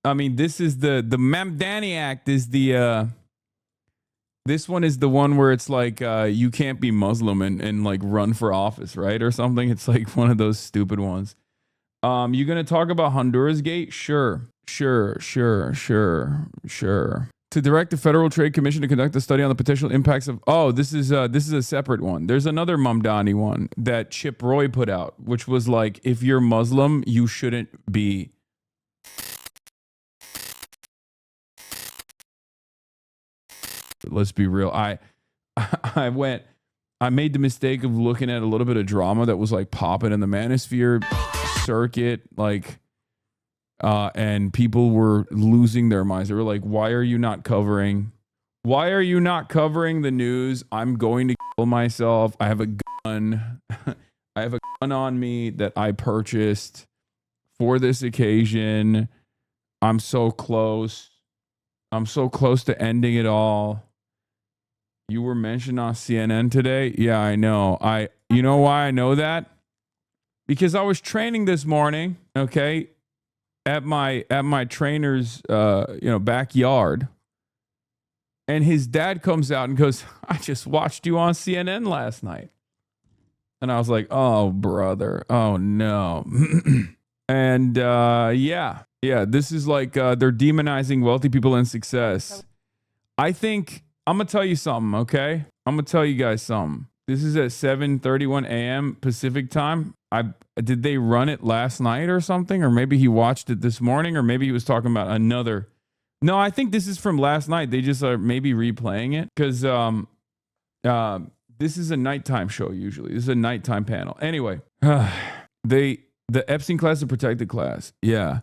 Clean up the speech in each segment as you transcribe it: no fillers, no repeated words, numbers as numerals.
I mean, this is the Mamdani Act is the this one is the one where it's like you can't be Muslim and like run for office, right? Or something. It's like one of those stupid ones. You gonna talk about Honduras Gate? Sure. To direct the Federal Trade Commission to conduct a study on the potential impacts of. Oh, this is a separate one. There's another Mamdani one that Chip Roy put out, which was like, if you're Muslim, you shouldn't be. Let's be real. I made the mistake of looking at a little bit of drama that was like popping in the Manosphere circuit, like. And people were losing their minds. They were like, why are you not covering the news? I'm going to kill myself. I have a gun. I have a gun on me that I purchased for this occasion. I'm so close. I'm so close to ending it all. You were mentioned on CNN today. Yeah, I know. You know why I know that? Because I was training this morning, okay? At my trainer's backyard, and his dad comes out and goes, I just watched you on CNN last night. And I was like, oh brother, oh no. And this is like they're demonizing wealthy people and success. I think I'm gonna tell you something, okay? I'm gonna tell you guys something. This is at 7:31 a.m. Pacific time. Did they run it last night or something? Or maybe he watched it this morning, or maybe he was talking about another. No, I think this is from last night. They just are maybe replaying it because this is a nighttime show usually. This is a nighttime panel. Anyway, the Epstein class is a protected class. Yeah.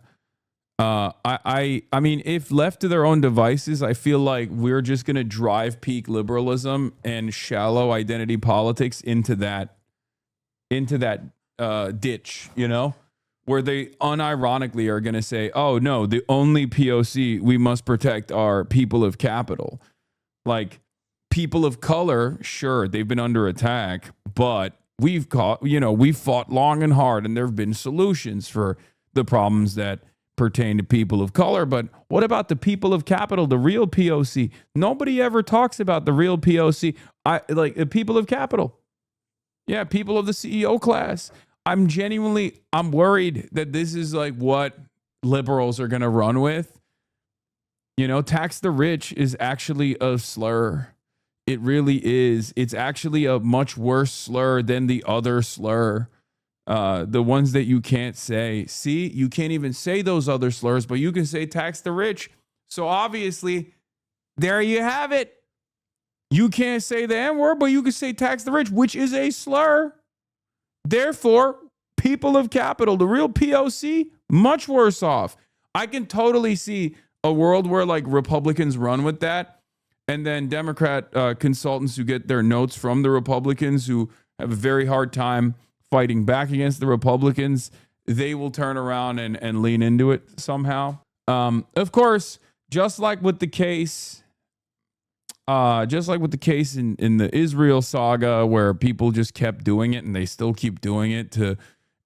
I mean, if left to their own devices, I feel like we're just going to drive peak liberalism and shallow identity politics into that ditch, you know, where they unironically are going to say, oh no, the only POC we must protect are people of capital. Like people of color, sure, they've been under attack, but we've fought long and hard, and there have been solutions for the problems that pertain to people of color. But what about the people of capital, the real POC? Nobody ever talks about the real POC. The people of capital. Yeah, people of the CEO class. I'm worried that this is like what liberals are going to run with. You know, tax the rich is actually a slur. It really is. It's actually a much worse slur than the other slur. The ones that you can't say. See, you can't even say those other slurs, but you can say tax the rich. So obviously, there you have it. You can't say the N-word, but you can say tax the rich, which is a slur. Therefore, people of capital, the real POC, much worse off. I can totally see a world where like Republicans run with that, and then Democrat consultants who get their notes from the Republicans who have a very hard time fighting back against the Republicans, they will turn around and lean into it somehow. Of course, just like with the case in the Israel saga, where people just kept doing it and they still keep doing it to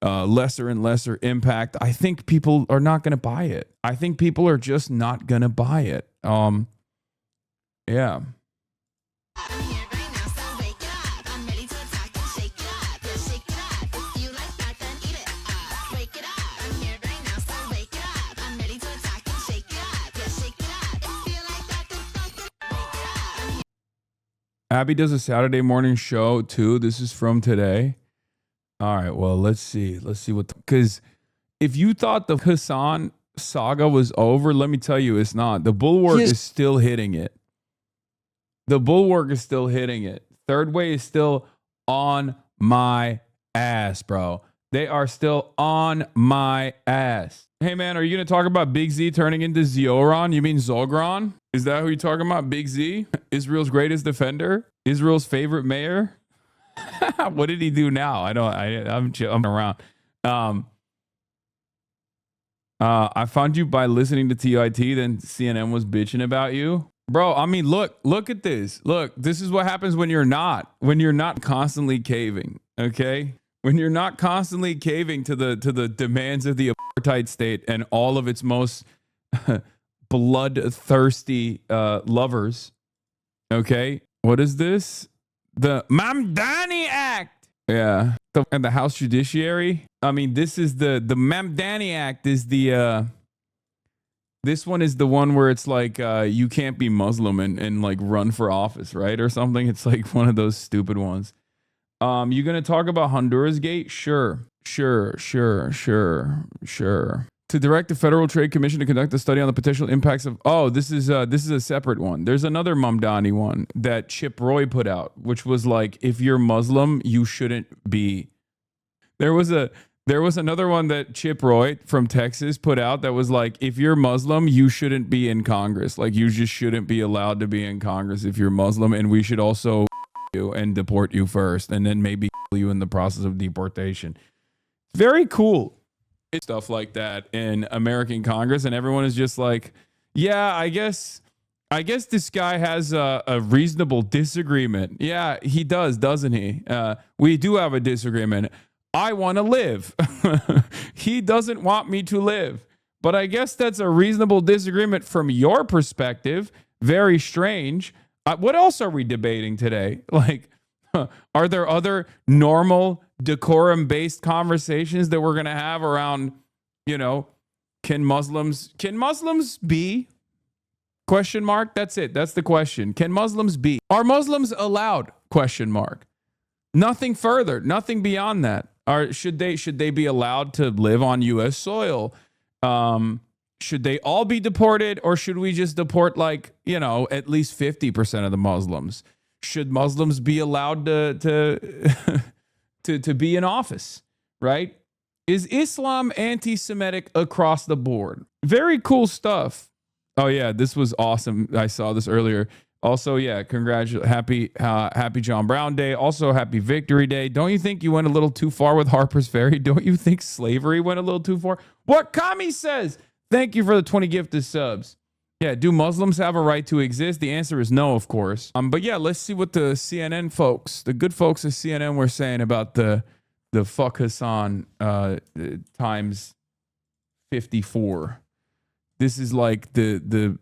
lesser and lesser impact, I think people are not going to buy it. I think people are just not going to buy it. Yeah. Abby does a Saturday morning show too. This is from today. All right, well, let's see what, because if you thought the Hasan saga was over, let me tell you, it's not. The bulwark is still hitting it. Third Way is still on my ass, bro. They are still on my ass. Hey, man, are you going to talk about Big Z turning into Zioron? You mean Zogron? Is that who you're talking about? Big Z? Israel's greatest defender? Israel's favorite mayor? What did he do now? I'm around. I found you by listening to TIT, then CNN was bitching about you. Bro, I mean, look at this. Look, this is what happens when you're not constantly caving, okay? When you're not constantly caving to the demands of the apartheid state and all of its most bloodthirsty lovers. Okay, what is this? The Mamdani Act. Yeah, and the House Judiciary. I mean, this is the Mamdani Act is the this one is the one where it's like you can't be Muslim and like run for office, right, or something. It's like one of those stupid ones. You gonna talk about Honduras Gate? Sure. To direct the Federal Trade Commission to conduct a study on the potential impacts of. Oh, this is a separate one. There's another Mamdani one that Chip Roy put out, which was like, if you're Muslim, you shouldn't be. There was another one that Chip Roy from Texas put out that was like, if you're Muslim, you shouldn't be in Congress. Like, you just shouldn't be allowed to be in Congress if you're Muslim, and we should also you and deport you first, and then maybe you in the process of deportation. Very cool. It's stuff like that in American Congress, and everyone is just like, yeah, I guess this guy has a reasonable disagreement. Yeah, he does, doesn't he? We do have a disagreement. I want to live. He doesn't want me to live. But I guess that's a reasonable disagreement from your perspective. Very strange. What else are we debating today? Like, are there other normal decorum-based conversations that we're going to have around, can Muslims be? Question mark. That's it. That's the question. Can Muslims be? Are Muslims allowed? Question mark. Nothing further. Nothing beyond that. Should they be allowed to live on U.S. soil? Should they all be deported, or should we just deport at least 50% of the Muslims? Should Muslims be allowed to be in office, right? Is Islam anti-Semitic across the board? Very cool stuff. Oh yeah, this was awesome. I saw this earlier. Also, yeah, happy John Brown Day. Also, happy Victory Day. Don't you think you went a little too far with Harper's Ferry? Don't you think slavery went a little too far? What Kami says. Thank you for the 20 gifted subs. Yeah, do Muslims have a right to exist? The answer is no, of course. But yeah, let's see what the CNN folks, the good folks at CNN, were saying about the fuck Hasan times 54. This is like the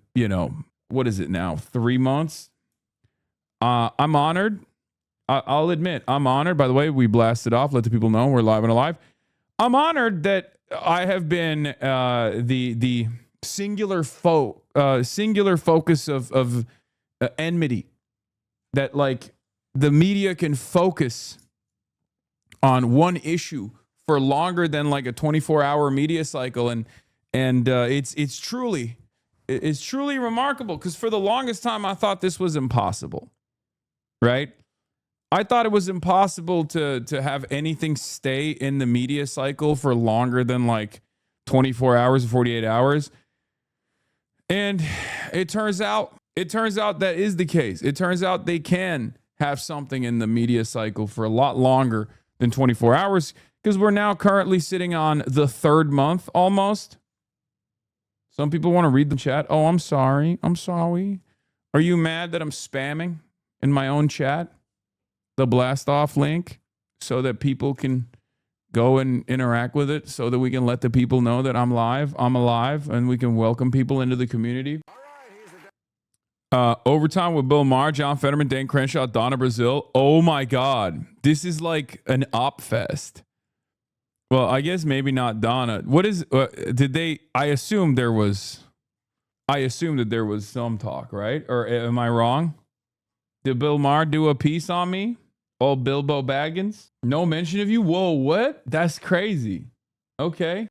what is it now? 3 months. I'm honored. I'll admit, I'm honored. By the way, we blasted off. Let the people know we're live and alive. I'm honored that I have been the singular focus of enmity, that like the media can focus on one issue for longer than like a 24-hour media cycle, and it's truly remarkable, because for the longest time I thought this was impossible, right? I thought it was impossible to have anything stay in the media cycle for longer than like 24 hours, 48 hours. And it turns out that is the case. It turns out they can have something in the media cycle for a lot longer than 24 hours, because we're now currently sitting on the 3rd month almost. Some people want to read the chat. Oh, I'm sorry. Are you mad that I'm spamming in my own chat the blast off link so that people can go and interact with it, so that we can let the people know that I'm alive, and we can welcome people into the community? Overtime with Bill Maher, John Fetterman, Dan Crenshaw, Donna Brazil. Oh my God. This is like an op fest. Well, I guess maybe not Donna. What is, I assumed that there was some talk, right? Or am I wrong? Did Bill Maher do a piece on me? Oh, Bilbo Baggins? No mention of you? Whoa, what? That's crazy. Okay.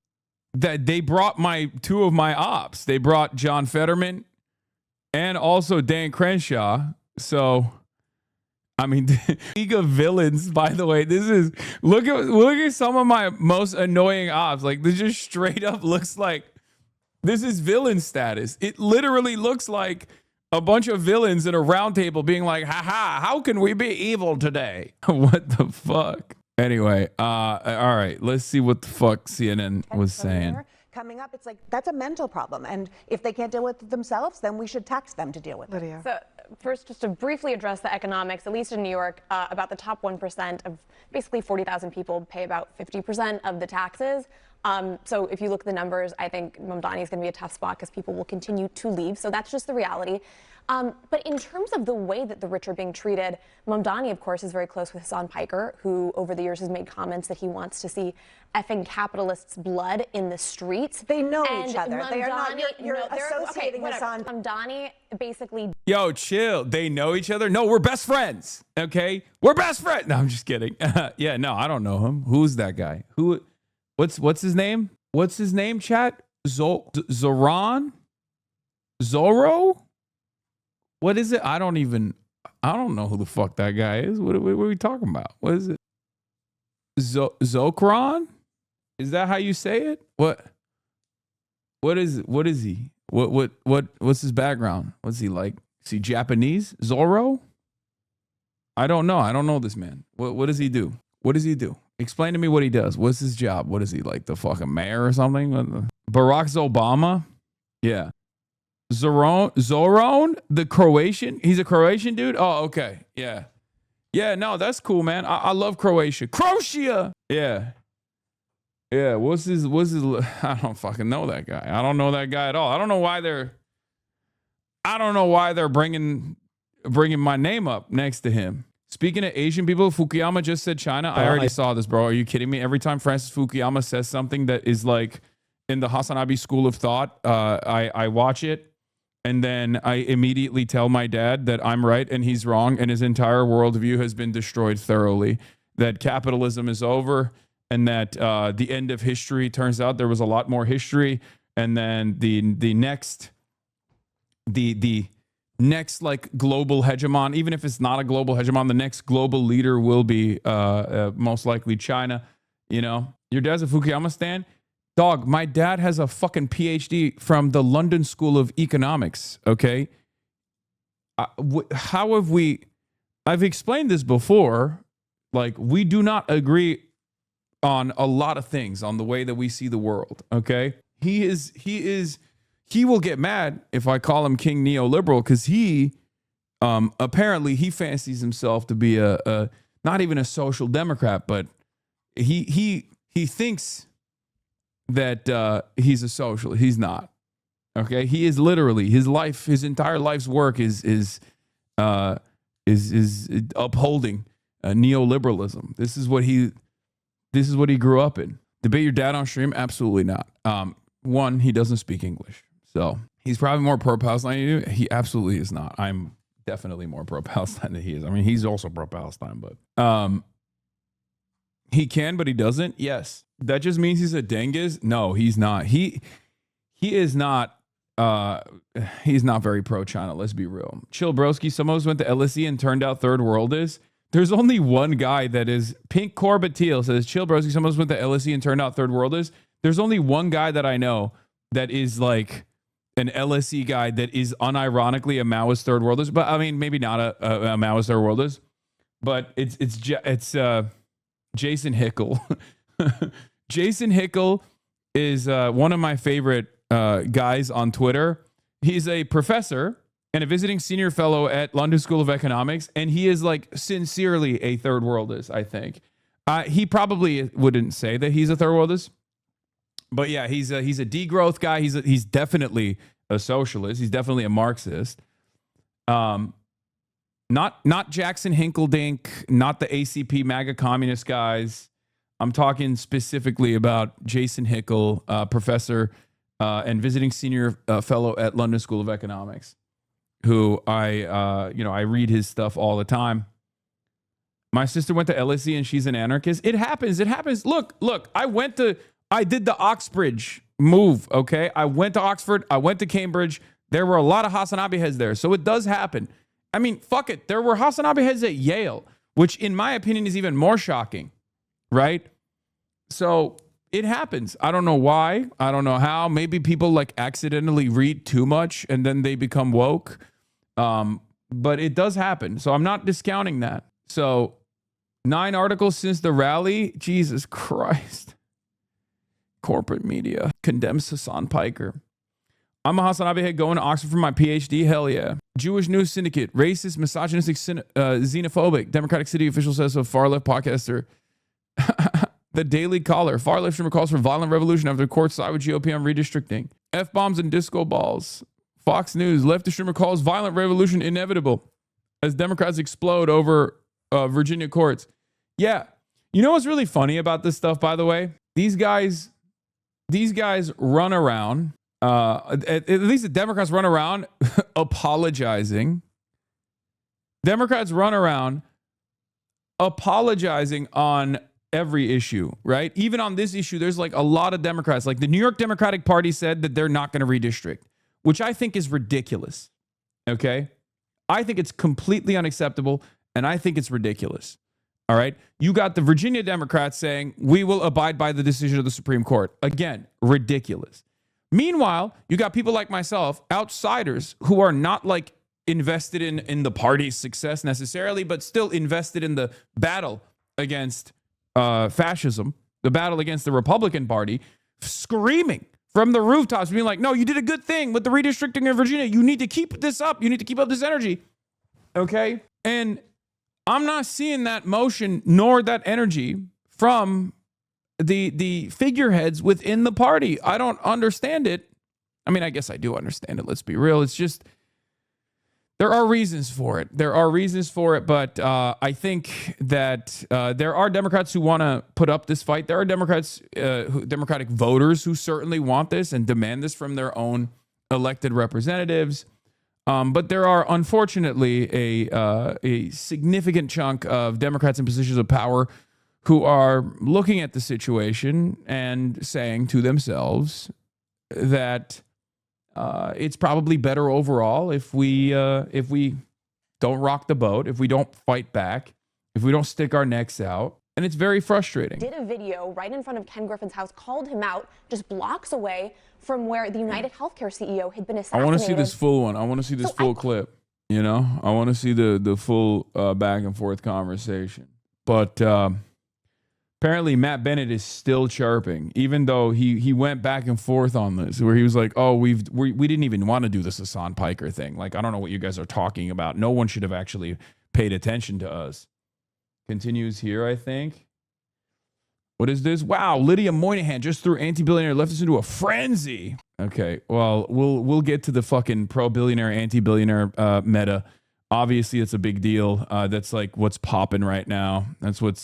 That they brought two of my ops. They brought John Fetterman and also Dan Crenshaw. So, I mean, League of Villains, by the way. This is, look at some of my most annoying ops. Like, this just straight up looks like, this is villain status. It literally looks like a bunch of villains in a round table being like, haha, how can we be evil today? What the fuck? Anyway, all right, let's see what the fuck CNN was saying. Coming up, it's like, that's a mental problem. And if they can't deal with it themselves, then we should tax them to deal with it. Lydia. So first, just to briefly address the economics, at least in New York, about the top 1% of basically 40,000 people pay about 50% of the taxes. So if you look at the numbers, I think Mamdani is going to be a tough spot because people will continue to leave. So that's just the reality. But in terms of the way that the rich are being treated, Mamdani, of course, is very close with Hasan Piker, who over the years has made comments that he wants to see effing capitalists' blood in the streets. They know and each other. They are not. You're associating okay, Hasan. Mamdani basically. Yo, chill. They know each other? No, we're best friends. Okay? We're best friends. No, I'm just kidding. Yeah, no, I don't know him. Who's that guy? What's his name? What's his name, chat? Zoran? Zorro? What is it? I don't know who the fuck that guy is. What are we talking about? What is it? Zokron? Is that how you say it? What is it? What is he? What's his background? What's he like? Is he Japanese? Zorro? I don't know. I don't know this man. What does he do? What does he do? Explain to me what he does. What's his job? What is he, like the fucking mayor or something? Barack Obama? Yeah. Zoran, the Croatian. He's a Croatian dude. Oh, okay. Yeah. Yeah, no, that's cool, man. I love Croatia. Croatia. Yeah. Yeah. What's his I don't fucking know that guy. I don't know that guy at all. I don't know why they're bringing my name up next to him. Speaking of Asian people, Fukuyama just said China. I already saw this, bro. Are you kidding me? Every time Francis Fukuyama says something that is like in the HasanAbi school of thought, I watch it. And then I immediately tell my dad that I'm right and he's wrong, and his entire worldview has been destroyed thoroughly. That capitalism is over, and that the end of history, turns out there was a lot more history, and then the next like global hegemon, even if it's not a global hegemon, the next global leader will be most likely China. You know, your dad's a Fukuyama stan. Dog, my dad has a fucking PhD from the London School of Economics, okay? How have we... I've explained this before. Like, we do not agree on a lot of things, on the way that we see the world, okay? He will get mad if I call him King Neoliberal, because he, apparently, he fancies himself to be a not even a social democrat, but he thinks that he's a socialist. He's not. Okay, he is literally, his entire life's work is upholding neoliberalism. This is what he grew up in. Debate your dad on stream? Absolutely not. One, he doesn't speak English, so he's probably more pro-Palestine than you. He absolutely is not. I'm definitely more pro-Palestine than he is. I mean, he's also pro-Palestine, but he can, but he doesn't. Yes. That just means he's a dingus? No, he's not. He is not. He's not very pro-China. Let's be real. Chill, broski. Some of us went to LSE and turned out third world is. There's only one guy that is. Pink Corbatil says, chill, broski. Some of us went to LSE and turned out third world is. There's only one guy that I know that is like an LSE guy that is unironically a Maoist third worldist. But I mean, maybe not a Maoist third worldist. But it's Jason Hickel. Jason Hickel is one of my favorite guys on Twitter. He's a professor and a visiting senior fellow at London School of Economics, and he is like sincerely a third worldist, I think. He probably wouldn't say that he's a third worldist, but yeah, he's a degrowth guy. He's definitely a socialist. He's definitely a Marxist. Not Jackson Hinkledink, not the ACP MAGA communist guys. I'm talking specifically about Jason Hickel, professor and visiting senior fellow at London School of Economics, who I read his stuff all the time. My sister went to LSE and she's an anarchist. It happens. Look, I did the Oxbridge move, okay? I went to Oxford. I went to Cambridge. There were a lot of HasanAbi heads there. So it does happen. I mean, fuck it. There were HasanAbi heads at Yale, which in my opinion is even more shocking. Right? So it happens. I don't know why. I don't know how. Maybe people like accidentally read too much and then they become woke. But it does happen. So I'm not discounting that. So 9 articles since the rally. Jesus Christ. Corporate media condemns Hasan Piker. I'm a HasanAbi head going to Oxford for my PhD. Hell yeah. Jewish News Syndicate. Racist, misogynistic, xenophobic. Democratic City official says so. Far left podcaster. The Daily Caller. Far-left streamer calls for violent revolution after the court side with GOP on redistricting. F-bombs and disco balls. Fox News. Leftist streamer calls violent revolution inevitable as Democrats explode over Virginia courts. Yeah. You know what's really funny about this stuff, by the way? These guys run around, at least the Democrats run around apologizing. Democrats run around apologizing on every issue, right? Even on this issue, there's like a lot of Democrats, like the New York Democratic Party said that they're not going to redistrict, which I think is ridiculous. Okay. I think it's completely unacceptable and I think it's ridiculous. All right. You got the Virginia Democrats saying we will abide by the decision of the Supreme Court. Again, ridiculous. Meanwhile, you got people like myself, outsiders who are not like invested in the party's success necessarily, but still invested in the battle against fascism, the battle against the Republican Party, screaming from the rooftops, being like, no, you did a good thing with the redistricting in Virginia. You need to keep this up. You need to keep up this energy. Okay. And I'm not seeing that motion nor that energy from the figureheads within the party. I don't understand it. I mean, I guess I do understand it. Let's be real. It's just, there are reasons for it. But I think that there are Democrats who want to put up this fight. There are Democratic voters who certainly want this and demand this from their own elected representatives. But there are, unfortunately, a significant chunk of Democrats in positions of power who are looking at the situation and saying to themselves that it's probably better overall if we don't rock the boat, if we don't fight back, if we don't stick our necks out. And it's very frustrating. Did a video right in front of Ken Griffin's house, called him out just blocks away from where the United Healthcare CEO had been assassinated. I want to see this full one. I want to see this full clip. You know, I want to see the full back and forth conversation. But apparently Matt Bennett is still chirping, even though he went back and forth on this, where he was like, oh, we didn't even want to do this Hasan Piker thing. Like, I don't know what you guys are talking about. No one should have actually paid attention to us. Continues here, I think. What is this? Wow, Lydia Moynihan just threw anti-billionaire leftists into a frenzy. Okay, well, we'll get to the fucking pro-billionaire, anti-billionaire meta. Obviously, it's a big deal. That's like what's popping right now. That's what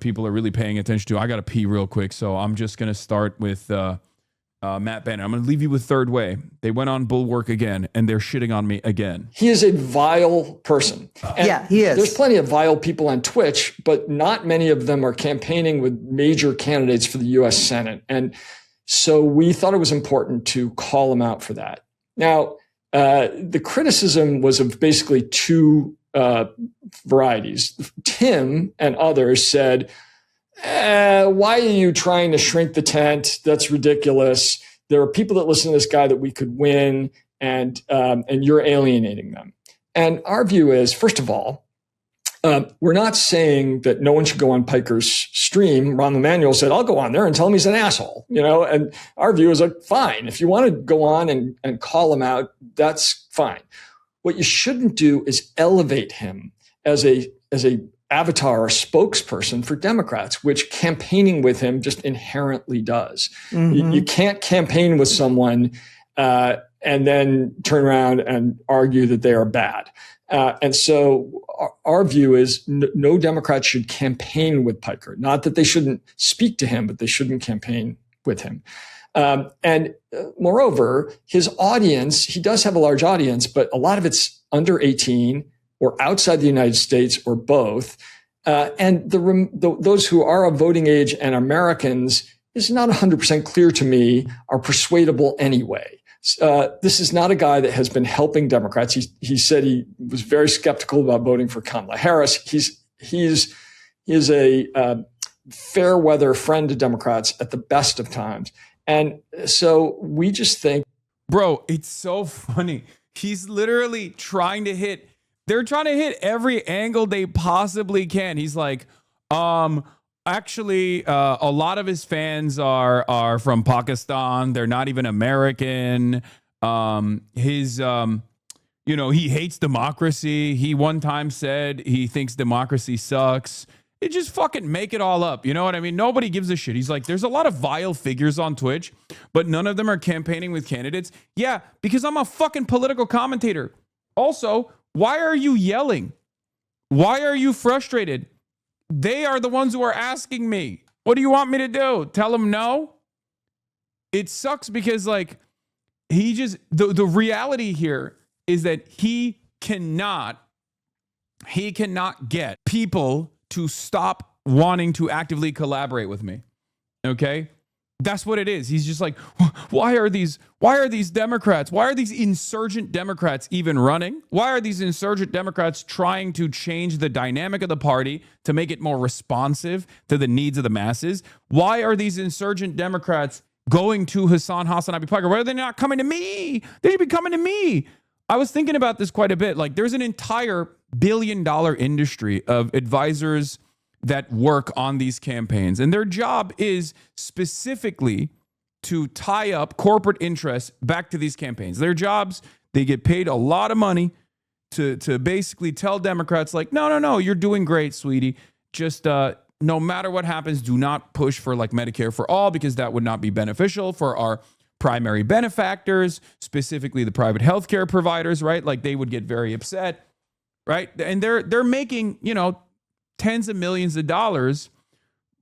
people are really paying attention to. I got to pee real quick, so I'm just going to start with Matt Bennett. I'm going to leave you with Third Way. They went on Bulwark again, and they're shitting on me again. He is a vile person. And yeah, he is. There's plenty of vile people on Twitch, but not many of them are campaigning with major candidates for the U.S. Senate. And so we thought it was important to call him out for that. Now, the criticism was of basically two varieties. Tim and others said, why are you trying to shrink the tent? That's ridiculous. There are people that listen to this guy that we could win, and you're alienating them. And our view is, first of all, we're not saying that no one should go on Piker's stream. Rahm Emanuel said, I'll go on there and tell him he's an asshole, you know, and our view is like, fine. If you want to go on and call him out, that's fine. What you shouldn't do is elevate him as a avatar or spokesperson for Democrats, which campaigning with him just inherently does. Mm-hmm. You can't campaign with someone and then turn around and argue that they are bad. And so our view is no Democrat should campaign with Piker. Not that they shouldn't speak to him, but they shouldn't campaign with him. And moreover, his audience, he does have a large audience, but a lot of it's under 18 or outside the United States or both. And those who are of voting age and Americans is not 100% clear to me are persuadable anyway. This is not a guy that has been helping Democrats. He said he was very skeptical about voting for Kamala Harris. He is a fair weather friend to Democrats at the best of times. And so we just think. Bro, it's so funny. He's literally trying to hit. They're trying to hit every angle they possibly can. He's like, actually, a lot of his fans are from Pakistan. They're not even American. He hates democracy. He one time said he thinks democracy sucks. You just fucking make it all up. You know what I mean? Nobody gives a shit. He's like, there's a lot of vile figures on Twitch, but none of them are campaigning with candidates. Yeah, because I'm a fucking political commentator. Also, why are you yelling? Why are you frustrated? They are the ones who are asking me. What do you want me to do? Tell them no? It sucks because, like, he just, the reality here is that he cannot get people to stop wanting to actively collaborate with me. Okay? That's what it is. He's just like, why are these Democrats, why are these insurgent Democrats even running? Why are these insurgent Democrats trying to change the dynamic of the party to make it more responsive to the needs of the masses? Why are these insurgent Democrats going to HasanAbi Parker? Why are they not coming to me? They should be coming to me. I was thinking about this quite a bit. Like, there's an entire billion-dollar industry of advisors that work on these campaigns, and their job is specifically to tie up corporate interests back to these campaigns. Their jobs, they get paid a lot of money to basically tell Democrats, like, no, you're doing great, sweetie. Just no matter what happens, do not push for like Medicare for all, because that would not be beneficial for our primary benefactors, specifically the private healthcare providers, right? Like, they would get very upset, right? And they're making, tens of millions of dollars,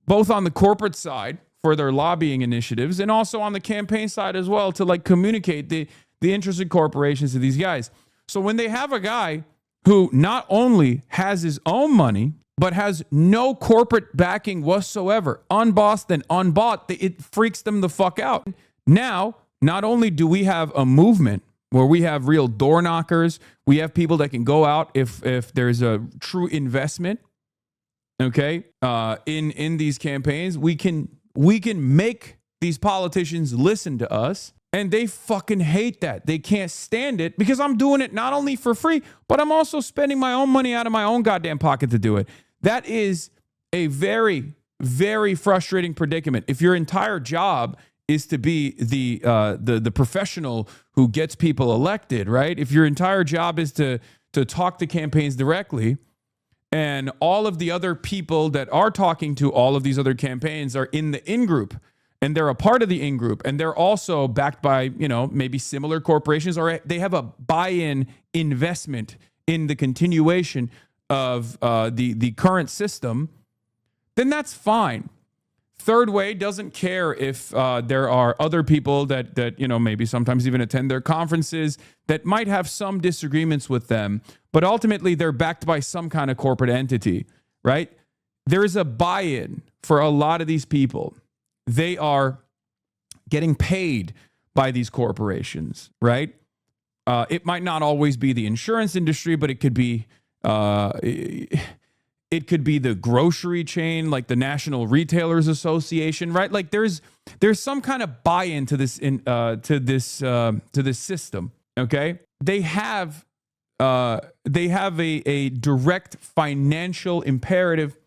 both on the corporate side for their lobbying initiatives and also on the campaign side as well, to like communicate the interested corporations to these guys. So when they have a guy who not only has his own money, but has no corporate backing whatsoever, unbossed and unbought, it freaks them the fuck out. Now, not only do we have a movement where we have real door knockers, we have people that can go out if there's a true investment, okay, in these campaigns, we can make these politicians listen to us, and they fucking hate that. They can't stand it because I'm doing it not only for free, but I'm also spending my own money out of my own goddamn pocket to do it. That is a very, very frustrating predicament. If your entire job is to be the professional who gets people elected, right? If your entire job is to talk to campaigns directly, and all of the other people that are talking to all of these other campaigns are in the in-group, and they're a part of the in-group, and they're also backed by, maybe similar corporations, or they have a buy-in investment in the continuation of the current system, then that's fine. Third Way doesn't care if there are other people that maybe sometimes even attend their conferences that might have some disagreements with them, but ultimately they're backed by some kind of corporate entity, right? There is a buy-in for a lot of these people. They are getting paid by these corporations, right? It might not always be the insurance industry, but it could be the grocery chain, like the National Retailers Association, right? Like there's some kind of buy-in to this to this system. Okay, they have a direct financial imperative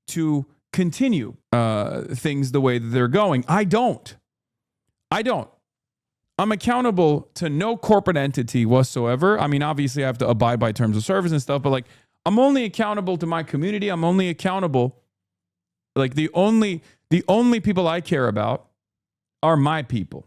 to continue things the way that they're going. I don't. I'm accountable to no corporate entity whatsoever. I mean, obviously I have to abide by terms of service and stuff, but like, I'm only accountable to my community. I'm only accountable, like the only people I care about are my people,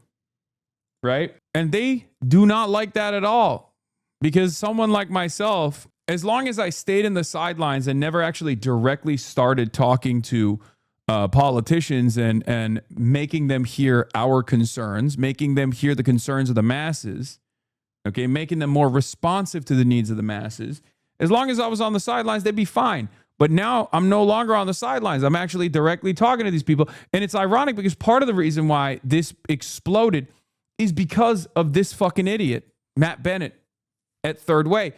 right? And they do not like that at all, because someone like myself, as long as I stayed in the sidelines and never actually directly started talking to politicians and making them hear our concerns, making them hear the concerns of the masses, okay, making them more responsive to the needs of the masses, as long as I was on the sidelines, they'd be fine. But now I'm no longer on the sidelines. I'm actually directly talking to these people. And it's ironic because part of the reason why this exploded is because of this fucking idiot, Matt Bennett at Third Way.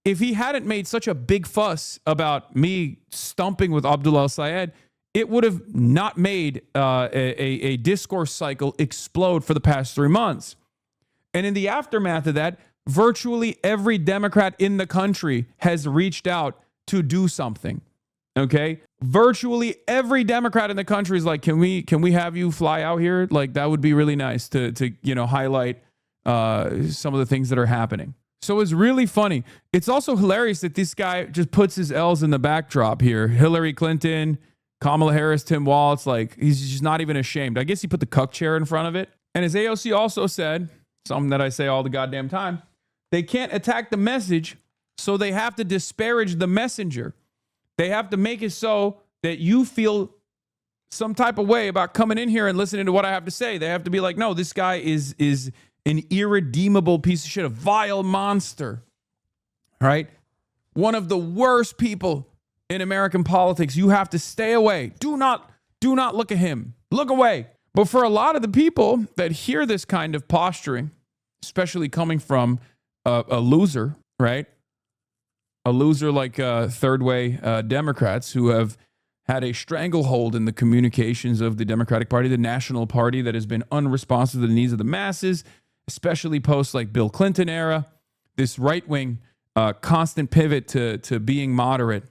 If he hadn't made such a big fuss about me stumping with Abdullah El-Sayed, it would have not made a discourse cycle explode for the past 3 months. And in the aftermath of that, virtually every Democrat in the country has reached out to do something. Okay? Virtually every Democrat in the country is like, can we have you fly out here? Like, that would be really nice to highlight some of the things that are happening. So it's really funny. It's also hilarious that this guy just puts his L's in the backdrop here. Hillary Clinton, Kamala Harris, Tim Walz, like he's just not even ashamed. I guess he put the cuck chair in front of it. And as AOC also said, something that I say all the goddamn time, they can't attack the message, so they have to disparage the messenger. They have to make it so that you feel some type of way about coming in here and listening to what I have to say. They have to be like, no, this guy is an irredeemable piece of shit, a vile monster, right? One of the worst people in American politics. You have to stay away. Do not look at him. Look away. But for a lot of the people that hear this kind of posturing, especially coming from a loser, right? A loser like third way Democrats who have had a stranglehold in the communications of the Democratic Party, the national party that has been unresponsive to the needs of the masses, especially post like Bill Clinton era, this right-wing constant pivot to being moderate,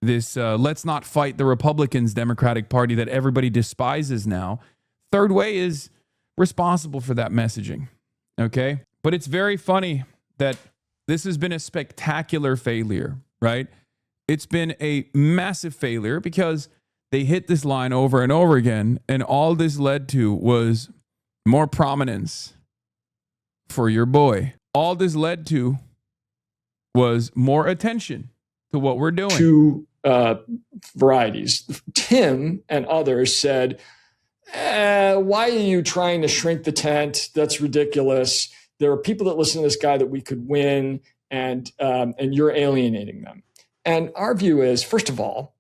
this let's not fight the Republicans Democratic Party that everybody despises now. Third way is responsible for that messaging, okay? But it's very funny that this has been a spectacular failure, right? It's been a massive failure because they hit this line over and over again, and all this led to was more prominence for your boy. All this led to was more attention to what we're doing. Two varieties. Tim and others said, why are you trying to shrink the tent? That's ridiculous. There are people that listen to this guy that we could win, and you're alienating them. And our view is, first of all,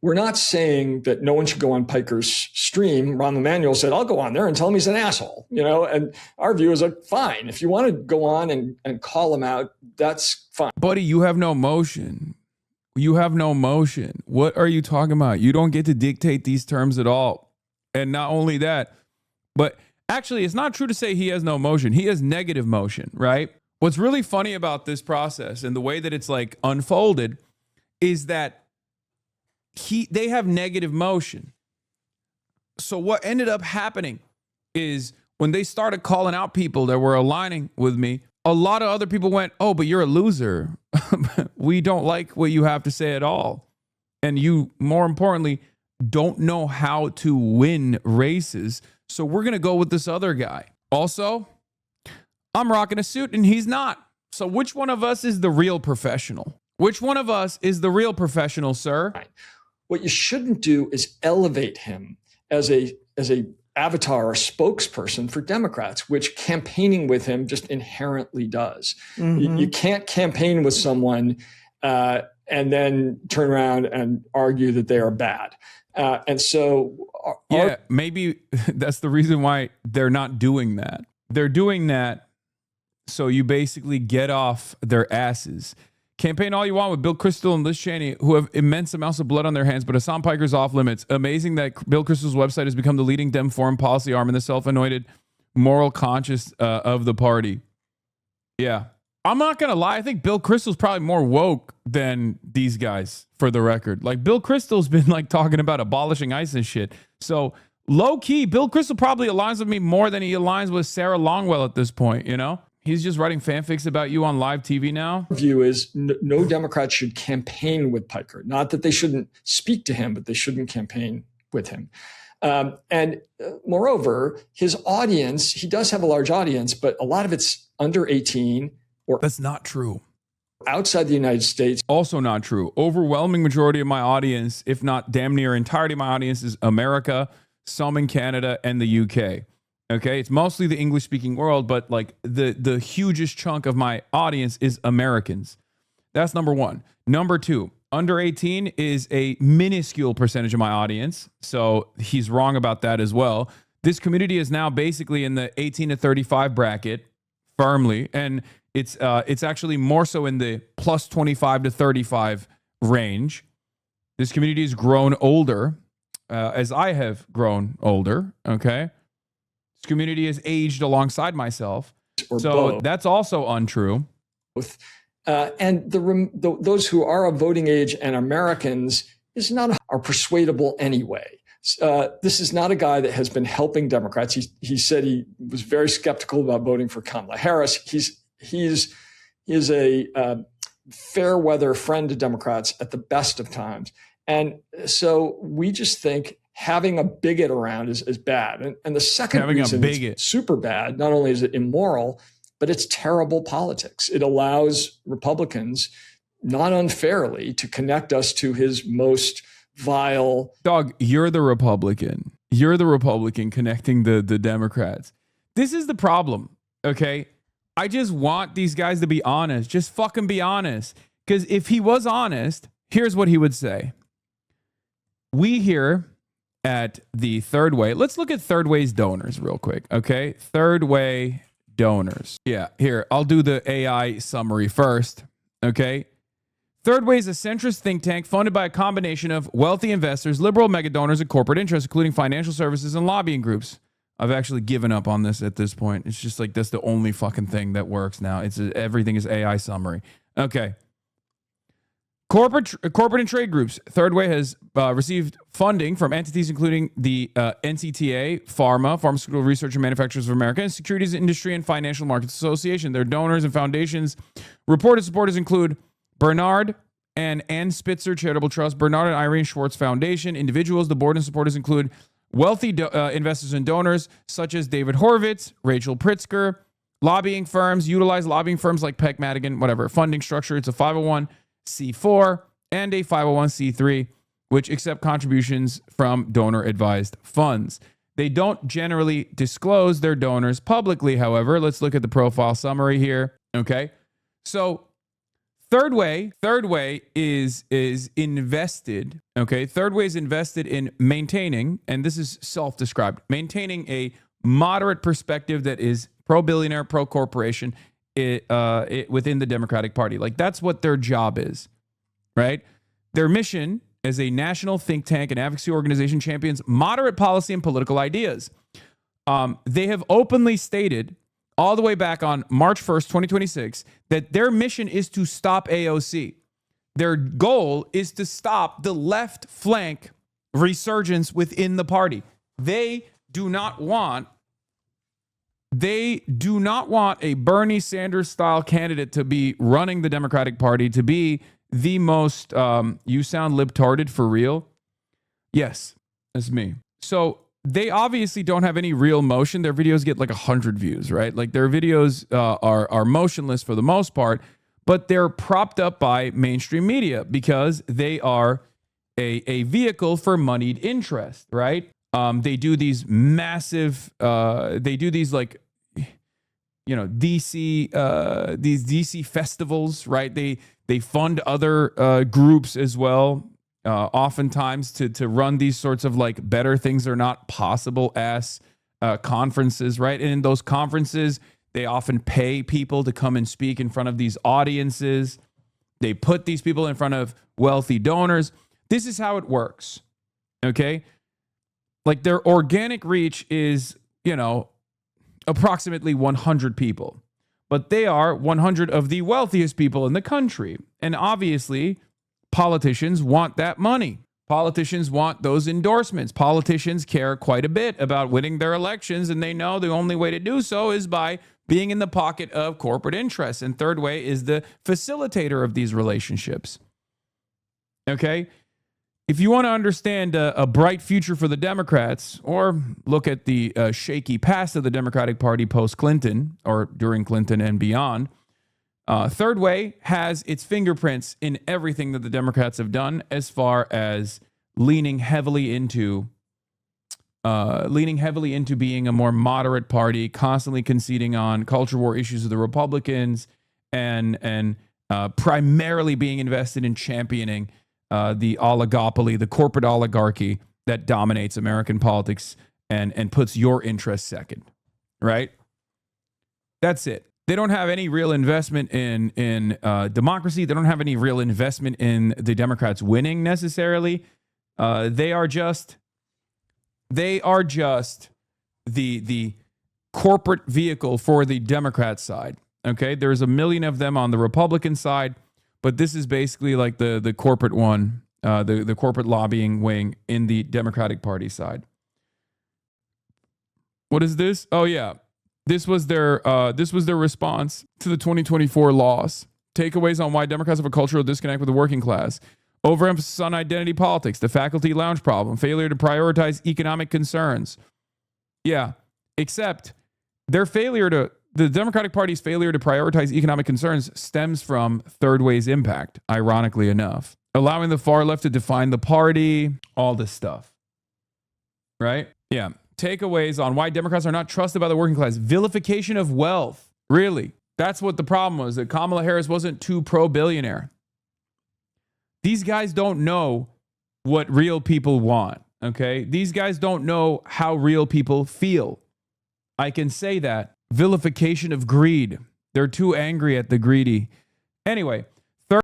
we're not saying that no one should go on Piker's stream. Rahm Emanuel said, I'll go on there and tell him he's an asshole, and our view is like, fine. If you want to go on and call him out, that's fine. Buddy, you have no motion. You have no motion. What are you talking about? You don't get to dictate these terms at all. And not only that, but actually, it's not true to say he has no motion. He has negative motion, right? What's really funny about this process and the way that it's like unfolded is that they have negative motion. So what ended up happening is when they started calling out people that were aligning with me, a lot of other people went, oh, but you're a loser. We don't like what you have to say at all. And you, more importantly, don't know how to win races. So we're going to go with this other guy. Also, I'm rocking a suit and he's not. So which one of us is the real professional? Which one of us is the real professional, sir? Right. What you shouldn't do is elevate him as a avatar or spokesperson for Democrats, which campaigning with him just inherently does. Mm-hmm. You can't campaign with someone and then turn around and argue that they are bad. And so maybe that's the reason why they're not doing that. They're doing that so you basically get off their asses. Campaign all you want with Bill Kristol and Liz Cheney, who have immense amounts of blood on their hands, but Hasan Piker's off limits. Amazing that Bill Kristol's website has become the leading Dem foreign policy arm and the self-anointed moral conscience of the party. Yeah. I'm not going to lie. I think Bill Kristol's probably more woke than these guys, for the record. Like, Bill Kristol's been like talking about abolishing ICE and shit. So low key, Bill Kristol probably aligns with me more than he aligns with Sarah Longwell at this point, He's just writing fanfics about you on live TV now. Our view is no Democrat should campaign with Piker. Not that they shouldn't speak to him, but they shouldn't campaign with him. And moreover, his audience, he does have a large audience, but a lot of it's under 18. That's not true. Outside the United States. Also not true. Overwhelming majority of my audience, if not damn near entirety of my audience, is America, some in Canada, and the UK. Okay, it's mostly the English-speaking world, but like the hugest chunk of my audience is Americans. That's number one. Number two, under 18 is a minuscule percentage of my audience, so he's wrong about that as well. This community is now basically in the 18 to 35 bracket firmly, and it's actually more so in the plus 25 to 35 range. This community has grown older, as I have grown older, okay? This community has aged alongside myself. So that's also untrue. And those who are of voting age and Americans are persuadable anyway. This is not a guy that has been helping Democrats. He said he was very skeptical about voting for Kamala Harris. He is a fair weather friend to Democrats at the best of times. And so we just think having a bigot around is bad. And the second reason it's super bad, not only is it immoral, but it's terrible politics. It allows Republicans, not unfairly, to connect us to his most vile. Dog, you're the Republican. You're the Republican connecting the Democrats. This is the problem, okay? I just want these guys to be honest. Just fucking be honest. Because if he was honest, here's what he would say. We here at the Third Way, let's look at Third Way's donors real quick, okay? Third Way donors. Yeah, here, I'll do the AI summary first, okay? Third Way is a centrist think tank funded by a combination of wealthy investors, liberal mega donors, and corporate interests, including financial services and lobbying groups. I've actually given up on this at this point. It's just like that's the only fucking thing that works now. Everything is AI summary. Okay. Corporate and trade groups. Third Way has received funding from entities including the NCTA, Pharmaceutical Research and Manufacturers of America, and Securities Industry and Financial Markets Association. Their donors and foundations reported supporters include Bernard and Ann Spitzer Charitable Trust, Bernard and Irene Schwartz Foundation. Individuals, the board and supporters include wealthy investors and donors such as David Horvitz, Rachel Pritzker. Lobbying firms utilize lobbying firms like Peck Madigan, whatever. Funding structure, it's a 501c4 and a 501c3, which accept contributions from donor-advised funds. They don't generally disclose their donors publicly, however. Let's look at the profile summary here, okay? So Third Way is invested, okay? Third Way is invested in maintaining, and this is self-described, maintaining a moderate perspective that is pro-billionaire, pro-corporation within the Democratic Party. Like, that's what their job is, right? Their mission as a national think tank and advocacy organization champions moderate policy and political ideas. They have openly stated all the way back on March 1st, 2026, that their mission is to stop AOC. Their goal is to stop the left flank resurgence within the party. They do not want a Bernie Sanders style candidate to be running the Democratic Party, to be the most, you sound libtarded for real? Yes, that's me. So they obviously don't have any real motion. Their videos get like 100 views, right? Like their videos are motionless for the most part, but they're propped up by mainstream media because they are a vehicle for moneyed interest, right? They do these massive, like, you know, these DC festivals, right? They fund other groups as well. Oftentimes to run these sorts of like better things are not possible ass conferences, right? And in those conferences, they often pay people to come and speak in front of these audiences. They put these people in front of wealthy donors. This is how it works, okay? Like their organic reach is, you know, approximately 100 people, but they are 100 of the wealthiest people in the country. And obviously, politicians want that money. Politicians want those endorsements. Politicians care quite a bit about winning their elections, and they know the only way to do so is by being in the pocket of corporate interests. And Third Way is the facilitator of these relationships. Okay? If you want to understand a bright future for the Democrats, or look at the shaky past of the Democratic Party post-Clinton, or during Clinton and beyond, Third Way has its fingerprints in everything that the Democrats have done as far as leaning heavily into being a more moderate party, constantly conceding on culture war issues of the Republicans, and primarily being invested in championing the oligopoly, the corporate oligarchy that dominates American politics and puts your interests second, right? That's it. They don't have any real investment in democracy. They don't have any real investment in the Democrats winning necessarily. They are just the corporate vehicle for the Democrat side. Okay, there's a million of them on the Republican side, but this is basically like the corporate one, the corporate lobbying wing in the Democratic Party side. What is this? Oh yeah. This was their response to the 2024 loss. Takeaways on why Democrats have a cultural disconnect with the working class. Overemphasis on identity politics, the faculty lounge problem, failure to prioritize economic concerns. Yeah, except the Democratic Party's failure to prioritize economic concerns stems from third way's impact, ironically enough. Allowing the far left to define the party, all this stuff. Right? Yeah. Takeaways on why Democrats are not trusted by the working class. Vilification of wealth. Really? That's what the problem was, that Kamala Harris wasn't too pro-billionaire. These guys don't know what real people want, okay? These guys don't know how real people feel. I can say that. Vilification of greed. They're too angry at the greedy. Anyway, third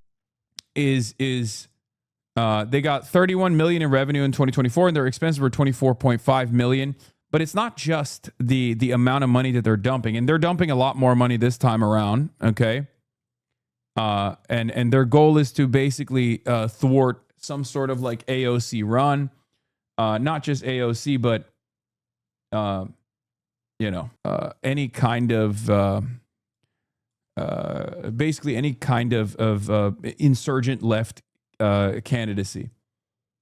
is they got 31 million in revenue in 2024, and their expenses were 24.5 million. But it's not just the amount of money that they're dumping, and they're dumping a lot more money this time around. Okay, and their goal is to basically thwart some sort of like AOC run, not just AOC, but any kind of basically any kind of insurgent left candidacy.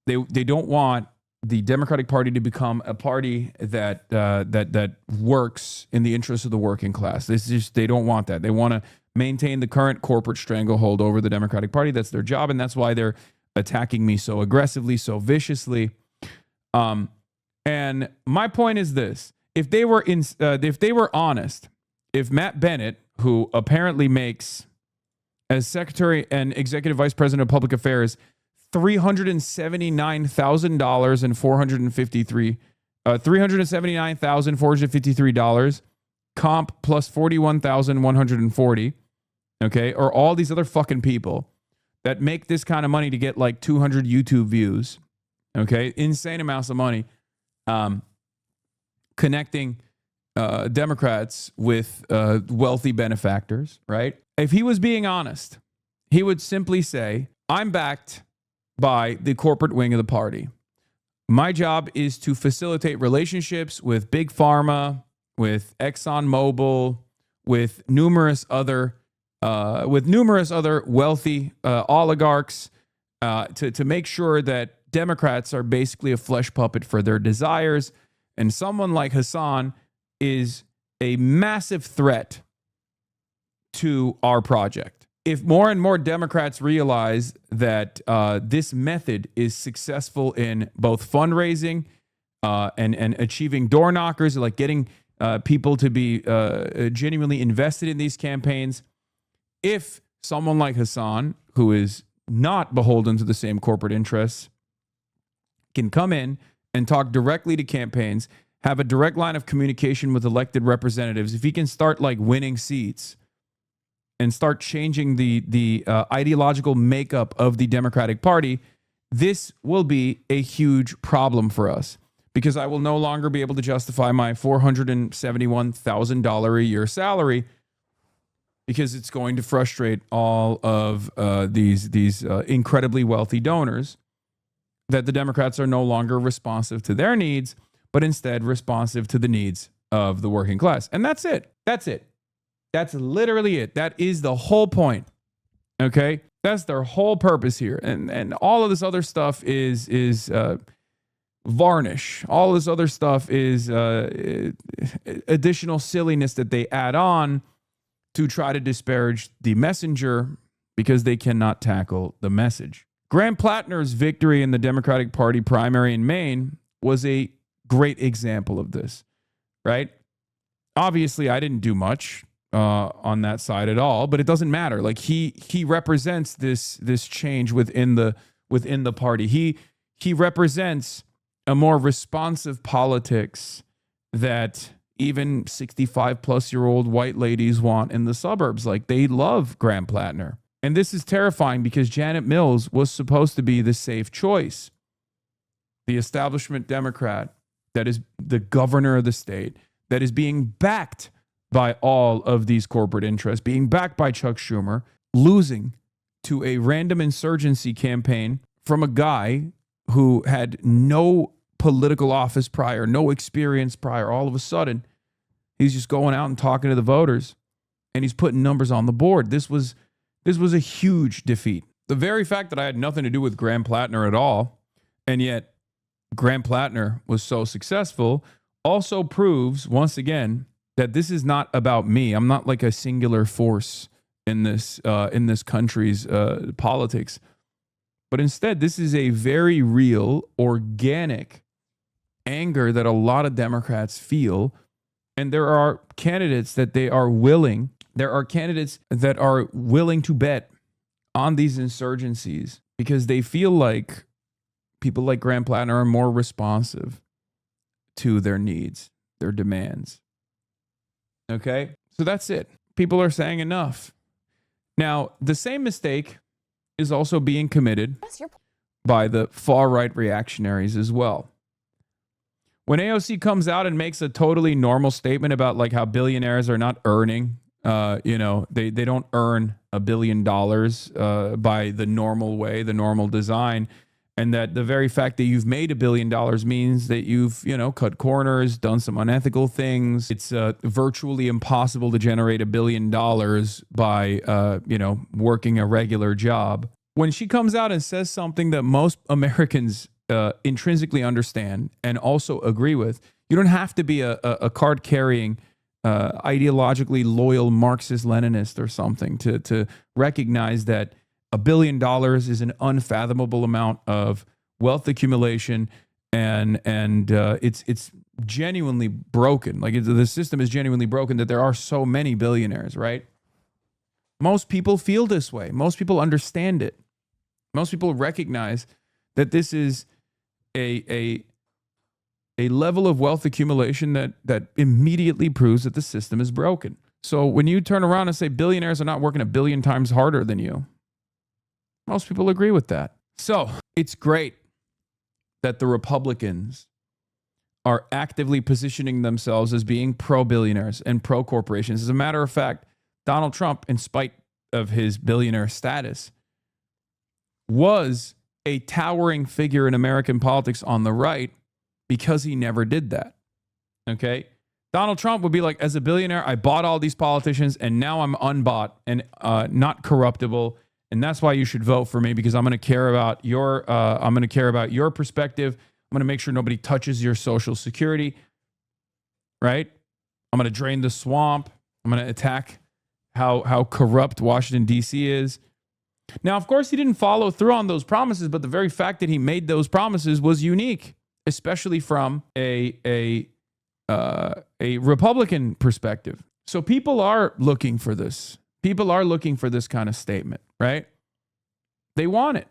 They don't want the Democratic Party to become a party that works in the interests of the working class. They don't want that. They want to maintain the current corporate stranglehold over the Democratic Party. That's their job, and that's why they're attacking me so aggressively, so viciously. And my point is this: if they were honest, if Matt Bennett, who apparently makes as Secretary and Executive Vice President of Public Affairs $379,000 and $379,453, comp plus 41,140, okay, or all these other fucking people that make this kind of money to get like 200 YouTube views, okay, insane amounts of money, connecting Democrats with wealthy benefactors, right? If he was being honest, he would simply say, I'm backed by the corporate wing of the party. My job is to facilitate relationships with Big Pharma, with ExxonMobil, with numerous other wealthy oligarchs, to make sure that Democrats are basically a flesh puppet for their desires. And someone like Hasan is a massive threat to our project. If more and more Democrats realize that this method is successful in both fundraising and achieving door knockers, like getting people to be genuinely invested in these campaigns, if someone like Hasan, who is not beholden to the same corporate interests, can come in and talk directly to campaigns, have a direct line of communication with elected representatives, if he can start like winning seats and start changing the ideological makeup of the Democratic Party, this will be a huge problem for us, because I will no longer be able to justify my $471,000 a year salary, because it's going to frustrate all of these incredibly wealthy donors, that the Democrats are no longer responsive to their needs, but instead responsive to the needs of the working class. And that's it. That's it. That's literally it. That is the whole point. Okay? That's their whole purpose here. And all of this other stuff is varnish. All this other stuff is additional silliness that they add on to try to disparage the messenger, because they cannot tackle the message. Graham Plattner's victory in the Democratic Party primary in Maine was a great example of this, right? Obviously, I didn't do much on that side at all, but it doesn't matter. Like he represents this change within the party. He represents a more responsive politics that even 65-plus-year-old white ladies want in the suburbs. Like, they love Graham Plattner. And this is terrifying, because Janet Mills was supposed to be the safe choice. The establishment Democrat that is the governor of the state, that is being backed by all of these corporate interests, being backed by Chuck Schumer, losing to a random insurgency campaign from a guy who had no political office prior, no experience prior. All of a sudden, He's just going out and talking to the voters, and he's putting numbers on the board. This was a huge defeat. The very fact that I had nothing to do with Graham Plattner at all, and yet Graham Plattner was so successful, also proves once again that this is not about me. I'm not like a singular force in this country's politics, but instead this is a very real, organic anger that a lot of Democrats feel, and there are candidates that are willing to bet on these insurgencies because they feel like people like Graham Plattner are more responsive to their needs, their demands. Okay? So that's it. People are saying enough. Now, the same mistake is also being committed by the far-right reactionaries as well. When AOC comes out and makes a totally normal statement about like how billionaires are not earning, they don't earn $1 billion by the normal way, the normal design, and that the very fact that you've made $1 billion means that you've, cut corners, done some unethical things. It's virtually impossible to generate $1 billion by, working a regular job. When she comes out and says something that most Americans intrinsically understand and also agree with, you don't have to be a card-carrying, ideologically loyal Marxist-Leninist or something to recognize that $1 billion is an unfathomable amount of wealth accumulation, and it's genuinely broken. Like the system is genuinely broken that there are so many billionaires, right? Most people feel this way. Most people understand it. Most people recognize that this is a level of wealth accumulation that immediately proves that the system is broken. So when you turn around and say billionaires are not working 1 billion times harder than you, most people agree with that. So it's great that the Republicans are actively positioning themselves as being pro-billionaires and pro-corporations. As a matter of fact, Donald Trump, in spite of his billionaire status, was a towering figure in American politics on the right because he never did that. Okay? Donald Trump would be like, as a billionaire, I bought all these politicians and now I'm unbought and not corruptible. And that's why you should vote for me, because I'm going to care about your perspective. I'm going to make sure nobody touches your Social Security, right? I'm going to drain the swamp. I'm going to attack how corrupt Washington, D.C. is. Now, of course, he didn't follow through on those promises, but the very fact that he made those promises was unique, especially from a Republican perspective. So people are looking for this. People are looking for this kind of statement, right? They want it.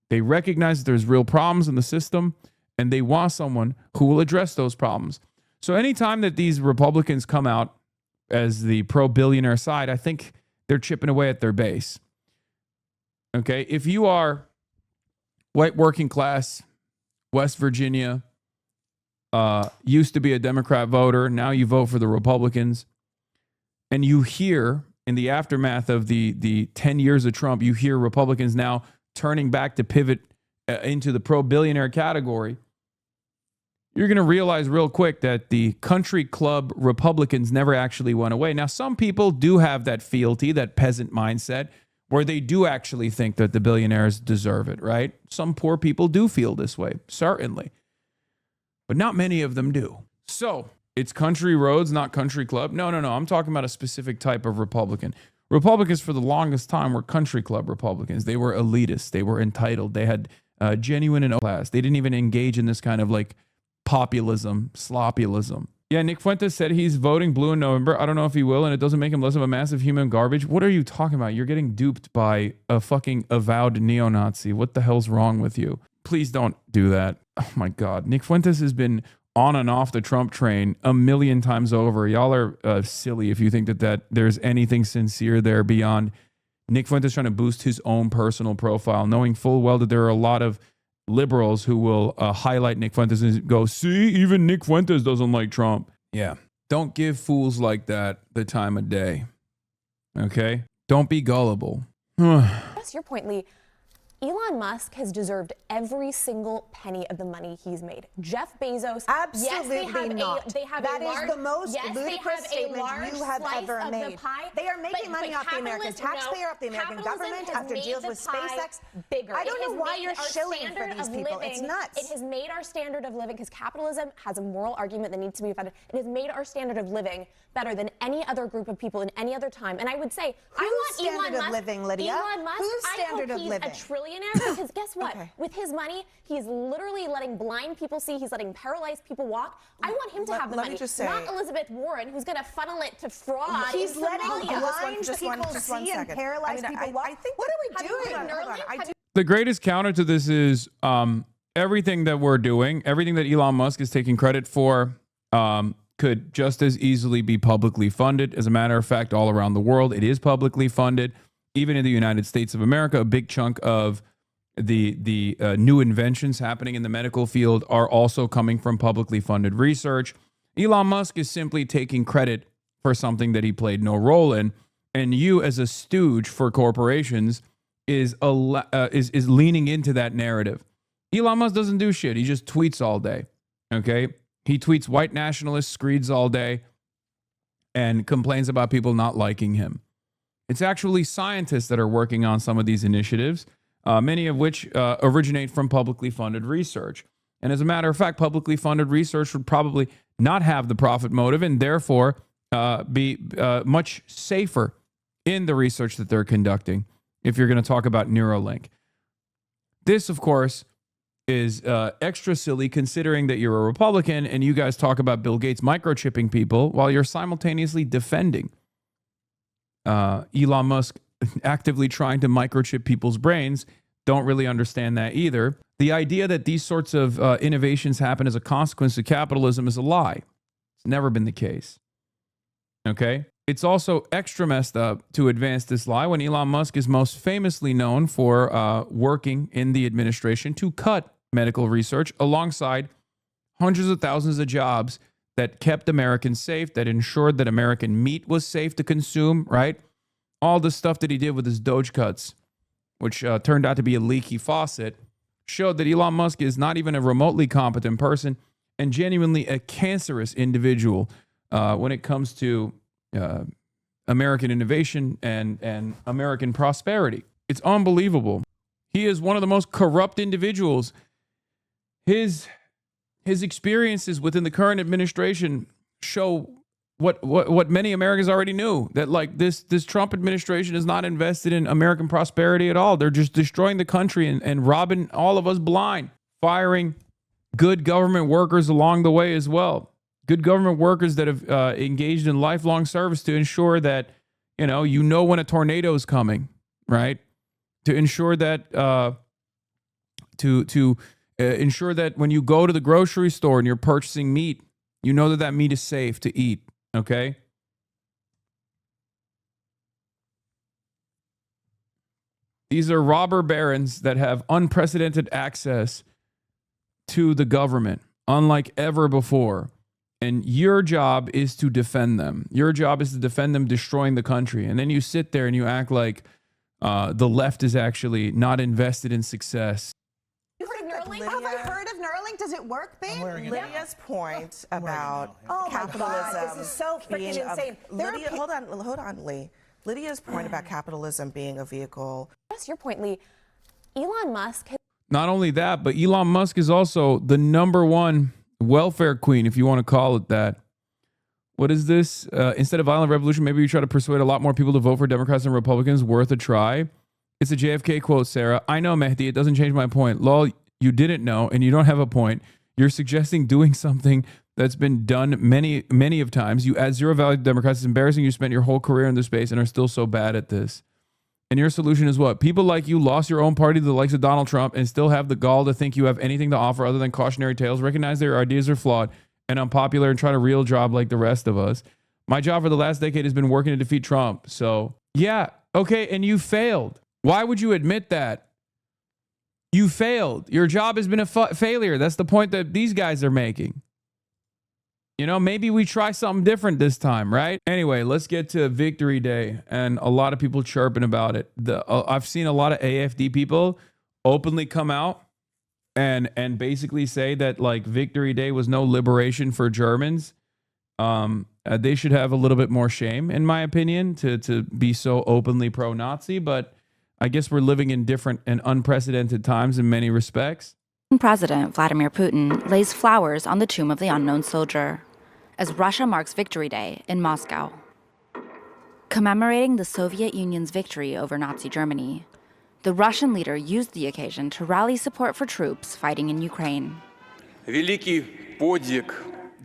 They recognize that there's real problems in the system, and they want someone who will address those problems. So anytime that these Republicans come out as the pro-billionaire side, I think they're chipping away at their base. Okay, if you are white working class, West Virginia, used to be a Democrat voter, now you vote for the Republicans, and you hear in the aftermath of the 10 years of Trump, you hear Republicans now turning back to pivot into the pro-billionaire category, you're going to realize real quick that the country club Republicans never actually went away. Now, some people do have that fealty, that peasant mindset, where they do actually think that the billionaires deserve it, right? Some poor people do feel this way, certainly. But not many of them do. So it's country roads, not country club. No. I'm talking about a specific type of Republican. Republicans for the longest time were country club Republicans. They were elitist. They were entitled. They had genuine and class. They didn't even engage in this kind of like populism, sloppyism. Yeah, Nick Fuentes said he's voting blue in November. I don't know if he will, and it doesn't make him less of a massive human garbage. What are you talking about? You're getting duped by a fucking avowed neo-Nazi. What the hell's wrong with you? Please don't do that. Oh my God. Nick Fuentes has been on and off the Trump train 1,000,000 times over. Y'all are silly if you think that there's anything sincere there beyond Nick Fuentes trying to boost his own personal profile, knowing full well that there are a lot of liberals who will highlight Nick Fuentes and go, see, even Nick Fuentes doesn't like Trump. Yeah. Don't give fools like that the time of day. Okay? Don't be gullible. That's your point, Lee. Elon Musk has deserved every single penny of the money he's made. Jeff Bezos, Absolutely yes, not. They have that a large, is the most yes, ludicrous statement you have ever made. They are making money off the American taxpayer, off the American government, after deals with SpaceX. Bigger. I don't know why you're shilling for these people. It's nuts. It has made our standard of living, because capitalism has a moral argument that needs to be defended. It has made our standard of living better than any other group of people in any other time. And I would say, I want standard Elon Musk, of living, Lydia? Elon Musk, Whose standard I of hope he's living? a trillionaire, because guess what? Okay. With his money, he's literally letting blind people see. He's letting paralyzed people walk. I want him to have the let money, me just say, not Elizabeth Warren, who's going to funnel it to fraud. He's in letting Somalia. blind just people one see and second. paralyzed people walk. I think what are we Have you doing? heard Hold on. I do. The greatest counter to this is everything that we're doing, everything that Elon Musk is taking credit for, could just as easily be publicly funded. As a matter of fact, all around the world, it is publicly funded. Even in the United States of America, a big chunk of the new inventions happening in the medical field are also coming from publicly funded research. Elon Musk is simply taking credit for something that he played no role in, and you, as a stooge for corporations, is leaning into that narrative. Elon Musk doesn't do shit. He just tweets all day. Okay, he tweets white nationalist screeds all day and complains about people not liking him. It's actually scientists that are working on some of these initiatives, many of which originate from publicly funded research. And as a matter of fact, publicly funded research would probably not have the profit motive and therefore be much safer in the research that they're conducting if you're going to talk about Neuralink. This, of course, is extra silly considering that you're a Republican and you guys talk about Bill Gates microchipping people while you're simultaneously defending Elon Musk actively trying to microchip people's brains. Don't really understand that either. The idea that these sorts of innovations happen as a consequence of capitalism is a lie. It's never been the case. Okay? It's also extra messed up to advance this lie when Elon Musk is most famously known for working in the administration to cut medical research alongside hundreds of thousands of jobs that kept Americans safe, that ensured that American meat was safe to consume, right? All the stuff that he did with his Doge cuts, which turned out to be a leaky faucet, showed that Elon Musk is not even a remotely competent person and genuinely a cancerous individual when it comes to American innovation and American prosperity. It's unbelievable. He is one of the most corrupt individuals. His experiences within the current administration show what many Americans already knew, that like this Trump administration is not invested in American prosperity at all. They're just destroying the country and robbing all of us blind, firing good government workers along the way as well. Good government workers that have engaged in lifelong service to ensure that, you know when a tornado is coming, right? To ensure that ensure that when you go to the grocery store and you're purchasing meat, you know that meat is safe to eat, okay? These are robber barons that have unprecedented access to the government, unlike ever before. And your job is to defend them. Your job is to defend them destroying the country. And then you sit there and you act like the left is actually not invested in success. You heard of Neuralink? Have I heard of Neuralink? Does it work, babe? Lydia's point about Oh my capitalism. God, this is so freaking being insane. Lydia, hold on, Lee. Lydia's point about capitalism being a vehicle. That's your point, Lee. Elon Musk. Not only that, but Elon Musk is also the number one welfare queen, if you want to call it that. What is this? Instead of violent revolution, maybe you try to persuade a lot more people to vote for Democrats and Republicans. Worth a try. It's a JFK quote, Sarah. I know, Mehdi. It doesn't change my point. Lol, you didn't know, and you don't have a point. You're suggesting doing something that's been done many of times. You add zero value to Democrats. It's embarrassing. You spent your whole career in this space and are still so bad at this. And your solution is what? People like you lost your own party to the likes of Donald Trump and still have the gall to think you have anything to offer other than cautionary tales. Recognize their ideas are flawed and unpopular and try to real job like the rest of us. My job for the last decade has been working to defeat Trump. So, yeah, okay, and you failed. Why would you admit that? You failed. Your job has been a failure. That's the point that these guys are making. Maybe we try something different this time, right? Anyway, let's get to Victory Day and a lot of people chirping about it. I've seen a lot of AFD people openly come out and basically say that like Victory Day was no liberation for Germans, they should have a little bit more shame, in my opinion, to be so openly pro-Nazi. But I guess we're living in different and unprecedented times in many respects. President Vladimir Putin lays flowers on the tomb of the unknown soldier as Russia marks Victory Day in Moscow. Commemorating the Soviet Union's victory over Nazi Germany, the Russian leader used the occasion to rally support for troops fighting in Ukraine.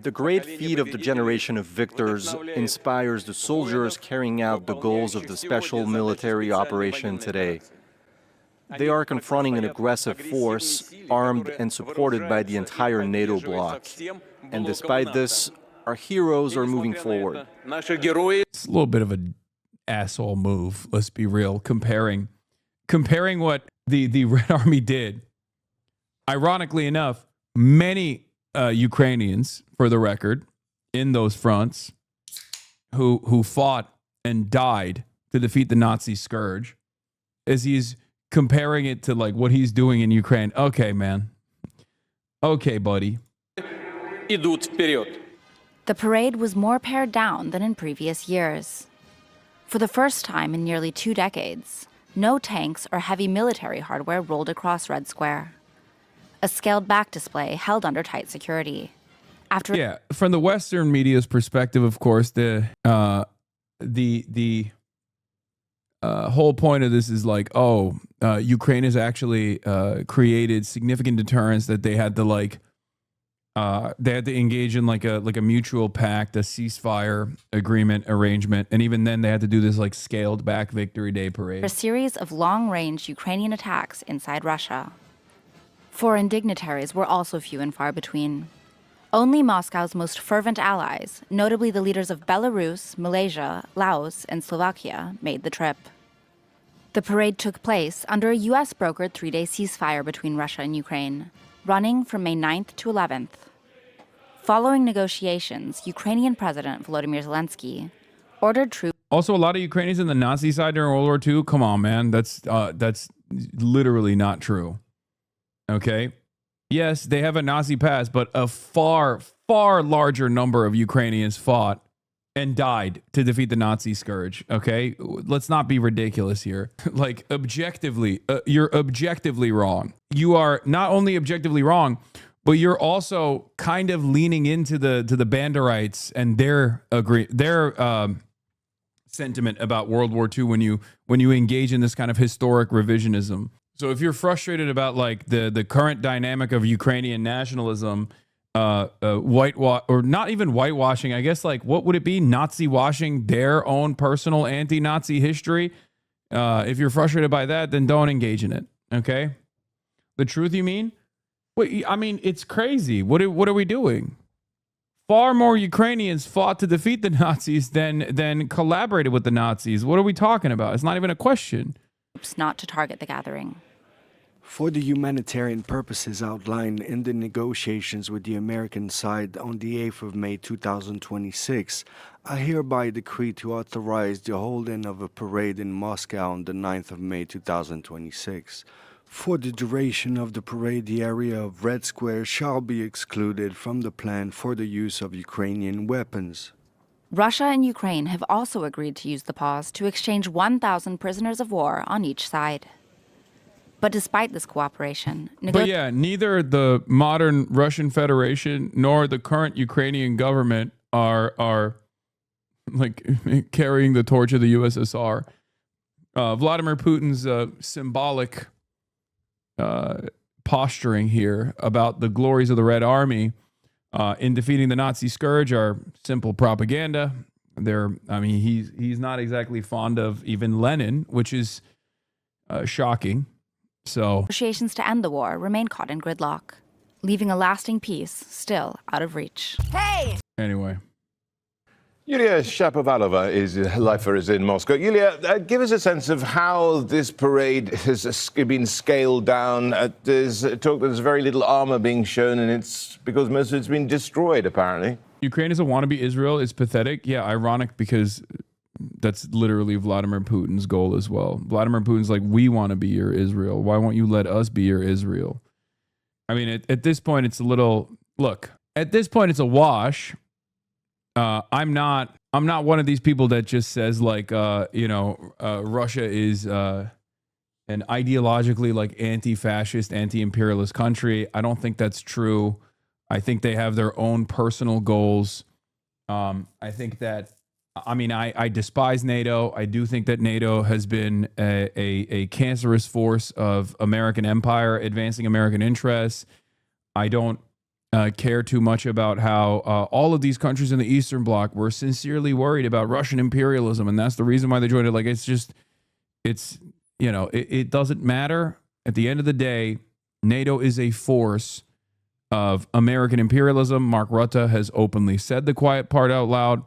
The great feat of the generation of victors inspires the soldiers carrying out the goals of the special military operation today. They are confronting an aggressive force, armed and supported by the entire NATO bloc. And despite this, our heroes are moving forward. It's a little bit of an asshole move, let's be real, comparing what the Red Army did. Ironically enough, many Ukrainians, for the record, in those fronts, who fought and died to defeat the Nazi scourge, as he's comparing it to like what he's doing in Ukraine. Okay, man. Okay, buddy. The parade was more pared down than in previous years. For the first time in nearly 2 decades, no tanks or heavy military hardware rolled across Red Square. A scaled-back display held under tight security. Yeah, from the Western media's perspective, of course, the whole point of this is like, Ukraine has actually created significant deterrence, that they had to engage in like a mutual pact, a ceasefire agreement arrangement, and even then they had to do this like scaled back Victory Day parade. A series of long-range Ukrainian attacks inside Russia. Foreign dignitaries were also few and far between. Only Moscow's most fervent allies, notably the leaders of Belarus, Malaysia, Laos, and Slovakia, made the trip. The parade took place under a U.S.-brokered 3-day ceasefire between Russia and Ukraine, running from May 9th to 11th. Following negotiations, Ukrainian President Volodymyr Zelensky ordered troops. Also, a lot of Ukrainians in the Nazi side during World War II. Come on, man. That's literally not true. Okay? Yes, they have a Nazi past, but a far, far larger number of Ukrainians fought and died to defeat the Nazi scourge. Okay? Let's not be ridiculous here. Like, objectively, you're objectively wrong. You are not only objectively wrong, but you're also kind of leaning into the Banderites and their sentiment about World War II when you engage in this kind of historic revisionism. So if you're frustrated about like the current dynamic of Ukrainian nationalism, or not even whitewashing, I guess, like what would it be? Nazi washing their own personal anti-Nazi history. If you're frustrated by that, then don't engage in it. Okay. The truth, you mean? Wait, I mean, it's crazy. What are we doing? Far more Ukrainians fought to defeat the Nazis than collaborated with the Nazis. What are we talking about? It's not even a question. Not to target the gathering. For the humanitarian purposes outlined in the negotiations with the American side on the 8th of May 2026, I hereby decree to authorize the holding of a parade in Moscow on the 9th of May 2026. For the duration of the parade, the area of Red Square shall be excluded from the plan for the use of Ukrainian weapons. Russia and Ukraine have also agreed to use the pause to exchange 1,000 prisoners of war on each side. But despite this cooperation, neither the modern Russian Federation nor the current Ukrainian government are like carrying the torch of the USSR. Vladimir Putin's symbolic posturing here about the glories of the Red Army in defeating the Nazi scourge are simple propaganda. He's not exactly fond of even Lenin, which is shocking. So negotiations to end the war remain caught in gridlock, leaving a lasting peace still out of reach. Hey! Anyway. Yulia Shapovalova is lifer is in Moscow. Yulia, give us a sense of how this parade has been scaled down. There's talk that there's very little armor being shown, and it's because most of it's been destroyed, apparently. Ukraine is a wannabe Israel is pathetic. Yeah, ironic because That's literally Vladimir Putin's goal as well. Vladimir Putin's like, we want to be your Israel. Why won't you let us be your Israel? I mean, at this point, it's a little, look, at this point, it's a wash. I'm not one of these people that just says like, Russia is an ideologically like anti-fascist, anti-imperialist country. I don't think that's true. I think they have their own personal goals. I think that, I despise NATO. I do think that NATO has been a cancerous force of American empire, advancing American interests. I don't care too much about how all of these countries in the Eastern Bloc were sincerely worried about Russian imperialism, and that's the reason why they joined it. Like, it doesn't matter. At the end of the day, NATO is a force of American imperialism. Mark Rutte has openly said the quiet part out loud.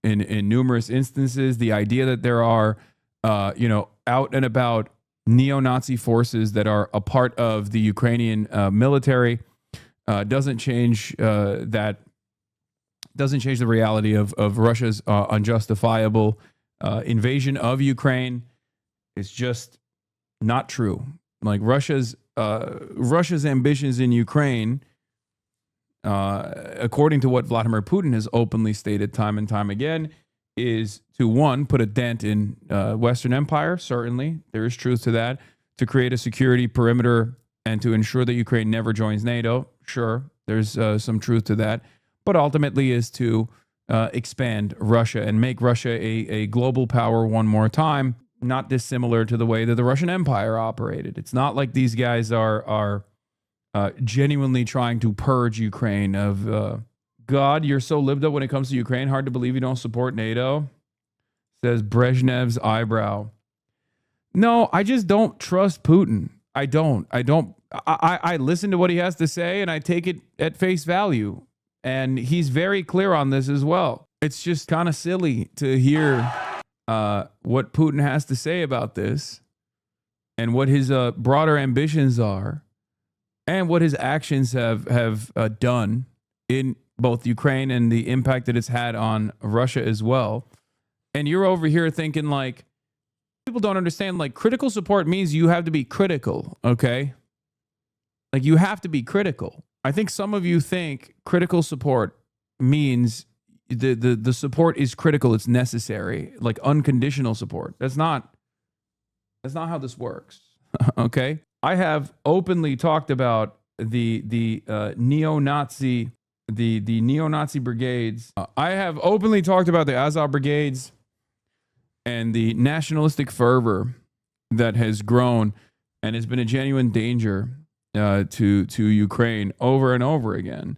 In numerous instances, the idea that there are, out and about neo-Nazi forces that are a part of the Ukrainian military doesn't change the reality of Russia's unjustifiable invasion of Ukraine. It's just not true. Like Russia's ambitions in Ukraine, according to what Vladimir Putin has openly stated time and time again, is to, one, put a dent in Western empire. Certainly, there is truth to that. To create a security perimeter and to ensure that Ukraine never joins NATO. Sure, there's some truth to that. But ultimately is to expand Russia and make Russia a global power one more time, not dissimilar to the way that the Russian Empire operated. It's not like these guys are genuinely trying to purge Ukraine of, God, you're so lived up when it comes to Ukraine. Hard to believe you don't support NATO, says Brezhnev's eyebrow. No, I just don't trust Putin. I don't. I listen to what he has to say and I take it at face value. And he's very clear on this as well. It's just kind of silly to hear what Putin has to say about this and what his broader ambitions are and what his actions have done in both Ukraine and the impact that it's had on Russia as well. And you're over here thinking like, people don't understand, like critical support means you have to be critical, okay? Like you have to be critical. I think some of you think critical support means the support is critical, it's necessary, like unconditional support. That's not how this works. Okay? I have openly talked about the neo-Nazi brigades. I have openly talked about the Azov brigades and the nationalistic fervor that has grown and has been a genuine danger to Ukraine over and over again.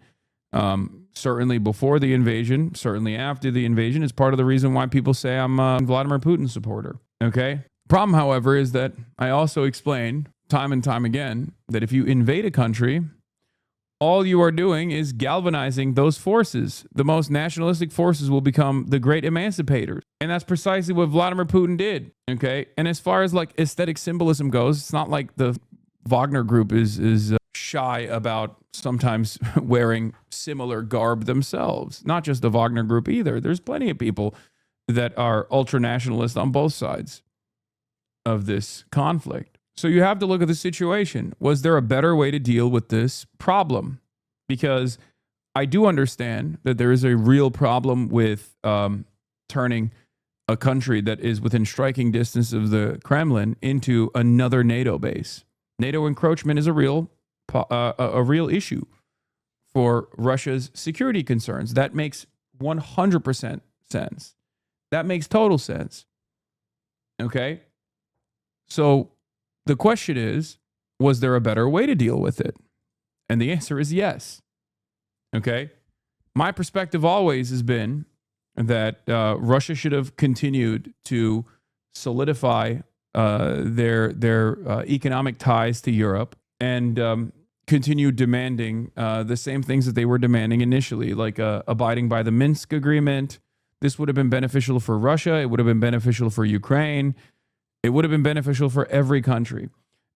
Certainly before the invasion, certainly after the invasion, is part of the reason why people say I'm a Vladimir Putin supporter. Okay? Problem, however, is that I also explain time and time again that if you invade a country, all you are doing is galvanizing those forces. The most nationalistic forces will become the great emancipators. And that's precisely what Vladimir Putin did. Okay? And as far as like aesthetic symbolism goes, it's not like the Wagner group is shy about sometimes wearing similar garb themselves. Not just the Wagner group either. There's plenty of people that are ultra-nationalist on both sides of this conflict. So you have to look at the situation. Was there a better way to deal with this problem? Because I do understand that there is a real problem with turning a country that is within striking distance of the Kremlin into another NATO base. NATO encroachment is a real issue for Russia's security concerns. That makes 100% sense. That makes total sense. Okay? So the question is, was there a better way to deal with it? And the answer is yes. Okay? My perspective always has been that Russia should have continued to solidify their economic ties to Europe and continue demanding the same things that they were demanding initially, like abiding by the Minsk agreement. This would have been beneficial for Russia. It would have been beneficial for Ukraine. It would have been beneficial for every country.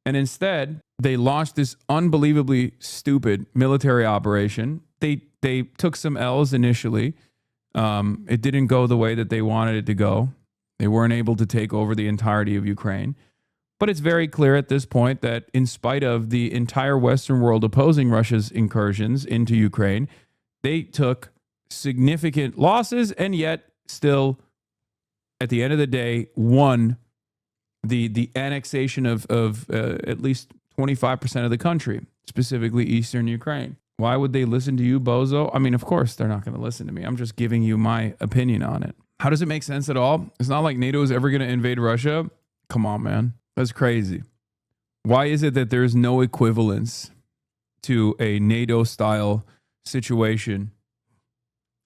And instead, they launched this unbelievably stupid military operation. They took some L's initially. It didn't go the way that they wanted it to go. They weren't able to take over the entirety of Ukraine. But it's very clear at this point that in spite of the entire Western world opposing Russia's incursions into Ukraine, they took significant losses and yet still, at the end of the day, won the annexation of at least 25% of the country, specifically eastern Ukraine. Why would they listen to you, bozo? I mean, of course, they're not going to listen to me. I'm just giving you my opinion on it. How does it make sense at all? It's not like NATO is ever going to invade Russia. Come on, man. That's crazy. Why is it that there's no equivalence to a NATO-style situation?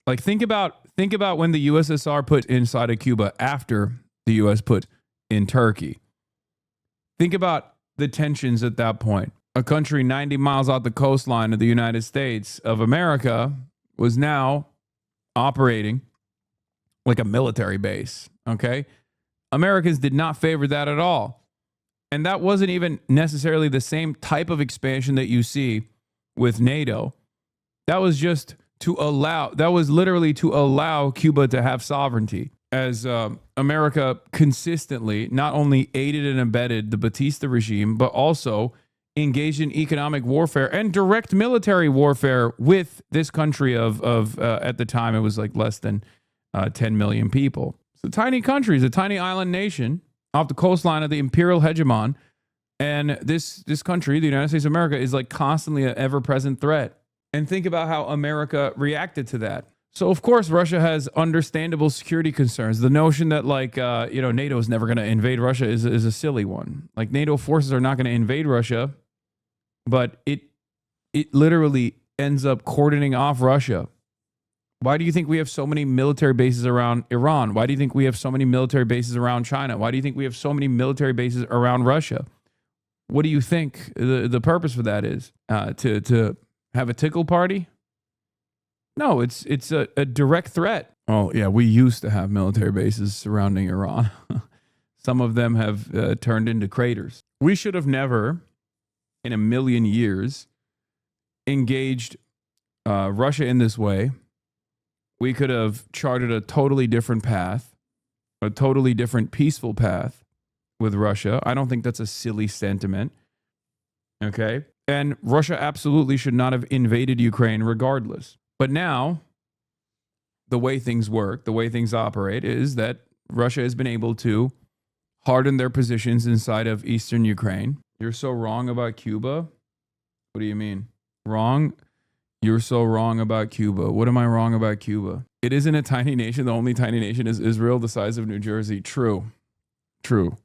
Like, think about when the USSR put inside of Cuba after the US put in Turkey. Think about the tensions at that point. A country 90 miles out the coastline of the United States of America was now operating like a military base, okay? Americans did not favor that at all. And that wasn't even necessarily the same type of expansion that you see with NATO. That was just literally to allow Cuba to have sovereignty. As America consistently not only aided and abetted the Batista regime, but also engaged in economic warfare and direct military warfare with this country of at the time, it was like less than 10 million people. It's a tiny country, it's a tiny island nation off the coastline of the imperial hegemon. And this country, the United States of America, is like constantly an ever-present threat. And think about how America reacted to that. So, of course, Russia has understandable security concerns. The notion that, like, NATO is never going to invade Russia is a silly one. Like, NATO forces are not going to invade Russia, but it literally ends up cordoning off Russia. Why do you think we have so many military bases around Iran? Why do you think we have so many military bases around China? Why do you think we have so many military bases around Russia? What do you think the purpose for that is? To have a tickle party? No, it's a direct threat. Oh, yeah, we used to have military bases surrounding Iran. Some of them have turned into craters. We should have never, in a million years, engaged Russia in this way. We could have charted a totally different path, a totally different peaceful path with Russia. I don't think that's a silly sentiment. Okay? And Russia absolutely should not have invaded Ukraine regardless. But now, the way things work, the way things operate, is that Russia has been able to harden their positions inside of eastern Ukraine. You're so wrong about Cuba? What do you mean? Wrong? You're so wrong about Cuba. What am I wrong about Cuba? It isn't a tiny nation. The only tiny nation is Israel, the size of New Jersey. True. True.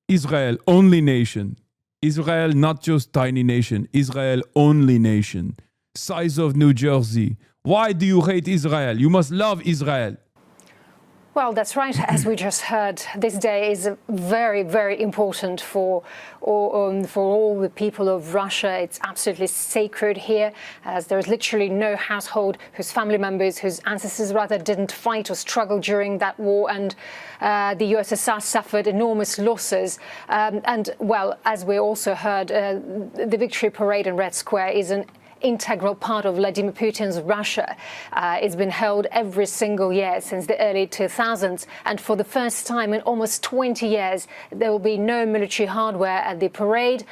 Israel, only nation. Israel, not just tiny nation. Israel, only nation. Size of New Jersey. Why do you hate Israel? You must love Israel. Well, that's right. As we just heard, this day is very, very important for all the people of Russia. It's absolutely sacred here, as there is literally no household whose family members, whose ancestors rather didn't fight or struggle during that war, and the USSR suffered enormous losses. And well, as we also heard, the Victory Parade in Red Square is an integral part of Vladimir Putin's Russia. It's been held every single year since the early 2000s, and for the first time in almost 20 years, there will be no military hardware at the parade.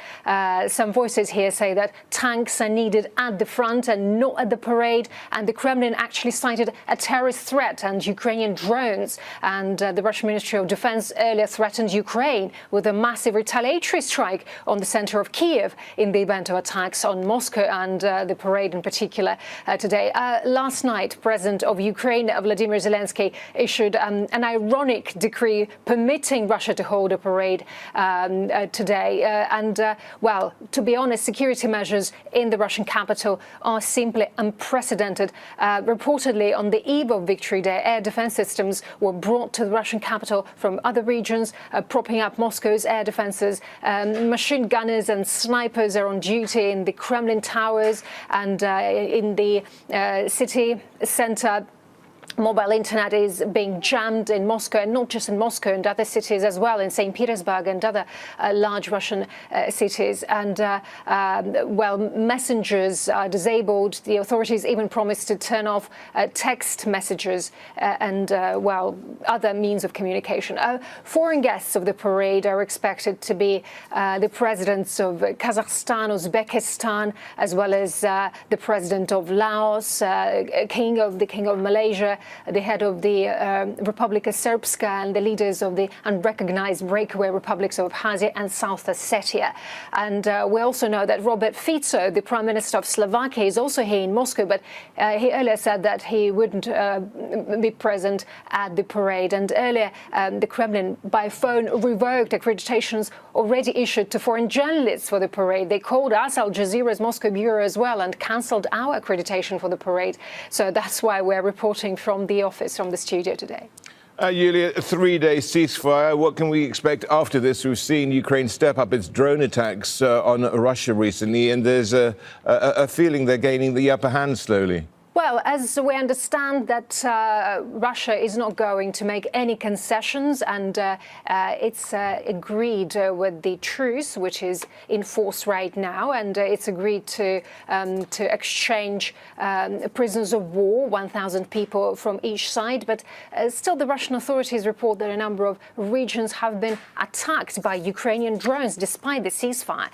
Some voices here say that tanks are needed at the front and not at the parade, and the Kremlin actually cited a terrorist threat and Ukrainian drones, and the Russian Ministry of Defense earlier threatened Ukraine with a massive retaliatory strike on the center of Kiev in the event of attacks on Moscow and the parade in particular today. Last night, President of Ukraine, Vladimir Zelensky, issued an ironic decree permitting Russia to hold a parade today. Well, to be honest, security measures in the Russian capital are simply unprecedented. Reportedly, on the eve of Victory Day, air defense systems were brought to the Russian capital from other regions, propping up Moscow's air defenses. Machine gunners and snipers are on duty in the Kremlin towers and in the city center. mobile internet is being jammed in Moscow, and not just in Moscow, and other cities as well, in St. Petersburg and other large Russian cities. And, well, messengers are disabled. The authorities even promised to turn off text messages and, well, other means of communication. Foreign guests of the parade are expected to be the presidents of Kazakhstan, Uzbekistan, as well as the president of Laos, the king of Malaysia, the head of the Republika Srpska, and the leaders of the unrecognized breakaway republics of Abkhazia and South Ossetia. And we also know that Robert Fico, the Prime Minister of Slovakia, is also here in Moscow, but he earlier said that he wouldn't be present at the parade. And earlier, the Kremlin, by phone, revoked accreditations already issued to foreign journalists for the parade. They called us, Al Jazeera's Moscow bureau, as well, and cancelled our accreditation for the parade. So that's why we're reporting from the office, from the studio today. Yulia, a 3-day ceasefire. What can we expect after this? We've seen Ukraine step up its drone attacks on Russia recently, and there's a feeling they're gaining the upper hand slowly. Well, as we understand that Russia is not going to make any concessions, and it's agreed with the truce, which is in force right now, and it's agreed to exchange prisoners of war, 1,000 people from each side. But still, the Russian authorities report that a number of regions have been attacked by Ukrainian drones, despite the ceasefire.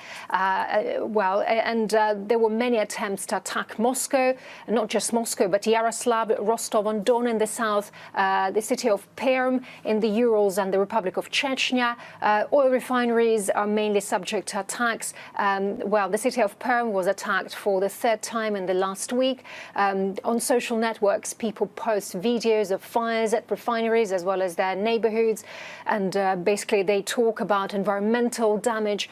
There were many attempts to attack Moscow, not just Moscow, but Yaroslav, Rostov-on-Don in the south, the city of Perm in the Urals, and the Republic of Chechnya. Oil refineries are mainly subject to attacks. The city of Perm was attacked for the 3rd time in the last week. On social networks, people post videos of fires at refineries as well as their neighborhoods, and basically they talk about environmental damage.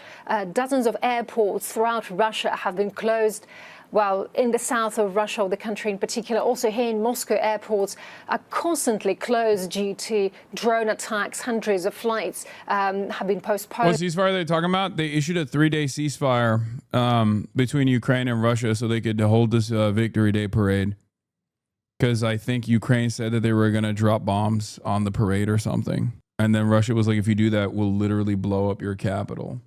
Dozens of airports throughout Russia have been closed. Well, in the south of Russia, or the country in particular, also here in Moscow, airports are constantly closed due to drone attacks. Hundreds of flights have been postponed. What ceasefire are they talking about? They issued a 3-day ceasefire between Ukraine and Russia so they could hold this Victory Day parade. Because I think Ukraine said that they were going to drop bombs on the parade or something. And then Russia was like, if you do that, we'll literally blow up your capital.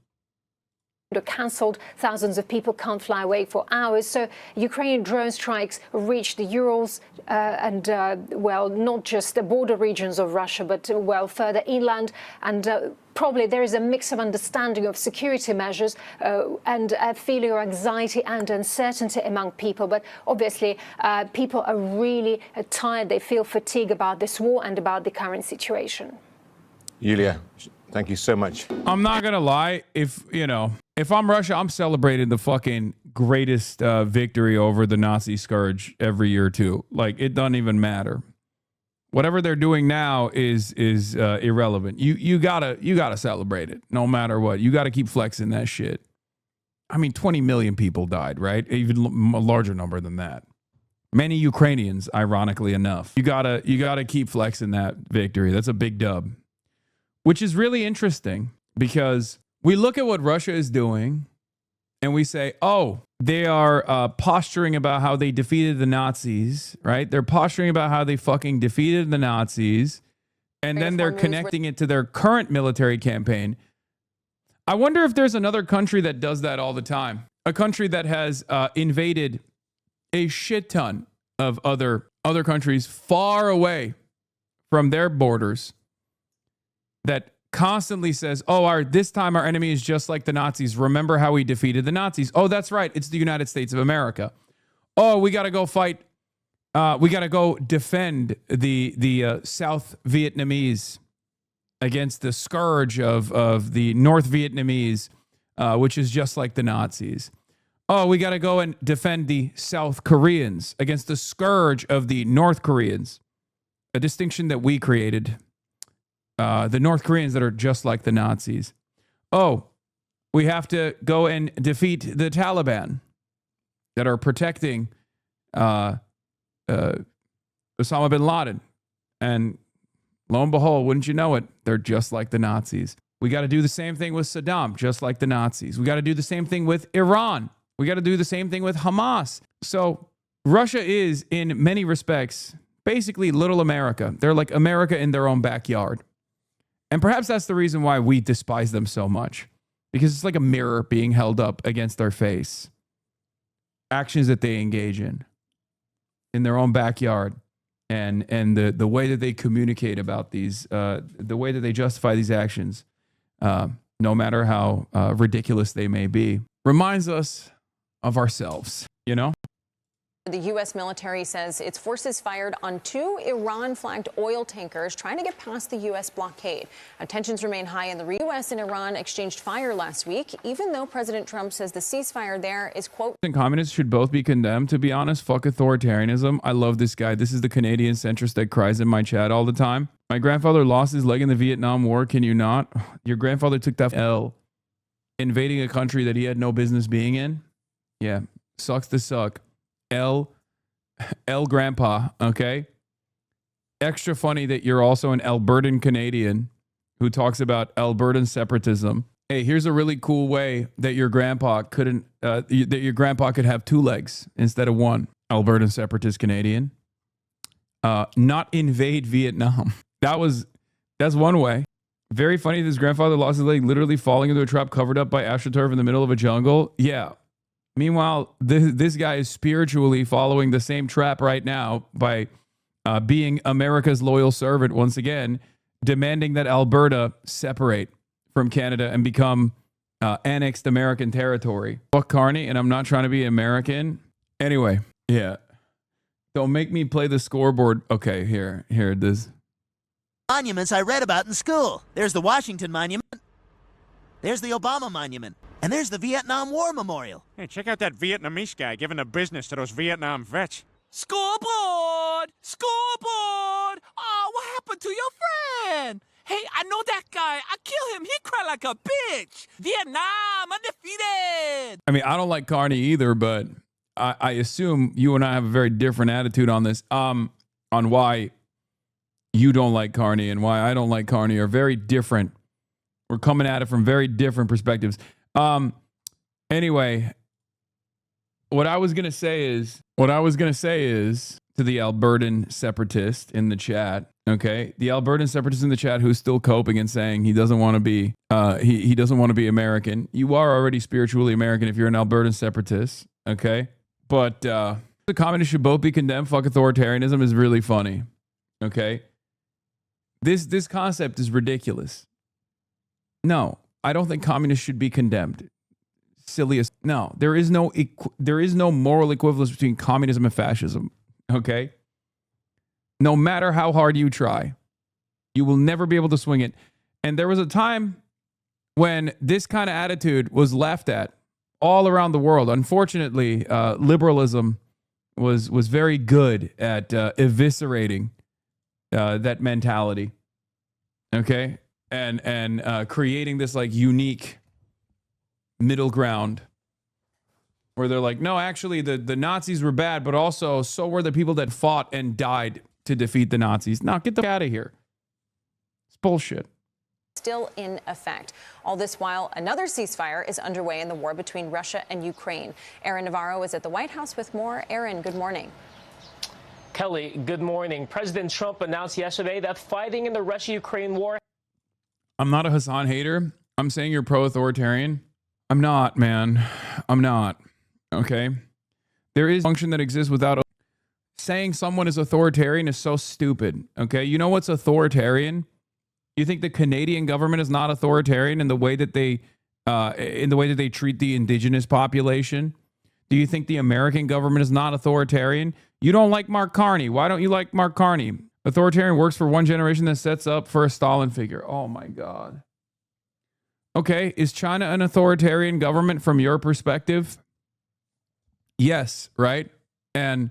Cancelled. Thousands of people can't fly away for hours. So Ukrainian drone strikes reached the Urals not just the border regions of Russia, but further inland. And probably there is a mix of understanding of security measures and a feeling of anxiety and uncertainty among people. But obviously, people are really tired. They feel fatigue about this war and about the current situation. Yulia, thank you so much. I'm not going to lie. If I'm Russia, I'm celebrating the fucking greatest victory over the Nazi scourge every year too. Like, it doesn't even matter. Whatever they're doing now is irrelevant. You gotta celebrate it no matter what. You gotta keep flexing that shit. I mean, 20 million people died, right? Even a larger number than that. Many Ukrainians, ironically enough. You gotta keep flexing that victory. That's a big dub. Which is really interesting because we look at what Russia is doing and we say, oh, they are posturing about how they defeated the Nazis, right? They're posturing about how they fucking defeated the Nazis. And then they're connecting it to their current military campaign. I wonder if there's another country that does that all the time. A country that has invaded a shit ton of other countries far away from their borders that constantly says, oh, this time our enemy is just like the Nazis. Remember how we defeated the Nazis? Oh, that's right. It's the United States of America. Oh, we got to go fight. We got to go defend the South Vietnamese against the scourge of the North Vietnamese, which is just like the Nazis. Oh, we got to go and defend the South Koreans against the scourge of the North Koreans, a distinction that we created. The North Koreans that are just like the Nazis. Oh, we have to go and defeat the Taliban that are protecting Osama bin Laden. And lo and behold, wouldn't you know it, they're just like the Nazis. We got to do the same thing with Saddam, just like the Nazis. We got to do the same thing with Iran. We got to do the same thing with Hamas. So Russia is, in many respects, basically little America. They're like America in their own backyard. And perhaps that's the reason why we despise them so much, because it's like a mirror being held up against their face. Actions that they engage in their own backyard, and the way that they communicate about these, the way that they justify these actions, no matter how ridiculous they may be, reminds us of ourselves, you know? The U.S. military says its forces fired on 2 Iran-flagged oil tankers trying to get past the U.S. blockade. Tensions remain high in the region. U.S. and Iran exchanged fire last week, even though President Trump says the ceasefire there is, quote... Communists should both be condemned. To be honest, fuck authoritarianism. I love this guy. This is the Canadian centrist that cries in my chat all the time. My grandfather lost his leg in the Vietnam War. Can you not? Your grandfather took that L, invading a country that he had no business being in. Yeah, sucks to suck. L grandpa, okay? Extra funny that you're also an Albertan Canadian who talks about Albertan separatism. Hey, here's a really cool way that your grandpa could have 2 legs instead of 1. Albertan separatist Canadian. Not invade Vietnam. That's one way. Very funny that his grandfather lost his leg literally falling into a trap covered up by astroturf in the middle of a jungle. Yeah. Meanwhile, this guy is spiritually following the same trap right now by being America's loyal servant once again, demanding that Alberta separate from Canada and become annexed American territory. Fuck Carney, and I'm not trying to be American. Anyway, yeah. Don't make me play the scoreboard. Okay, here, this. Monuments I read about in school. There's the Washington Monument. There's the Obama Monument. And there's the Vietnam War Memorial. Hey, check out that Vietnamese guy giving the business to those Vietnam vets. Scoreboard! Scoreboard! Oh, what happened to your friend? Hey, I know that guy. I kill him. He cried like a bitch. Vietnam undefeated. I mean, I don't like Carney either, but I assume you and I have a very different attitude on this. On why you don't like Carney and why I don't like Carney are very different. We're coming at it from very different perspectives. Anyway, what I was going to say is to the Albertan separatist in the chat, okay? The Albertan separatist in the chat who's still coping and saying he doesn't want to be, he doesn't want to be American. You are already spiritually American if you're an Albertan separatist, okay? But, the communists should both be condemned. Fuck authoritarianism is really funny, okay? This concept is ridiculous. No, I don't think communists should be condemned. Silliest. No, there is no moral equivalence between communism and fascism. Okay? No matter how hard you try, you will never be able to swing it. And there was a time when this kind of attitude was laughed at all around the world. Unfortunately, liberalism was very good at eviscerating that mentality. Okay? And creating this like unique middle ground where they're like, no, actually the Nazis were bad, but also so were the people that fought and died to defeat the Nazis. Now get the out of here. It's bullshit. Still in effect. All this while, another ceasefire is underway in the war between Russia and Ukraine. Aaron Navarro is at the White House with more. Aaron, good morning. Kelly, good morning. President Trump announced yesterday that fighting in the Russia-Ukraine war. I'm not a Hasan hater. I'm saying you're pro-authoritarian. I'm not, man. I'm not. Okay? There is a function that exists without... Saying someone is authoritarian is so stupid. Okay? You know what's authoritarian? You think the Canadian government is not authoritarian in the way that they treat the indigenous population? Do you think the American government is not authoritarian? You don't like Mark Carney. Why don't you like Mark Carney? Authoritarian works for one generation that sets up for a Stalin figure. Oh my God. Okay, is China an authoritarian government from your perspective? Yes, right? And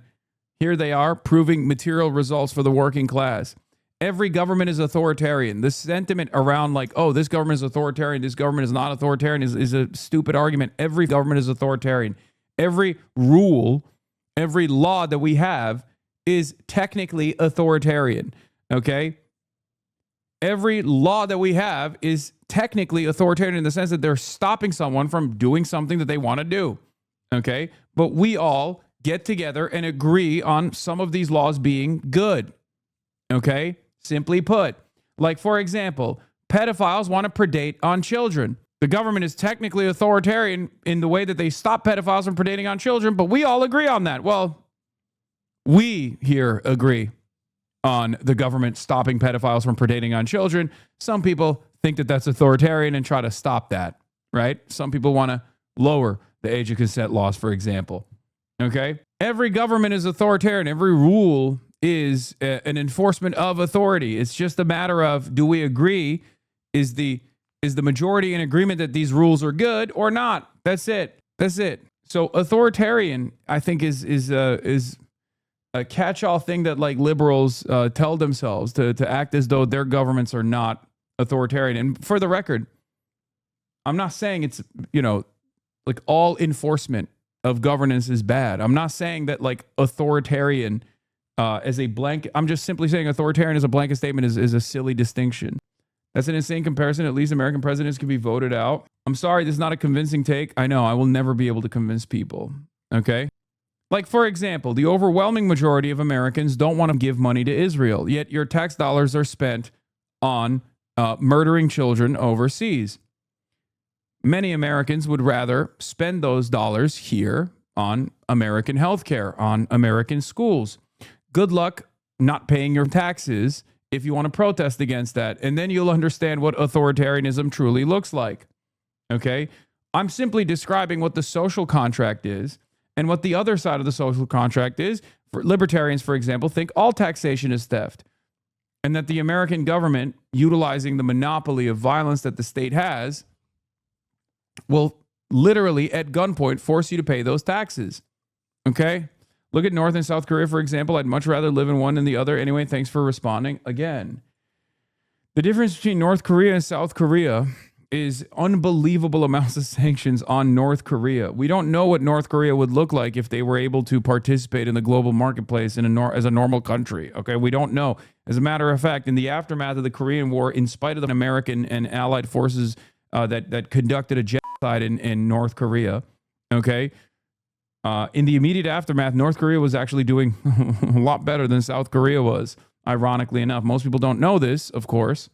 here they are proving material results for the working class. Every government is authoritarian. The sentiment around like, oh, this government is authoritarian, this government is not authoritarian is a stupid argument. Every government is authoritarian. Every rule, every law that we have is technically authoritarian, okay? Every law that we have is technically authoritarian in the sense that they're stopping someone from doing something that they want to do, okay? But we all get together and agree on some of these laws being good. Okay? Simply put, like, for example, pedophiles want to predate on children. The government is technically authoritarian in the way that they stop pedophiles from predating on children, but we all agree on that. Well, we here agree on the government stopping pedophiles from predating on children. Some people think that that's authoritarian and try to stop that, right? Some people want to lower the age of consent laws, for example. Okay? Every government is authoritarian. Every rule is an enforcement of authority. It's just a matter of, do we agree? Is the majority in agreement that these rules are good or not? That's it. That's it. So authoritarian, I think, is a catch-all thing that, like, liberals tell themselves to act as though their governments are not authoritarian. And for the record, I'm not saying it's, like, all enforcement of governance is bad. I'm not saying that, like, authoritarian as a blanket. I'm just simply saying authoritarian as a blanket statement is a silly distinction. That's an insane comparison. At least American presidents can be voted out. I'm sorry, this is not a convincing take. I know, I will never be able to convince people. Okay? Like, for example, the overwhelming majority of Americans don't want to give money to Israel, yet your tax dollars are spent on murdering children overseas. Many Americans would rather spend those dollars here on American healthcare, on American schools. Good luck not paying your taxes if you want to protest against that. And then you'll understand what authoritarianism truly looks like. Okay? I'm simply describing what the social contract is and what the other side of the social contract is. For libertarians, for example, think all taxation is theft, and that the American government, utilizing the monopoly of violence that the state has, will literally at gunpoint force you to pay those taxes. Okay? Look at North and South Korea, for example. I'd much rather live in one than the other. Anyway, thanks for responding. Again, the difference between North Korea and South Korea is unbelievable amounts of sanctions on North Korea. We don't know what North Korea would look like if they were able to participate in the global marketplace as a normal country. Okay, we don't know. As a matter of fact, in the aftermath of the Korean War, in spite of the American and allied forces that conducted a genocide in North Korea, okay, in the immediate aftermath, North Korea was actually doing a lot better than South Korea was, ironically enough. Most people don't know this, of course.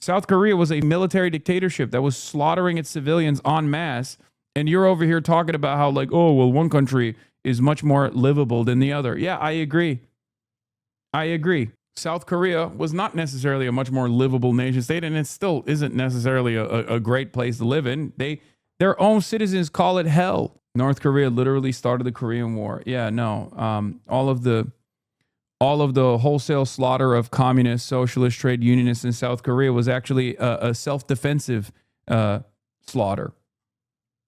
South Korea was a military dictatorship that was slaughtering its civilians en masse. And you're over here talking about how, like, oh, well, one country is much more livable than the other. Yeah, I agree. I agree. South Korea was not necessarily a much more livable nation state, and it still isn't necessarily a great place to live in. Their own citizens call it hell. North Korea literally started the Korean War. Yeah, no. All of the wholesale slaughter of communist, socialist, trade unionists in South Korea was actually a self-defensive slaughter.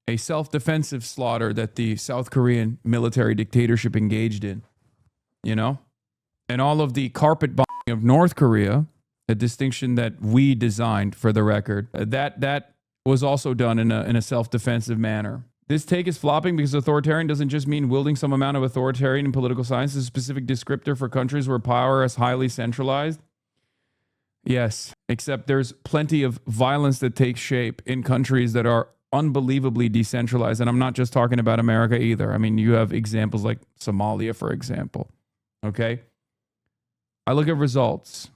A self-defensive slaughter that the South Korean military dictatorship engaged in. You know? And all of the carpet bombing of North Korea, a distinction that we designed, for the record, that was also done in a self-defensive manner. This take is flopping because authoritarian doesn't just mean wielding some amount of authoritarian in political science. It's a specific descriptor for countries where power is highly centralized. Yes, except there's plenty of violence that takes shape in countries that are unbelievably decentralized. And I'm not just talking about America either. I mean, you have examples like Somalia, for example. Okay? I look at results.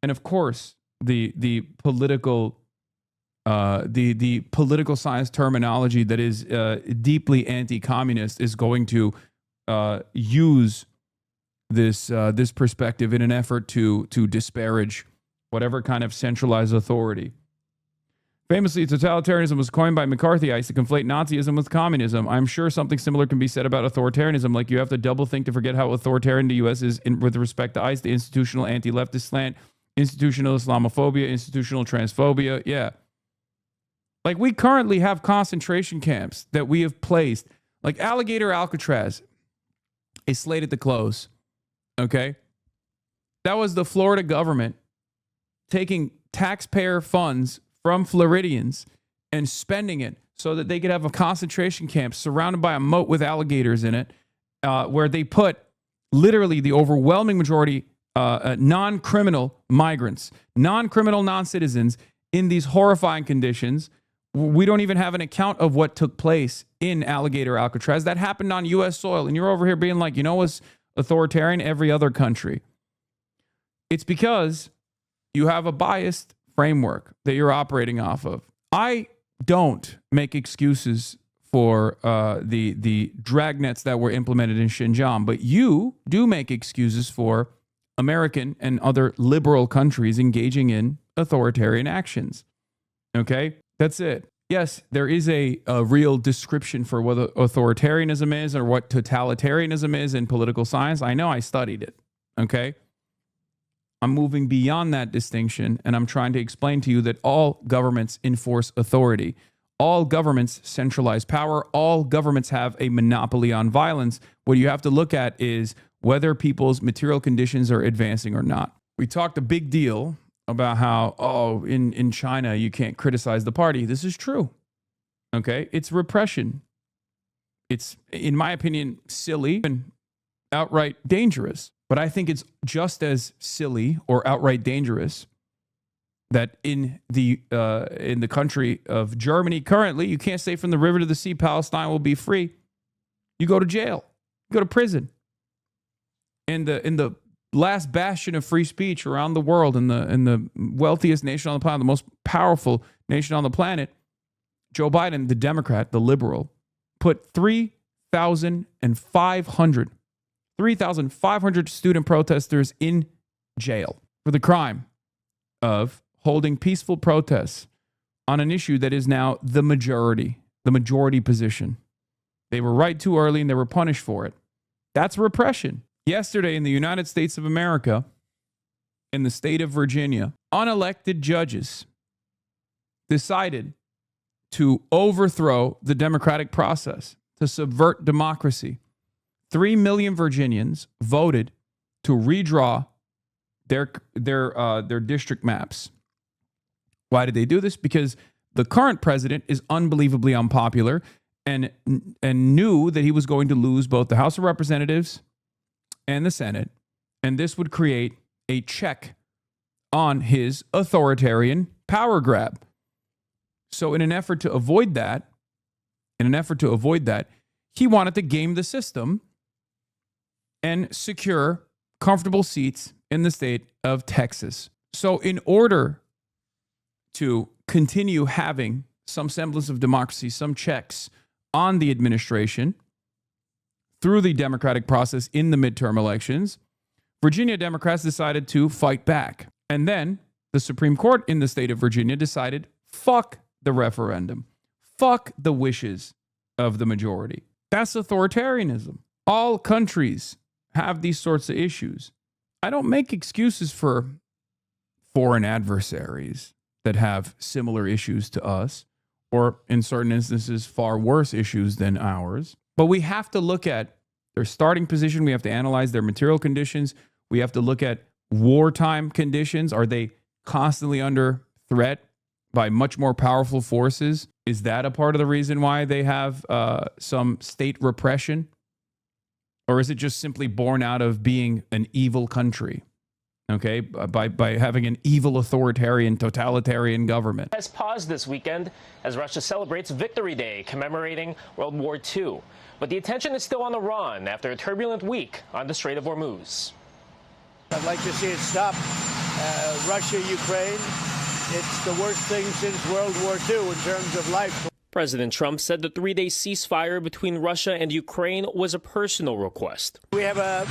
And of course, the political science terminology that is deeply anti-communist is going to use this perspective in an effort to disparage whatever kind of centralized authority. Famously, totalitarianism was coined by McCarthyites to conflate Nazism with communism. I'm sure something similar can be said about authoritarianism, like you have to double think to forget how authoritarian the U.S. is with respect to ICE, the institutional anti-leftist slant, institutional Islamophobia, institutional transphobia. Yeah. Like, we currently have concentration camps that we have placed, like Alligator Alcatraz is slated to close. Okay? That was the Florida government taking taxpayer funds from Floridians and spending it so that they could have a concentration camp surrounded by a moat with alligators in it, where they put literally the overwhelming majority non-criminal migrants, non-criminal non-citizens in these horrifying conditions. We don't even have an account of what took place in Alligator Alcatraz. That happened on U.S. soil. And you're over here being like, you know what's authoritarian? Every other country. It's because you have a biased framework that you're operating off of. I don't make excuses for the dragnets that were implemented in Xinjiang, but you do make excuses for American and other liberal countries engaging in authoritarian actions. Okay? That's it. Yes, there is a real description for what authoritarianism is or what totalitarianism is in political science. I know, I studied it. Okay? I'm moving beyond that distinction, and I'm trying to explain to you that all governments enforce authority. All governments centralize power. All governments have a monopoly on violence. What you have to look at is whether people's material conditions are advancing or not. We talked a big deal about how, in China, you can't criticize the party. This is true. Okay? It's repression. It's, in my opinion, silly and outright dangerous. But I think it's just as silly or outright dangerous that in the country of Germany currently, you can't say from the river to the sea, Palestine will be free. You go to jail. You go to prison. In the last bastion of free speech around the world, in the wealthiest nation on the planet, the most powerful nation on the planet, Joe Biden, the Democrat, the liberal, put 3,500 student protesters in jail for the crime of holding peaceful protests on an issue that is now the majority position. They were right too early and they were punished for it. That's repression. Yesterday in the United States of America, in the state of Virginia, unelected judges decided to overthrow the democratic process, to subvert democracy. 3 million Virginians voted to redraw their district maps. Why did they do this? Because the current president is unbelievably unpopular and knew that he was going to lose both the House of Representatives and the Senate, and this would create a check on his authoritarian power grab. So in an effort to avoid that, he wanted to game the system and secure comfortable seats in the state of Texas. So in order to continue having some semblance of democracy, some checks on the administration through the democratic process in the midterm elections, Virginia Democrats decided to fight back. And then the Supreme Court in the state of Virginia decided, fuck the referendum. Fuck the wishes of the majority. That's authoritarianism. All countries have these sorts of issues. I don't make excuses for foreign adversaries that have similar issues to us, or in certain instances, far worse issues than ours. But we have to look at their starting position. We have to analyze their material conditions. We have to look at wartime conditions. Are they constantly under threat by much more powerful forces? Is that a part of the reason why they have some state repression? Or is it just simply born out of being an evil country? Okay, by having an evil, authoritarian, totalitarian government. Has paused this weekend as Russia celebrates Victory Day, commemorating World War II. But the attention is still on Iran after a turbulent week on the Strait of Hormuz. I'd like to see it stop. Russia, Ukraine, it's the worst thing since World War II in terms of life. President Trump said the three-day ceasefire between Russia and Ukraine was a personal request. We have a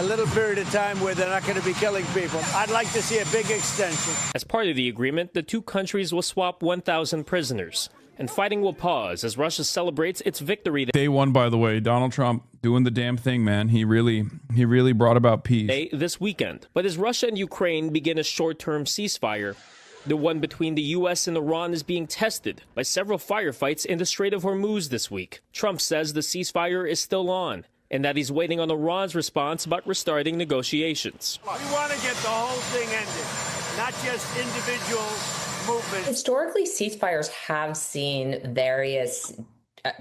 little period of time where they're not going to be killing people. I'd like to see a big extension. As part of the agreement, the two countries will swap 1,000 prisoners, and fighting will pause as Russia celebrates its victory. Day one, by the way, Donald Trump doing the damn thing, man. He really brought about peace. This weekend. But as Russia and Ukraine begin a short-term ceasefire, the one between the U.S. and Iran is being tested by several firefights in the Strait of Hormuz this week. Trump says the ceasefire is still on and that he's waiting on Iran's response about restarting negotiations. We want to get the whole thing ended, not just individual movements. Historically, ceasefires have seen various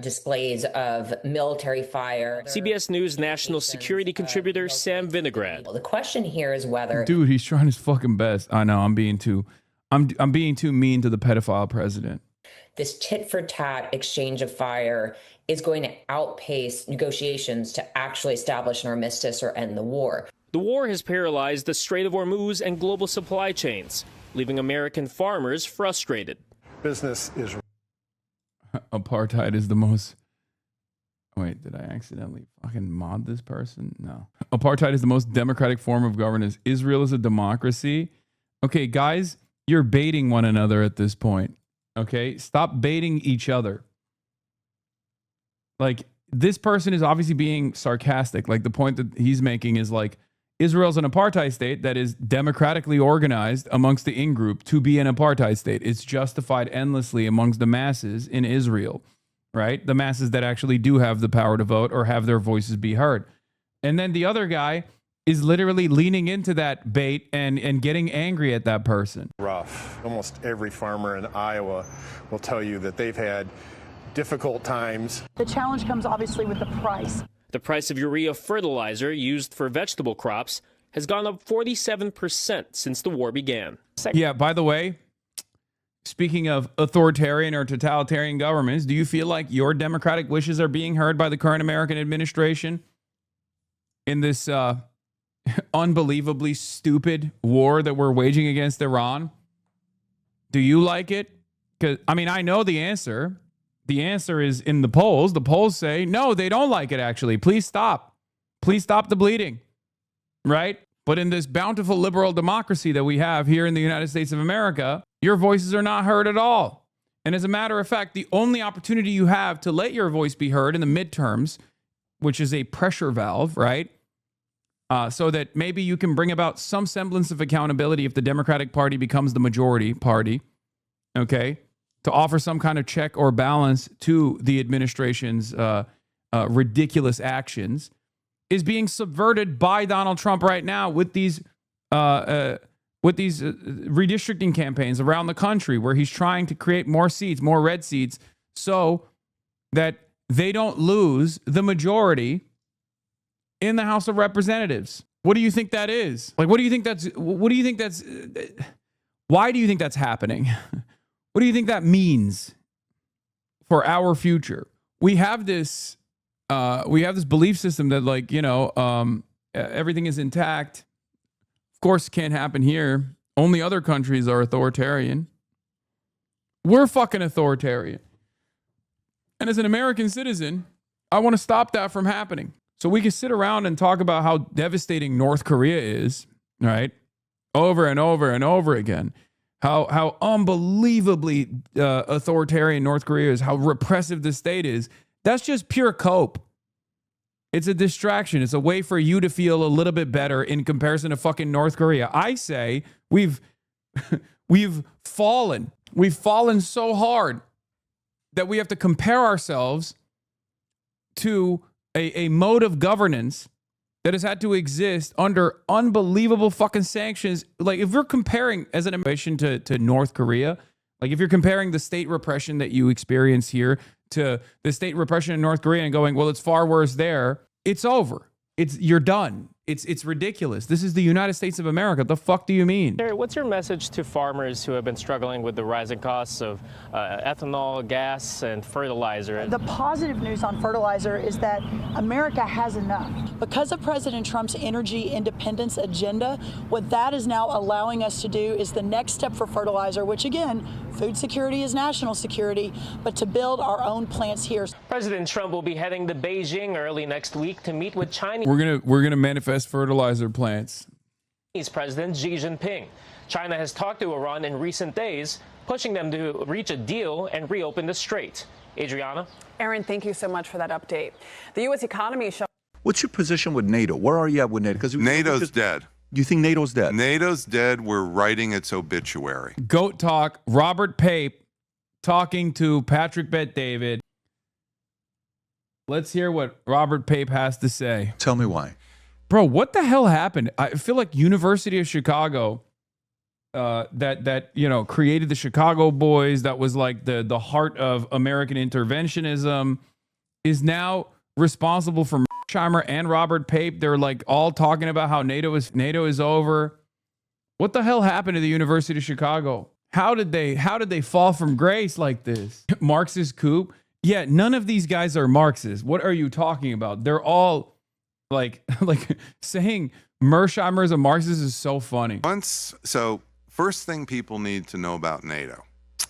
displays of military fire. CBS News national security contributor Sam Vinograd. The question here is whether... Dude, he's trying his fucking best. I know, I'm being too mean to the pedophile president. This tit-for-tat exchange of fire is going to outpace negotiations to actually establish an armistice or end the war. The war has paralyzed the Strait of Hormuz and global supply chains, leaving American farmers frustrated. Business is... Apartheid is the most... Wait, did I accidentally fucking mod this person? No. Apartheid is the most democratic form of governance. Israel is a democracy. Okay, guys, you're baiting one another at this point. Okay? Stop baiting each other. Like, this person is obviously being sarcastic. Like, the point that he's making is like, Israel's an apartheid state that is democratically organized amongst the in-group to be an apartheid state. It's justified endlessly amongst the masses in Israel, right? The masses that actually do have the power to vote or have their voices be heard. And then the other guy is literally leaning into that bait and getting angry at that person. Rough. Almost every farmer in Iowa will tell you that they've had difficult times. The challenge comes obviously with the price. The price of urea fertilizer used for vegetable crops has gone up 47% since the war began. Yeah, by the way, speaking of authoritarian or totalitarian governments, do you feel like your democratic wishes are being heard by the current American administration in this unbelievably stupid war that we're waging against Iran? Do you like it? Because, I mean, I know the answer. The answer is in the polls. The polls say, no, they don't like it, actually. Please stop. Please stop the bleeding. Right? But in this bountiful liberal democracy that we have here in the United States of America, your voices are not heard at all. And as a matter of fact, the only opportunity you have to let your voice be heard in the midterms, which is a pressure valve, right? So that maybe you can bring about some semblance of accountability if the Democratic Party becomes the majority party, okay? To offer some kind of check or balance to the administration's ridiculous actions, is being subverted by Donald Trump right now with these redistricting campaigns around the country, where he's trying to create more seats, more red seats, so that they don't lose the majority in the House of Representatives. What do you think that is? Like, why do you think that's happening? What do you think that means for our future? We have this belief system that, like, you know, everything is intact. Of course, it can't happen here. Only other countries are authoritarian. We're fucking authoritarian. And as an American citizen, I want to stop that from happening. So we can sit around and talk about how devastating North Korea is, right? Over and over and over again. How unbelievably authoritarian North Korea is, how repressive the state is. That's just pure cope. It's a distraction. It's a way for you to feel a little bit better in comparison to fucking North Korea. I say we've fallen. We've fallen so hard that we have to compare ourselves to a mode of governance that has had to exist under unbelievable fucking sanctions. Like, if we're comparing as an nation to North Korea, like if you're comparing the state repression that you experience here to the state repression in North Korea and going, well, it's far worse there, it's over. You're done. It's ridiculous. This is the United States of America. The fuck do you mean? Terry, what's your message to farmers who have been struggling with the rising costs of ethanol, gas, and fertilizer? The positive news on fertilizer is that America has enough. Because of President Trump's energy independence agenda, what that is now allowing us to do is the next step for fertilizer, which again, food security is national security, but to build our own plants here. President Trump will be heading to Beijing early next week to meet with Chinese. We're gonna manifest fertilizer plants. President Xi Jinping. China has talked to Iran in recent days, pushing them to reach a deal and reopen the strait. Adriana? Aaron, thank you so much for that update. The U.S. economy shows. What's your position with NATO? Where are you at with NATO? Because NATO's dead. You think NATO's dead? NATO's dead. We're writing its obituary. Goat talk. Robert Pape talking to Patrick Bet-David. Let's hear what Robert Pape has to say. Tell me why. Bro, what the hell happened? I feel like University of Chicago, that you know, created the Chicago Boys, that was like the heart of American interventionism, is now responsible for Scheimer and Robert Pape. They're like all talking about how NATO is over. What the hell happened to the University of Chicago? How did they fall from grace like this? Marxist coup? Yeah, none of these guys are Marxists. What are you talking about? They're all like saying Mersheimer is a Marxist is so funny. So first thing people need to know about NATO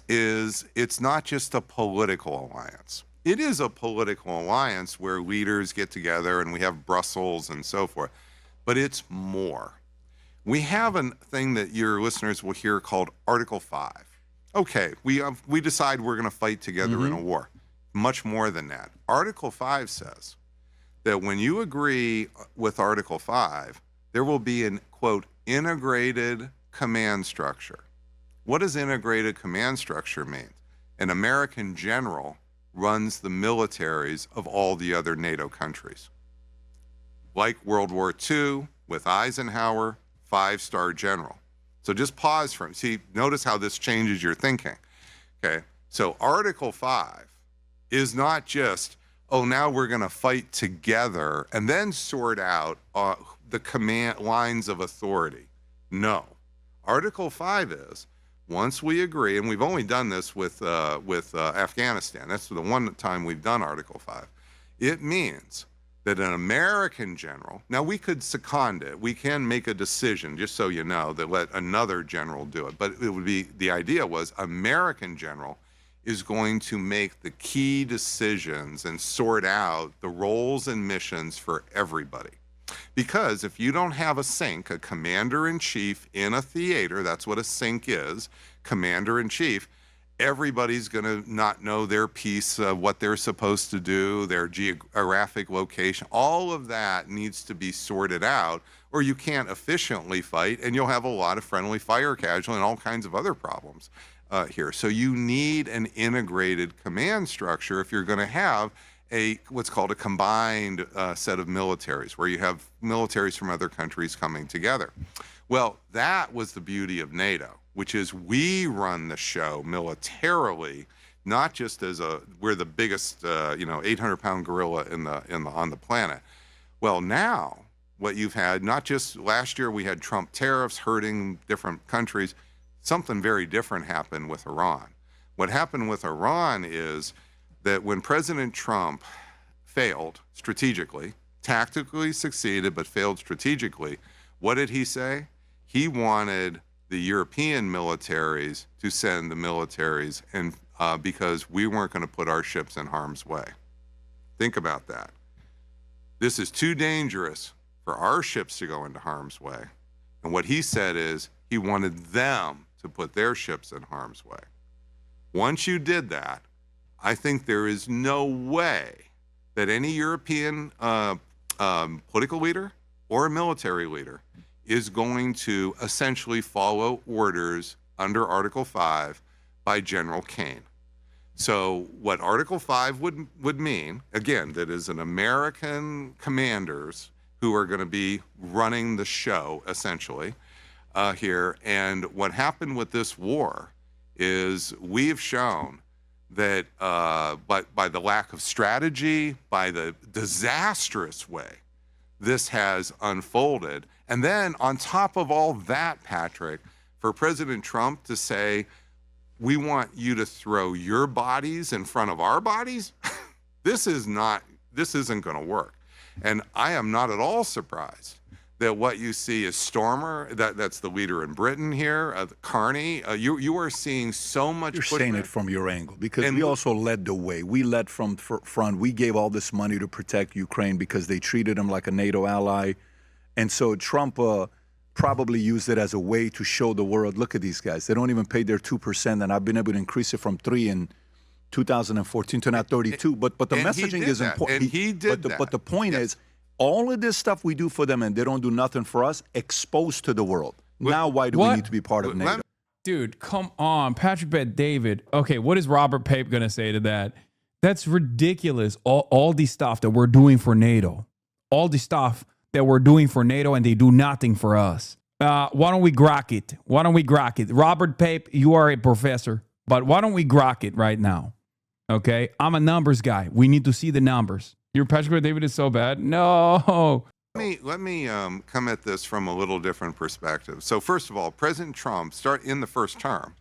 is it's not just a political alliance. It is a political alliance where leaders get together and we have Brussels and so forth, but it's more. We have a thing that your listeners will hear called Article 5. Okay, we decide we're going to fight together in a war. Much more than that. Article 5 says that when you agree with Article 5, there will be an, quote, integrated command structure. What does integrated command structure mean? An American general runs the militaries of all the other NATO countries. Like World War II with Eisenhower, 5-star general. So just pause for him. See, notice how this changes your thinking. Okay, so Article 5 is not just, oh, now we're going to fight together and then sort out the command lines of authority. No. Article 5 is, once we agree, and we've only done this with Afghanistan. That's the one time we've done Article 5. It means that an American general, now we could second it. We can make a decision, just so you know, that let another general do it. But it would be, the idea was American general is going to make the key decisions and sort out the roles and missions for everybody. Because if you don't have a SINC, a commander-in-chief in a theater, that's what a SINC is, commander-in-chief, everybody's going to not know their piece of what they're supposed to do, their geographic location. All of that needs to be sorted out, or you can't efficiently fight, and you'll have a lot of friendly fire casualty and all kinds of other problems here. So you need an integrated command structure if you're going to have what's called a combined set of militaries, where you have militaries from other countries coming together. Well, that was the beauty of NATO, which is we run the show militarily, not just as we're the biggest 800-pound gorilla on the planet. Well, now what you've had, not just last year we had Trump tariffs hurting different countries, something very different happened with Iran. What happened with Iran is that when President Trump failed strategically, tactically succeeded but failed strategically, what did he say? He wanted the European militaries to send the militaries, and because we weren't going to put our ships in harm's way. Think about that. This is too dangerous for our ships to go into harm's way. And what he said is he wanted them to put their ships in harm's way. Once you did that, I think there is no way that any European political leader or a military leader is going to essentially follow orders under Article 5 by General Kane. So what Article 5 would mean, again, that is an American commanders who are going to be running the show, essentially, here. And what happened with this war is we've shown that by the lack of strategy, by the disastrous way this has unfolded. And then on top of all that, Patrick, for President Trump to say, we want you to throw your bodies in front of our bodies, this isn't going to work. And I am not at all surprised that what you see is Stormer, that's the leader in Britain here, Carney. You are seeing so much. You're saying it from your angle, because we also led the way. We led from front. We gave all this money to protect Ukraine because they treated them like a NATO ally. And so Trump probably used it as a way to show the world, look at these guys. They don't even pay their 2%, and I've been able to increase it from 3 in 2014 to now 32. But the messaging is important. And he did that. But the point is, all of this stuff we do for them and they don't do nothing for us, exposed to the world. Now why do we need to be part of NATO? Dude, come on. Patrick Bet David. Okay, what is Robert Pape going to say to that? That's ridiculous. All the stuff that we're doing for NATO. All the stuff that we're doing for NATO, and they do nothing for us. Why don't we grok it? Why don't we grok it? Robert Pape, you are a professor, but why don't we grok it right now? Okay? I'm a numbers guy. We need to see the numbers. Your Patrick Bet David is so bad? No. Let me come at this from a little different perspective. So first of all, President Trump, in the first term,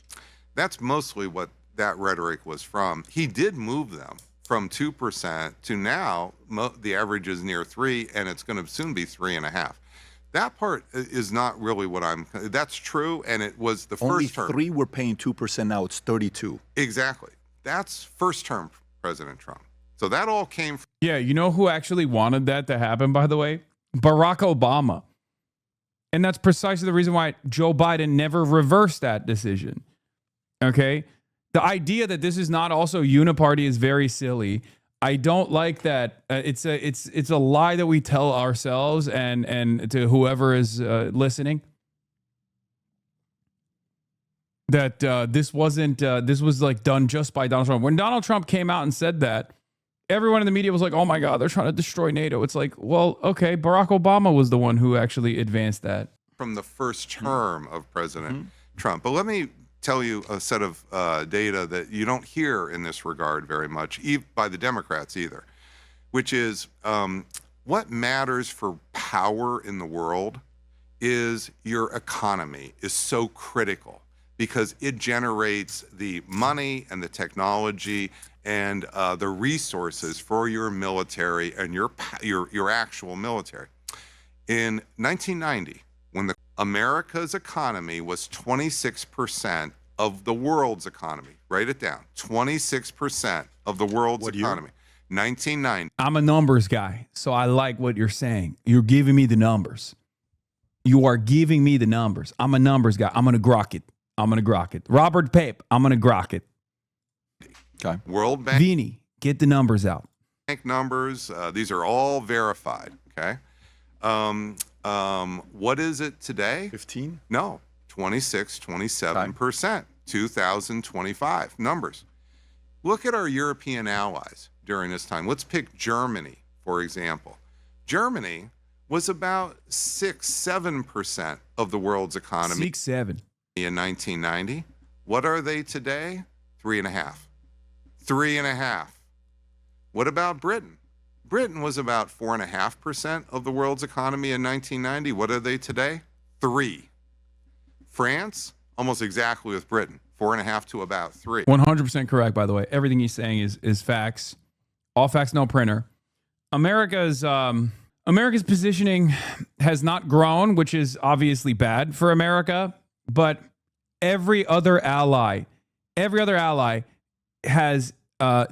That's mostly what that rhetoric was from. He did move them from 2% to now the average is near 3, and it's going to soon be 3.5. That part is not really what that's true, and it was the Only first term. 3 were paying 2%, now it's 32. Exactly. That's first term President Trump. So that all came from. Yeah, you know who actually wanted that to happen, by the way? Barack Obama. And that's precisely the reason why Joe Biden never reversed that decision. Okay? The idea that this is not also uniparty is very silly. I don't like that. It's a lie that we tell ourselves and to whoever is listening. That this was like done just by Donald Trump. When Donald Trump came out and said that, everyone in the media was like, "Oh my God, they're trying to destroy NATO." It's like, well, okay, Barack Obama was the one who actually advanced that From the first term of President Trump. But let me tell you a set of data that you don't hear in this regard very much, by the Democrats either, which is what matters for power in the world is your economy is so critical because it generates the money and the technology and the resources for your military and your actual military. In 1990, when America's economy was 26% of the world's economy. Write it down. 26% of the world's economy. 1990. I'm a numbers guy, so I like what you're saying. You're giving me the numbers. You are giving me the numbers. I'm a numbers guy. I'm going to grok it. Robert Pape, I'm going to grok it. Okay. World Bank. Vini, get the numbers out. Bank numbers. These are all verified. Okay. What is it today? 15? No, 26, 27%, 2025 numbers. Look at our European allies during this time. Let's pick Germany, for example. Germany was about 6-7% of the world's economy. 6-7. In 1990. What are they today? 3.5. 3.5. What about Britain? Britain was about 4.5% of the world's economy in 1990. What are they today? 3. France, almost exactly with Britain, 4.5 to about 3. 100% correct, by the way. Everything he's saying is facts. All facts, no printer. America's positioning has not grown, which is obviously bad for America, but every other ally has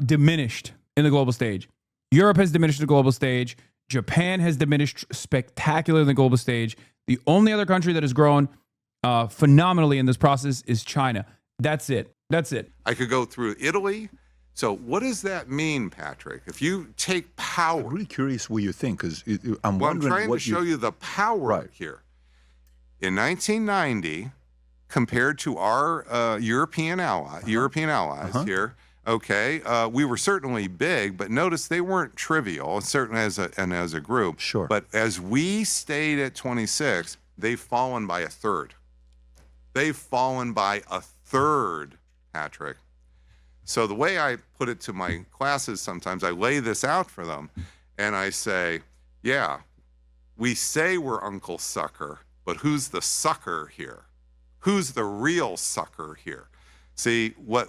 diminished in the global stage. Europe has diminished the global stage. Japan has diminished spectacularly in the global stage. The only other country that has grown phenomenally in this process is China. That's it. I could go through Italy. So what does that mean, Patrick? If you take power. I'm really curious what you think, because I'm well, wondering I'm trying what to show you the power here. In 1990, compared to our European allies here, okay, we were certainly big, but notice they weren't trivial, certainly as a group. Sure. But as we stayed at 26, they've fallen by a third. They've fallen by a third, Patrick. So the way I put it to my classes sometimes, I lay this out for them, and I say, yeah, we say we're Uncle Sucker, but who's the sucker here? Who's the real sucker here? See, what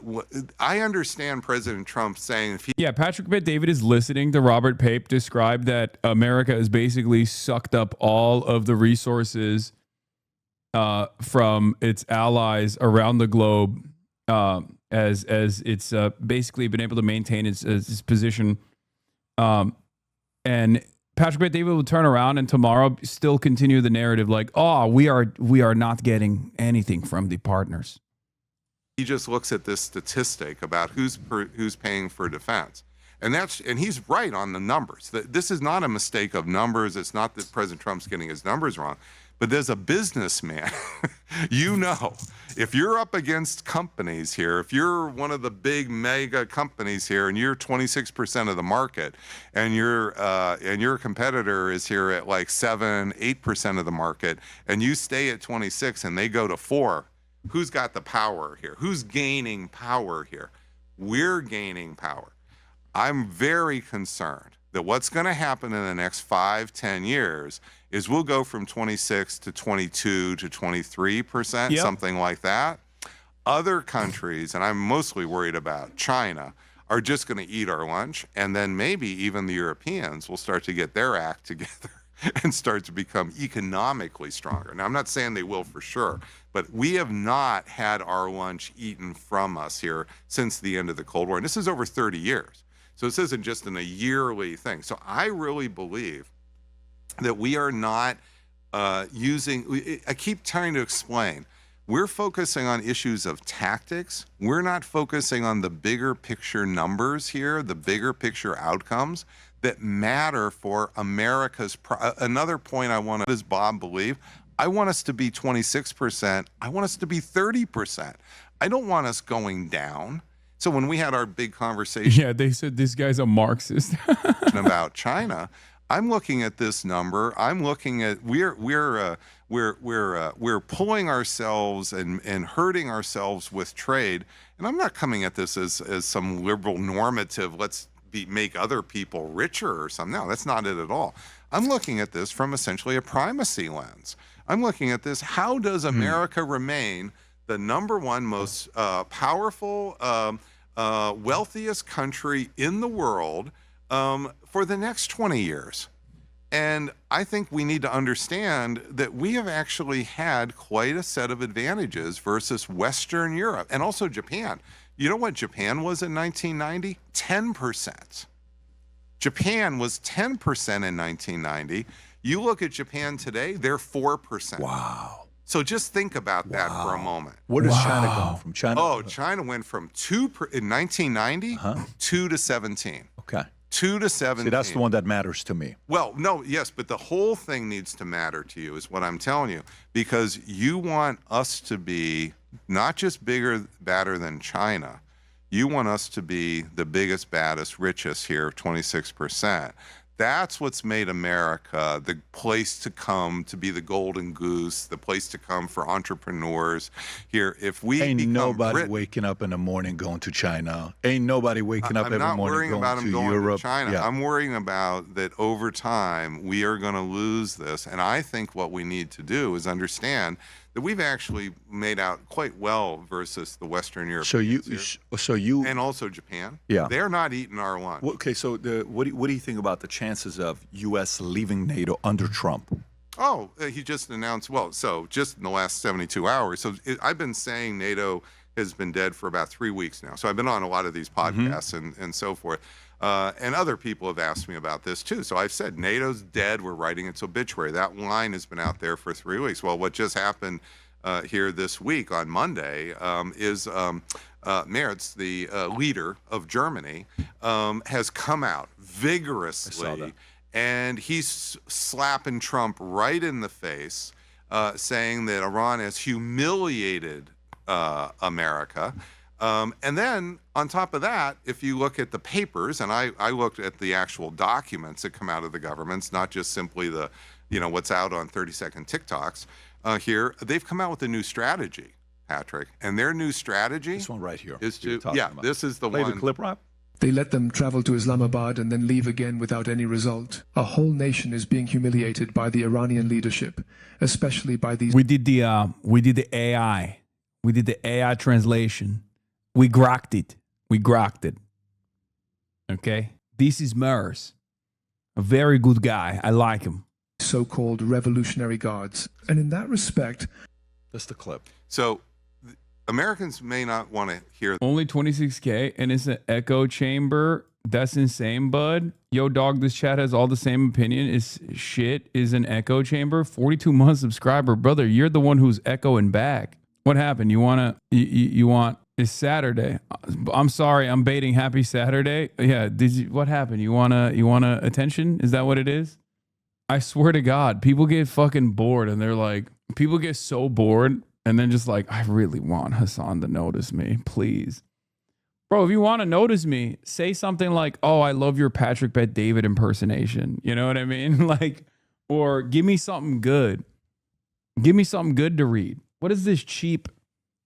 I understand President Trump saying. Yeah, Patrick Bet-David is listening to Robert Pape describe that America has basically sucked up all of the resources from its allies around the globe as it's basically been able to maintain its position. And Patrick Bet-David will turn around and tomorrow still continue the narrative like, oh, we are not getting anything from the partners. He just looks at this statistic about who's paying for defense. And he's right on the numbers. This is not a mistake of numbers. It's not that President Trump's getting his numbers wrong. But there's a businessman, if you're up against companies here, if you're one of the big mega companies here and you're 26% of the market and your competitor is here at like 7-8% of the market and you stay at 26 and they go to 4, who's got the power here? Who's gaining power here? We're gaining power. I'm very concerned that what's going to happen in the next 5-10 years is we'll go from 26 to 22 to 23%, something like that. other countries, and I'm mostly worried about China, are just going to eat our lunch, and then maybe even the Europeans will start to get their act together and start to become economically stronger. Now, I'm not saying they will for sure, but we have not had our lunch eaten from us here since the end of the Cold War. And this is over 30 years. So this isn't just a yearly thing. So I really believe that we are not using, I keep trying to explain, we're focusing on issues of tactics. We're not focusing on the bigger picture numbers here, the bigger picture outcomes that matter for America's. Another point I want to, does Bob believe? I want us to be 26%. I want us to be 30%. I don't want us going down. So when we had our big conversation, yeah, they said this guy's a Marxist about China, I'm looking at this number. I'm looking at we're pulling ourselves and hurting ourselves with trade. And I'm not coming at this as some liberal normative. Let's make other people richer or something. No, that's not it at all. I'm looking at this from essentially a primacy lens. I'm looking at this, how does America remain the number one most powerful, wealthiest country in the world for the next 20 years? And I think we need to understand that we have actually had quite a set of advantages versus Western Europe and also Japan. You know what Japan was in 1990? 10%. Japan was 10% in 1990. You look at Japan today, they're 4%. Wow. So just think about that for a moment. Where does China go from? China? Oh, China went from 2 in 1990, 2 to 17. Okay. 2 to 17. See, that's the one that matters to me. Well, no, yes, but the whole thing needs to matter to you is what I'm telling you, because you want us to be not just bigger, badder than China. You want us to be the biggest, baddest, richest here, 26%. That's what's made America the place to come, to be the golden goose, the place to come for entrepreneurs here. If we ain't become nobody waking up in the morning going to China. Ain't nobody waking up every morning going to Europe. China. Yeah. I'm worrying about that over time we are going to lose this. And I think what we need to do is understand that we've actually made out quite well versus the Western Europeans. So you, and also Japan. Yeah, they're not eating our lunch. Well, okay, so what do you think about the chances of U.S. leaving NATO under Trump? Oh, he just announced. Well, so just in the last 72 hours. So I've been saying NATO has been dead for about 3 weeks now. So I've been on a lot of these podcasts and so forth. And other people have asked me about this too. So I've said NATO's dead. We're writing its obituary. That line has been out there for 3 weeks. Well, what just happened here this week on Monday is Merz, the leader of Germany, has come out vigorously, and he's slapping Trump right in the face, saying that Iran has humiliated America. And then on top of that, if you look at the papers, and I looked at the actual documents that come out of the governments, not just simply the, what's out on 30-second TikToks here, they've come out with a new strategy, Patrick. And their new strategy, this one right here, is to, this is the Play one. the clip, Rob. They let them travel to Islamabad and then leave again without any result. A whole nation is being humiliated by the Iranian leadership, especially by these. We did the AI. We did the AI translation. We grokked it. Okay? This is Merz. A very good guy. I like him. So-called revolutionary guards. And in that respect... That's the clip. So Americans may not want to hear... Only 26K, and it's an echo chamber. That's insane, bud. Yo, dog, this chat has all the same opinion. Is shit is an echo chamber. 42-month subscriber. Brother, you're the one who's echoing back. What happened? You want... It's Saturday. I'm sorry. I'm baiting. Happy Saturday. Yeah. What happened? You wanna attention? Is that what it is? I swear to God, people get fucking bored, and they're like, people get so bored, and then just like, I really want Hasan to notice me, please, bro. If you want to notice me, say something like, "Oh, I love your Patrick Bet David impersonation." You know what I mean? Like, or give me something good. Give me something good to read. What is this cheap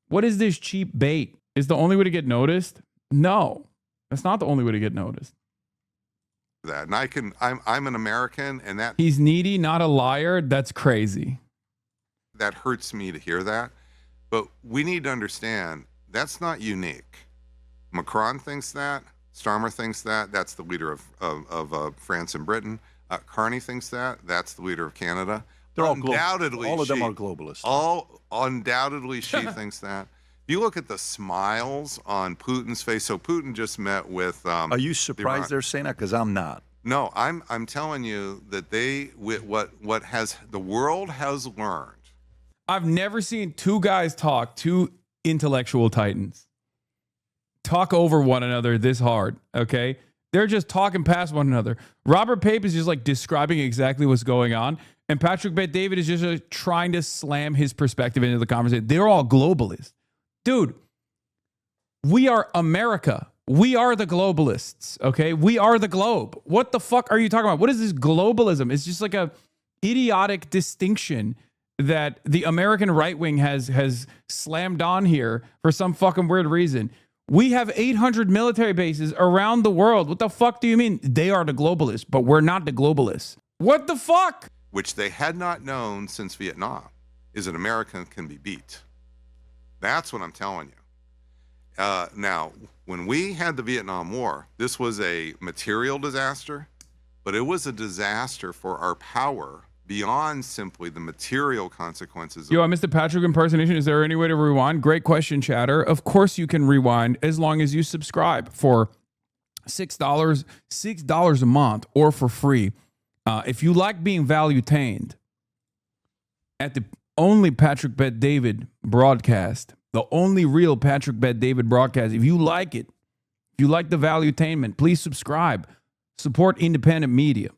bait? Is the only way to get noticed? No, that's not the only way to get noticed. That, and I'm an American, and that he's needy, not a liar. That's crazy. That hurts me to hear that, but we need to understand That's not unique. Macron thinks that. Starmer thinks that. That's the leader of France and Britain. Carney thinks that. That's the leader of Canada. They're all undoubtedly all of them she- are globalists. All undoubtedly she thinks that. If you look at the smiles on Putin's face, so Putin just met with. Are you surprised they're saying that? Because I'm not. No, I'm telling you that what has the world has learned. I've never seen two guys talk, two intellectual titans, talk over one another this hard, okay? They're just talking past one another. Robert Pape is just like describing exactly what's going on, and Patrick Bet-David is just trying to slam his perspective into the conversation. They're all globalists. Dude, we are America. We are the globalists, okay? We are the globe. What the fuck are you talking about? What is this globalism? It's just like a idiotic distinction that the American right wing has slammed on here for some fucking weird reason. We have 800 military bases around the world. What the fuck do you mean? They are the globalists, but we're not the globalists. What the fuck? Which they had not known since Vietnam, is an American can be beat. That's what I'm telling you. Now, when we had the Vietnam War, this was a material disaster, but it was a disaster for our power beyond simply the material consequences. Yo, I missed the Patrick impersonation. Is there any way to rewind? Great question, chatter. Of course you can rewind as long as you subscribe for $6 a month or for free. If you like being value-tained at the only Patrick Bet-David broadcast, the only real Patrick Bet-David broadcast, if you like it, if you like the value-tainment, please subscribe. Support independent media.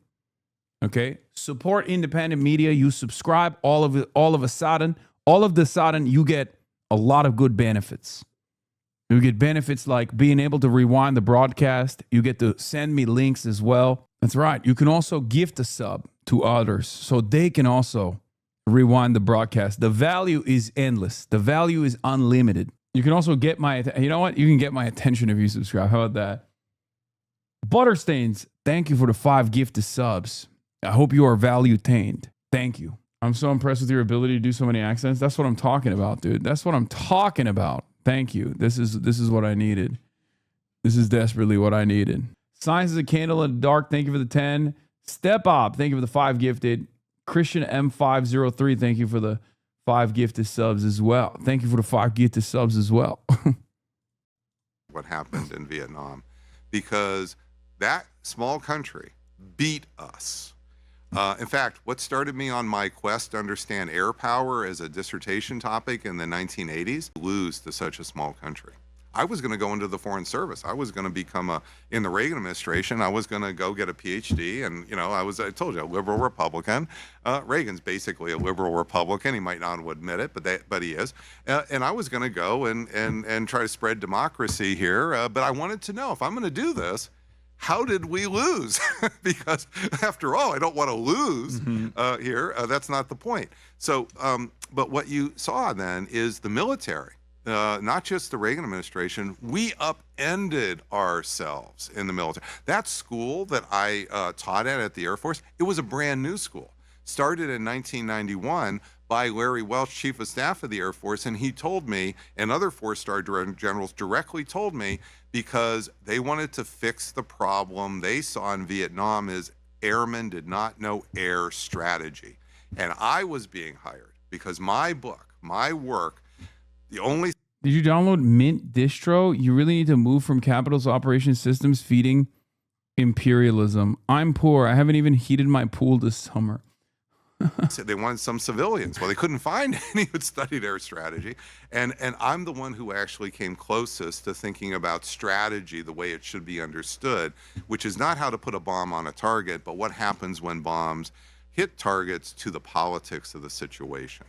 Okay? Support independent media. You subscribe, all of a sudden, you get a lot of good benefits. You get benefits like being able to rewind the broadcast. You get to send me links as well. That's right. You can also gift a sub to others so they can also rewind the broadcast. The value is endless. The value is unlimited. You can also get you know what? You can get my attention if you subscribe. How about that? Butterstains, thank you for the 5 gifted subs. I hope you are value-tained. Thank you. I'm so impressed with your ability to do so many accents. That's what I'm talking about, dude. That's what I'm talking about. Thank you. This is what I needed. This is desperately what I needed. Science is a candle in the dark. Thank you for the 10. Step Up, thank you for the 5 gifted. Christian M503, thank you for the 5 gifted subs as well. Thank you for the 5 gifted subs as well. What happened in Vietnam, because that small country beat us. In fact, what started me on my quest to understand air power as a dissertation topic in the 1980s, lose to such a small country. I was going to go into the Foreign Service. I was going to become in the Reagan administration, I was going to go get a PhD. And, you know, I told you, a liberal Republican. Reagan's basically a liberal Republican. He might not admit it, but he is. And I was going to go and try to spread democracy here. But I wanted to know, if I'm going to do this, how did we lose? Because after all, I don't want to lose here. That's not the point. So, but what you saw then is the military. Not just the Reagan administration, we upended ourselves in the military. That school that I taught at the Air Force, it was a brand new school. Started in 1991 by Larry Welch, Chief of Staff of the Air Force, and he told me, and other 4-star generals directly told me, because they wanted to fix the problem they saw in Vietnam is airmen did not know air strategy. And I was being hired because my book, my work, the only... Did you download Mint Distro? You really need to move from Capital's operation systems feeding imperialism. I'm poor. I haven't even heated my pool this summer. They wanted some civilians. Well, they couldn't find any who studied air strategy. And I'm the one who actually came closest to thinking about strategy the way it should be understood, which is not how to put a bomb on a target, but what happens when bombs hit targets to the politics of the situation.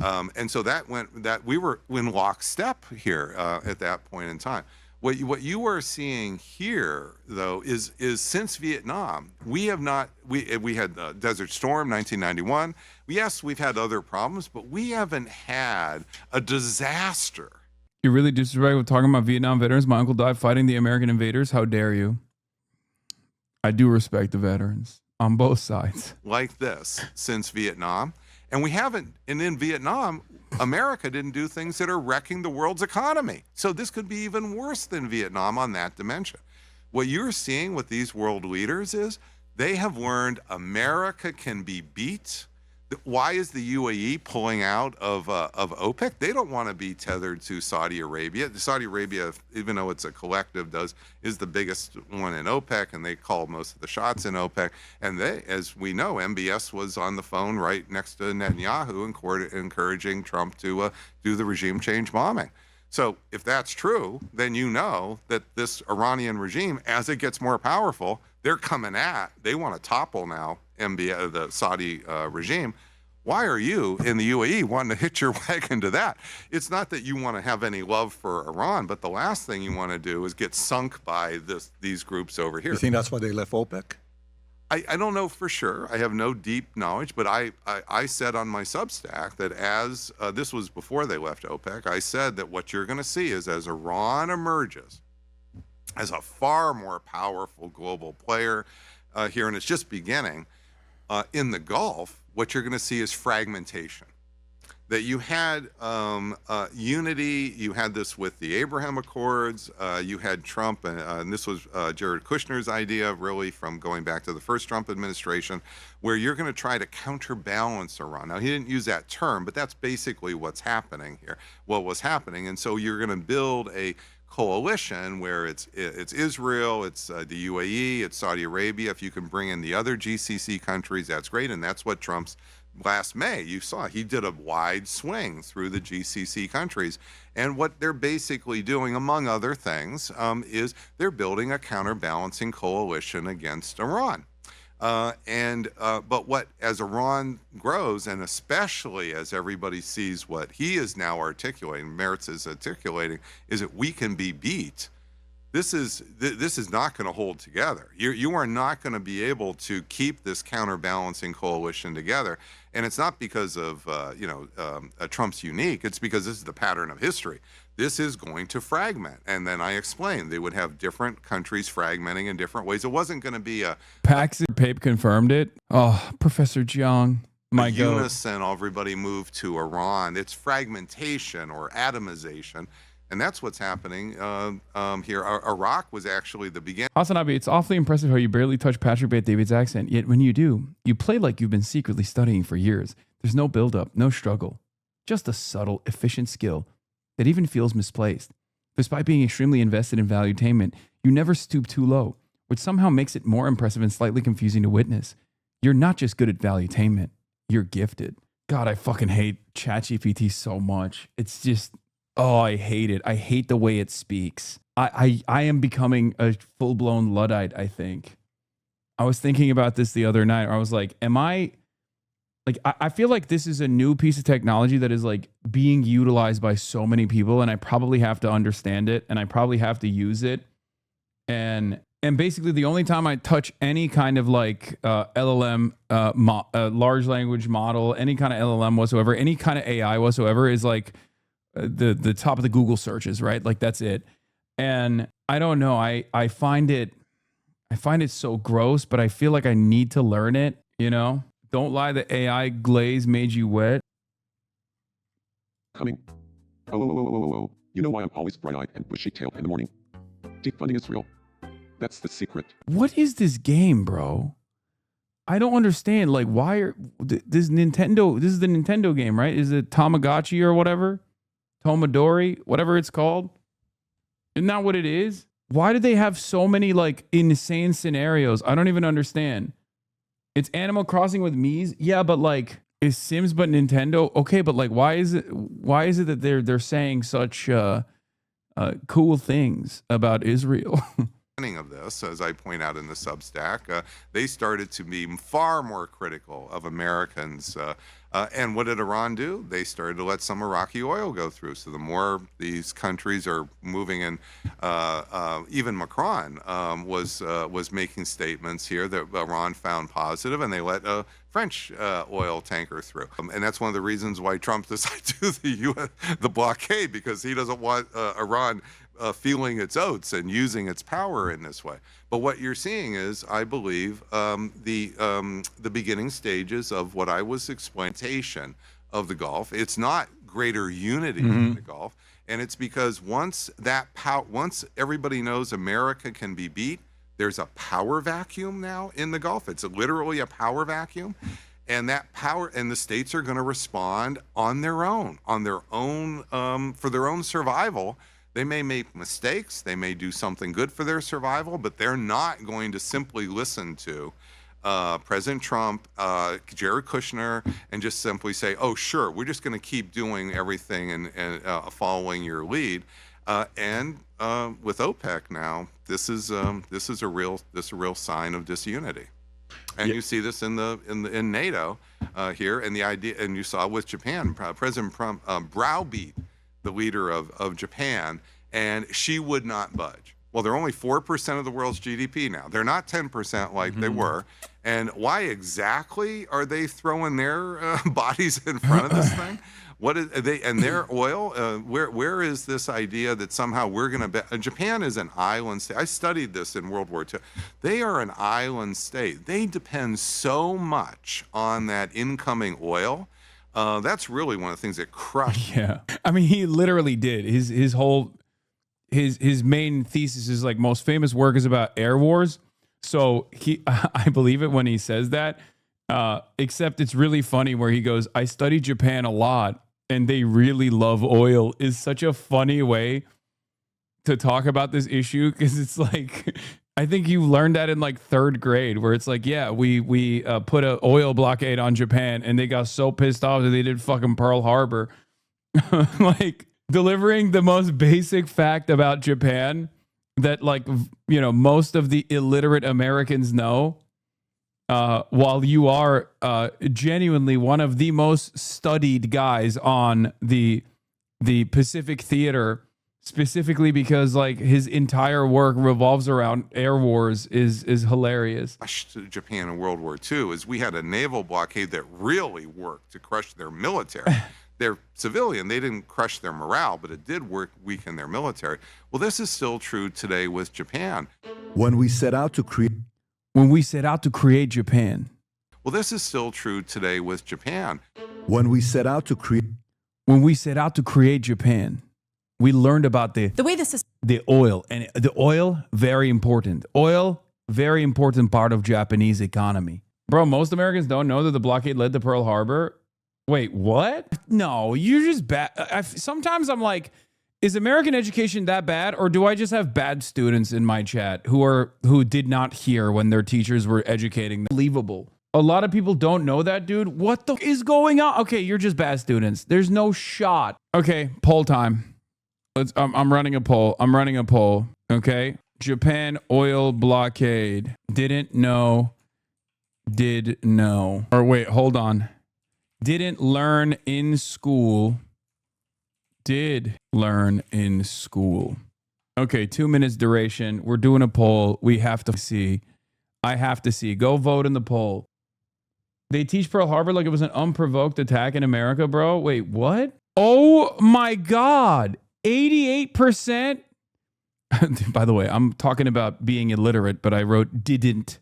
And so that we were in lockstep here at that point in time. What you are seeing here, though, is since Vietnam, we have not. We had Desert Storm, 1991. Yes, we've had other problems, but we haven't had a disaster. You really disrespectful talking about Vietnam veterans. My uncle died fighting the American invaders. How dare you? I do respect the veterans on both sides. Like this since Vietnam. And we haven't, and in Vietnam, America didn't do things that are wrecking the world's economy. So this could be even worse than Vietnam on that dimension. What you're seeing with these world leaders is they have learned America can be beat. Why is the UAE pulling out of OPEC? They don't want to be tethered to Saudi Arabia. Saudi Arabia, even though it's a collective, is the biggest one in OPEC, and they call most of the shots in OPEC. And they, as we know, MBS was on the phone right next to Netanyahu, encouraging Trump to do the regime change bombing. So if that's true, then you know that this Iranian regime, as it gets more powerful, they're coming they want to topple now the Saudi regime. Why are you in the UAE wanting to hitch your wagon to that? It's not that you want to have any love for Iran, but the last thing you want to do is get sunk by these groups over here. You think that's why they left OPEC? I don't know for sure. I have no deep knowledge, but I said on my Substack that as this was before they left OPEC, I said that what you're going to see is as Iran emerges as a far more powerful global player here, and it's just beginning, in the Gulf, what you're going to see is fragmentation. That you had unity, you had this with the Abraham Accords, you had Trump, and this was Jared Kushner's idea, really, from going back to the first Trump administration, where you're going to try to counterbalance Iran. Now, he didn't use that term, but that's basically what's happening here, what was happening. And so you're going to build a coalition where it's Israel, it's the UAE, it's Saudi Arabia. If you can bring in the other GCC countries, that's great, and that's what Trump's last May, you saw, he did a wide swing through the GCC countries. And what they're basically doing, among other things, is they're building a counterbalancing coalition against Iran. But as Iran grows, and especially as everybody sees what he is now articulating, Meretz is articulating, is that we can be beat. This is not going to hold together. You are not going to be able to keep this counterbalancing coalition together, and it's not because of Trump's unique. It's because this is the pattern of history. This is going to fragment, and then I explained they would have different countries fragmenting in different ways. It wasn't going to be Pax Pape confirmed it. Oh, Professor Jiang, my God. Unison. Everybody moved to Iran. It's fragmentation or atomization. And that's what's happening here. Iraq was actually the beginning. HasanAbi, it's awfully impressive how you barely touch Patrick Bet-David's accent, yet when you do, you play like you've been secretly studying for years. There's no build-up, no struggle, just a subtle, efficient skill that even feels misplaced. Despite being extremely invested in valuetainment, you never stoop too low, which somehow makes it more impressive and slightly confusing to witness. You're not just good at valuetainment, you're gifted. God, I fucking hate ChatGPT so much. It's just... oh, I hate it. I hate the way it speaks. I am becoming a full-blown Luddite, I think. I was thinking about this the other night. I was like, I feel like this is a new piece of technology that is like being utilized by so many people, and I probably have to understand it, and I probably have to use it. And basically the only time I touch any kind of like LLM, large language model, any kind of LLM whatsoever, any kind of AI whatsoever is like the top of the Google searches, right? Like that's it. And I don't know. I find it so gross, but I feel like I need to learn it, you know? Don't lie, the AI glaze made you wet. Coming. Oh. You know why I'm always bright-eyed and bushy-tailed in the morning? Deep funding is real. That's the secret. What is this game, bro? I don't understand. Like, why are this Nintendo? This is the Nintendo game, right? Is it Tamagotchi or whatever? Tomodori, whatever it's called. Isn't that what it is? Why do they have so many like insane scenarios? I don't even understand. It's Animal Crossing with Mii's. Yeah, but like, is Sims but Nintendo? Okay, but like, why is it that they're saying such cool things about Israel? Of this, as I point out in the Substack, they started to be far more critical of Americans. And what did Iran do? They started to let some Iraqi oil go through. So the more these countries are moving in, even Macron was making statements here that Iran found positive, and they let a French oil tanker through. And that's one of the reasons why Trump decided to do the blockade, because he doesn't want Iran feeling its oats and using its power in this way. But what you're seeing is, I believe, the beginning stages of what I was explaining of the Gulf. It's not greater unity in the Gulf, and it's because once everybody knows America can be beat, there's a power vacuum now in the Gulf. It's literally a power vacuum. And that power, and the states are going to respond on their own, for their own survival. They may make mistakes, they may do something good for their survival, but they're not going to simply listen to President Trump, Jared Kushner, and just simply say, "Oh, sure, we're just going to keep doing everything and following your lead." And with OPEC now, this is a real sign of disunity. And you see this in NATO here, and the idea, and you saw with Japan, President Trump browbeat the leader of Japan, and she would not budge. Well, they're only 4% of the world's GDP now. They're not 10% like they were. And why exactly are they throwing their bodies in front of this thing? What is they and their oil? Where is this idea that somehow we're going to? Japan is an island state. I studied this in World War II. They are an island state. They depend so much on that incoming oil. That's really one of the things that crushed. Yeah, I mean, he literally did. His whole his main thesis, is like most famous work is about air wars. So I believe it when he says that. Except it's really funny where he goes, "I studied Japan a lot, and they really love oil," is such a funny way to talk about this issue, because it's like, I think you learned that in like 3rd grade, where it's like, yeah, we put an oil blockade on Japan, and they got so pissed off that they did fucking Pearl Harbor. Like, delivering the most basic fact about Japan that, like, you know, most of the illiterate Americans know. While you are genuinely one of the most studied guys on the Pacific theater, specifically because like his entire work revolves around air wars, is hilarious. Japan in World War II is we had a naval blockade that really worked to crush their military. They're civilian, they didn't crush their morale, but it did weaken their military. Well, this is still true today with Japan. When we set out to create Japan. Well, this is still true today with Japan. When we set out to create Japan, we learned about the way the oil, and the oil, very important. Oil, very important part of Japanese economy. Bro, most Americans don't know that the blockade led to Pearl Harbor. Wait, what? No, you're just bad. Sometimes I'm like, is American education that bad, or do I just have bad students in my chat who did not hear when their teachers were educating them? Unbelievable. A lot of people don't know that, dude. What the is going on? Okay, you're just bad students. There's no shot. Okay, poll time. I'm running a poll. Okay, Japan oil blockade. Didn't know. Did know. Or wait, hold on. Didn't learn in school. Did learn in school. Okay, 2 minutes duration. We're doing a poll. We have to see. I have to see. Go vote in the poll. They teach Pearl Harbor like it was an unprovoked attack in America, bro. Wait, what? Oh my God. 88%. By the way, I'm talking about being illiterate, but I wrote didn't.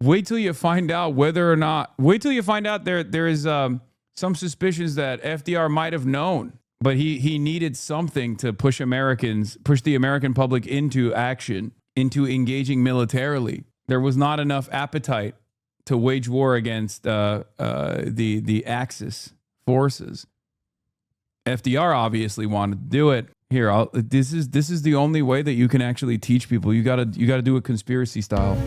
Wait till you find out whether or not. Wait till you find out there is some suspicions that FDR might have known. But he needed something to push the American public into action, into engaging militarily. There was not enough appetite to wage war against the Axis forces. FDR obviously wanted to do it. Here, this is the only way that you can actually teach people. You gotta do it conspiracy style.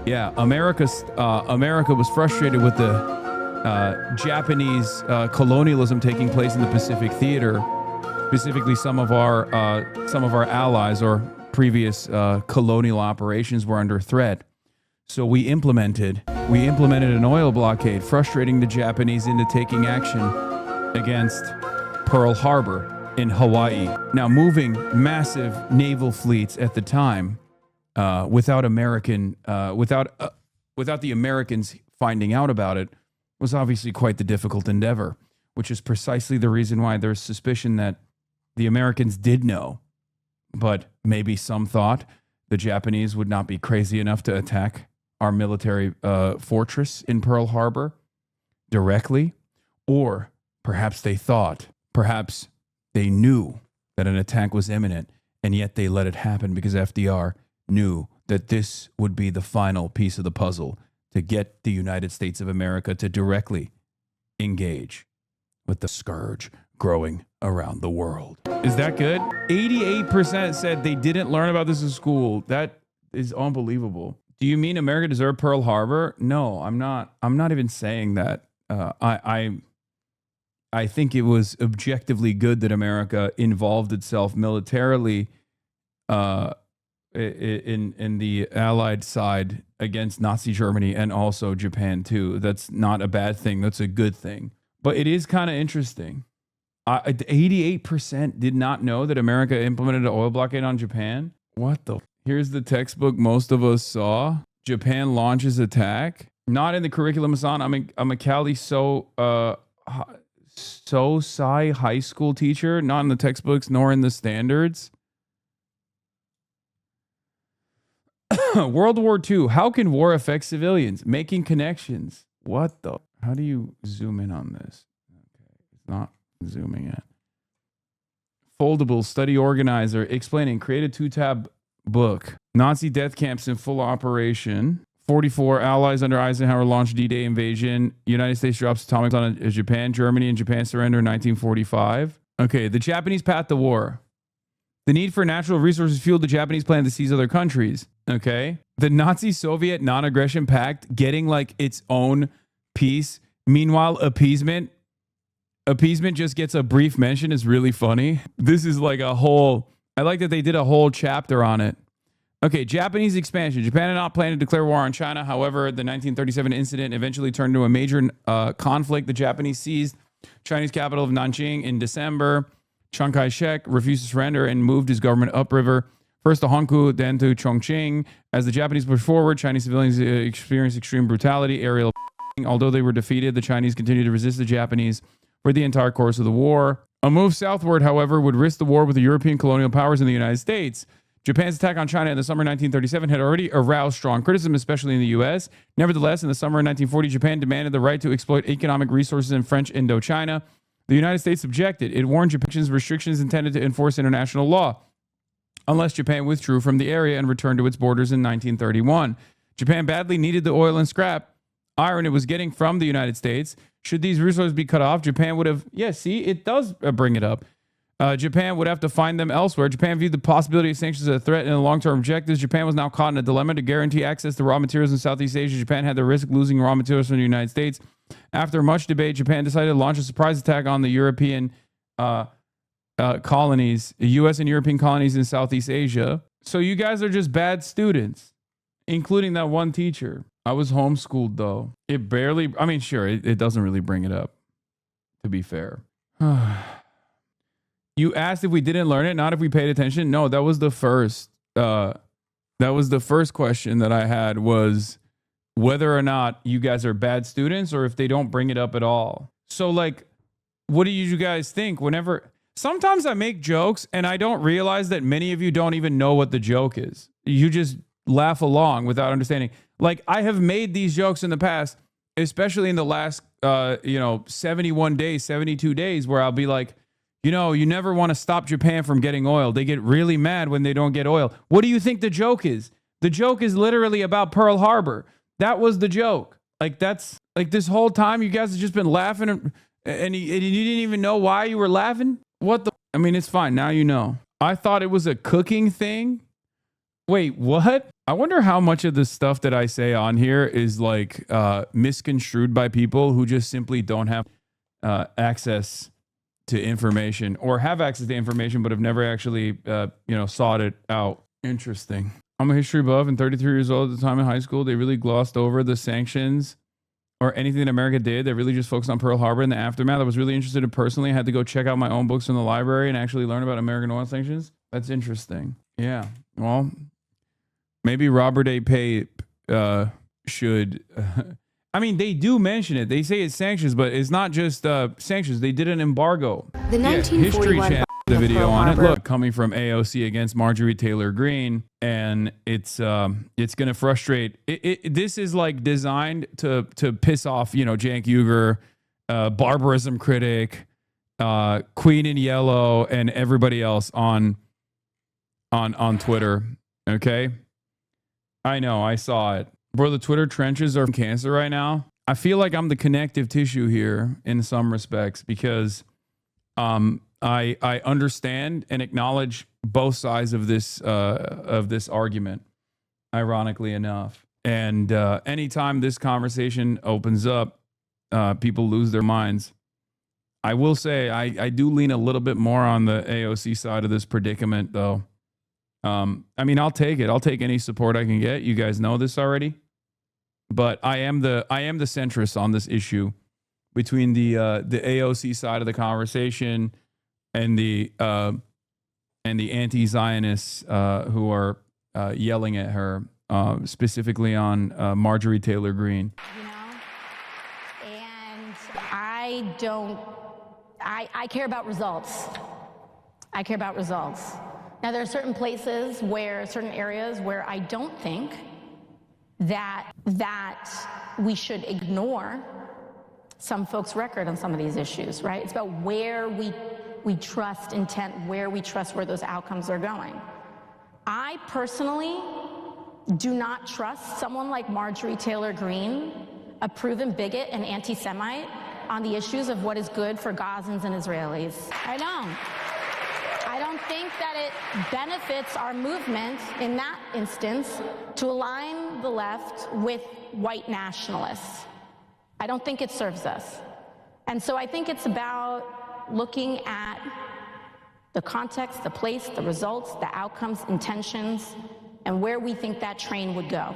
Yeah, America was frustrated with the Japanese colonialism taking place in the Pacific theater, specifically some of our allies or previous colonial operations were under threat. So we implemented an oil blockade, frustrating the Japanese into taking action against Pearl Harbor in Hawaii. Now, moving massive naval fleets at the time without the Americans finding out about it was obviously quite the difficult endeavor, which is precisely the reason why there's suspicion that the Americans did know But maybe some thought the Japanese would not be crazy enough to attack our military fortress in Pearl Harbor directly. Or perhaps they thought, perhaps they knew that an attack was imminent, and yet they let it happen because FDR knew that this would be the final piece of the puzzle to get the United States of America to directly engage with the scourge growing around the world. Is that good? 88% said they didn't learn about this in school. That is unbelievable. Do you mean America deserved Pearl Harbor? No, I'm not. I'm not even saying that. I think it was objectively good that America involved itself militarily in the Allied side against Nazi Germany and also Japan too. That's not a bad thing. That's a good thing. But it is kind of interesting. 88% did not know that America implemented an oil blockade on Japan. What the? Here's the textbook most of us saw. Japan launches attack. Not in the curriculum, Hasan. I'm a Cali Sosai high school teacher. Not in the textbooks, nor in the standards. World War II. How can war affect civilians? Making connections. What the? How do you zoom in on this? Okay, it's not zooming in. Foldable study organizer explaining. Create a 2-tab book. Nazi death camps in full operation. 44 allies under Eisenhower launched D-Day invasion. United States drops atomic on Japan. Germany and Japan surrender in 1945. Okay, the Japanese path to war. The need for natural resources fueled the Japanese plan to seize other countries. Okay. The Nazi-Soviet non-aggression pact getting like its own piece. Meanwhile, appeasement just gets a brief mention is really funny. This is like a whole, I like that they did a whole chapter on it. Okay, Japanese expansion. Japan had not planned to declare war on China. However, the 1937 incident eventually turned into a major conflict. The Japanese seized Chinese capital of Nanjing in December. Chiang Kai-shek refused to surrender and moved his government upriver, first to Hankou, then to Chongqing. As the Japanese pushed forward, Chinese civilians experienced extreme brutality, aerial. Although they were defeated, the Chinese continued to resist the Japanese for the entire course of the war. A move southward, however, would risk the war with the European colonial powers in the United States. Japan's attack on China in the summer of 1937 had already aroused strong criticism, especially in the U.S. Nevertheless, in the summer of 1940, Japan demanded the right to exploit economic resources in French Indochina. The United States objected. It warned Japan's restrictions intended to enforce international law, unless Japan withdrew from the area and returned to its borders in 1931. Japan badly needed the oil and scrap iron it was getting from the United States. Should these resources be cut off, Japan would have, it does bring it up. Japan would have to find them elsewhere. Japan viewed the possibility of sanctions as a threat in the long-term objectives. Japan was now caught in a dilemma to guarantee access to raw materials in Southeast Asia. Japan had the risk of losing raw materials from the United States. After much debate, Japan decided to launch a surprise attack on the European colonies, U.S. and European colonies in Southeast Asia. So you guys are just bad students, including that one teacher. I was homeschooled, though. It barely, sure, it doesn't really bring it up, to be fair. You asked if we didn't learn it, not if we paid attention. No, that was the first. That was the first question that I had, was whether or not you guys are bad students or if they don't bring it up at all. So, like, what do you guys think? Sometimes I make jokes and I don't realize that many of you don't even know what the joke is. You just laugh along without understanding. Like, I have made these jokes in the past, especially in the last, 71 days, 72 days, where I'll be like, you never want to stop Japan from getting oil. They get really mad when they don't get oil. What do you think the joke is? The joke is literally about Pearl Harbor. That was the joke. Like, that's like this whole time you guys have just been laughing and you didn't even know why you were laughing. What the? It's fine. Now you know. I thought it was a cooking thing. Wait, what? I wonder how much of the stuff that I say on here is like misconstrued by people who just simply don't have access to information, or have access to information but have never actually sought it out. Interesting. I'm a history buff and 33 years old at the time in high school. They really glossed over the sanctions or anything that America did. They really just focused on Pearl Harbor and the aftermath. I was really interested in personally. I had to go check out my own books from the library and actually learn about American oil sanctions. That's interesting. Yeah. Well, maybe Robert A. Pape should they do mention it. They say it's sanctions, but it's not just sanctions. They did an embargo. The 1941 the video on it. Look, coming from AOC against Marjorie Taylor Greene, and it's going to frustrate. This is like designed to piss off, Cenk Uygur, barbarism critic, Queen in Yellow, and everybody else on Twitter. Okay, I know, I saw it, bro. The Twitter trenches are cancer right now. I feel like I'm the connective tissue here in some respects because I understand and acknowledge both sides of this argument, ironically enough. And anytime this conversation opens up, people lose their minds. I will say I do lean a little bit more on the AOC side of this predicament, though. I mean, I'll take it. I'll take any support I can get. You guys know this already. But I am the centrist on this issue between the AOC side of the conversation and the anti-Zionists who are yelling at her, specifically on Marjorie Taylor Greene. And I care about results. I care about results. Now, there are certain certain areas where I don't think that we should ignore some folks' record on some of these issues, right? It's about where we trust intent, where we trust where those outcomes are going. I personally do not trust someone like Marjorie Taylor Greene, a proven bigot and anti-Semite, on the issues of what is good for Gazans and Israelis. I don't think that it benefits our movement in that instance to align the left with white nationalists. I don't think it serves us. And so I think it's about looking at the context, the place, the results, the outcomes, intentions, and where we think that train would go.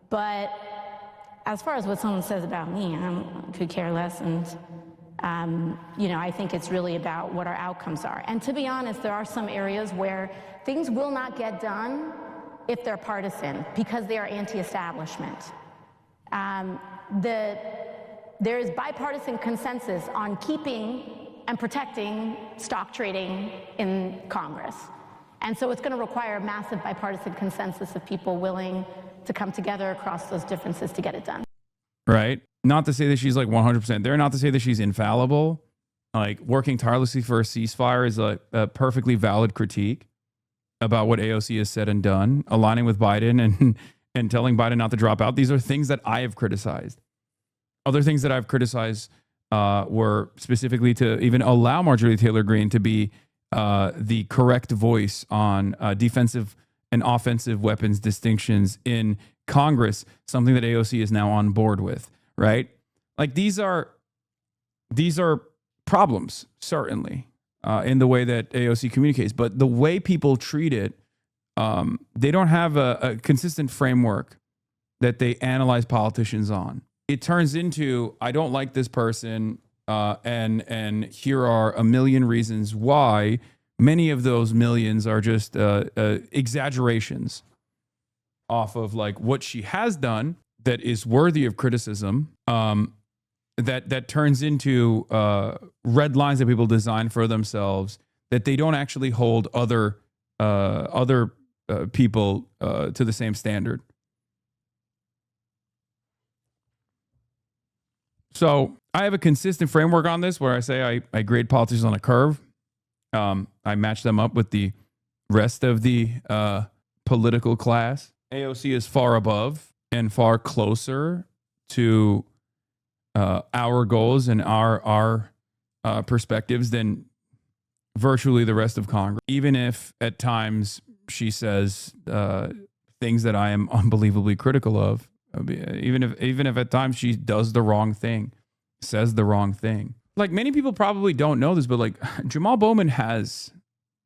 But as far as what someone says about me, I could care less. And I think it's really about what our outcomes are. And to be honest, there are some areas where things will not get done if they're partisan because they are anti-establishment. There is bipartisan consensus on keeping and protecting stock trading in Congress. And so it's going to require a massive bipartisan consensus of people willing to come together across those differences to get it done. Right? Not to say that she's like 100% there, not to say that she's infallible. Like, working tirelessly for a ceasefire is a perfectly valid critique about what AOC has said and done, aligning with Biden and telling Biden not to drop out. These are things that I have criticized. Other things that I've criticized were specifically to even allow Marjorie Taylor Greene to be the correct voice on defensive and offensive weapons distinctions in Congress, something that AOC is now on board with, right? Like, these are problems, certainly, in the way that AOC communicates, but the way people treat it, they don't have a consistent framework that they analyze politicians on. It turns into, I don't like this person, and here are a million reasons why. Many of those millions are just exaggerations off of like what she has done that is worthy of criticism. That turns into red lines that people design for themselves that they don't actually hold other people to the same standard. So I have a consistent framework on this where I say I grade politicians on a curve. I match them up with the rest of the political class. AOC is far above and far closer to our goals and our perspectives than virtually the rest of Congress. Even if at times she says things that I am unbelievably critical of, even if at times she does the wrong thing, says the wrong thing. Like, many people probably don't know this, but like, Jamal Bowman has,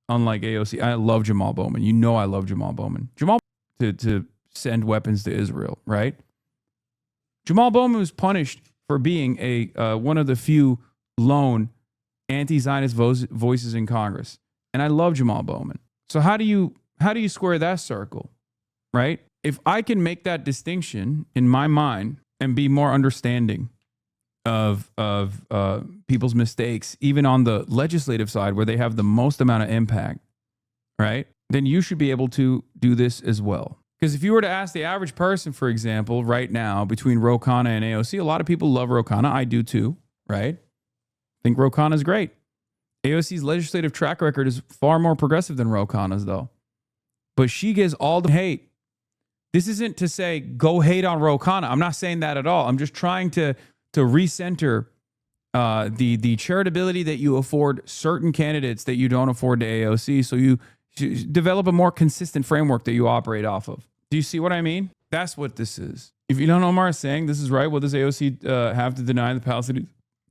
unlike AOC, I love Jamal Bowman. You know I love Jamal Bowman. Jamal to send weapons to Israel, right? Jamal Bowman was punished for being a one of the few lone anti-Zionist voices in Congress. And I love Jamal Bowman. So how do you square that circle, right? If I can make that distinction in my mind and be more understanding people's mistakes, even on the legislative side where they have the most amount of impact, right? Then you should be able to do this as well. Because if you were to ask the average person, for example, right now between Ro Khanna and AOC, a lot of people love Ro Khanna. I do too, right? I think Ro Khanna is great. AOC's legislative track record is far more progressive than Ro Khanna's, though. But she gets all the hate. This isn't to say go hate on Ro Khanna. I'm not saying that at all. I'm just trying to recenter the charitability that you afford certain candidates that you don't afford to AOC, so you develop a more consistent framework that you operate off of. Do you see what I mean? That's what this is. If you don't know Omar is saying this is right, what does AOC have to deny the Palestinians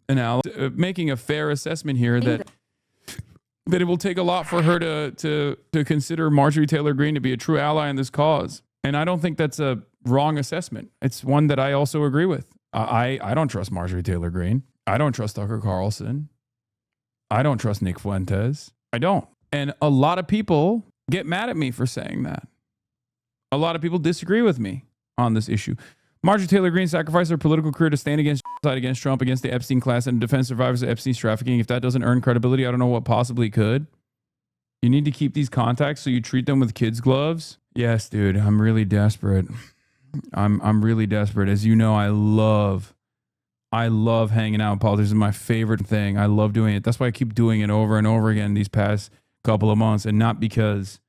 an ally? Making a fair assessment here that it will take a lot for her to consider Marjorie Taylor Greene to be a true ally in this cause. And I don't think that's a wrong assessment. It's one that I also agree with. I don't trust Marjorie Taylor Greene. I don't trust Tucker Carlson. I don't trust Nick Fuentes. I don't. And a lot of people get mad at me for saying that. A lot of people disagree with me on this issue. Marjorie Taylor Greene sacrificed her political career to stand against Trump, against the Epstein class, and defend survivors of Epstein's trafficking. If that doesn't earn credibility, I don't know what possibly could. You need to keep these contacts so you treat them with kids' gloves. Yes, dude, I'm really desperate. I'm really desperate. As you know, I love hanging out with politics. It's my favorite thing. I love doing it. That's why I keep doing it over and over again these past couple of months, and not because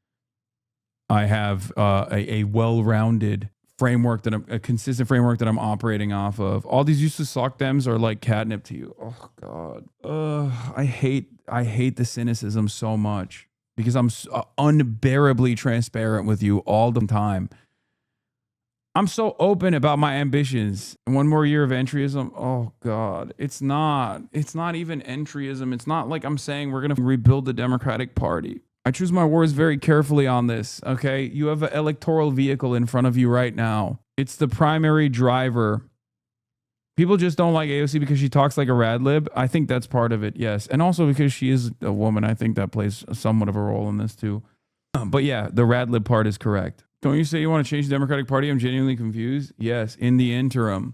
I have a well-rounded framework a consistent framework that I'm operating off of. All these useless sock dems are like catnip to you. Oh God. I hate the cynicism so much because I'm unbearably transparent with you all the time. I'm so open about my ambitions. One more year of entryism. Oh God. It's not even entryism. It's not like I'm saying we're going to rebuild the Democratic Party. I choose my words very carefully on this. Okay. You have an electoral vehicle in front of you right now. It's the primary driver. People just don't like AOC because she talks like a rad lib. I think that's part of it. Yes. And also because she is a woman. I think that plays somewhat of a role in this too. But yeah, the rad lib part is correct. Don't you say you want to change the Democratic Party? I'm genuinely confused. Yes, in the interim.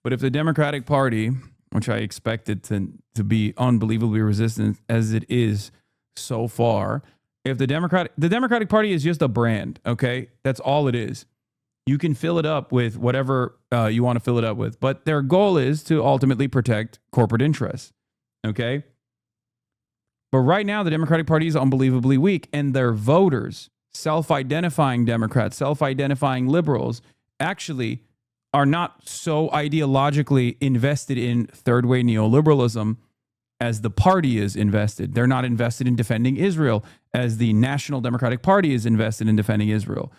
But if the Democratic Party, which I expect it to be unbelievably resistant as it is so far, if the Democratic Party is just a brand, okay? That's all it is. You can fill it up with whatever you want to fill it up with. But their goal is to ultimately protect corporate interests, okay? But right now, the Democratic Party is unbelievably weak, and their voters, self-identifying Democrats, self-identifying liberals, actually are not so ideologically invested in third-way neoliberalism as the party is invested. They're not invested in defending Israel as the National Democratic Party is invested in defending Israel.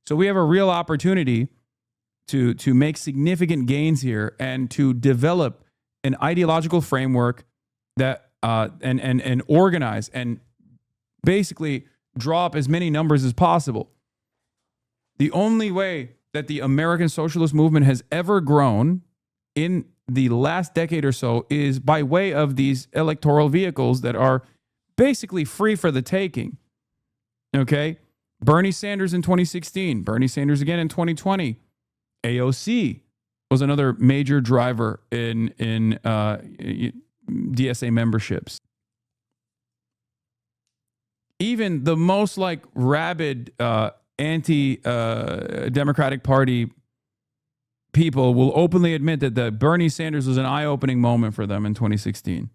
So we have a real opportunity to make significant gains here and to develop an ideological framework that and organize and basically draw up as many numbers as possible. The only way that the American socialist movement has ever grown in the last decade or so is by way of these electoral vehicles that are basically free for the taking. Okay? Bernie Sanders in 2016, Bernie Sanders again in 2020. AOC was another major driver in DSA memberships. Even the most like rabid anti-Democratic Party people will openly admit that the Bernie Sanders was an eye-opening moment for them in 2016.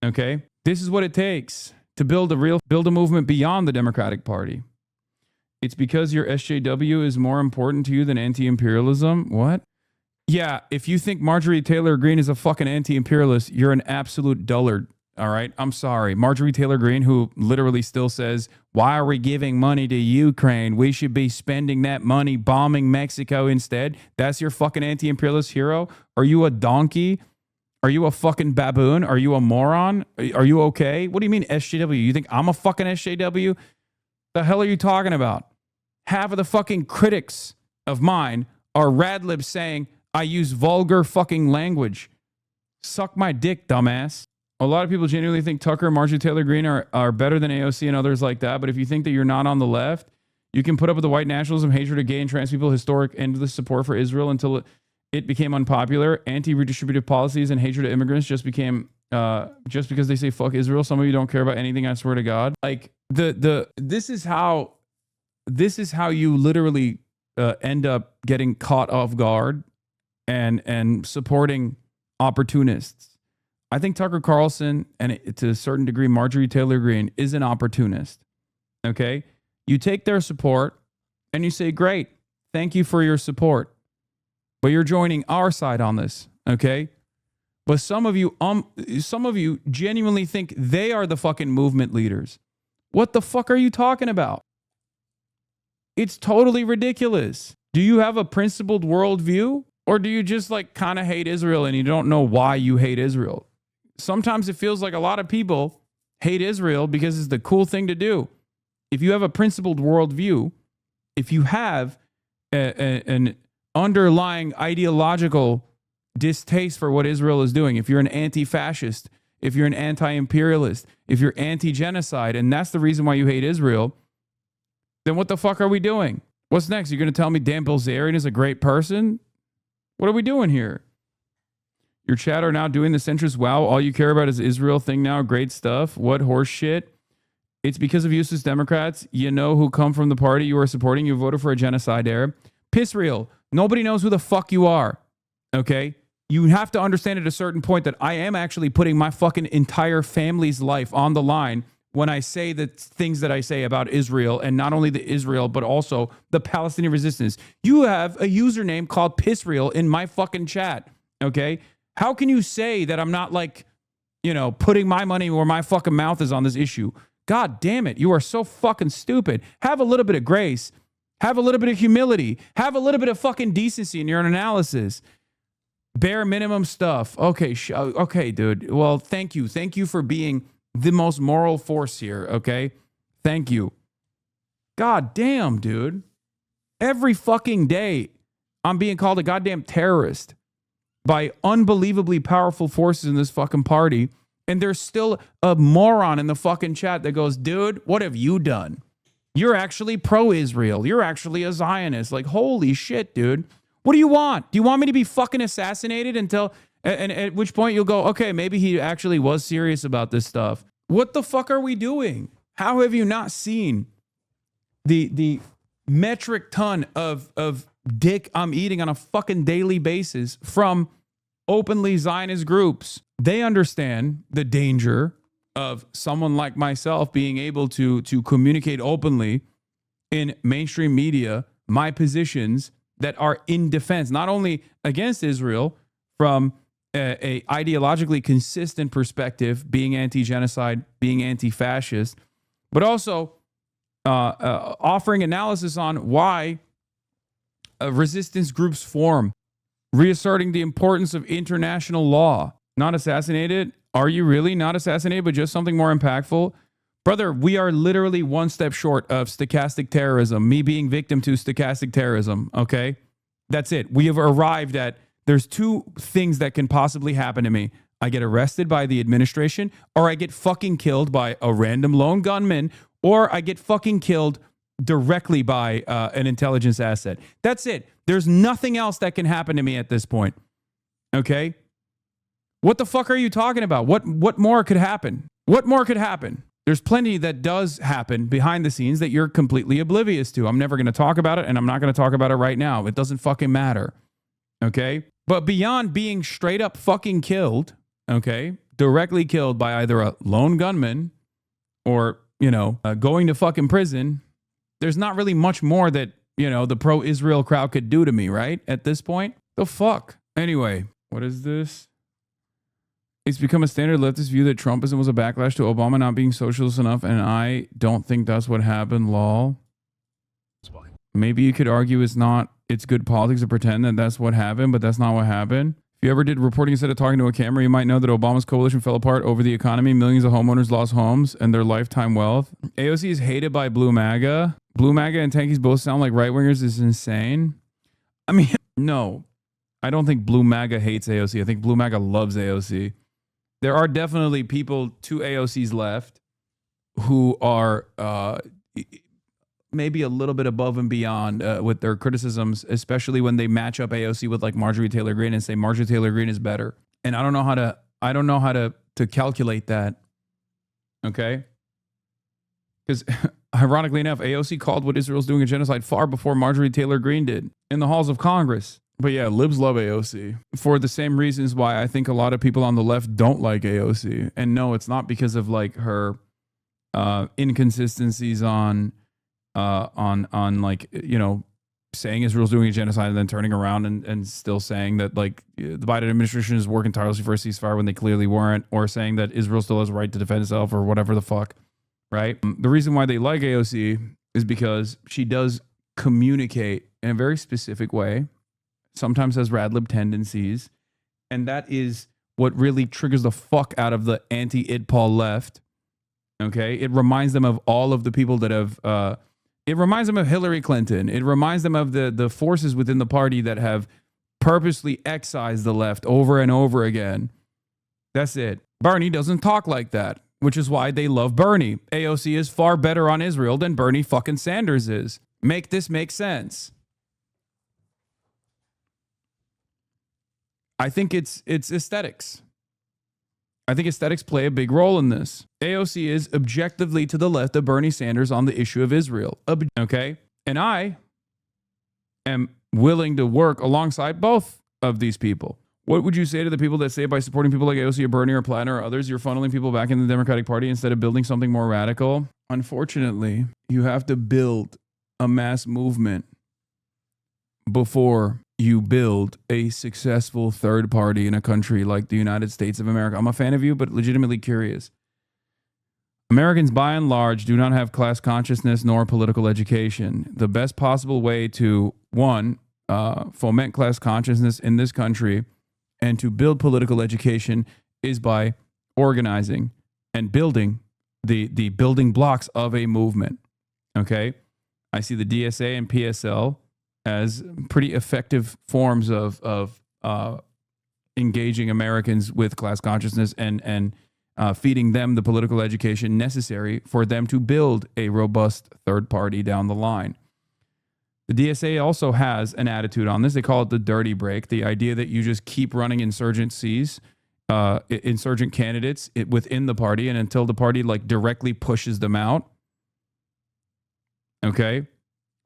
Okay? This is what it takes to build a movement beyond the Democratic Party. It's because your SJW is more important to you than anti-imperialism? What? Yeah, if you think Marjorie Taylor Greene is a fucking anti-imperialist, you're an absolute dullard. All right, I'm sorry. Marjorie Taylor Greene, who literally still says, why are we giving money to Ukraine? We should be spending that money bombing Mexico instead. That's your fucking anti-imperialist hero? Are you a donkey? Are you a fucking baboon? Are you a moron? Are you okay? What do you mean SJW? You think I'm a fucking SJW? The hell are you talking about? Half of the fucking critics of mine are radlibs saying I use vulgar fucking language. Suck my dick, dumbass. A lot of people genuinely think Tucker and Marjorie Taylor Greene are better than AOC and others like that. But if you think that you're not on the left, you can put up with the white nationalism, hatred of gay and trans people, historic endless support for Israel until it became unpopular. Anti-redistributive policies and hatred of immigrants just became just because they say fuck Israel. Some of you don't care about anything, I swear to God. Like this is how you literally end up getting caught off guard and supporting opportunists. I think Tucker Carlson, and to a certain degree Marjorie Taylor Greene, is an opportunist. Okay? You take their support and you say, great, thank you for your support, but you're joining our side on this. Okay? But some of you genuinely think they are the fucking movement leaders. What the fuck are you talking about? It's totally ridiculous. Do you have a principled worldview, or do you just like kind of hate Israel and you don't know why you hate Israel? Sometimes it feels like a lot of people hate Israel because it's the cool thing to do. If you have a principled worldview, if you have an underlying ideological distaste for what Israel is doing, if you're an anti-fascist, if you're an anti-imperialist, if you're anti-genocide, and that's the reason why you hate Israel, then what the fuck are we doing? What's next? You're going to tell me Dan Bilzerian is a great person? What are we doing here? Your chat are now doing the centrist wow, all you care about is Israel thing now. Great stuff. What horse shit? It's because of useless Democrats, you know, who come from the party you are supporting. You voted for a genocide there. Piss real. Nobody knows who the fuck you are. Okay? You have to understand at a certain point that I am actually putting my fucking entire family's life on the line when I say the things that I say about Israel, and not only the Israel, but also the Palestinian resistance. You have a username called Pissreal in my fucking chat. Okay? How can you say that I'm not like, you know, putting my money where my fucking mouth is on this issue? God damn it. You are so fucking stupid. Have a little bit of grace. Have a little bit of humility. Have a little bit of fucking decency in your analysis. Bare minimum stuff. Okay, okay, dude. Well, thank you. Thank you for being the most moral force here, okay? Thank you. God damn, dude. Every fucking day, I'm being called a goddamn terrorist by unbelievably powerful forces in this fucking party. And there's still a moron in the fucking chat that goes, dude, what have you done? You're actually pro-Israel. You're actually a Zionist. Like, holy shit, dude. What do you want? Do you want me to be fucking assassinated until, and at which point you'll go, okay, maybe he actually was serious about this stuff. What the fuck are we doing? How have you not seen the metric ton of dick I'm eating on a fucking daily basis from openly Zionist groups? They understand the danger of someone like myself being able to communicate openly in mainstream media my positions that are in defense, not only against Israel from a ideologically consistent perspective, being anti-genocide, being anti-fascist, but also offering analysis on why resistance groups form, reasserting the importance of international law. Not assassinated? Are you really not assassinated, but just something more impactful? Brother, we are literally one step short of stochastic terrorism, me being victim to stochastic terrorism, okay? That's it. We have arrived at, there's two things that can possibly happen to me. I get arrested by the administration, or I get fucking killed by a random lone gunman, or I get fucking killed directly by an intelligence asset. That's it. There's nothing else that can happen to me at this point, okay? What the fuck are you talking about? What more could happen? What more could happen? There's plenty that does happen behind the scenes that you're completely oblivious to. I'm never going to talk about it, and I'm not going to talk about it right now. It doesn't fucking matter. Okay? But beyond being straight up fucking killed, okay, directly killed by either a lone gunman or, you know, going to fucking prison, there's not really much more that, you know, the pro-Israel crowd could do to me, right? At this point? The fuck? Anyway, what is this? It's become a standard leftist view that Trumpism was a backlash to Obama not being socialist enough, and I don't think that's what happened, lol. Maybe you could argue it's good politics to pretend that that's what happened, but that's not what happened. If you ever did reporting instead of talking to a camera, you might know that Obama's coalition fell apart over the economy. Millions of homeowners lost homes and their lifetime wealth. AOC is hated by Blue MAGA. Blue MAGA and Tankies both sound like right-wingers. Is insane. I mean, no. I don't think Blue MAGA hates AOC. I think Blue MAGA loves AOC. There are definitely people to AOC's left who are maybe a little bit above and beyond with their criticisms, especially when they match up AOC with like Marjorie Taylor Greene and say Marjorie Taylor Greene is better. And I don't know how to calculate that. Okay. Because ironically enough, AOC called what Israel's doing a genocide far before Marjorie Taylor Greene did in the halls of Congress. But yeah, libs love AOC for the same reasons why I think a lot of people on the left don't like AOC. And no, it's not because of like her inconsistencies on like, you know, saying Israel's doing a genocide and then turning around and still saying that like the Biden administration is working tirelessly for a ceasefire when they clearly weren't, or saying that Israel still has a right to defend itself or whatever the fuck, right? The reason why they like AOC is because she does communicate in a very specific way, sometimes has rad lib tendencies, and that is what really triggers the fuck out of the anti-IDPAL left. Okay, it reminds them of all of the people that have. It reminds them of Hillary Clinton. It reminds them of the forces within the party that have purposely excised the left over and over again. That's it. Bernie doesn't talk like that, which is why they love Bernie. AOC is far better on Israel than Bernie fucking Sanders is. Make this make sense. I think it's aesthetics. I think aesthetics play a big role in this. AOC is objectively to the left of Bernie Sanders on the issue of Israel. Okay? And I am willing to work alongside both of these people. What would you say to the people that say by supporting people like AOC or Bernie or Platter or others, you're funneling people back in the Democratic Party instead of building something more radical? Unfortunately, you have to build a mass movement before you build a successful third party in a country like the United States of America. I'm a fan of you, but legitimately curious. Americans, by and large, do not have class consciousness nor political education. The best possible way to, one, foment class consciousness in this country and to build political education is by organizing and building the building blocks of a movement. Okay? I see the DSA and PSL as pretty effective forms of engaging Americans with class consciousness and feeding them the political education necessary for them to build a robust third party down the line. The DSA also has an attitude on this. They call it the dirty break, the idea that you just keep running insurgent candidates within the party, and until the party like directly pushes them out. Okay?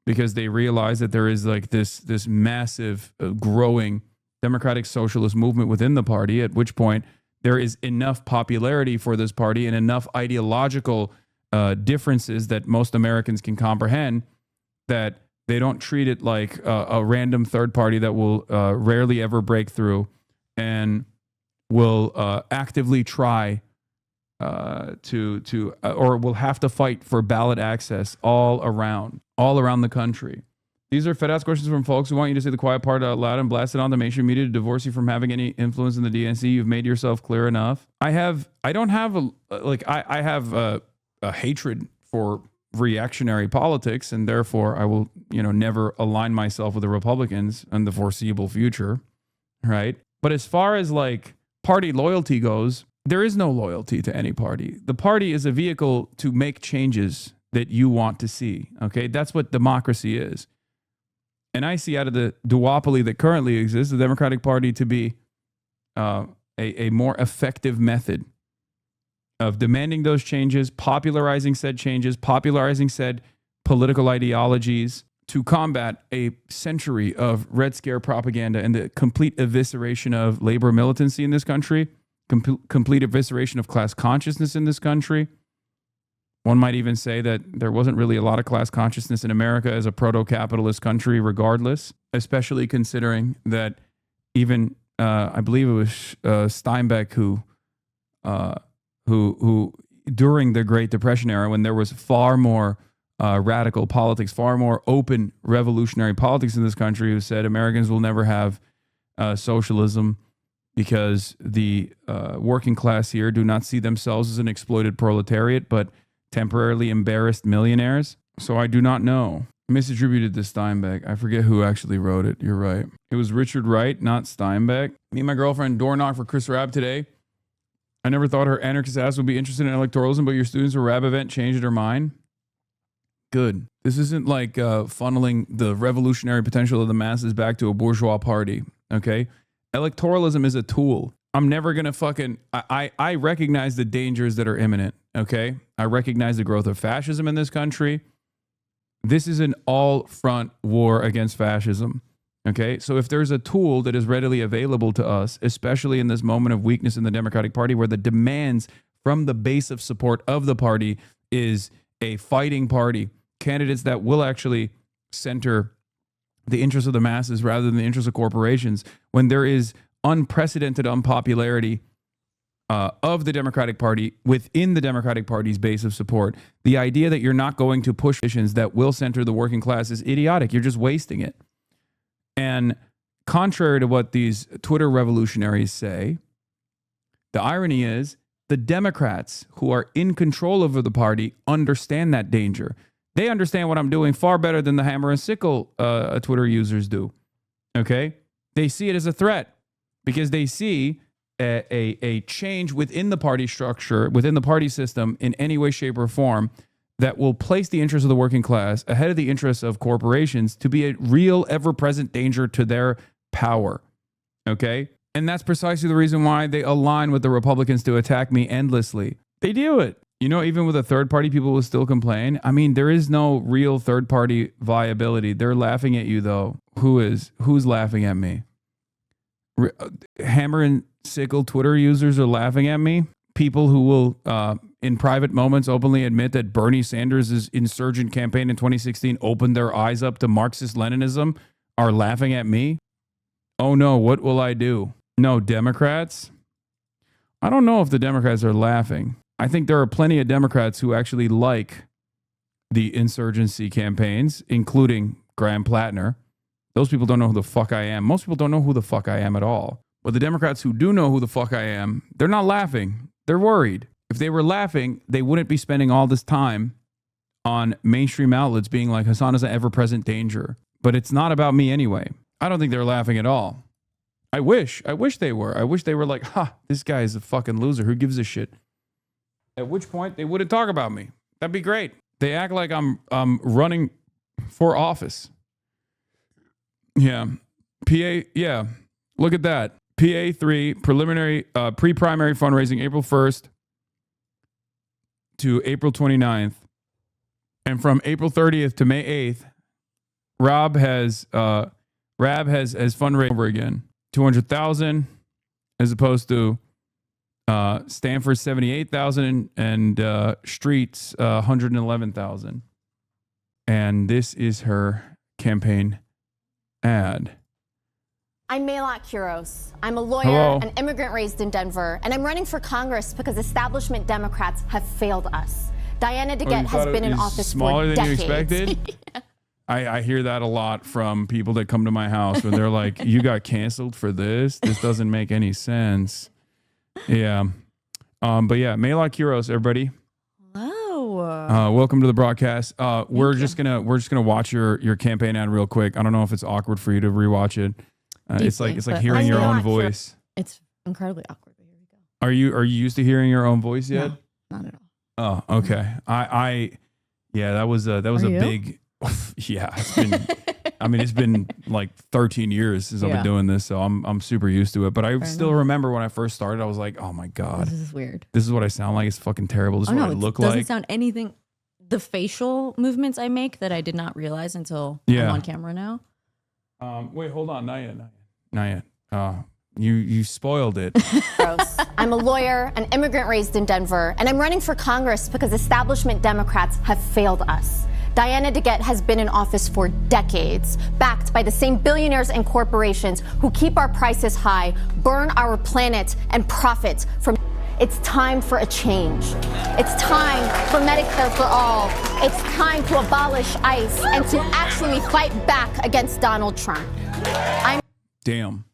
Because they realize that there is like this massive growing democratic socialist movement within the party, at which point there is enough popularity for this party and enough ideological differences that most Americans can comprehend that they don't treat it like a random third party that will rarely ever break through and will actively try or will have to fight for ballot access all around the country. These are fed-ass questions from folks who want you to say the quiet part out loud and blast it on the mainstream media to divorce you from having any influence in the DNC. You've made yourself clear enough. I have a hatred for reactionary politics, and therefore I will, never align myself with the Republicans in the foreseeable future, right? But as far as like party loyalty goes, there is no loyalty to any party. The party is a vehicle to make changes that you want to see. Okay, that's what democracy is. And I see out of the duopoly that currently exists, the Democratic Party to be a more effective method of demanding those changes, popularizing said changes, popularizing said political ideologies to combat a century of Red Scare propaganda and the complete evisceration of labor militancy in this country, complete evisceration of class consciousness in this country. One might even say that there wasn't really a lot of class consciousness in America as a proto-capitalist country regardless, especially considering that even, I believe it was Steinbeck who during the Great Depression era, when there was far more radical politics, far more open revolutionary politics in this country, who said Americans will never have socialism because the working class here do not see themselves as an exploited proletariat, but temporarily embarrassed millionaires. So I do not know. Misattributed to Steinbeck. I forget who actually wrote it. You're right. It was Richard Wright, not Steinbeck. Me and my girlfriend door knocked for Chris Rabb today. I never thought her anarchist ass would be interested in electoralism, but your students' Rabb event changed her mind. Good. This isn't like funneling the revolutionary potential of the masses back to a bourgeois party. Okay. Electoralism is a tool. I'm never going to fucking, I recognize the dangers that are imminent. Okay. I recognize the growth of fascism in this country. This is an all-front war against fascism. Okay. So if there's a tool that is readily available to us, especially in this moment of weakness in the Democratic Party, where the demands from the base of support of the party is a fighting party, candidates that will actually center the interests of the masses rather than the interests of corporations, when there is unprecedented unpopularity of the Democratic Party within the Democratic Party's base of support, the idea that you're not going to push positions that will center the working class is idiotic. You're just wasting it. And contrary to what these Twitter revolutionaries say, the irony is the Democrats who are in control over the party understand that danger. They understand what I'm doing far better than the hammer and sickle Twitter users do. Okay? They see it as a threat because they see a change within the party structure, within the party system in any way, shape, or form that will place the interests of the working class ahead of the interests of corporations to be a real, ever-present danger to their power. Okay? And that's precisely the reason why they align with the Republicans to attack me endlessly. They do it. You know, even with a third party, people will still complain. I mean, there is no real third party viability. They're laughing at you, though. Who's laughing at me? Hammer and sickle Twitter users are laughing at me. People who will, in private moments, openly admit that Bernie Sanders' insurgent campaign in 2016 opened their eyes up to Marxist-Leninism are laughing at me. Oh no, what will I do? No, Democrats? I don't know if the Democrats are laughing. I think there are plenty of Democrats who actually like the insurgency campaigns, including Graham Plattner. Those people don't know who the fuck I am. Most people don't know who the fuck I am at all. But the Democrats who do know who the fuck I am, they're not laughing. They're worried. If they were laughing, they wouldn't be spending all this time on mainstream outlets being like, Hasan is an ever-present danger. But it's not about me anyway. I don't think they're laughing at all. I wish they were. I wish they were like, this guy is a fucking loser. Who gives a shit? At which point they wouldn't talk about me. That'd be great. They act like I'm running for office. Yeah. PA, yeah. Look at that. PA3 preliminary pre-primary fundraising April 1st to April 29th. And from April 30th to May 8th, Rab has fundraised over again. 200,000 as opposed to Stanford 78,000 and Streets 111,000. And this is her campaign ad. I'm Melat Kiros. I'm a lawyer, Hello. an immigrant raised in Denver, and I'm running for Congress because establishment Democrats have failed us. Diana DeGette has been in office smaller for than decades. you expected. Yeah. I hear that a lot from people that come to my house when they're like, you got canceled for this? This doesn't make any sense. Yeah. But yeah, Melat Kiros, everybody. Hello. Welcome to the broadcast. We're just gonna watch your campaign ad real quick. I don't know if it's awkward for you to rewatch it. It's like hearing your own voice. It's incredibly awkward. But here we go. Are you used to hearing your own voice yet? No, not at all. Oh, okay. Yeah, that was a big. Yeah, it's been like 13 years since I've been doing this, so I'm super used to it. But I still remember when I first started, I was like, oh my God. This is weird. This is what I sound like. It's fucking terrible. This is what I look like. It doesn't sound anything. The facial movements I make that I did not realize until I'm on camera now. Wait, hold on. Not yet. You spoiled it. Gross. I'm a lawyer, an immigrant raised in Denver, and I'm running for Congress because establishment Democrats have failed us. Diana DeGette has been in office for decades, backed by the same billionaires and corporations who keep our prices high, burn our planet, and profit from. It's time for a change. It's time for Medicare for all. It's time to abolish ICE and to actually fight back against Donald Trump. Damn.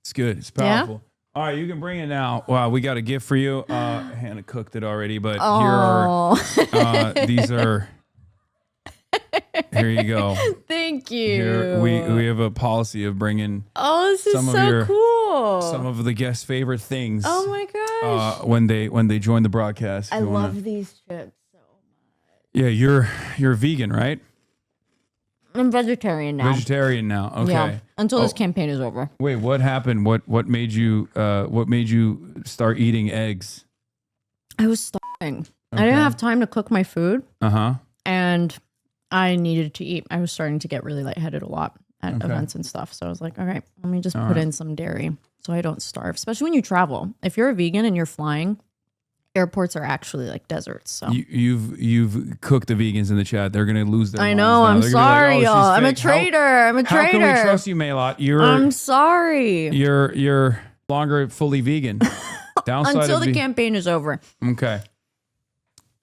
It's good. It's powerful. All right, you can bring it now. Wow, we got a gift for you. Hannah cooked it already, but here are these are. Here you go. Thank you. Here, we have a policy of bringing. Oh, this is so cool. Some of the guests' favorite things. Oh my gosh. When they join the broadcast. I love these chips so much. Yeah, you're vegan, right? I'm vegetarian now. Vegetarian now. Okay. Yeah, until this campaign is over. Wait, what happened? What made you start eating eggs? I was starving. I didn't have time to cook my food. Uh-huh. And I needed to eat. I was starting to get really lightheaded a lot at events and stuff. So I was like, all right, let me just put in some dairy so I don't starve, especially when you travel. If you're a vegan and you're flying, airports are actually like deserts. So You've cooked the vegans in the chat. They're gonna lose their I minds know. now. I'm They're gonna be like, sorry, "Oh, she's y'all. I'm a fake." traitor. I'm a traitor. How can we trust you, Melat? I'm sorry. You're longer fully vegan. Downside Until of the campaign is over. Okay.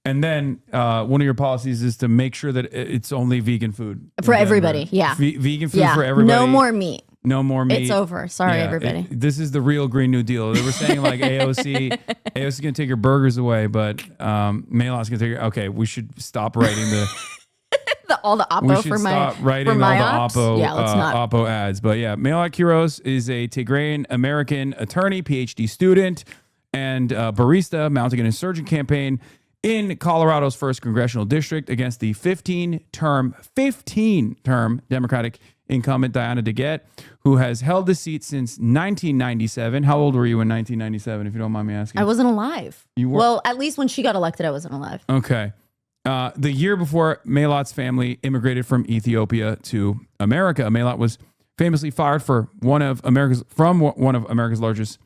And then one of your policies is to make sure that it's only vegan food For everybody. Yeah. Vegan food for everybody. No more meat. No more meat. It's over. Sorry, everybody. This is the real Green New Deal. They were saying like AOC is going to take your burgers away, but Melat's going to take your... Okay, we should stop writing all the we oppo should for my stop writing for my all ops. the oppo, Yeah, let's not. oppo ads. But yeah, Melat Kiros is a Tigrayan American attorney, PhD student, and barista mounting an insurgent campaign in Colorado's 1st congressional district against the 15-term Democratic incumbent Diana DeGette, who has held the seat since 1997. How old were you in 1997, if you don't mind me asking? I wasn't alive. You were? Well, at least when she got elected, I wasn't alive. Okay. The year before Melat's family immigrated from Ethiopia to America, Melat was famously fired from one of America's largest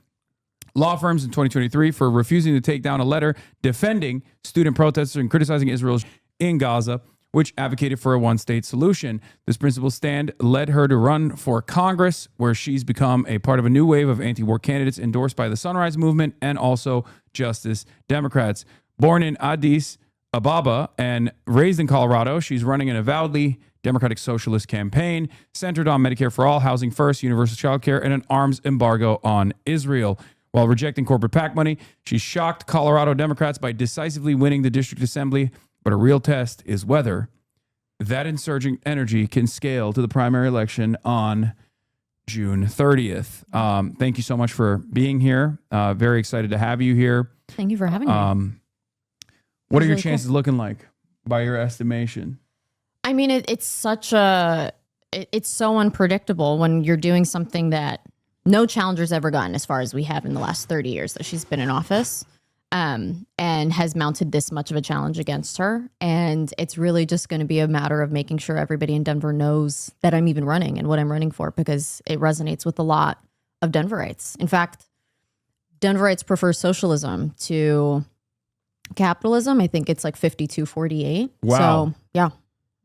law firms in 2023 for refusing to take down a letter defending student protesters and criticizing Israel in Gaza, which advocated for a one-state solution. This principled stand led her to run for Congress, where she's become a part of a new wave of anti-war candidates endorsed by the Sunrise Movement and also Justice Democrats. Born in Addis Ababa and raised in Colorado, she's running an avowedly Democratic Socialist campaign centered on Medicare for all, housing first, universal child care, and an arms embargo on Israel. While rejecting corporate PAC money, she shocked Colorado Democrats by decisively winning the district assembly. But a real test is whether that insurgent energy can scale to the primary election on June 30th. Thank you so much for being here. Very excited to have you here. Thank you for having me. What are your chances looking like by your estimation? I mean, it's such it's so unpredictable when you're doing something that no challenger's ever gotten as far as we have in the last 30 years that she's been in office, and has mounted this much of a challenge against her. And it's really just going to be a matter of making sure everybody in Denver knows that I'm even running and what I'm running for, because it resonates with a lot of Denverites. In fact, Denverites prefer socialism to capitalism. I think it's like 52-48. Wow. So, yeah.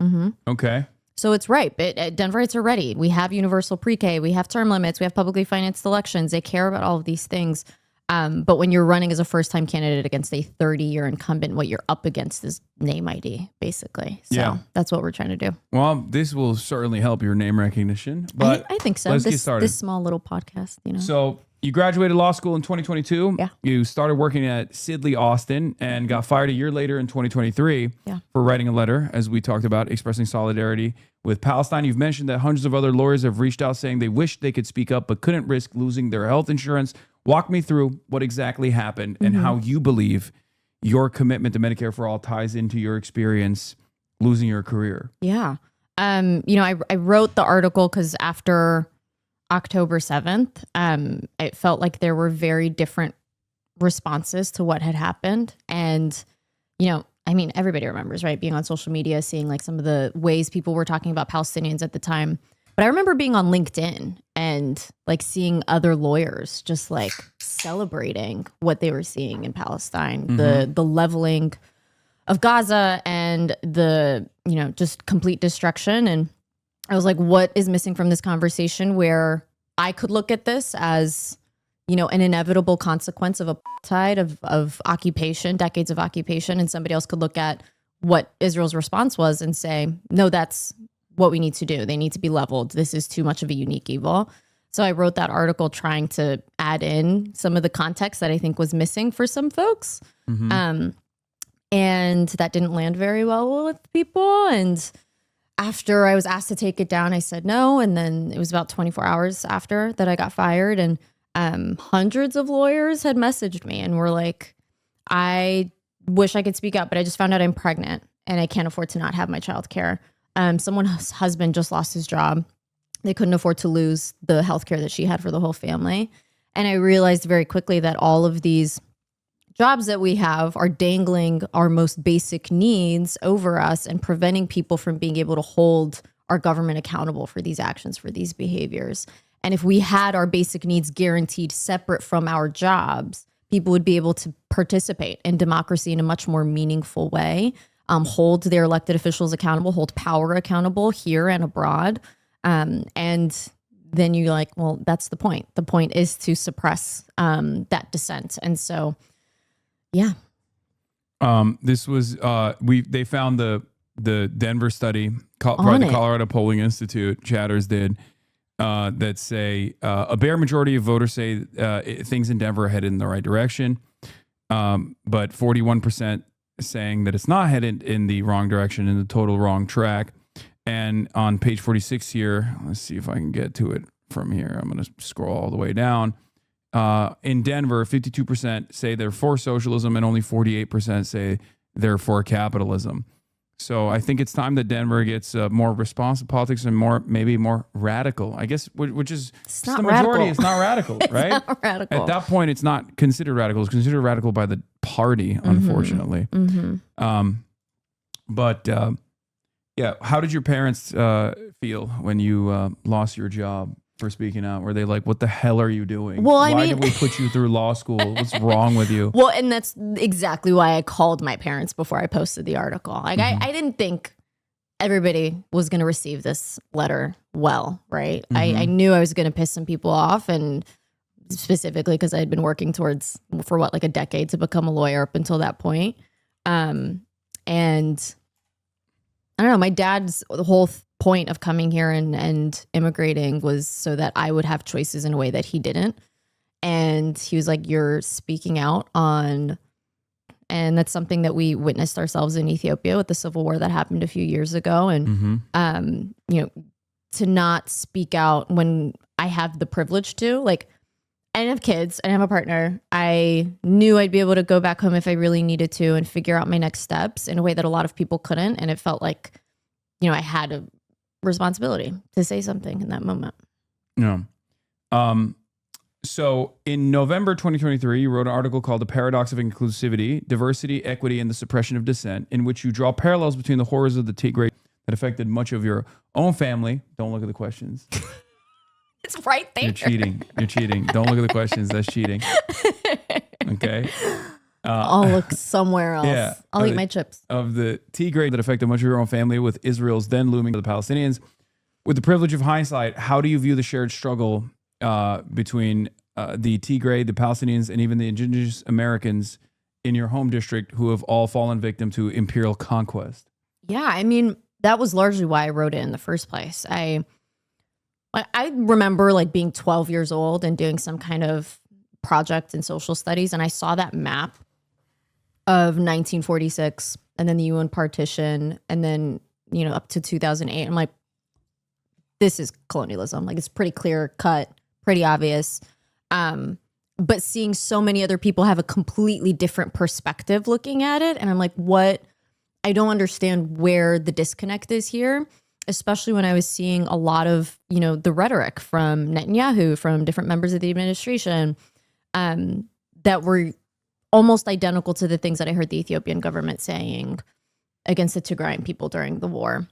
Mm-hmm. Okay. So it's ripe. Denverites are ready. We have universal pre-K. We have term limits. We have publicly financed elections. They care about all of these things. But when you're running as a first-time candidate against a 30-year incumbent, what you're up against is name ID, basically. So that's what we're trying to do. Well, this will certainly help your name recognition. But I think so. Let's get started. This small little podcast, you know. So you graduated law school in 2022. Yeah. You started working at Sidley Austin and got fired a year later in 2023 for writing a letter, as we talked about, expressing solidarity with Palestine. You've mentioned that hundreds of other lawyers have reached out saying they wished they could speak up but couldn't risk losing their health insurance. Walk me through what exactly happened and how you believe your commitment to Medicare for All ties into your experience losing your career. Yeah. You know, I wrote the article because after October 7th, it felt like there were very different responses to what had happened. And, you know, I mean, everybody remembers, right? Being on social media, seeing like some of the ways people were talking about Palestinians at the time. But I remember being on LinkedIn and like seeing other lawyers just like celebrating what they were seeing in Palestine, the leveling of Gaza and the, you know, just complete destruction. And I was like, what is missing from this conversation where I could look at this as, you know, an inevitable consequence of apartheid, of occupation, decades of occupation, and somebody else could look at what Israel's response was and say, no, that's what we need to do. They need to be leveled. This is too much of a unique evil. So I wrote that article trying to add in some of the context that I think was missing for some folks. And that didn't land very well with people. And after I was asked to take it down, I said no. And then it was about 24 hours after that I got fired. And hundreds of lawyers had messaged me and were like, I wish I could speak up, but I just found out I'm pregnant. and I can't afford to not have my childcare. Someone's husband just lost his job. They couldn't afford to lose the healthcare that she had for the whole family. And I realized very quickly that all of these jobs that we have are dangling our most basic needs over us and preventing people from being able to hold our government accountable for these actions, for these behaviors. And if we had our basic needs guaranteed separate from our jobs, people would be able to participate in democracy in a much more meaningful way, hold their elected officials accountable, hold power accountable here and abroad. And then you're like, well, that's the point. The point is to suppress that dissent. And so, yeah. This was they found the Denver study by the Colorado Polling Institute, Chatters did, that say a bare majority of voters say things in Denver are headed in the right direction, but 41% saying that it's not headed in the wrong direction, in the total wrong track. And on page 46 here, let's see if I can get to it from here. I'm going to scroll all the way down. In Denver, 52% say they're for socialism and only 48% say they're for capitalism. So I think it's time that Denver gets more responsive politics and maybe more radical. I guess, which is the majority. It's not radical, right? It's not radical. At that point, it's not considered radical. It's considered radical by the party, unfortunately. But yeah, how did your parents feel when you lost your job for speaking out? Were they like, what the hell are you doing? Well, why did we put you through law school? What's wrong with you? Well, and that's exactly why I called my parents before I posted the article. Like, I didn't think everybody was going to receive this letter well, right? I knew I was going to piss some people off, and specifically because I had been working for like a decade to become a lawyer up until that point. And I don't know, my dad's the whole point of coming here and immigrating was so that I would have choices in a way that he didn't. And he was like, you're speaking out on, and that's something that we witnessed ourselves in Ethiopia with the civil war that happened a few years ago. And, you know, to not speak out when I have the privilege to, like, I didn't have kids, I didn't have a partner. I knew I'd be able to go back home if I really needed to and figure out my next steps in a way that a lot of people couldn't. And it felt like, you know, I had a responsibility to say something in that moment. Yeah. So in November 2023, you wrote an article called The Paradox of Inclusivity, Diversity, Equity, and the Suppression of Dissent, in which you draw parallels between the horrors of the Tigray that affected much of your own family. Don't look at the questions. It's right there. You're cheating. You're cheating. Don't look at the questions. That's cheating. Okay. I'll look somewhere else. Yeah, I'll eat my chips. Of the Tigray that affected much of your own family, with Israel's then looming to the Palestinians. With the privilege of hindsight, how do you view the shared struggle between the Tigray, the Palestinians, and even the indigenous Americans in your home district who have all fallen victim to imperial conquest? Yeah, I mean, that was largely why I wrote it in the first place. I remember like being 12 years old and doing some kind of project in social studies, and I saw that map of 1946 and then the UN partition and then, you know, up to 2008. I'm like, this is colonialism. Like, it's pretty clear cut, pretty obvious. But seeing so many other people have a completely different perspective looking at it, and I'm like, what? I don't understand where the disconnect is here, especially when I was seeing a lot of, you know, the rhetoric from Netanyahu, from different members of the administration, that were almost identical to the things that I heard the Ethiopian government saying against the Tigrayan people during the war.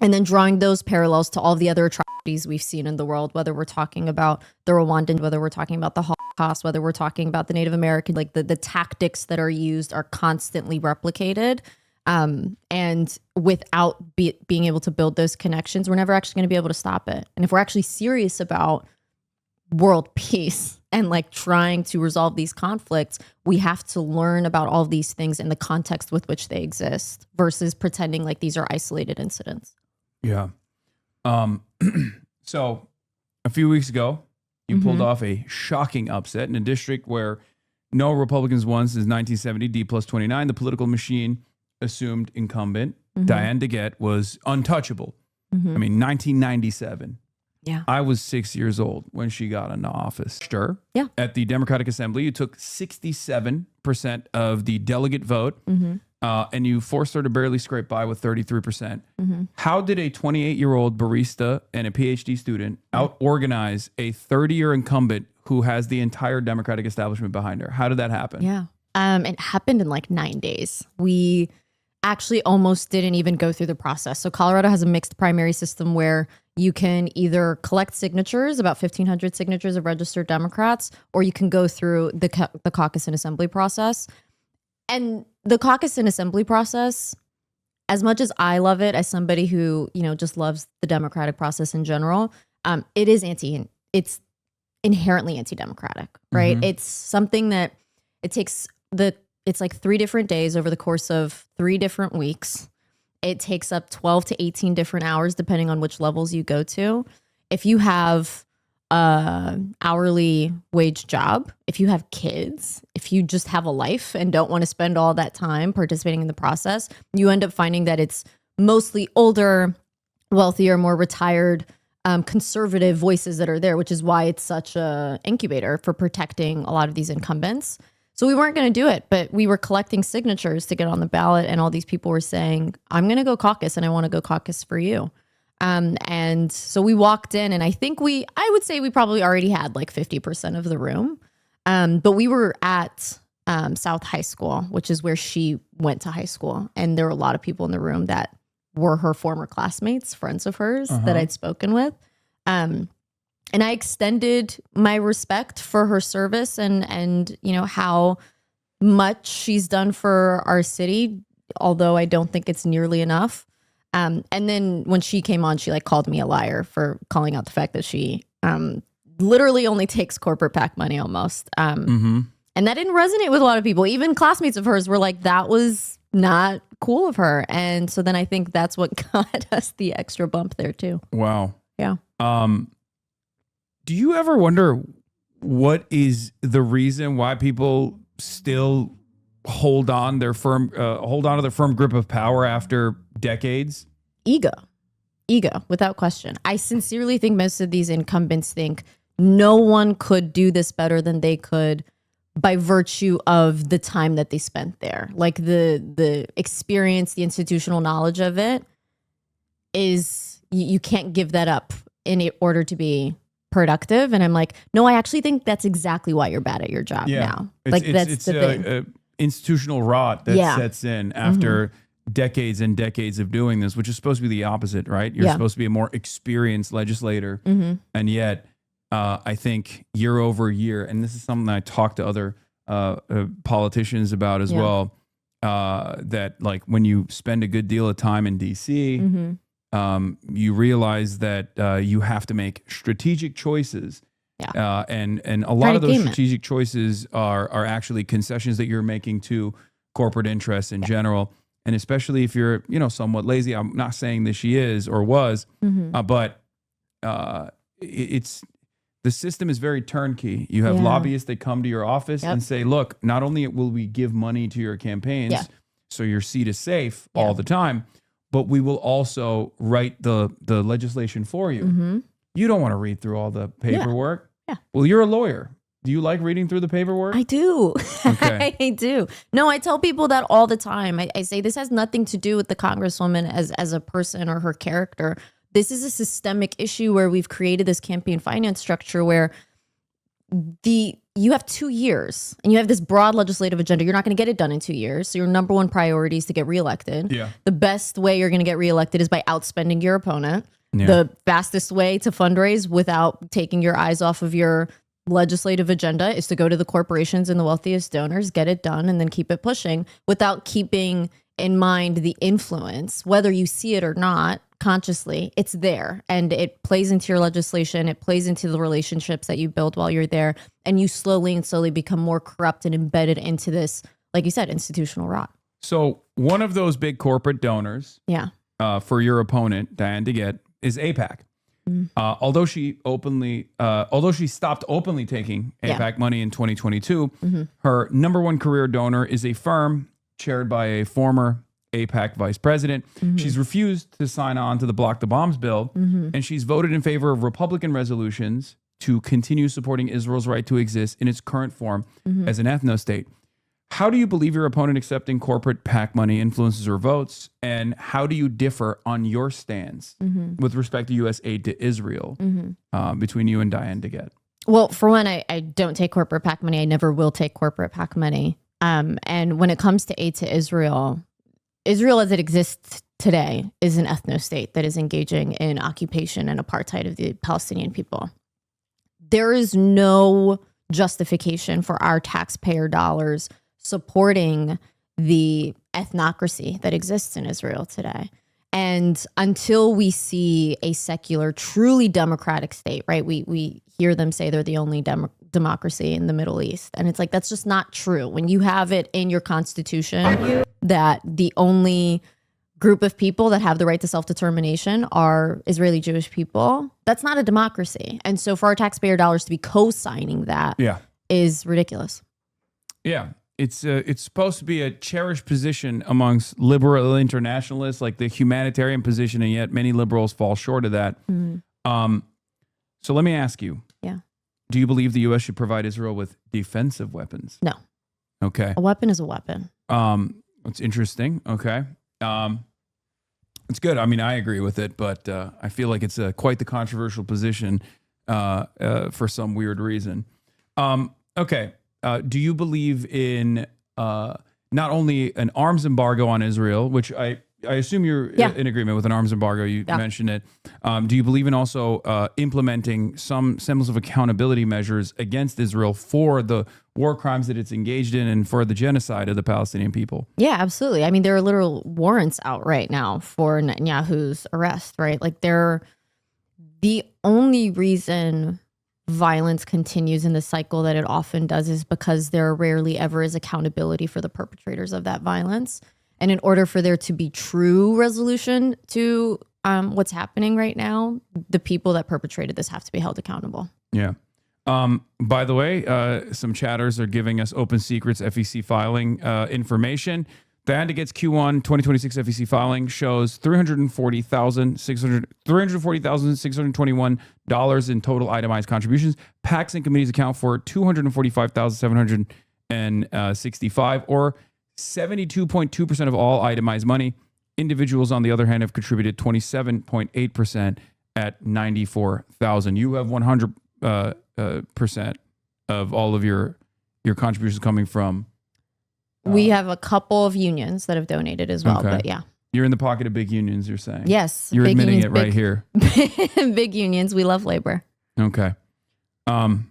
And then drawing those parallels to all the other atrocities we've seen in the world, whether we're talking about the Rwandan, whether we're talking about the Holocaust, whether we're talking about the Native American, like the tactics that are used are constantly replicated. And without being able to build those connections, we're never actually going to be able to stop it. And if we're actually serious about world peace and like trying to resolve these conflicts, we have to learn about all of these things in the context with which they exist versus pretending like these are isolated incidents. Yeah. So a few weeks ago, you pulled off a shocking upset in a district where no Republicans won since 1970, D+29. The political machine assumed incumbent. Diane DeGette was untouchable. I mean, 1997. Yeah. I was 6 years old when she got into office. Sure. Yeah. At the Democratic Assembly, you took 67% of the delegate vote. and you forced her to barely scrape by with 33%. Mm-hmm. How did a 28-year-old barista and a PhD student out-organize a 30-year incumbent who has the entire Democratic establishment behind her? How did that happen? Yeah. It happened in like 9 days. We actually almost didn't even go through the process. So Colorado has a mixed primary system where you can either collect signatures, about 1,500 signatures of registered Democrats, or you can go through the caucus and assembly process. And the caucus and assembly process, as much as I love it, as somebody who, just loves the democratic process in general, it's inherently anti-democratic, right? Mm-hmm. It's something that it takes it's like 3 different days over the course of 3 different weeks. It takes up 12 to 18 different hours, depending on which levels you go to. If you have an hourly wage job, if you have kids, if you just have a life and don't want to spend all that time participating in the process, you end up finding that it's mostly older, wealthier, more retired, conservative voices that are there, which is why it's such a incubator for protecting a lot of these incumbents. So we weren't going to do it, but we were collecting signatures to get on the ballot. And all these people were saying, I'm going to go caucus and I want to go caucus for you. And so we walked in and I would say we probably already had like 50% of the room. But we were at South High School, which is where she went to high school. And there were a lot of people in the room that were her former classmates, friends of hers that I'd spoken with. And I extended my respect for her service and how much she's done for our city, although I don't think it's nearly enough. And then when she came on, she called me a liar for calling out the fact that she literally only takes corporate PAC money almost. And that didn't resonate with a lot of people. Even classmates of hers were like, that was not cool of her. And so then I think that's what got us the extra bump there too. Wow. Yeah. Do you ever wonder what is the reason why people still hold on to their firm grip of power after decades? Ego, without question. I sincerely think most of these incumbents think no one could do this better than they could by virtue of the time that they spent there. Like the experience, the institutional knowledge of it is, you can't give that up in order to be productive. And I'm like, no, I actually think that's exactly why you're bad at your job now. That's the thing. Institutional rot that sets in after decades and decades of doing this, which is supposed to be the opposite, right? You're supposed to be a more experienced legislator. And yet, I think year over year, and this is something that I talk to other politicians about as well, that when you spend a good deal of time in DC, you realize that you have to make strategic choices. And a lot of those strategic choices are actually concessions that you're making to corporate interests in general. And especially if you're, somewhat lazy. I'm not saying that she is or was, but it's the system is very turnkey. You have lobbyists that come to your office and say, look, not only will we give money to your campaigns so your seat is safe all the time, but we will also write the legislation for you. You don't want to read through all the paperwork. Well, you're a lawyer. Do you like reading through the paperwork? I do. Okay. I do. No, I tell people that all the time. I say this has nothing to do with the Congresswoman as a person or her character. This is a systemic issue where we've created this campaign finance structure where you have 2 years and you have this broad legislative agenda. You're not going to get it done in 2 years. So your number one priority is to get reelected. The best way you're going to get reelected is by outspending your opponent. The fastest way to fundraise without taking your eyes off of your legislative agenda is to go to the corporations and the wealthiest donors, get it done, and then keep it pushing without keeping in mind the influence, whether you see it or not consciously. It's there and it plays into your legislation. It plays into the relationships that you build while you're there. And you slowly become more corrupt and embedded into this, like you said, institutional rot. So one of those big corporate donors for your opponent, Diane DeGette, is AIPAC. Although she stopped openly taking AIPAC money in 2022, her number one career donor is a firm chaired by a former AIPAC vice president. She's refused to sign on to the Block the Bombs bill, and she's voted in favor of Republican resolutions to continue supporting Israel's right to exist in its current form as an ethno-state. How do you believe your opponent accepting corporate PAC money influences her votes? And how do you differ on your stance with respect to U.S. aid to Israel between you and Diane DeGette? Well, for one, I don't take corporate PAC money. I never will take corporate PAC money. And when it comes to aid to Israel, Israel as it exists today is an ethno-state that is engaging in occupation and apartheid of the Palestinian people. There is no justification for our taxpayer dollars supporting the ethnocracy that exists in Israel today. And until we see a secular, truly democratic state, right? We hear them say they're the only democracy in the Middle East. And it's like, that's just not true. When you have it in your constitution that the only group of people that have the right to self-determination are Israeli Jewish people, that's not a democracy. And so for our taxpayer dollars to be co-signing that is ridiculous. Yeah. It's supposed to be a cherished position amongst liberal internationalists, like the humanitarian position, and yet many liberals fall short of that. So let me ask you. Yeah. Do you believe the U.S. should provide Israel with defensive weapons? No. Okay. A weapon is a weapon. It's interesting. Okay. It's good. I mean, I agree with it, but I feel like it's quite the controversial position for some weird reason. Okay. Do you believe in not only an arms embargo on Israel, which I assume you're in agreement with an arms embargo, you mentioned it. Do you believe in also implementing some semblance of accountability measures against Israel for the war crimes that it's engaged in and for the genocide of the Palestinian people? Yeah, absolutely. I mean, there are literal warrants out right now for Netanyahu's arrest, right? Like the only reason violence continues in the cycle that it often does is because there rarely ever is accountability for the perpetrators of that violence. And in order for there to be true resolution to what's happening right now, the people that perpetrated this have to be held accountable. Yeah. By the way, some chatters are giving us open secrets FEC filing information. Diane DeGette's Q1 2026 FEC filing shows $340,621 in total itemized contributions. PACs and committees account for $245,765, or 72.2% of all itemized money. Individuals, on the other hand, have contributed 27.8% at $94,000. You have 100% of all of your contributions coming from. We have a couple of unions that have donated as well, but yeah. You're in the pocket of big unions, you're saying? Yes. You're big admitting unions, it right here. Big unions. We love labor. Okay. And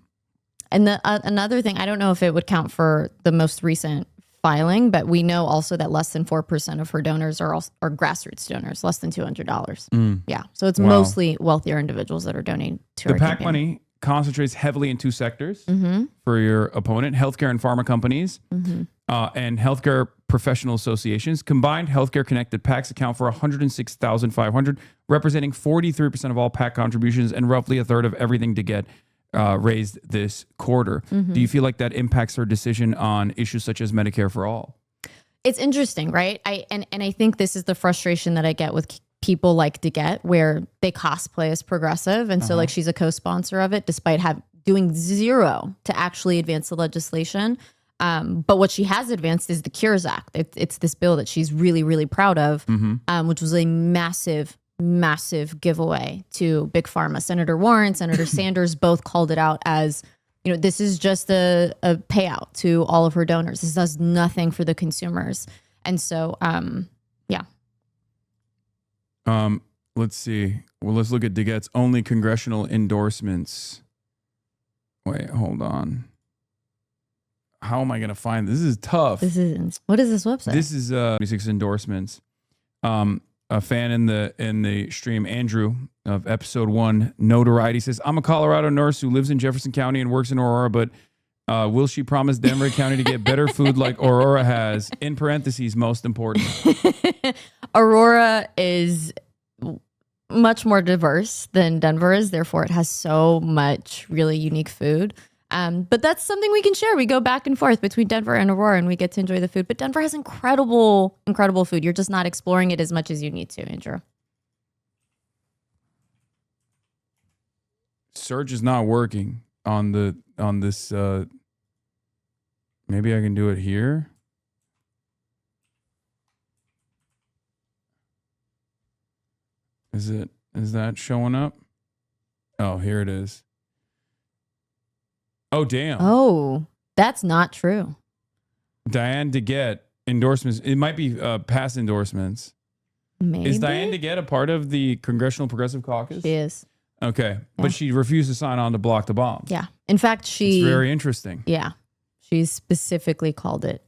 another thing, I don't know if it would count for the most recent filing, but we know also that less than 4% of her donors are grassroots donors, less than $200. Yeah. So it's mostly wealthier individuals that are donating to the our PAC campaign. money concentrates heavily in two sectors for your opponent: healthcare and pharma companies, and healthcare professional associations. Combined, healthcare connected PACs account for $106,500, representing 43% of all PAC contributions and roughly a third of everything to get raised this quarter. Do you feel like that impacts her decision on issues such as Medicare for all? It's interesting, right? I think this is the frustration that I get with people like DeGette, where they cosplay as progressive. And so like she's a co-sponsor of it, despite doing zero to actually advance the legislation. But what she has advanced is the Kiros Act. It's this bill that she's really, really proud of, which was a massive giveaway to Big Pharma. Senator Warren, Senator Sanders both called it out as, this is just a payout to all of her donors. This does nothing for the consumers. And so, yeah. Let's see. Well, let's look at DeGette's only congressional endorsements. Wait, hold on. How am I going to find this? This is tough. What is this website? This is 26 endorsements. A fan in the stream, Andrew of episode 1, Notoriety, says, I'm a Colorado nurse who lives in Jefferson County and works in Aurora, but will she promise Denver County to get better food like Aurora has? In parentheses, most important. Aurora is much more diverse than Denver is. Therefore, it has so much really unique food. But that's something we can share. We go back and forth between Denver and Aurora, and we get to enjoy the food. But Denver has incredible food. You're just not exploring it as much as you need to, Andrew. Search is not working on this. Maybe I can do it here. Is that showing up? Oh, here it is. Oh, damn. Oh, that's not true. Diane DeGette endorsements. It might be past endorsements. Maybe. Is Diane DeGette a part of the Congressional Progressive Caucus? She is. Okay. Yeah. But she refused to sign on to block the bomb. Yeah. In fact, It's very interesting. Yeah. She's specifically called it.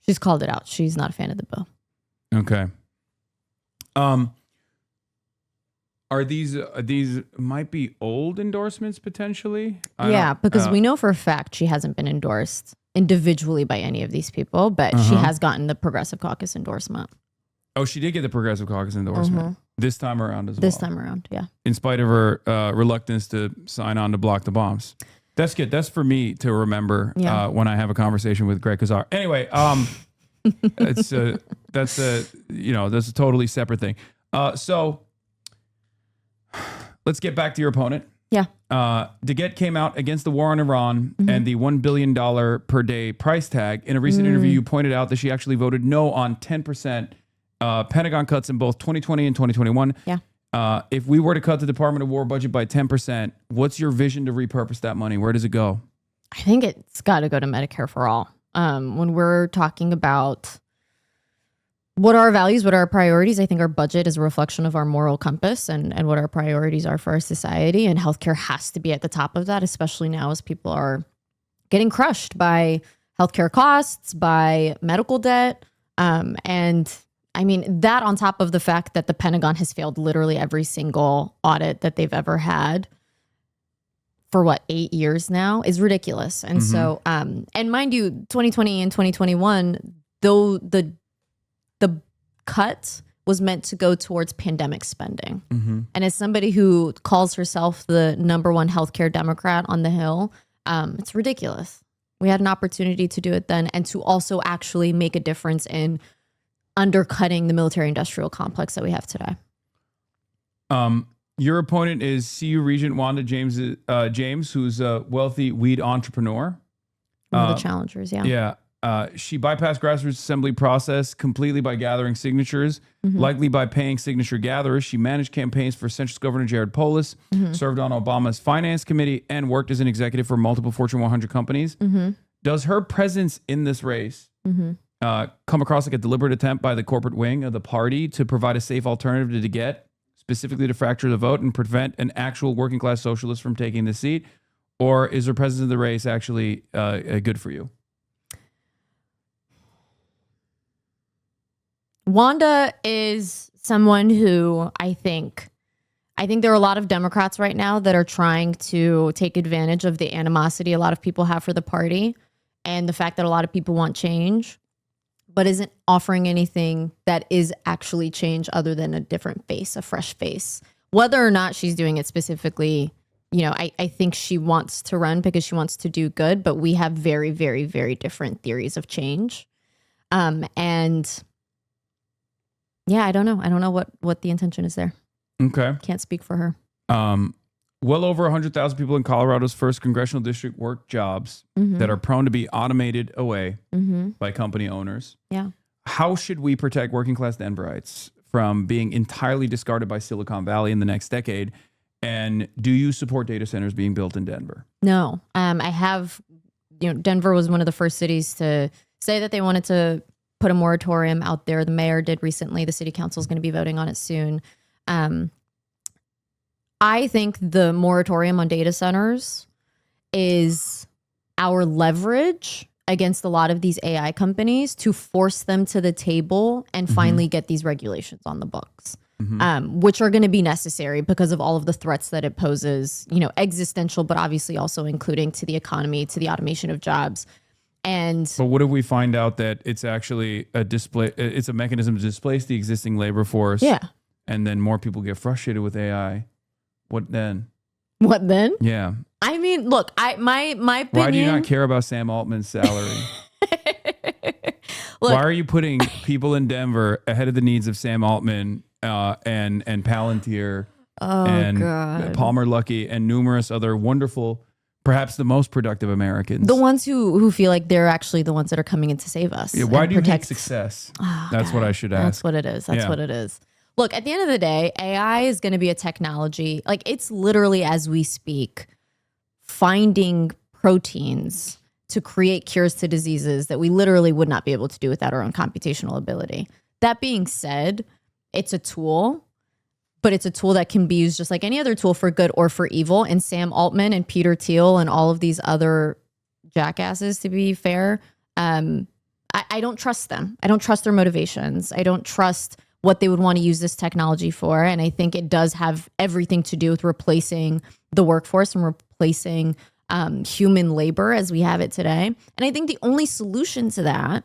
She's called it out. She's not a fan of the bill. Okay. Are these might be old endorsements potentially? Yeah, because we know for a fact she hasn't been endorsed individually by any of these people, but she has gotten the Progressive Caucus endorsement. Oh, she did get the Progressive Caucus endorsement this time around as well. This time around, yeah. In spite of her reluctance to sign on to block the bombs. That's good. That's for me to remember when I have a conversation with Greg Kazar. Anyway, that's a totally separate thing. So let's get back to your opponent. Yeah. DeGette came out against the war on Iran and the $1 billion per day price tag. In a recent interview, you pointed out that she actually voted no on 10% Pentagon cuts in both 2020 and 2021. Yeah. If we were to cut the Department of War budget by 10%, what's your vision to repurpose that money? Where does it go? I think it's got to go to Medicare for all. When we're talking about what are our values, what are our priorities, I think our budget is a reflection of our moral compass and what our priorities are for our society. And healthcare has to be at the top of that, especially now as people are getting crushed by healthcare costs, by medical debt. And I mean, that on top of the fact that the Pentagon has failed literally every single audit that they've ever had for 8 years now is ridiculous. And so, and mind you, 2020 and 2021, though the cut was meant to go towards pandemic spending. And as somebody who calls herself the #1 healthcare Democrat on the Hill, it's ridiculous. We had an opportunity to do it then and to also actually make a difference in undercutting the military-industrial complex that we have today. Your opponent is CU Regent Wanda James, who's a wealthy weed entrepreneur. One of the challengers, yeah. Yeah. She bypassed grassroots assembly process completely by gathering signatures, likely by paying signature gatherers. She managed campaigns for Central Governor Jared Polis, served on Obama's finance committee, and worked as an executive for multiple Fortune 100 companies. Does her presence in this race come across like a deliberate attempt by the corporate wing of the party to provide a safe alternative to DeGette, specifically to fracture the vote and prevent an actual working class socialist from taking the seat? Or is her presence in the race actually good for you? Wanda is someone who I think there are a lot of Democrats right now that are trying to take advantage of the animosity a lot of people have for the party and the fact that a lot of people want change, but isn't offering anything that is actually change other than a different face, a fresh face. Whether or not she's doing it specifically, I think she wants to run because she wants to do good, but we have very, very, very different theories of change. And yeah, I don't know. I don't know what the intention is there. Okay. Can't speak for her. Well over 100,000 people in Colorado's first congressional district work jobs that are prone to be automated away by company owners. Yeah. How should we protect working class Denverites from being entirely discarded by Silicon Valley in the next decade? And do you support data centers being built in Denver? No. I have, Denver was one of the first cities to say that they wanted to put a moratorium out there. The mayor did recently. The city council is going to be voting on it soon. I think the moratorium on data centers is our leverage against a lot of these AI companies to force them to the table and finally get these regulations on the books, which are going to be necessary because of all of the threats that it poses, existential, but obviously also including to the economy, to the automation of jobs. But what if we find out that it's actually it's a mechanism to displace the existing labor force? Yeah. And then more people get frustrated with AI. What then? What then? Yeah. I mean, look, my opinion. Why do you not care about Sam Altman's salary? Look, why are you putting people in Denver ahead of the needs of Sam Altman and Palantir and Palmer Luckey and numerous other wonderful, perhaps the most productive Americans? The ones who feel like they're actually the ones that are coming in to save us. Yeah, why do you hate success? That's what I should ask. That's what it is. That's what it is. Look, at the end of the day, AI is going to be a technology. Like, it's literally, as we speak, finding proteins to create cures to diseases that we literally would not be able to do without our own computational ability. That being said, it's a tool, but it's a tool that can be used just like any other tool for good or for evil. And Sam Altman and Peter Thiel and all of these other jackasses, to be fair, I don't trust them. I don't trust their motivations. I don't trust what they would want to use this technology for. And I think it does have everything to do with replacing the workforce and replacing human labor as we have it today. And I think the only solution to that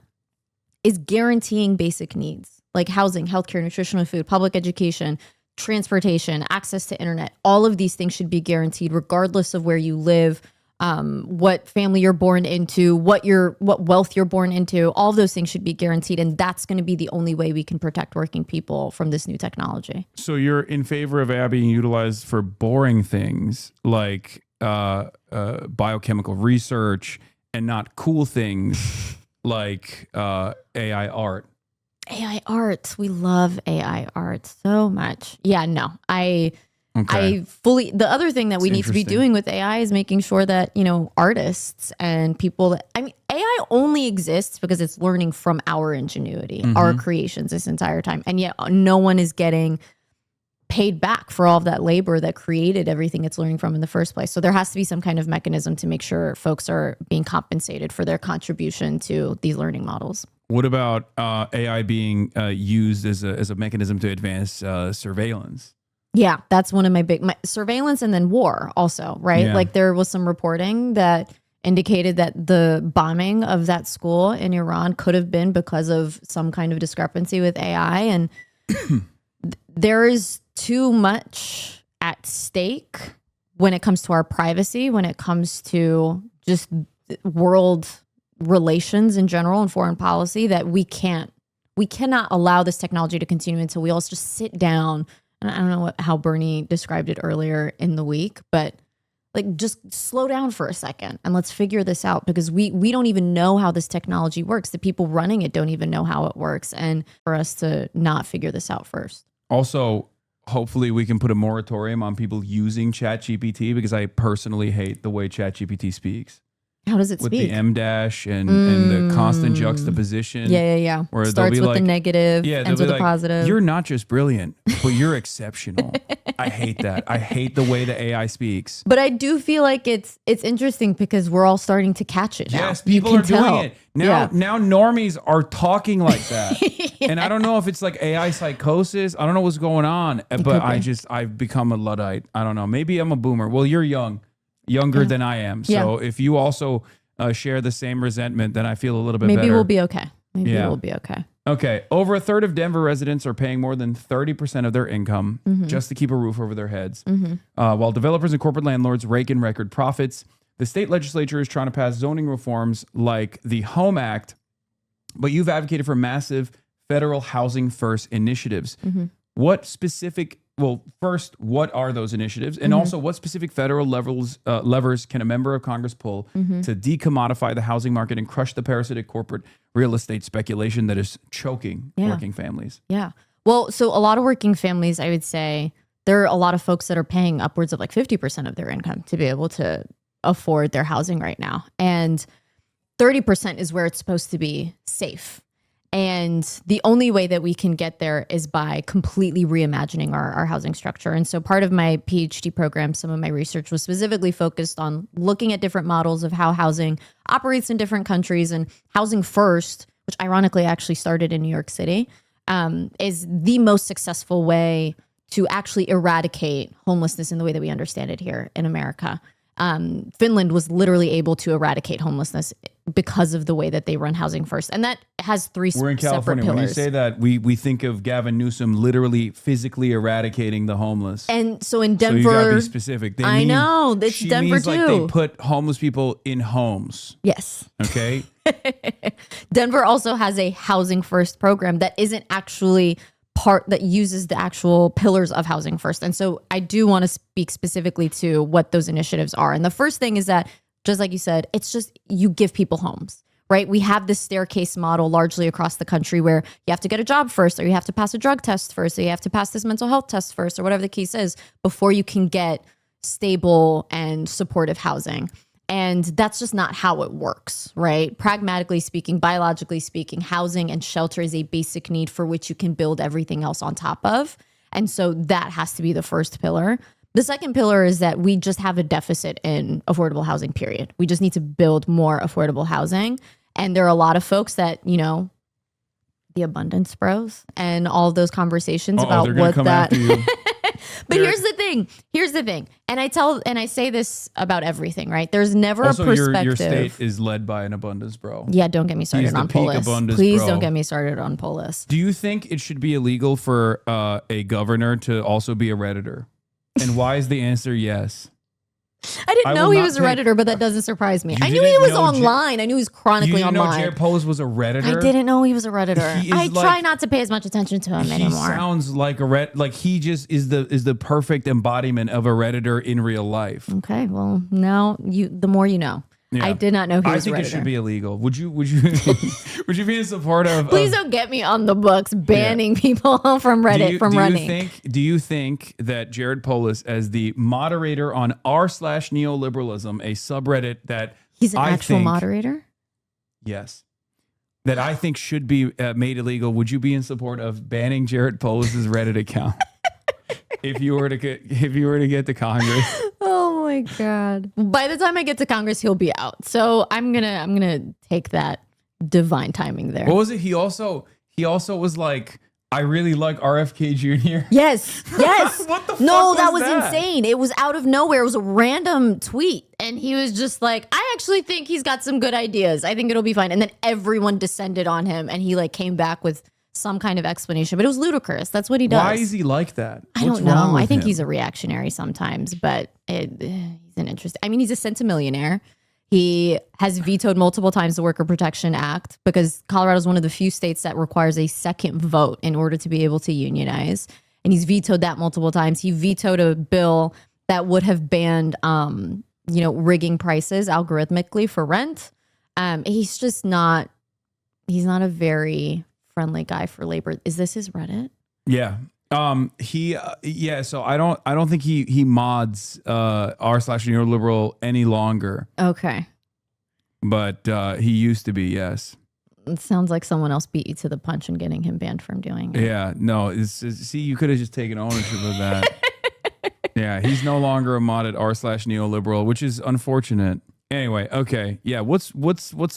is guaranteeing basic needs like housing, healthcare, nutritional food, public education, transportation, access to internet. All of these things should be guaranteed regardless of where you live, what family you're born into, what wealth you're born into. All of those things should be guaranteed. And that's going to be the only way we can protect working people from this new technology. So you're in favor of AI being utilized for boring things like biochemical research and not cool things like AI art. AI art. We love AI art so much. Yeah, no, I fully, the other thing that we need to be doing with AI is making sure that, artists and people that, AI only exists because it's learning from our ingenuity, our creations this entire time. And yet no one is getting paid back for all of that labor that created everything it's learning from in the first place. So there has to be some kind of mechanism to make sure folks are being compensated for their contribution to these learning models. What about AI being used as a mechanism to advance surveillance? Yeah, that's one of my surveillance, and then war also, right? Yeah. Like there was some reporting that indicated that the bombing of that school in Iran could have been because of some kind of discrepancy with AI. And there is too much at stake when it comes to our privacy, when it comes to just world relations in general and foreign policy, that we cannot allow this technology to continue until we all just sit down. And I don't know how Bernie described it earlier in the week, but like just slow down for a second and let's figure this out, because we don't even know how this technology works. The people running it don't even know how it works. And for us to not figure this out first. Also, hopefully we can put a moratorium on people using ChatGPT, because I personally hate the way ChatGPT speaks. How does it speak? With the M dash and the constant juxtaposition. Yeah. Where starts with the negative, ends with the positive. You're not just brilliant, but you're exceptional. I hate that. I hate the way the AI speaks. But I do feel like it's interesting because we're all starting to catch it now. Yes, people are doing it. Now normies are talking like that. And I don't know if it's like AI psychosis. I don't know what's going on, but I've become a Luddite. I don't know. Maybe I'm a boomer. Well, you're younger than I am. So if you also share the same resentment, then I feel a little bit better. Maybe we'll be okay. We'll be okay. Okay. Over a third of Denver residents are paying more than 30% of their income just to keep a roof over their heads. While developers and corporate landlords rake in record profits, the state legislature is trying to pass zoning reforms like the Home Act, but you've advocated for massive federal housing first initiatives. First, what are those initiatives? And also, what specific federal levers can a member of Congress pull to decommodify the housing market and crush the parasitic corporate real estate speculation that is choking working families? Yeah. Well, so a lot of working families, I would say, there are a lot of folks that are paying upwards of like 50% of their income to be able to afford their housing right now. And 30% is where it's supposed to be safe. And the only way that we can get there is by completely reimagining our housing structure. And so part of my PhD program, some of my research was specifically focused on looking at different models of how housing operates in different countries. And Housing First, which ironically actually started in New York City, is the most successful way to actually eradicate homelessness in the way that we understand it here in America. Finland was literally able to eradicate homelessness because of the way that they run Housing First. And that has three separate pillars. We're in California. When you say that, we think of Gavin Newsom literally physically eradicating the homeless. And so in Denver... So you gotta be specific. I know. It's Denver too. Like they put homeless people in homes. Yes. Okay? Denver also has a Housing First program that isn't actually that uses the actual pillars of Housing First. And so I do want to speak specifically to what those initiatives are. And the first thing is that, just like you said, it's just you give people homes, right? We have this staircase model largely across the country where you have to get a job first, or you have to pass a drug test first, or you have to pass this mental health test first, or whatever the case is, before you can get stable and supportive housing. And that's just not how it works, right? Pragmatically speaking, biologically speaking, housing and shelter is a basic need for which you can build everything else on top of. And so that has to be the first pillar. The second pillar is that we just have a deficit in affordable housing, period. We just need to build more affordable housing. And there are a lot of folks that, you know, the abundance bros and all of those conversations about what that. But here's the thing. And I say this about everything, right? There's never also, a perspective. Your state is led by an abundance bro. Yeah, don't get me started on Polis. Please don't get me started on Polis. Do you think it should be illegal for a governor to also be a Redditor? And why is the answer yes? I didn't know he was a Redditor, but that doesn't surprise me. I knew he was online. I knew he was chronically online. You didn't know Jared Polis was a Redditor? I didn't know he was a Redditor. I try not to pay as much attention to him anymore. He sounds like he just is the perfect embodiment of a Redditor in real life. Okay, well, now the more you know. Yeah. I did not know he was a Redditor. I think it should be illegal. Would you would you be in support of? Please don't get me on the books banning people from Reddit from running. Do you think that Jared Polis, as the moderator on r/neoliberalism, a subreddit that he's an actual moderator? Yes. That I think should be made illegal. Would you be in support of banning Jared Polis's Reddit account if you were to get to Congress? Oh my God. By the time I get to Congress, he'll be out. So I'm gonna take that divine timing there. What was it? He also was like, I really like RFK Jr. Yes. What the fuck that was insane. It was out of nowhere. It was a random tweet. And he was just like, I actually think he's got some good ideas. I think it'll be fine. And then everyone descended on him and he like came back with some kind of explanation, but it was ludicrous. That's what he does. Why is he like that? I don't know. I think he's a reactionary sometimes, but he's an interesting. I mean, he's a centimillionaire. He has vetoed multiple times the Worker Protection Act because Colorado is one of the few states that requires a second vote in order to be able to unionize. And he's vetoed that multiple times. He vetoed a bill that would have banned, rigging prices algorithmically for rent. He's just not. He's not a very friendly guy for labor. Is this his Reddit? Yeah. So I don't think he mods r/neoliberal any longer. Okay. But he used to be, yes. It sounds like someone else beat you to the punch and getting him banned from doing it. Yeah, no, see, you could have just taken ownership of that. Yeah, he's no longer a mod at r/neoliberal, which is unfortunate. Anyway, okay. Yeah, what's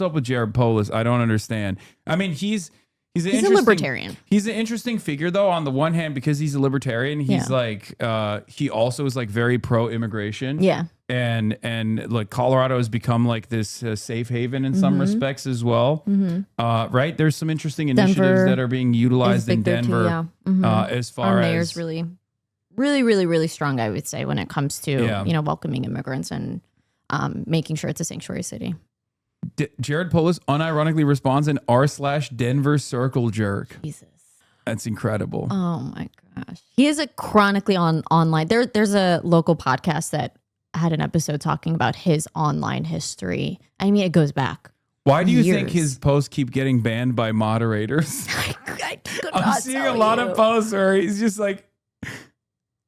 up with Jared Polis? I don't understand. I mean, he's a libertarian. He's an interesting figure, though, on the one hand, because he's a libertarian. He's he also is like very pro-immigration. Yeah. And like Colorado has become like this safe haven in some respects as well. Right? There's some interesting initiatives that are being utilized in Denver as far Our mayor's really, really, really, really strong, I would say, when it comes to, welcoming immigrants and making sure it's a sanctuary city. Jared Polis unironically responds in r/Denver circle jerk. Jesus. That's incredible. Oh my gosh. He is a chronically online. There's a local podcast that had an episode talking about his online history. I mean, it goes back. Why do you think his posts keep getting banned by moderators? I'm seeing a lot of posts where he's just like,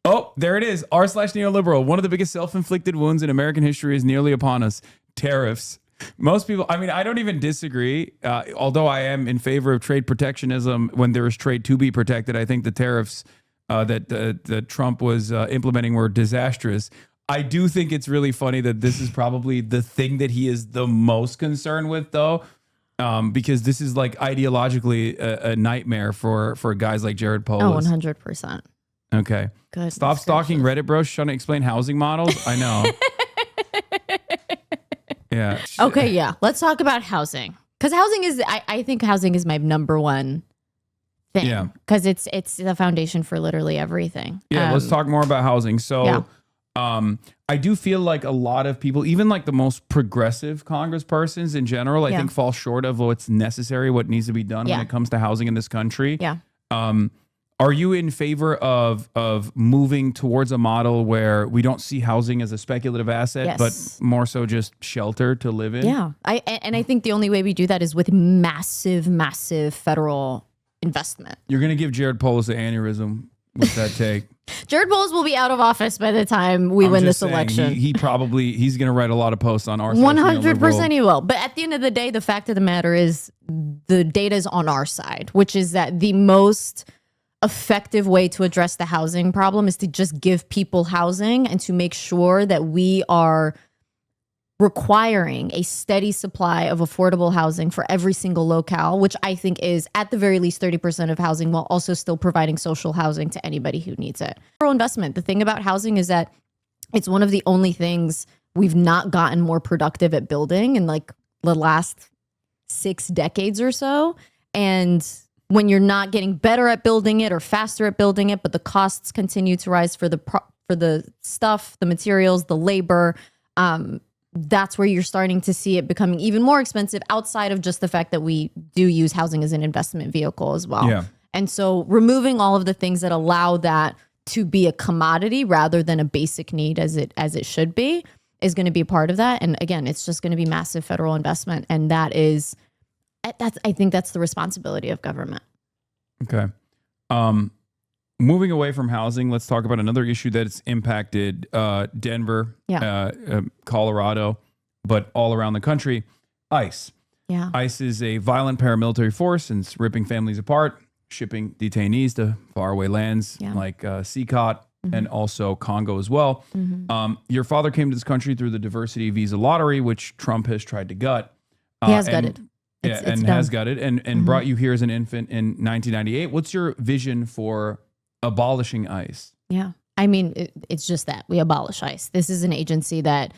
oh, there it is. r/neoliberal. One of the biggest self-inflicted wounds in American history is nearly upon us. Tariffs. Most people, I mean, I don't even disagree. Although I am in favor of trade protectionism when there is trade to be protected. I think the tariffs that Trump was implementing were disastrous. I do think it's really funny that this is probably the thing that he is the most concerned with, though, because this is like ideologically a nightmare for guys like Jared Polis. 100%. Okay. Goodness Stop stalking Reddit bros trying to explain housing models. I know. Yeah. Okay, yeah. Let's talk about housing. Because housing is, I think housing is my number one thing. Yeah. Because it's the foundation for literally everything. Yeah, let's talk more about housing. So I do feel like a lot of people, even like the most progressive congresspersons in general, I think fall short of what's necessary, what needs to be done when it comes to housing in this country. Yeah. Are you in favor of moving towards a model where we don't see housing as a speculative asset, Yes. but more so just shelter to live in? Yeah. I think the only way we do that is with massive, massive federal investment. You're going to give Jared Polis an aneurysm with that take. Jared Bowles will be out of office by the time we I'm win just this saying, election. He's going to write a lot of posts on our side. 100% he will. But at the end of the day, the fact of the matter is the data is on our side, which is that the most effective way to address the housing problem is to just give people housing and to make sure that we are requiring a steady supply of affordable housing for every single locale, which I think is at the very least 30% of housing, while also still providing social housing to anybody who needs it. Federal investment. The thing about housing is that it's one of the only things we've not gotten more productive at building in like the last 6 decades or so. And when you're not getting better at building it or faster at building it, but the costs continue to rise for the stuff, the materials, the labor, that's where you're starting to see it becoming even more expensive, outside of just the fact that we do use housing as an investment vehicle as well. Yeah. And so removing all of the things that allow that to be a commodity rather than a basic need as it should be is going to be a part of that. And again, it's just going to be massive federal investment. And I think that's the responsibility of government. Okay. Moving away from housing, let's talk about another issue that's impacted Denver, Colorado, but all around the country, ICE. Yeah. ICE is a violent paramilitary force and it's ripping families apart, shipping detainees to faraway lands like CCOT and also Congo as well. Your father came to this country through the diversity visa lottery, which Trump has tried to gut. He has gutted. It's has done. gutted and brought you here as an infant in 1998. What's your vision for abolishing ICE? Yeah. I mean, it's just that we abolish ICE. This is an agency that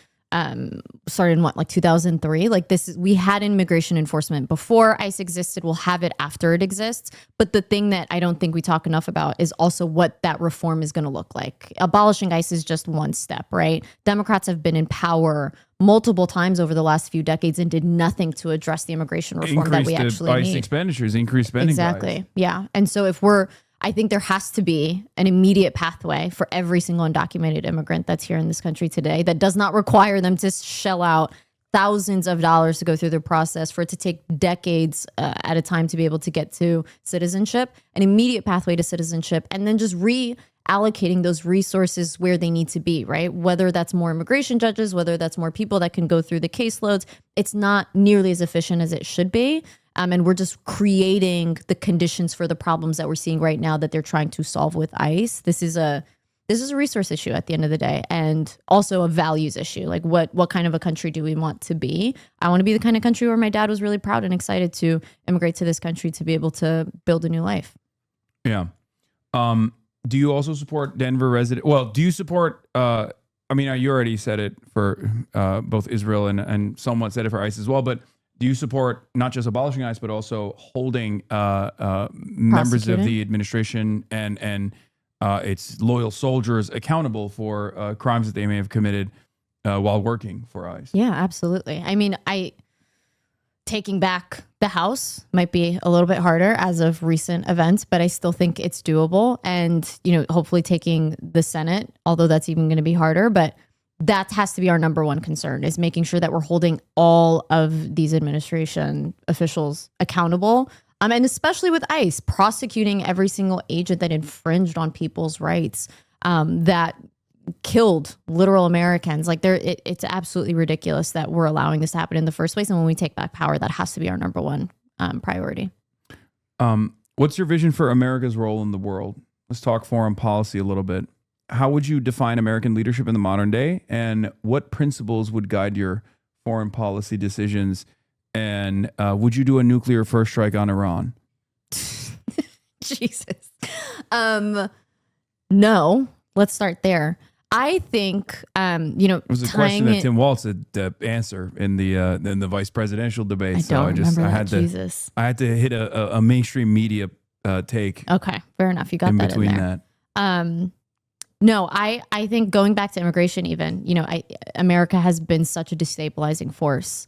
started in 2003. We had immigration enforcement before ICE existed. We'll have it after it exists. But the thing that I don't think we talk enough about is also what that reform is going to look like. Abolishing ICE is just one step, right? Democrats have been in power multiple times over the last few decades and did nothing to address the immigration reform that we actually ICE need. expenditures, increased spending. Exactly. By ICE. Yeah. And so I think there has to be an immediate pathway for every single undocumented immigrant that's here in this country today that does not require them to shell out thousands of dollars to go through the process, for it to take decades at a time to be able to get to citizenship, an immediate pathway to citizenship, and then just reallocating those resources where they need to be, right? Whether that's more immigration judges, whether that's more people that can go through the caseloads, it's not nearly as efficient as it should be. And we're just creating the conditions for the problems that we're seeing right now that they're trying to solve with ICE. This is a resource issue at the end of the day, and also a values issue. Like what kind of a country do we want to be? I want to be the kind of country where my dad was really proud and excited to immigrate to this country to be able to build a new life. Yeah. Do you also support Denver resident? Well, do you support? You already said it for both Israel and somewhat said it for ICE as well, but do you support not just abolishing ICE, but also holding members of the administration and its loyal soldiers accountable for crimes that they may have committed while working for ICE? Yeah, absolutely. I mean, taking back the House might be a little bit harder as of recent events, but I still think it's doable. And, hopefully taking the Senate, although that's even going to be harder, but that has to be our number one concern, is making sure that we're holding all of these administration officials accountable. And especially with ICE, prosecuting every single agent that infringed on people's rights, that killed literal Americans. It's absolutely ridiculous that we're allowing this to happen in the first place. And when we take back power, that has to be our number one priority. What's your vision for America's role in the world? Let's talk foreign policy a little bit. How would you define American leadership in the modern day? And what principles would guide your foreign policy decisions? And would you do a nuclear first strike on Iran? Jesus. No, let's start there. I think, it was a question that Tim Walz had to answer in the vice presidential debate. I had to hit a mainstream media take. Okay, fair enough. You got in that between in there. that. No, I think going back to immigration, even, America has been such a destabilizing force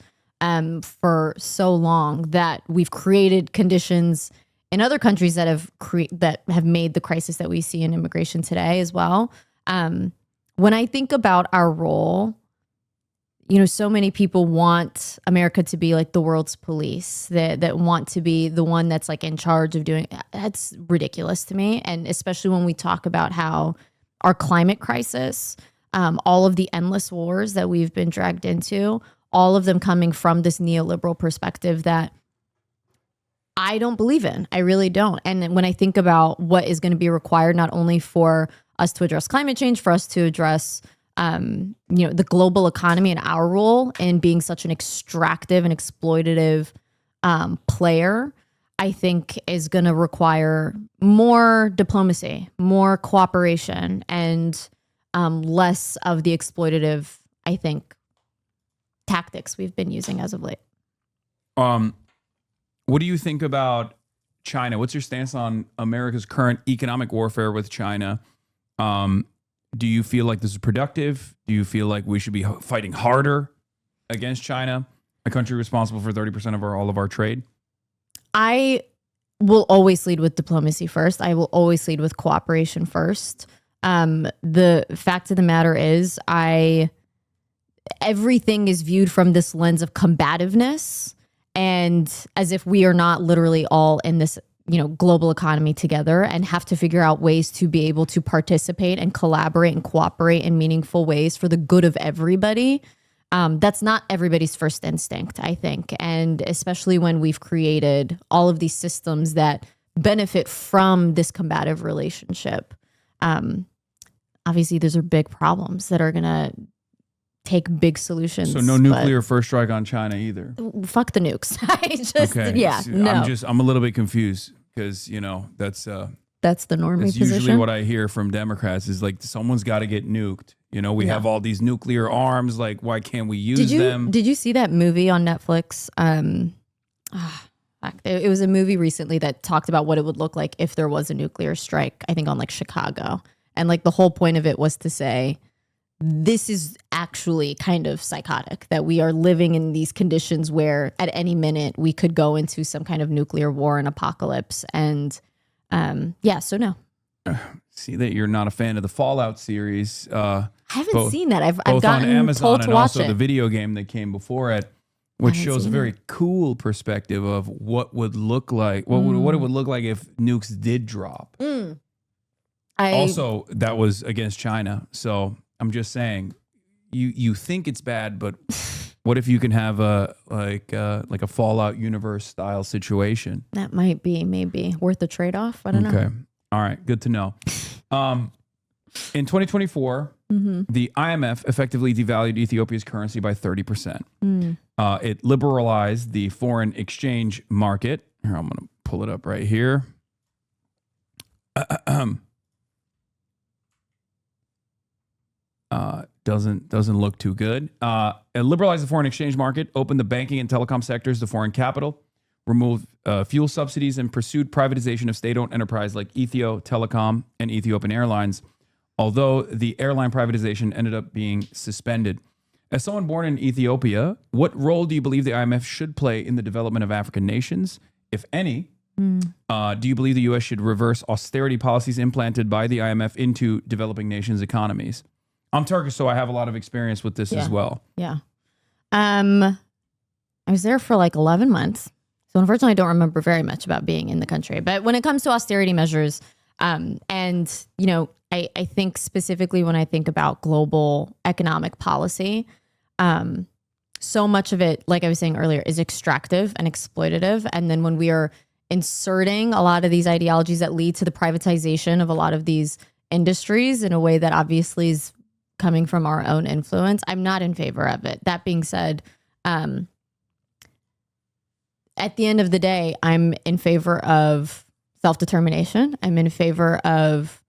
for so long that we've created conditions in other countries that have made the crisis that we see in immigration today as well. When I think about our role, so many people want America to be like the world's police, that want to be the one that's like in charge of doing. That's ridiculous to me. And especially when we talk about how our climate crisis, all of the endless wars that we've been dragged into, all of them coming from this neoliberal perspective that I don't believe in. I really don't. And when I think about what is going to be required, not only for us to address climate change, for us to address the global economy and our role in being such an extractive and exploitative player, I think is going to require more diplomacy, more cooperation, and less of the exploitative, I think, tactics we've been using as of late. What do you think about China? What's your stance on America's current economic warfare with China? Do you feel like this is productive? Do you feel like we should be fighting harder against China, a country responsible for 30% of all of our trade? I will always lead with diplomacy first. I will always lead with cooperation first. The fact of the matter is, everything is viewed from this lens of combativeness, and as if we are not literally all in this global economy together and have to figure out ways to be able to participate and collaborate and cooperate in meaningful ways for the good of everybody. That's not everybody's first instinct, I think. And especially when we've created all of these systems that benefit from this combative relationship. Obviously, those are big problems that are going to take big solutions. So no nuclear first strike on China either. Fuck the nukes. I'm a little bit confused because that's the normie position. Usually what I hear from Democrats is like someone's got to get nuked. We have all these nuclear arms. Like, why can't we use them? Did you see that movie on Netflix? It was a movie recently that talked about what it would look like if there was a nuclear strike, I think on like Chicago. And like the whole point of it was to say, this is actually kind of psychotic that we are living in these conditions where at any minute we could go into some kind of nuclear war and apocalypse. And so no. See that you're not a fan of the Fallout series. I haven't seen that. I've both gotten on Amazon told to and watch also it. the video game that came before it, which shows a very cool perspective of what would look like, what it would look like if nukes did drop. Also, that was against China. So I'm just saying, you think it's bad, but what if you can have a Fallout universe style situation? That might be maybe worth the trade-off. I don't know. Okay. All right. Good to know. In 2024, the IMF effectively devalued Ethiopia's currency by 30%. It liberalized the foreign exchange market. Here, I'm going to pull it up right here. Doesn't look too good. It liberalized the foreign exchange market, opened the banking and telecom sectors to foreign capital, removed fuel subsidies, and pursued privatization of state-owned enterprise like Ethio Telecom and Ethiopian Airlines, although the airline privatization ended up being suspended. As someone born in Ethiopia, what role do you believe the IMF should play in the development of African nations, if any? Do you believe the U.S. should reverse austerity policies implanted by the IMF into developing nations' economies? I'm Turkish, so I have a lot of experience with this as well. Yeah. I was there for like 11 months. So unfortunately, I don't remember very much about being in the country. But when it comes to austerity measures, I think specifically when I think about global economic policy, so much of it, like I was saying earlier, is extractive and exploitative. And then when we are inserting a lot of these ideologies that lead to the privatization of a lot of these industries in a way that obviously is coming from our own influence, I'm not in favor of it. That being said, at the end of the day, I'm in favor of self-determination. I'm in favor of,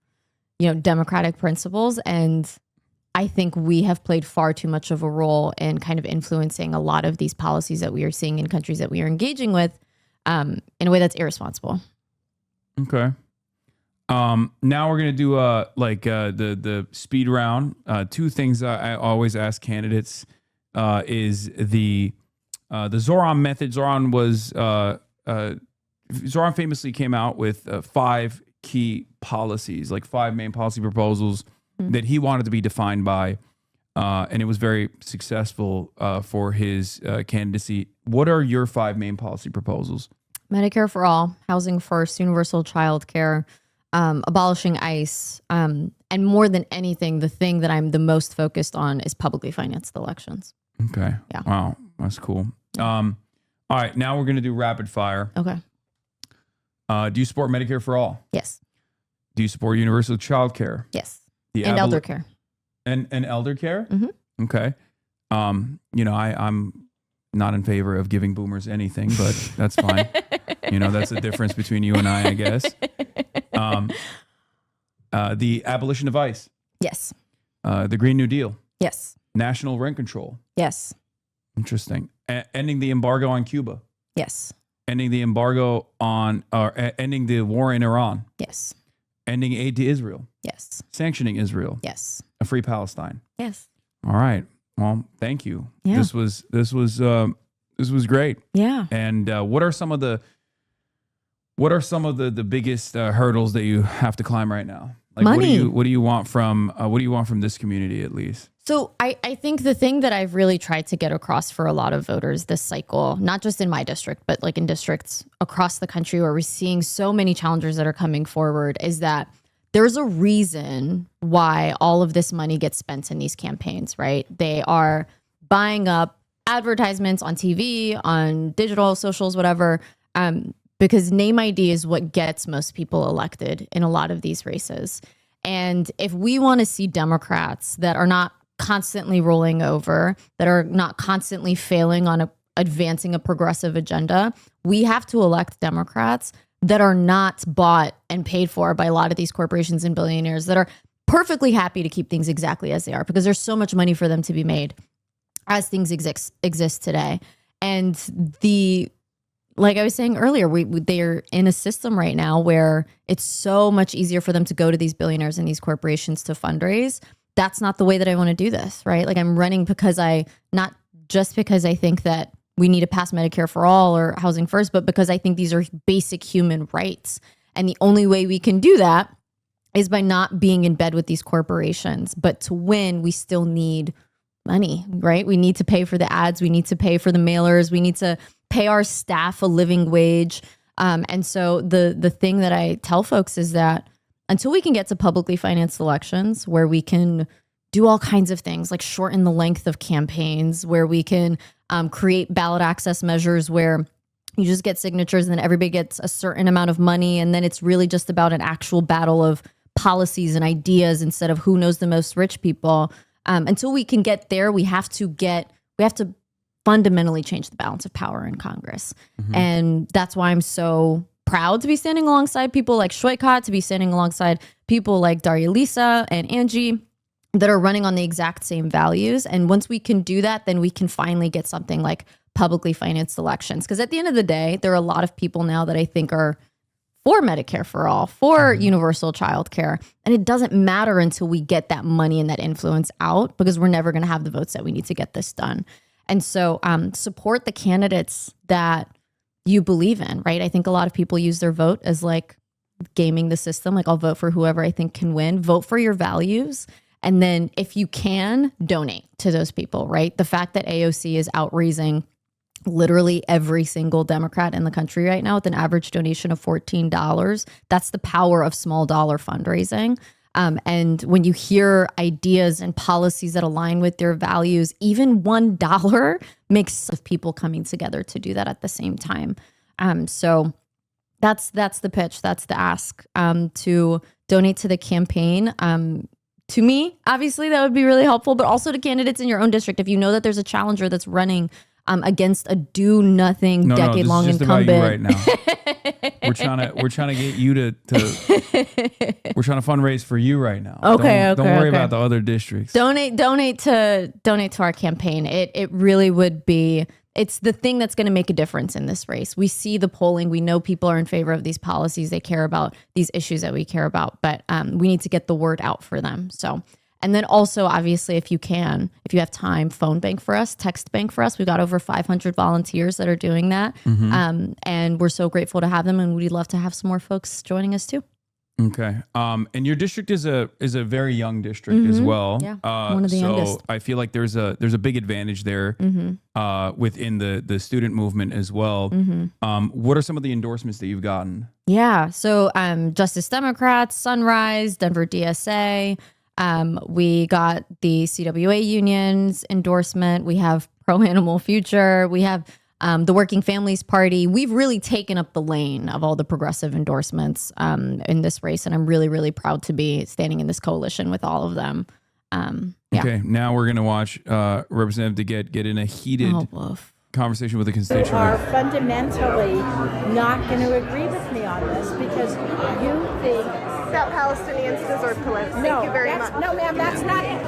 democratic principles. And I think we have played far too much of a role in kind of influencing a lot of these policies that we are seeing in countries that we are engaging with in a way that's irresponsible. Okay. Now we're going to do the speed round. Two things I always ask candidates is the Zoran method. Zoran was Zoran famously came out with 5 key policies, like 5 main policy proposals that he wanted to be defined by. And it was very successful for his candidacy. What are your 5 main policy proposals? Medicare for all, housing first, universal child care, abolishing ICE, and more than anything, the thing that I'm the most focused on is publicly financed elections. Okay. Yeah. Wow. That's cool. All right. Now we're going to do rapid fire. Okay. Do you support Medicare for all? Yes. Do you support universal child care? Yes. And elder care. And elder care? Mm-hmm. Okay. I'm not in favor of giving boomers anything, but that's fine. That's the difference between you and I guess. The abolition of ICE. Yes. The Green New Deal. Yes. National rent control. Yes. Interesting. Ending the embargo on Cuba. Yes. Ending the embargo on, ending the war in Iran. Yes. Ending aid to Israel. Yes. Sanctioning Israel. Yes. A free Palestine. Yes. All right. Well, thank you. Yeah. This was great. Yeah. And what are some of the biggest hurdles that you have to climb right now? Like, money. What do you want from this community at least? So I think the thing that I've really tried to get across for a lot of voters this cycle, not just in my district, but like in districts across the country where we're seeing so many challengers that are coming forward, is that there's a reason why all of this money gets spent in these campaigns, right? They are buying up advertisements on TV, on digital, socials, whatever, because name ID is what gets most people elected in a lot of these races. And if we want to see Democrats that are not constantly rolling over, that are not constantly failing on advancing a progressive agenda, we have to elect Democrats that are not bought and paid for by a lot of these corporations and billionaires that are perfectly happy to keep things exactly as they are because there's so much money for them to be made as things exist today. And like I was saying earlier, they're in a system right now where it's so much easier for them to go to these billionaires and these corporations to fundraise. That's not the way that I want to do this, right? Like I'm running not just because I think that we need to pass Medicare for all or housing first, but because I think these are basic human rights. And the only way we can do that is by not being in bed with these corporations. But to win, we still need money, right? We need to pay for the ads. We need to pay for the mailers. We need to pay our staff a living wage. And so the thing that I tell folks is that until we can get to publicly financed elections where we can do all kinds of things like shorten the length of campaigns, where we can create ballot access measures where you just get signatures and then everybody gets a certain amount of money. And then it's really just about an actual battle of policies and ideas instead of who knows the most rich people. Until we can get there, we have to fundamentally change the balance of power in Congress. Mm-hmm. And that's why I'm so proud to be standing alongside people like Shoykot, to be standing alongside people like Daria Lisa and Angie that are running on the exact same values. And once we can do that, then we can finally get something like publicly financed elections. Because at the end of the day, there are a lot of people now that I think are for Medicare for all, for universal child care. And it doesn't matter until we get that money and that influence out, because we're never going to have the votes that we need to get this done. And so support the candidates that you believe in, right? I think a lot of people use their vote as like gaming the system. Like I'll vote for whoever I think can win. Vote for your values. And then if you can, donate to those people, right? The fact that AOC is out raising literally every single Democrat in the country right now with an average donation of $14, that's the power of small dollar fundraising. And when you hear ideas and policies that align with their values, even $1 makes of people coming together to do that at the same time. So that's the pitch. That's the ask, to donate to the campaign. To me, obviously, that would be really helpful, but also to candidates in your own district. If you know that there's a challenger that's running against a do-nothing decade-long incumbent. About you right now. We're trying to get you to we're trying to fundraise for you right now. Okay, don't worry about the other districts. Donate to our campaign. It really would be. It's the thing that's going to make a difference in this race. We see the polling. We know people are in favor of these policies. They care about these issues that we care about, but we need to get the word out for them. So And then also, obviously, if you have time, phone bank for us, text bank for us. We've got over 500 volunteers that are doing that. And we're so grateful to have them. And we'd love to have some more folks joining us too. Okay. And your district is a very young district as well. Yeah, one of the youngest. I feel like there's a big advantage there within the student movement as well. What are some of the endorsements that you've gotten? Yeah. So Justice Democrats, Sunrise, Denver DSA. We got the CWA Union's endorsement. We have Pro Animal Future. We have the Working Families Party. We've really taken up the lane of all the progressive endorsements in this race. And I'm really, really proud to be standing in this coalition with all of them. Okay. Now we're going to watch Representative DeGette get in a heated conversation with a constituent. You are fundamentally not going to agree with me on this because you think that Palestinians deserve to live. Thank you very much. No, ma'am, that's not it.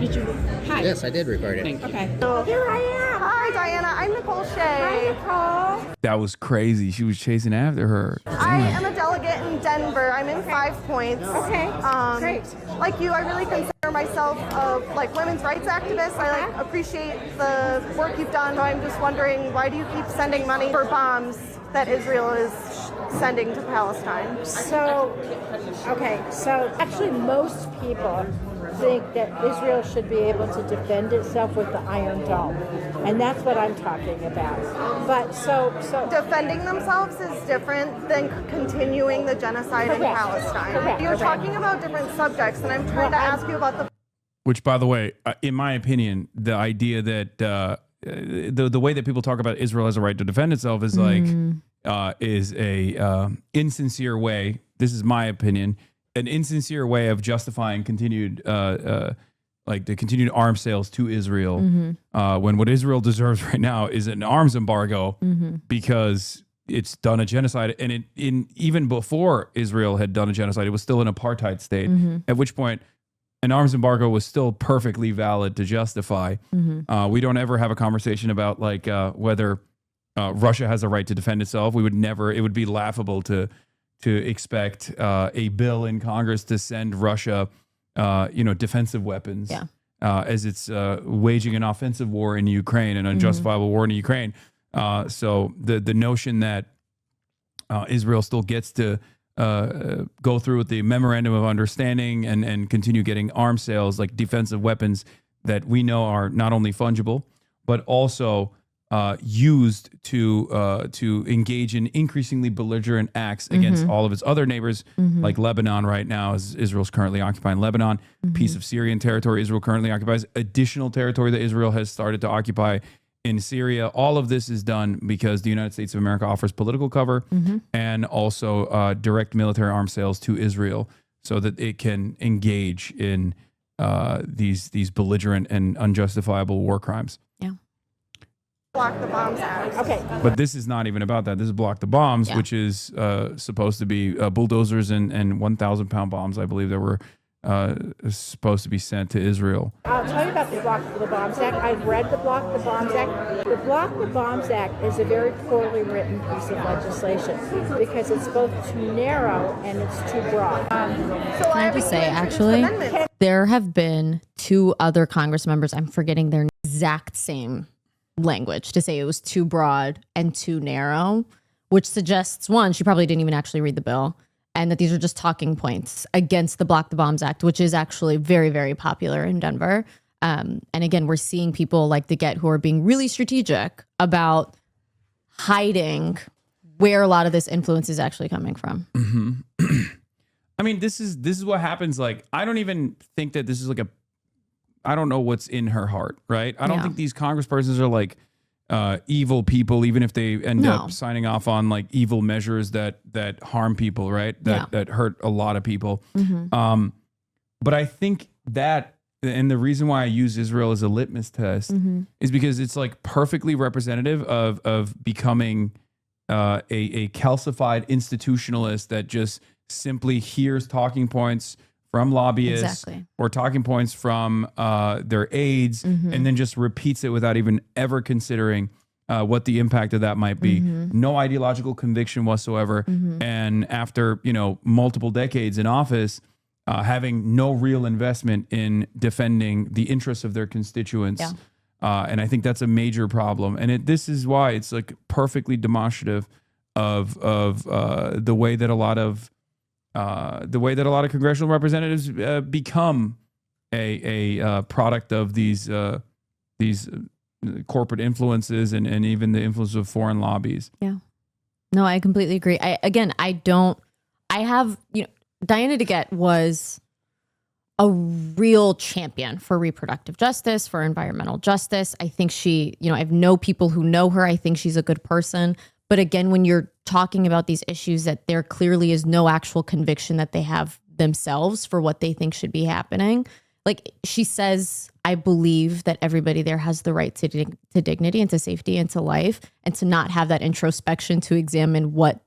Did you? Hi. Yes, I did record it. Okay. Here I am. Hi, Diana. I'm Nicole Shea. Hi, Nicole. That was crazy. She was chasing after her. I am a delegate in Denver. I'm in 5 points. Okay. Great. Like you, I really consider myself a women's rights activist. I appreciate the work you've done. I'm just wondering, why do you keep sending money for bombs that Israel is sending to Palestine? So actually most people think that Israel should be able to defend itself with the Iron Dome. And that's what I'm talking about. But so defending themselves is different than continuing the genocide in Palestine. Correct. You're talking about different subjects, and I'm trying to ask you about the... Which, by the way, in my opinion, the idea that the way that people talk about Israel has a right to defend itself is is a insincere way. This is my opinion. An insincere way of justifying continued the continued arms sales to Israel, when what Israel deserves right now is an arms embargo because it's done a genocide, and even before Israel had done a genocide, it was still an apartheid state. At which point, an arms embargo was still perfectly valid to justify. We don't ever have a conversation about whether Russia has a right to defend itself. We would never. It would be laughable to expect a bill in Congress to send Russia, defensive weapons, as it's waging an offensive war in Ukraine, an unjustifiable war in Ukraine. So the notion that Israel still gets to go through with the memorandum of understanding and continue getting arms sales, like defensive weapons that we know are not only fungible, but also used to engage in increasingly belligerent acts against all of its other neighbors, like Lebanon right now, as Israel's currently occupying Lebanon, piece of Syrian territory Israel currently occupies, additional territory that Israel has started to occupy in Syria. All of this is done because the United States of America offers political cover and also direct military arms sales to Israel so that it can engage in these belligerent and unjustifiable war crimes. Block the Bombs Act. Okay. But this is not even about that. This is Block the Bombs, which is supposed to be bulldozers and 1,000-pound bombs, I believe, that were supposed to be sent to Israel. I'll tell you about the Block the Bombs Act. I've read the Block the Bombs Act. The Block the Bombs Act is a very poorly written piece of legislation because it's both too narrow and it's too broad. Can I just say, actually, there have been 2 other Congress members, I'm forgetting their exact same language, to say it was too broad and too narrow, which suggests, one, she probably didn't even actually read the bill, and that these are just talking points against the Block the Bombs Act, which is actually very, very popular in Denver. And again, we're seeing people like DeGette who are being really strategic about hiding where a lot of this influence is actually coming from. I mean, this is what happens. Like, I don't even think that this is I don't know what's in her heart, right? I don't think these congresspersons are like evil people, even if they end up signing off on like evil measures that harm people, right? That hurt a lot of people. But I think that, and the reason why I use Israel as a litmus test is because it's like perfectly representative of becoming a calcified institutionalist that just simply hears talking points from lobbyists or talking points from their aides, and then just repeats it without even ever considering what the impact of that might be. No ideological conviction whatsoever. And after, multiple decades in office, having no real investment in defending the interests of their constituents. Yeah. And I think that's a major problem. And this is why it's like perfectly demonstrative of the way that a lot of congressional representatives become a product of these corporate influences and even the influence of foreign lobbies. Yeah. No, I completely agree. Diana DeGette was a real champion for reproductive justice, for environmental justice. I think I know people who know her. I think she's a good person. But again, when you're talking about these issues that there clearly is no actual conviction that they have themselves for what they think should be happening. Like she says, I believe that everybody there has the right to dignity and to safety and to life, and to not have that introspection to examine what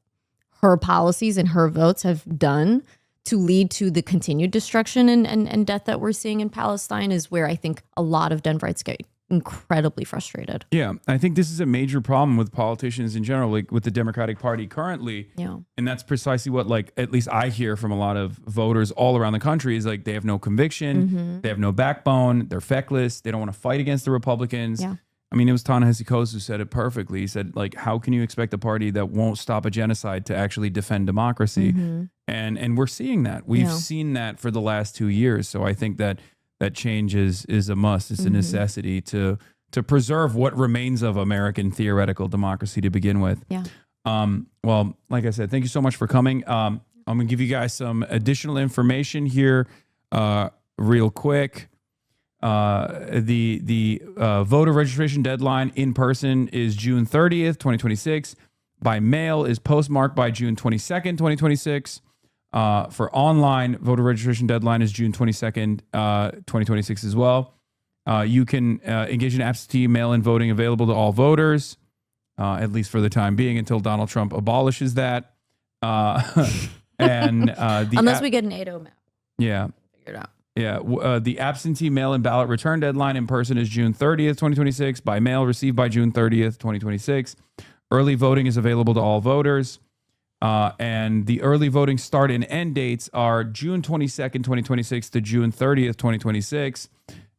her policies and her votes have done to lead to the continued destruction and death that we're seeing in Palestine is where I think a lot of Denverites get incredibly frustrated. Yeah, I think this is a major problem with politicians in general, like with the Democratic Party currently. Yeah. And that's precisely what, like, at least I hear from a lot of voters all around the country is like they have no conviction, they have no backbone, they're feckless, they don't want to fight against the Republicans. Yeah. I mean, it was Ta-Nehisi Coates who said it perfectly. He said, like, how can you expect a party that won't stop a genocide to actually defend democracy? And we're seeing that. We've seen that for the last 2 years. So I think that change is a must. It's a necessity to preserve what remains of American theoretical democracy to begin with. Yeah. Well, like I said, thank you so much for coming. I'm going to give you guys some additional information here real quick. The voter registration deadline in person is June 30th, 2026. By mail is postmarked by June 22nd, 2026. For online, voter registration deadline is June 22nd, 2026 as well. You can engage in absentee mail-in voting available to all voters, at least for the time being, until Donald Trump abolishes that. Unless we get an 8-0 map. Yeah. Figure it out. Yeah. The absentee mail-in ballot return deadline in person is June 30th, 2026. By mail, received by June 30th, 2026. Early voting is available to all voters. And the early voting start and end dates are June 22nd, 2026 to June 30th, 2026.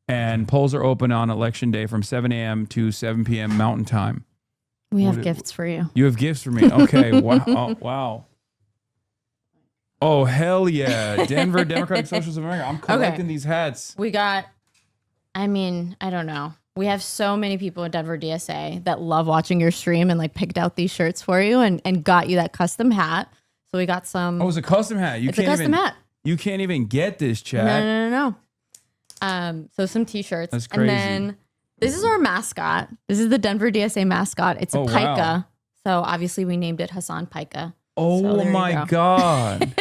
And polls are open on election day from 7 a.m. to 7 p.m. Mountain Time. We have gifts for you. You have gifts for me. Okay. Wow. Oh, wow. Oh, hell yeah. Denver Democratic Socialists of America. I'm collecting these hats. We got, I don't know. We have so many people at Denver DSA that love watching your stream and like picked out these shirts for you and got you that custom hat. So we got some. Oh, it's a custom hat. It's a custom hat. You can't even get this, chat. No. So some t-shirts. That's crazy. And then this is our mascot. This is the Denver DSA mascot. It's a pica. Wow. So obviously we named it Hasan Pica. Oh so my God.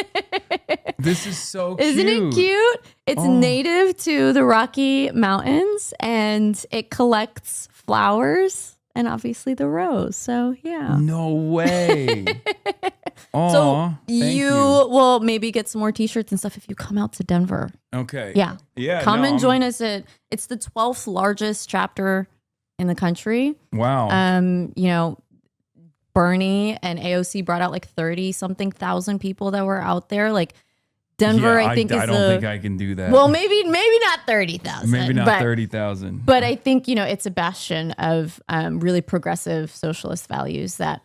This is so cute. Isn't it cute? It's native to the Rocky Mountains and it collects flowers and obviously the rose. So yeah. No way. So you will maybe get some more t-shirts and stuff if you come out to Denver. Okay. Yeah. Yeah. Come and join us it's the 12th largest chapter in the country. Wow. Bernie and AOC brought out like 30 something thousand people that were out there. Like Denver, yeah, I think I don't think I can do that. Well, maybe not 30,000. Maybe not 30,000. But I think, it's a bastion of really progressive socialist values that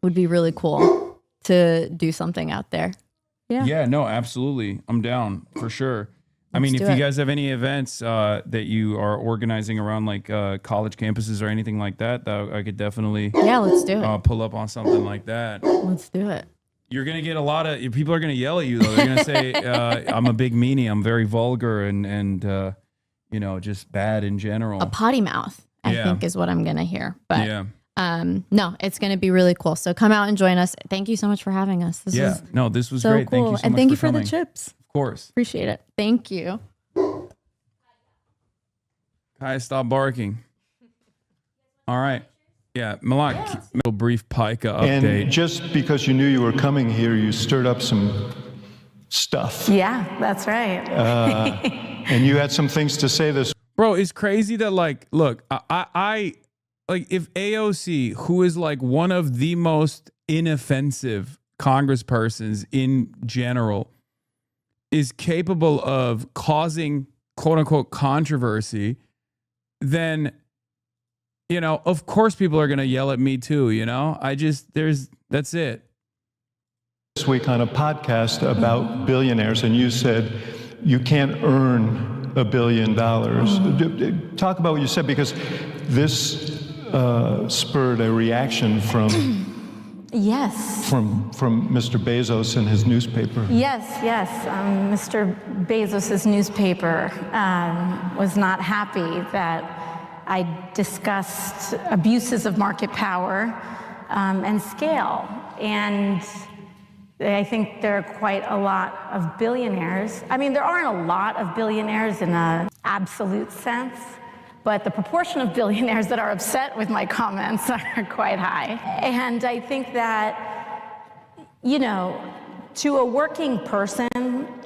would be really cool to do something out there. Yeah. Yeah, no, absolutely. I'm down for sure. If you guys have any events that you are organizing around like college campuses or anything like that, I could definitely let's do it. Pull up on something like that. Let's do it. You're going to get a lot of people are going to yell at you though. They're going to say I'm a big meanie. I'm very vulgar and just bad in general. A potty mouth, I think is what I'm going to hear. But no, it's going to be really cool. So come out and join us. Thank you so much for having us. This was so Cool. great. Thank you so and much thank you for for coming. the chips. Of course. Appreciate it. Thank you. Kaya, stop barking. All right. Yeah, Melat, a brief pica update. And just because you knew you were coming here, you stirred up some stuff. Yeah, that's right. And you had some things to say this. Bro, it's crazy that look, if AOC, who is like one of the most inoffensive congresspersons in general, is capable of causing quote unquote controversy, then, you know, of course people are going to yell at me too. You know, that's it. This week on a podcast about billionaires, and you said you can't earn $1 billion. Talk about what you said, because this spurred a reaction from Yes. from Mr. Bezos and his newspaper. Yes. Mr. Bezos's newspaper was not happy that I discussed abuses of market power and scale. And I think there are quite a lot of billionaires. I mean, there aren't a lot of billionaires in an absolute sense, but the proportion of billionaires that are upset with my comments are quite high. And I think that, you know, to a working person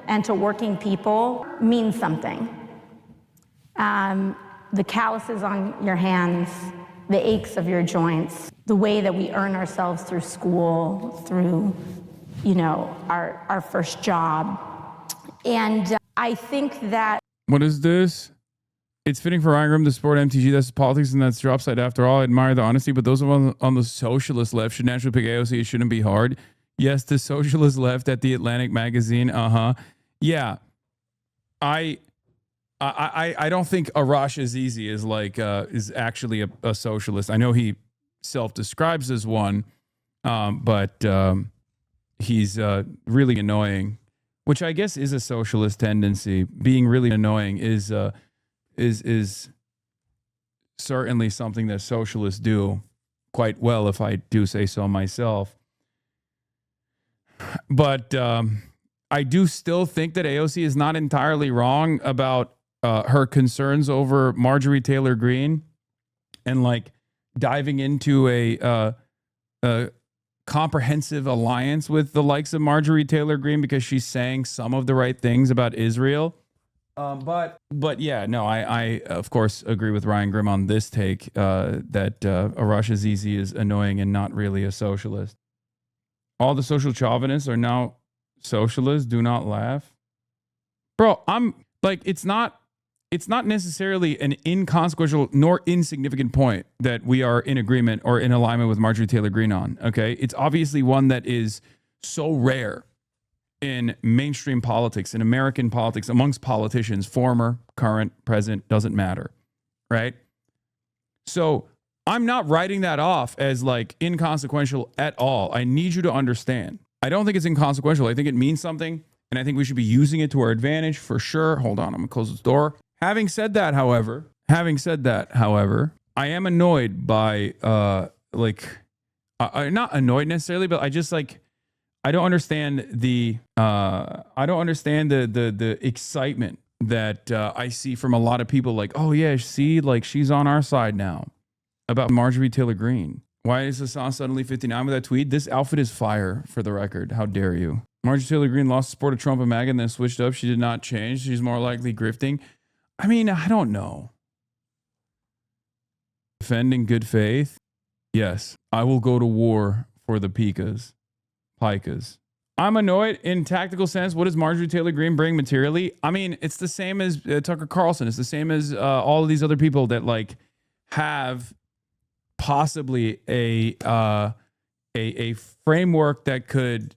and to working people means something. The calluses on your hands, the aches of your joints, the way that we earn ourselves through school, through, you know, our first job. And I think that... What is this? It's fitting for Ryan Grimm to support MTG. That's politics and that's your upside. After all, I admire the honesty, but those on the socialist left should naturally pick AOC. It shouldn't be hard. Yes, the socialist left at the Atlantic magazine. Yeah. I don't think Arash Azizi is like is actually a socialist. I know he self-describes as one, but he's really annoying, which I guess is a socialist tendency. Being really annoying is certainly something that socialists do quite well, if I do say so myself. But I do still think that AOC is not entirely wrong about her concerns over Marjorie Taylor Greene and like diving into a comprehensive alliance with the likes of Marjorie Taylor Greene because she's saying some of the right things about Israel. But yeah, no, I of course agree with Ryan Grimm on this take that Arash Azizi is annoying and not really a socialist. All the social chauvinists are now socialists. Do not laugh, bro. I'm like, it's not necessarily an inconsequential nor insignificant point that we are in agreement or in alignment with Marjorie Taylor Greene on. Okay, it's obviously one that is so rare in mainstream politics, in American politics, amongst politicians, former, current, present, doesn't matter, right? So I'm not writing that off as like inconsequential at all. I need you to understand. I don't think it's inconsequential. I think it means something, and I think we should be using it to our advantage for sure. Hold on, I'm gonna close this door. Having said that, however, I am annoyed by not annoyed necessarily, but I just like, I don't understand the excitement that I see from a lot of people. Like, oh yeah, see, like she's on our side now about Marjorie Taylor Greene. Why is Hasan suddenly 59 with that tweet? This outfit is fire, for the record. How dare you? Marjorie Taylor Greene lost support of Trump and MAGA and then switched up. She did not change. She's more likely grifting. I mean, I don't know. Defending good faith? Yes, I will go to war for the Pikas. I'm annoyed in tactical sense. What does Marjorie Taylor Greene bring materially? I mean, it's the same as Tucker Carlson. It's the same as all of these other people that like have possibly a framework that could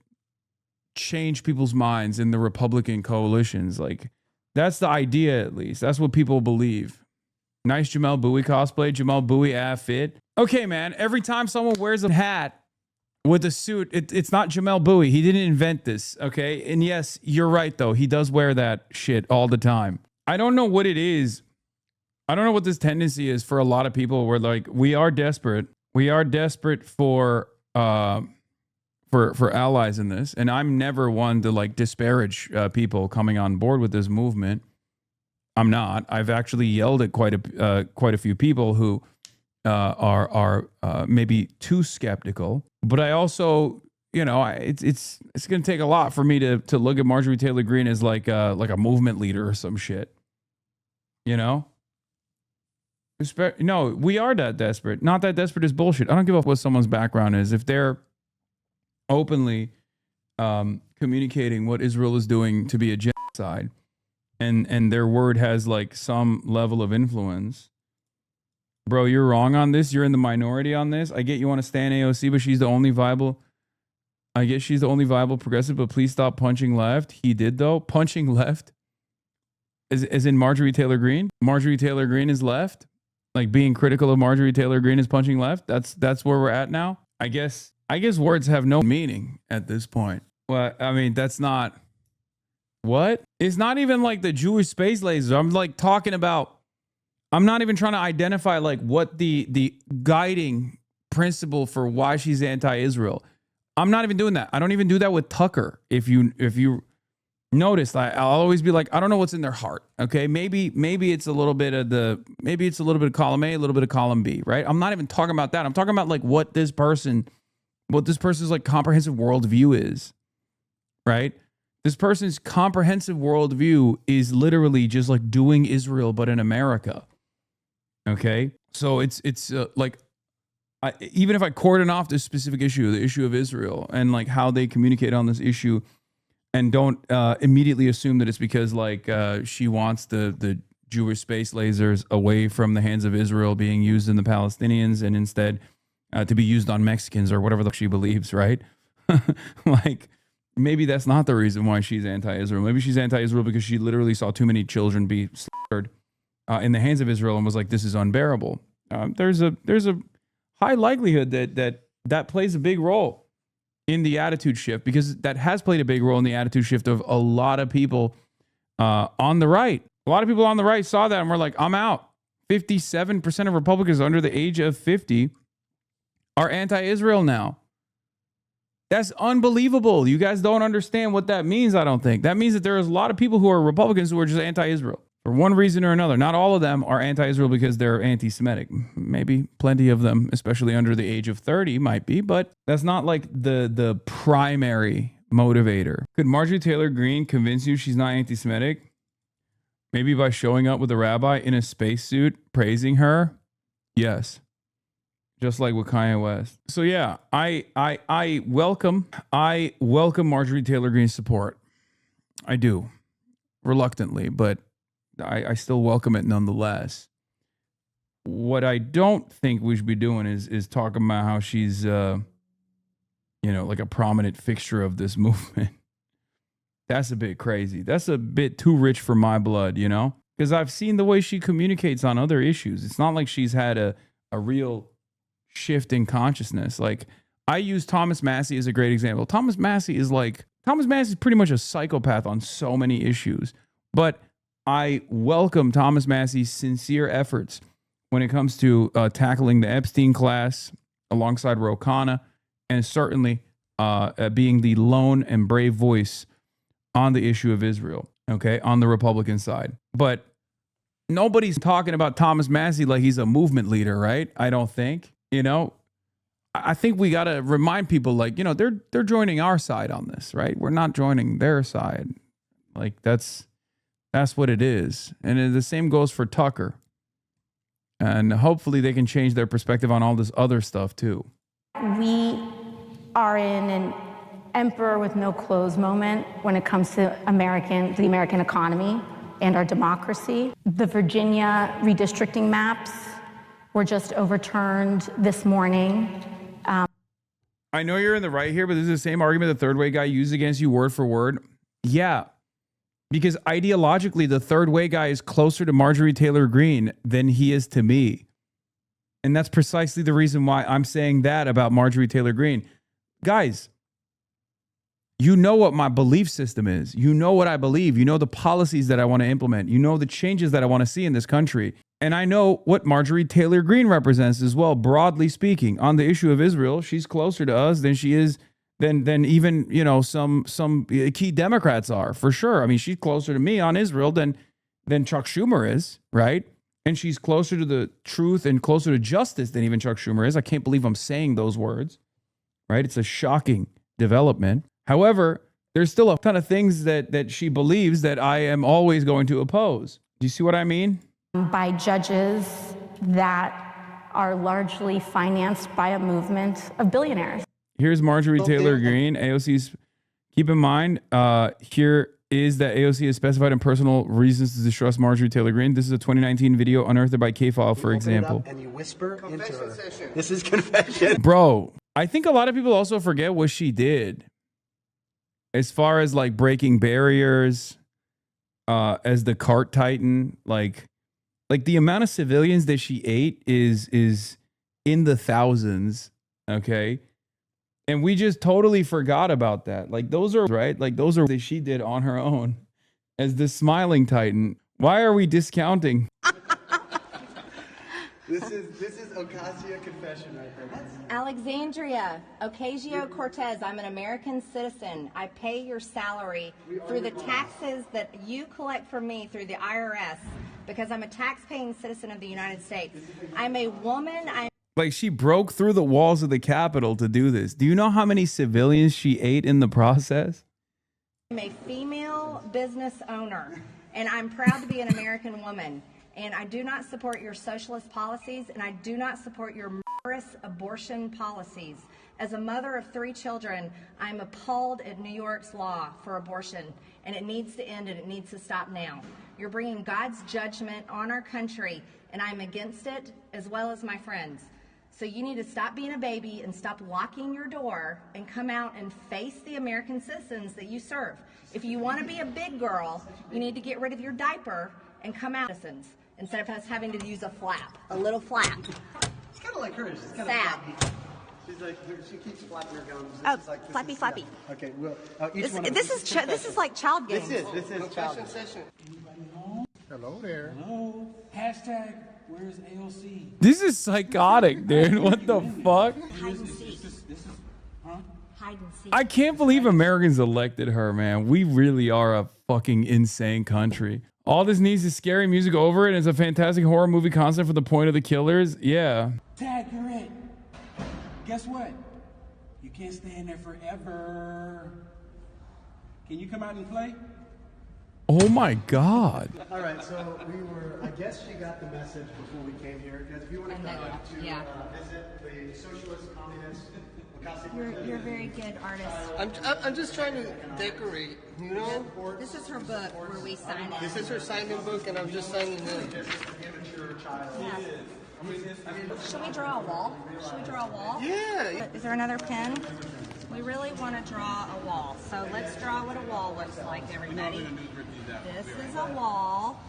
change people's minds in the Republican coalitions. Like, that's the idea, at least. That's what people believe. Nice Jamel Bowie cosplay. Jamel Bowie fit. Okay, man. Every time someone wears a hat with a suit, it's not Jamel Bowie. He didn't invent this, okay? And yes, you're right, though. He does wear that shit all the time. I don't know what it is. I don't know what this tendency is for a lot of people where, like, we are desperate. We are desperate for allies in this. And I'm never one to, like, disparage people coming on board with this movement. I'm not. I've actually yelled at quite a few people who are maybe too skeptical. But I also, you know, it's going to take a lot for me to look at Marjorie Taylor Greene as like a movement leader or some shit. You know? No, we are that desperate. Not that desperate is bullshit. I don't give a fuck what someone's background is. If they're openly communicating what Israel is doing to be a genocide, and their word has like some level of influence, bro, you're wrong on this. You're in the minority on this. I get you want to stay in AOC, but she's the only viable. I guess she's the only viable progressive, but please stop punching left. He did though. Punching left. As in Marjorie Taylor Greene. Marjorie Taylor Greene is left. Like being critical of Marjorie Taylor Greene is punching left. That's where we're at now. I guess words have no meaning at this point. Well, I mean, that's not what? It's not even like the Jewish space lasers. I'm like talking about, I'm not even trying to identify like what the guiding principle for why she's anti-Israel. I'm not even doing that. I don't even do that with Tucker. If you notice, I'll always be like, I don't know what's in their heart. Okay, maybe it's a little bit of column A, a little bit of column B, right? I'm not even talking about that. I'm talking about like what this person's like comprehensive worldview is, right? This person's comprehensive worldview is literally just like doing Israel, but in America. Okay, so it's like, even if I cordon off this specific issue, the issue of Israel, and like how they communicate on this issue, and don't immediately assume that it's because like she wants the Jewish space lasers away from the hands of Israel being used in the Palestinians and instead to be used on Mexicans or whatever the she believes, right? Like maybe that's not the reason why she's anti-Israel. Maybe she's anti-Israel because she literally saw too many children be slaughtered in the hands of Israel and was like, this is unbearable. There's a high likelihood that plays a big role in the attitude shift, because that has played a big role in the attitude shift of a lot of people on the right. A lot of people on the right saw that and were like, I'm out. 57% of Republicans under the age of 50 are anti-Israel now. That's unbelievable. You guys don't understand what that means, I don't think. That means that there is a lot of people who are Republicans who are just anti-Israel for one reason or another. Not all of them are anti-Israel because they're anti-Semitic. Maybe plenty of them, especially under the age of 30, might be, but that's not like the primary motivator. Could Marjorie Taylor Greene convince you she's not anti-Semitic? Maybe by showing up with a rabbi in a spacesuit praising her? Yes. Just like with Kanye West. So yeah, I welcome Marjorie Taylor Greene's support. I do. Reluctantly, but I still welcome it nonetheless. What I don't think we should be doing is talking about how she's like a prominent fixture of this movement. That's a bit crazy. That's a bit too rich for my blood, you know? Because I've seen the way she communicates on other issues. It's not like she's had a real shift in consciousness. Like, I use Thomas Massey as a great example. Thomas Massey is pretty much a psychopath on so many issues. But I welcome Thomas Massey's sincere efforts when it comes to tackling the Epstein class alongside Ro Khanna, and certainly being the lone and brave voice on the issue of Israel, okay, on the Republican side. But nobody's talking about Thomas Massey like he's a movement leader, right? I don't think. You know, I think we got to remind people, like, you know, they're joining our side on this, right? We're not joining their side. Like, that's what it is. And the same goes for Tucker. And hopefully they can change their perspective on all this other stuff too. We are in an emperor with no clothes moment when it comes to the American economy and our democracy. The Virginia redistricting maps were just overturned this morning. I know you're in the right here, but this is the same argument the third way guy used against you word for word. Yeah, because ideologically, the third way guy is closer to Marjorie Taylor Greene than he is to me. And that's precisely the reason why I'm saying that about Marjorie Taylor Greene. Guys, you know what my belief system is. You know what I believe. You know the policies that I want to implement. You know the changes that I want to see in this country. And I know what Marjorie Taylor Greene represents as well, broadly speaking. On the issue of Israel, she's closer to us than she is than even, you know, some key Democrats are, for sure. I mean, she's closer to me on Israel than Chuck Schumer is, right? And she's closer to the truth and closer to justice than even Chuck Schumer is. I can't believe I'm saying those words, right? It's a shocking development. However, there's still a ton of things that she believes that I am always going to oppose. Do you see what I mean? By judges that are largely financed by a movement of billionaires. Here's Marjorie Taylor Greene. AOC's, keep in mind, here is that AOC has specified in personal reasons to distrust Marjorie Taylor Greene. This is a 2019 video unearthed by K-File, for example. And you whisper into her. This is confession. Bro, I think a lot of people also forget what she did. As far as like breaking barriers, as the cart titan, like the amount of civilians that she ate is in the thousands, okay? And we just totally forgot about that. Like those are right. Like those are that she did on her own as the smiling titan. Why are we discounting? This is Ocasio confession right there. Alexandria Ocasio-Cortez, I'm an American citizen. I pay your salary through the taxes that you collect from me through the IRS because I'm a tax-paying citizen of the United States. I'm a woman. Like she broke through the walls of the Capitol to do this. Do you know how many civilians she ate in the process? I'm a female business owner, and I'm proud to be an American woman. And I do not support your socialist policies, and I do not support your murderous abortion policies. As a mother of 3 children, I'm appalled at New York's law for abortion, and it needs to end, and it needs to stop now. You're bringing God's judgment on our country, and I'm against it, as well as my friends. So you need to stop being a baby and stop locking your door and come out and face the American citizens that you serve. If you want to be a big girl, you need to get rid of your diaper and come out citizens instead of us having to use a flap, a little flap. It's kind of like her. She's kind of Sad. flappy. She's like, she keeps flapping her gums. Oh, This is like, flappy, flappy. Okay, well, This is like child games. This is child games. Hello there. Hello. Hashtag, where's AOC? This is psychotic, dude. What the fuck? Hide and seek. Hide and seek. I can't believe Americans elected her, man. We really are a fucking insane country. All this needs is scary music over it, and it's a fantastic horror movie concept for the point of the killers. Yeah. Tag, you're it. Guess what? You can't stay in there forever. Can you come out and play? Oh my God. All right, so I guess she got the message before we came here. Guys, if you want to come to visit the socialist, communist, You're a very good artist. I'm just trying to decorate, you know? This is her book where we sign it. This is her sign-in book, and I'm just signing in. Immature child. Should we draw a wall? Should we draw a wall? Yeah. Is there another pen? We really want to draw a wall. So let's draw what a wall looks like, everybody. This is a wall.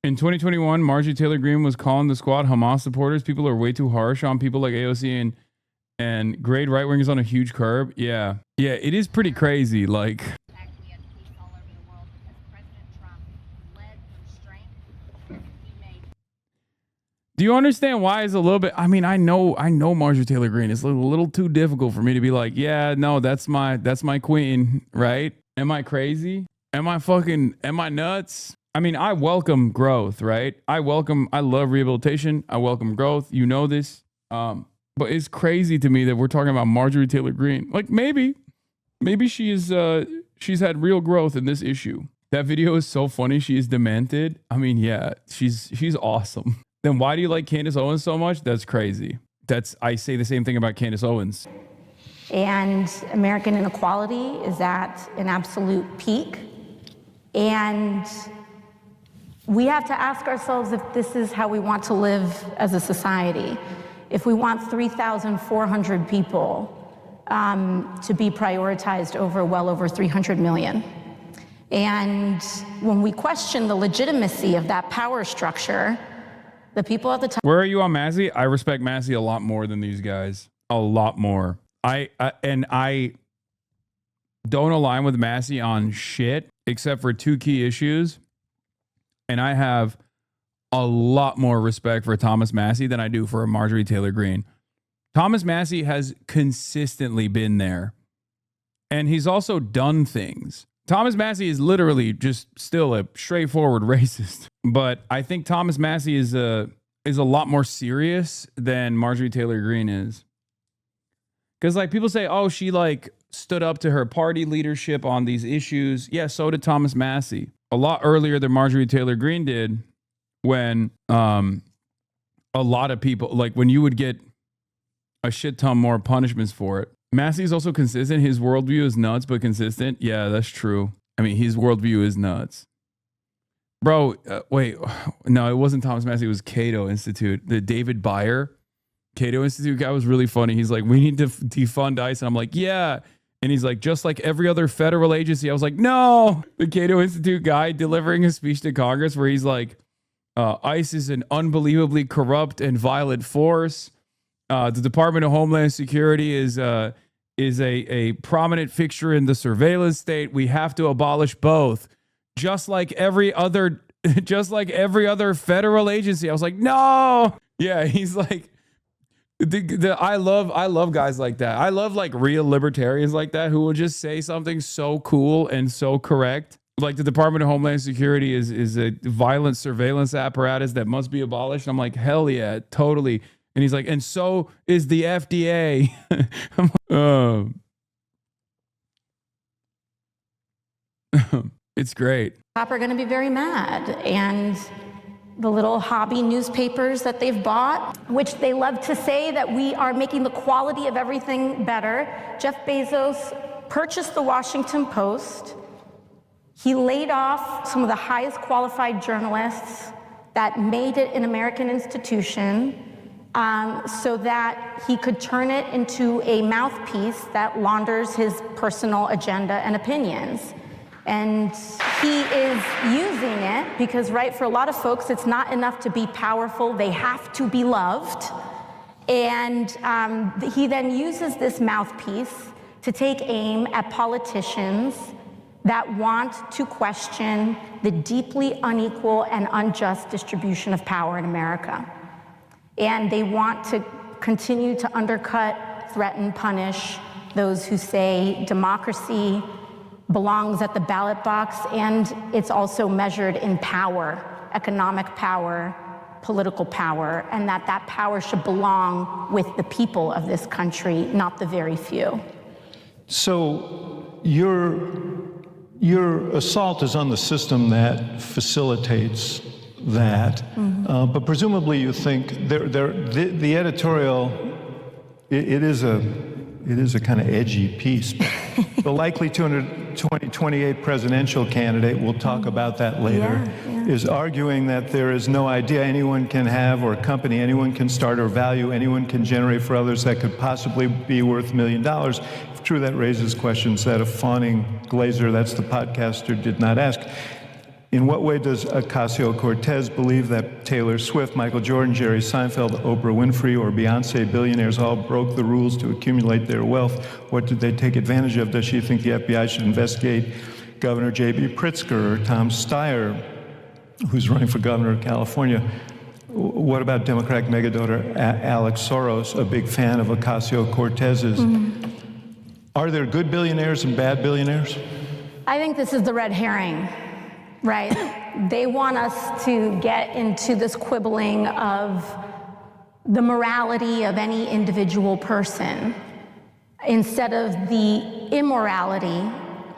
In 2021, Marjorie Taylor Greene was calling the squad Hamas supporters. People are way too harsh on people like AOC and grade right wingers on a huge curb. Yeah. Yeah, it is pretty crazy. Like, do you understand why it's a little bit? I mean, I know Marjorie Taylor Greene. It's a little too difficult for me to be like, yeah, no, that's my queen, right? Am I crazy? Am I nuts? I mean, I welcome growth, right? I love rehabilitation. I welcome growth. You know this. But it's crazy to me that we're talking about Marjorie Taylor Greene. Like maybe she's had real growth in this issue. That video is so funny. She is demented. I mean, yeah, she's awesome. Then why do you like Candace Owens so much? That's crazy. I say the same thing about Candace Owens. And American inequality is at an absolute peak. And we have to ask ourselves if this is how we want to live as a society. If we want 3,400 people to be prioritized over well over 300 million. And when we question the legitimacy of that power structure, the people at the top. Where are you on Massey? I respect Massey a lot more than these guys. A lot more. I don't align with Massey on shit except for 2 key issues. And I have a lot more respect for Thomas Massey than I do for Marjorie Taylor Greene. Thomas Massey has consistently been there. And he's also done things. Thomas Massey is literally just still a straightforward racist. But I think Thomas Massey is a lot more serious than Marjorie Taylor Greene is. Because like people say, oh, she like stood up to her party leadership on these issues. Yeah, so did Thomas Massey. A lot earlier than Marjorie Taylor Greene did. when a lot of people, like when you would get a shit ton more punishments for it. Massey's also consistent. His worldview is nuts, but consistent. Yeah, that's true. I mean, his worldview is nuts. Bro, wait. No, it wasn't Thomas Massey. It was Cato Institute. The David Beyer Cato Institute guy was really funny. He's like, we need to defund ICE. And I'm like, yeah. And he's like, just like every other federal agency. I was like, no. The Cato Institute guy delivering a speech to Congress where he's like, ICE is an unbelievably corrupt and violent force. The Department of Homeland Security is a prominent fixture in the surveillance state. We have to abolish both, just like every other federal agency. I was like, no. Yeah, he's like, I love guys like that. I love like real libertarians like that who will just say something so cool and so correct. Like the Department of Homeland Security is a violent surveillance apparatus that must be abolished. I'm like, hell yeah, totally. And he's like, and so is the FDA. It's great. Are going to be very mad. And the little hobby newspapers that they've bought, which they love to say that we are making the quality of everything better. Jeff Bezos purchased the Washington Post. He laid off some of the highest qualified journalists that made it an American institution so that he could turn it into a mouthpiece that launders his personal agenda and opinions. And he is using it because, right, for a lot of folks, it's not enough to be powerful. They have to be loved. And he then uses this mouthpiece to take aim at politicians that want to question the deeply unequal and unjust distribution of power in America. And they want to continue to undercut, threaten, punish those who say democracy belongs at the ballot box, and it's also measured in power, economic power, political power, and that power should belong with the people of this country, not the very few. So your assault is on the system that facilitates that, but presumably you think the editorial, it is a kind of edgy piece. The likely 2028 presidential candidate, we'll talk about that later, is arguing that there is no idea anyone can have or company anyone can start or value anyone can generate for others that could possibly be worth $1 million. If true, that raises questions that a fawning glazer, that's the podcaster, did not ask. In what way does Ocasio-Cortez believe that Taylor Swift, Michael Jordan, Jerry Seinfeld, Oprah Winfrey, or Beyonce billionaires all broke the rules to accumulate their wealth? What did they take advantage of? Does she think the FBI should investigate Governor J.B. Pritzker or Tom Steyer, who's running for governor of California? What about Democratic megadonor Alex Soros, a big fan of Ocasio-Cortez's? Are there good billionaires and bad billionaires? I think this is the red herring. Right? They want us to get into this quibbling of the morality of any individual person instead of the immorality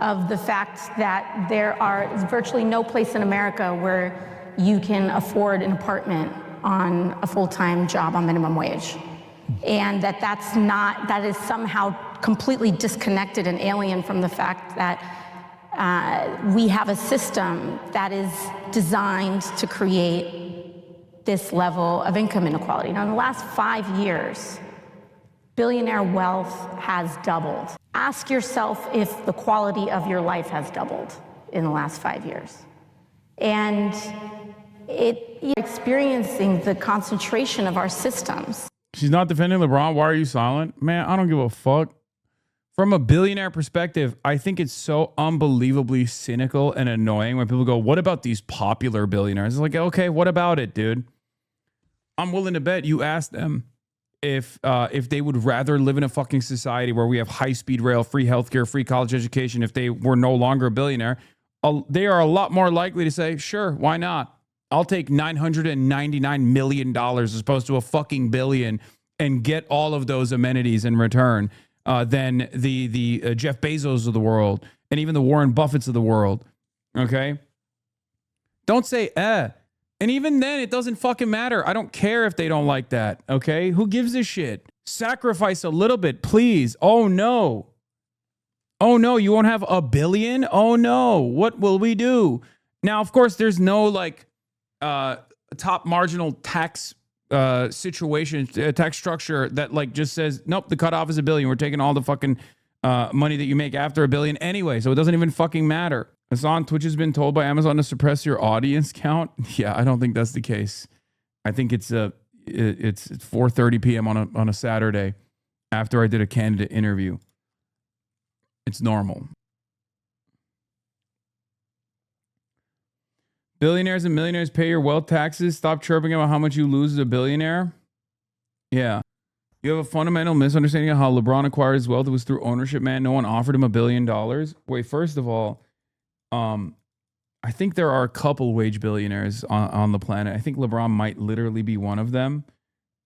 of the fact that there are virtually no place in America where you can afford an apartment on a full-time job on minimum wage. And that is somehow completely disconnected and alien from the fact that we have a system that is designed to create this level of income inequality. Now, in the last 5 years, billionaire wealth has doubled. Ask yourself if the quality of your life has doubled in the last 5 years. And you're experiencing the concentration of our systems. She's not defending LeBron. Why are you silent? Man, I don't give a fuck. From a billionaire perspective, I think it's so unbelievably cynical and annoying when people go, what about these popular billionaires? It's like, okay, what about it, dude? I'm willing to bet you asked them if they would rather live in a fucking society where we have high-speed rail, free healthcare, free college education if they were no longer a billionaire. They are a lot more likely to say, sure, why not? I'll take $999 million as opposed to a fucking billion and get all of those amenities in return. Than the Jeff Bezos of the world and even the Warren Buffetts of the world. Okay? Don't say, And even then, it doesn't fucking matter. I don't care if they don't like that, okay? Who gives a shit? Sacrifice a little bit, please. Oh, no. Oh, no, you won't have $1 billion? Oh, no. What will we do? Now, of course, there's no, like, top marginal tax situation, tax structure that, like, just says, nope, the cutoff is $1 billion. We're taking all the fucking money that you make after $1 billion anyway, so it doesn't even fucking matter. Hasan, Twitch has been told by Amazon to suppress your audience count. Yeah, I don't think that's the case. I think it's 4:30 p.m. on a Saturday after I did a candidate interview. It's normal. Billionaires and millionaires pay your wealth taxes. Stop chirping about how much you lose as a billionaire. Yeah. You have a fundamental misunderstanding of how LeBron acquired his wealth. It was through ownership, man. No one offered him $1 billion. Wait, first of all, I think there are a couple wage billionaires on the planet. I think LeBron might literally be one of them.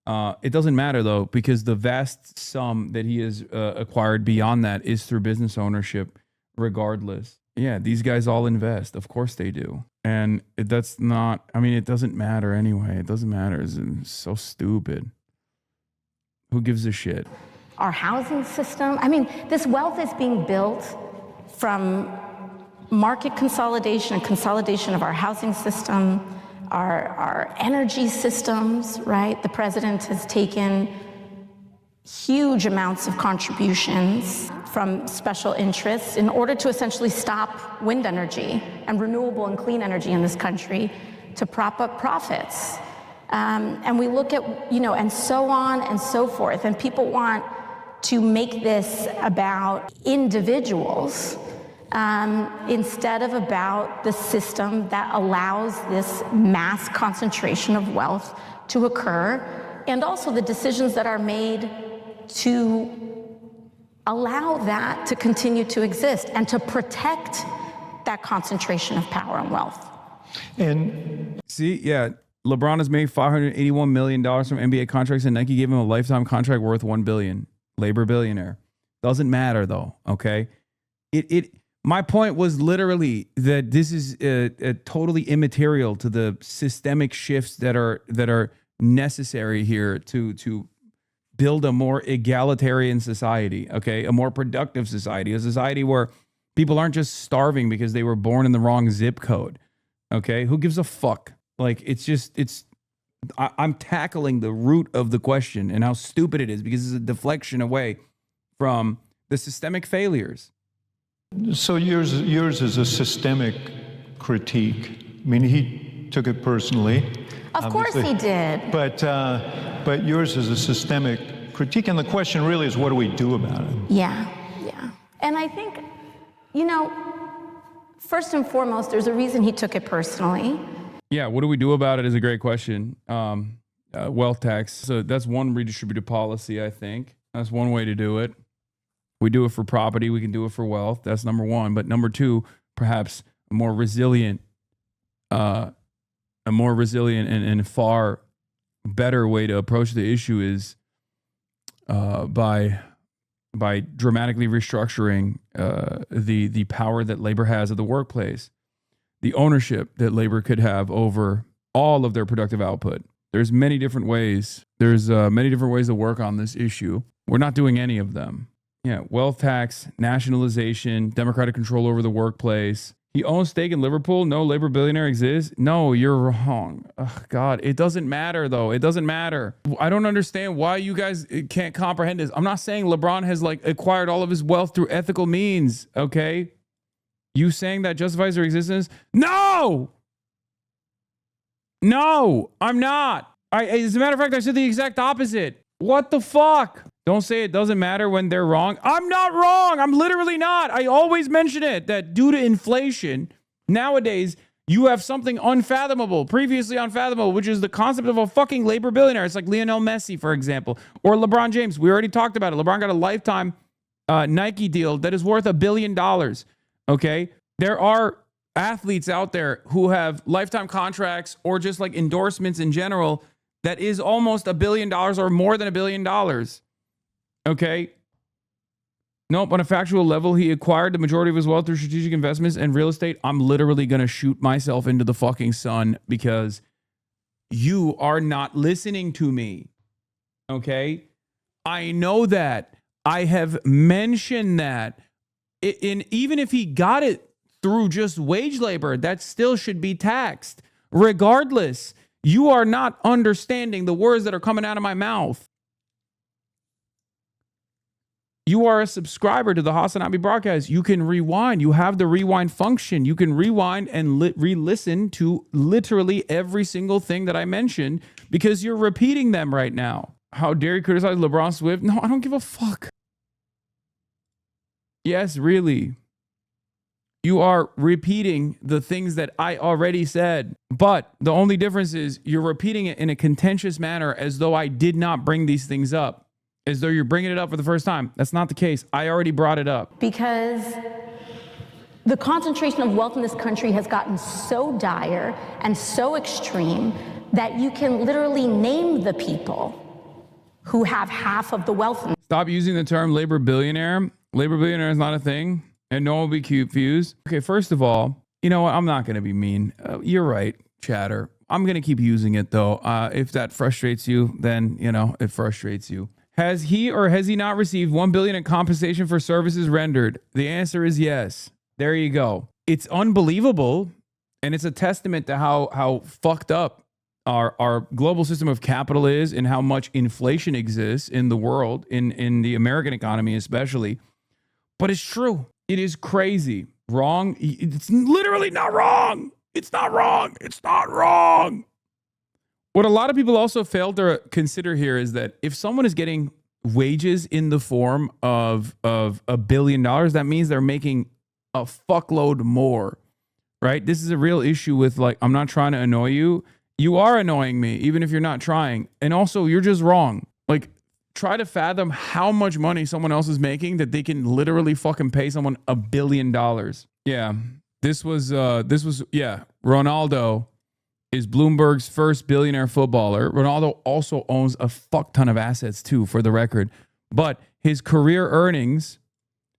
It doesn't matter, though, because the vast sum that he has acquired beyond that is through business ownership, regardless. Yeah, these guys all invest. Of course they do. And that's not, I mean, it doesn't matter anyway. It doesn't matter. It's so stupid. Who gives a shit? Our housing system. I mean, this wealth is being built from market consolidation and consolidation of our housing system, our energy systems, right? The president has taken huge amounts of contributions from special interests in order to essentially stop wind energy and renewable and clean energy in this country to prop up profits. And we look at, and so on and so forth. And people want to make this about individuals instead of about the system that allows this mass concentration of wealth to occur, and also the decisions that are made to allow that to continue to exist and to protect that concentration of power and wealth. And see, yeah, LeBron has made $581 million from NBA contracts, and Nike gave him a lifetime contract worth $1 billion. Labor billionaire. Doesn't matter though. Okay. My point was literally that this is totally immaterial to the systemic shifts that are necessary here to build a more egalitarian society, okay? A more productive society, a society where people aren't just starving because they were born in the wrong zip code, okay? Who gives a fuck? Like, I'm tackling the root of the question and how stupid it is because it's a deflection away from the systemic failures. So yours is a systemic critique. I mean, he took it personally. Of course he did. But yours is a systemic critique, and the question really is, what do we do about it? Yeah. And I think, first and foremost, there's a reason he took it personally. Yeah, what do we do about it is a great question. Wealth tax. So that's one redistributive policy, I think. That's one way to do it. We do it for property. We can do it for wealth. That's number one. But number two, perhaps a more resilient and far better way to approach the issue is by dramatically restructuring the power that labor has at the workplace, the ownership that labor could have over all of their productive output. There's many different ways. There's many different ways to work on this issue. We're not doing any of them. Yeah, wealth tax, nationalization, democratic control over the workplace. He owns stake in Liverpool. No labor billionaire exists. No, you're wrong. Oh, God, it doesn't matter, though. It doesn't matter. I don't understand why you guys can't comprehend this. I'm not saying LeBron has acquired all of his wealth through ethical means, okay? You saying that justifies their existence? No, I'm not. As a matter of fact, I said the exact opposite. What the fuck? Don't say it doesn't matter when they're wrong. I'm not wrong. I'm literally not. I always mention it, that due to inflation, nowadays, you have something unfathomable, previously unfathomable, which is the concept of a fucking labor billionaire. It's like Lionel Messi, for example, or LeBron James. We already talked about it. LeBron got a lifetime Nike deal that is worth $1 billion. Okay? There are athletes out there who have lifetime contracts or just like endorsements in general that is almost $1 billion or more than $1 billion. Okay. Nope. On a factual level, he acquired the majority of his wealth through strategic investments and real estate. I'm literally going to shoot myself into the fucking sun because You are not listening to me. Okay? I know that. I have mentioned that. Even if he got it through just wage labor, that still should be taxed. Regardless, you are not understanding the words that are coming out of my mouth. You are a subscriber to the HasanAbi broadcast. You can rewind. You have the rewind function. You can rewind and re-listen to literally every single thing that I mentioned because you're repeating them right now. How dare you criticize LeBron Swift? No, I don't give a fuck. Yes, really. You are repeating the things that I already said. But the only difference is you're repeating it in a contentious manner as though I did not bring these things up. As though you're bringing it up for the first time. That's not the case. I already brought it up. Because the concentration of wealth in this country has gotten so dire and so extreme that you can literally name the people who have half of the wealth. Stop using the term labor billionaire. Labor billionaire is not a thing, and no one will be confused. Okay, first of all, you know what? I'm not going to be mean. You're right, chatter. I'm going to keep using it, though. If that frustrates you, then, you know, it frustrates you. Has he or has he not received $1 billion in compensation for services rendered? The answer is yes. There you go. It's unbelievable, and it's a testament to how fucked up our global system of capital is and how much inflation exists in the world, in the American economy especially. But it's true. It is crazy. Wrong? It's literally not wrong. It's not wrong. It's not wrong. What a lot of people also fail to consider here is that if someone is getting wages in the form of $1 billion, that means they're making a fuckload more, right? This is a real issue with, like, I'm not trying to annoy you. You are annoying me, even if you're not trying. And also, you're just wrong. Like, try to fathom how much money someone else is making that they can literally fucking pay someone $1 billion. Yeah, this was Ronaldo is Bloomberg's first billionaire footballer. Ronaldo also owns a fuck ton of assets too, for the record. But his career earnings,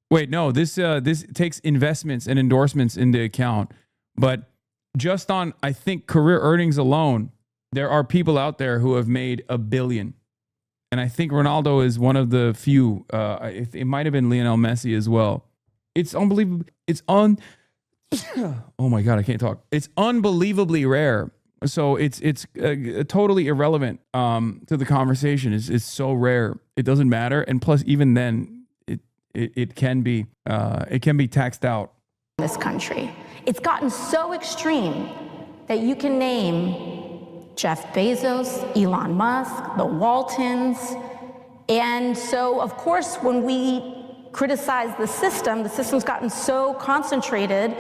this takes investments and endorsements into account. But just on, I think, career earnings alone, there are people out there who have made $1 billion. And I think Ronaldo is one of the few. It might have been Lionel Messi as well. It's unbelievable. Oh my God, I can't talk. It's unbelievably rare. So it's totally irrelevant to the conversation. It's so rare. It doesn't matter. And plus, even then, it can be taxed out. This country, it's gotten so extreme that you can name Jeff Bezos, Elon Musk, the Waltons. And so, of course, when we criticize the system's gotten so concentrated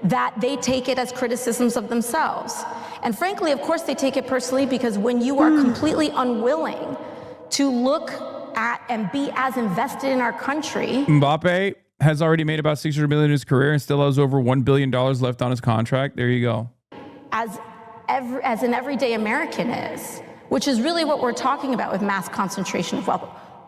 that they take it as criticisms of themselves. And frankly, of course, they take it personally, because when you are completely unwilling to look at and be as invested in our country. Mbappe has already made about $600 million in his career and still has over $1 billion left on his contract. There you go. As an everyday American is, which is really what we're talking about with mass concentration of wealth.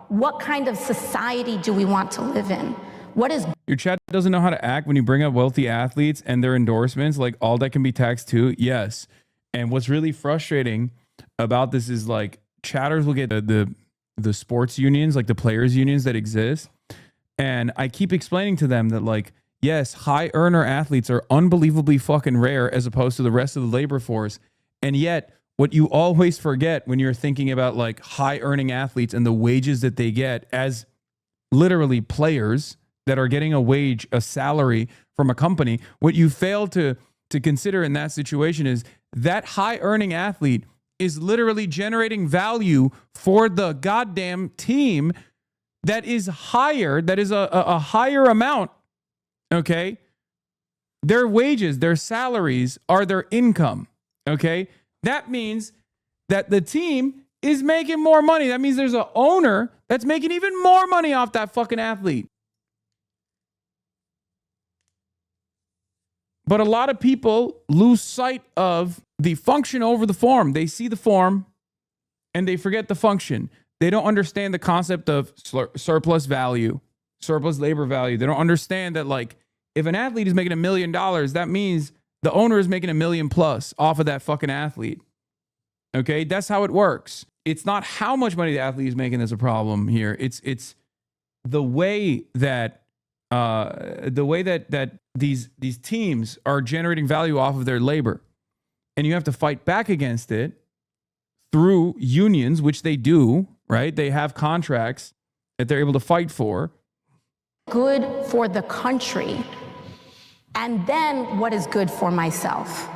What kind of society do we want to live in? What is... Your chat doesn't know how to act when you bring up wealthy athletes and their endorsements, like all that can be taxed too. Yes. And what's really frustrating about this is, like, chatters will get the sports unions, like the players unions that exist. And I keep explaining to them that, like, yes, high earner athletes are unbelievably fucking rare as opposed to the rest of the labor force. And yet, what you always forget when you're thinking about, like, high earning athletes and the wages that they get as literally players that are getting a salary from a company, what you fail to consider in that situation is that high earning athlete is literally generating value for the goddamn team that is higher, that is a higher amount. Okay. Their wages, their salaries are their income. Okay. That means that the team is making more money. That means there's an owner that's making even more money off that fucking athlete. But a lot of people lose sight of the function over the form. They see the form and they forget the function. They don't understand the concept of surplus value, surplus labor value. They don't understand that, like, if an athlete is making $1 million, that means the owner is making $1 million plus off of that fucking athlete. Okay, that's how it works. It's not how much money the athlete is making that's a problem here. It's the way that these teams are generating value off of their labor, and you have to fight back against it through unions, which they do. Right? They have contracts that they're able to fight for. Good for the country, and then what is good for myself.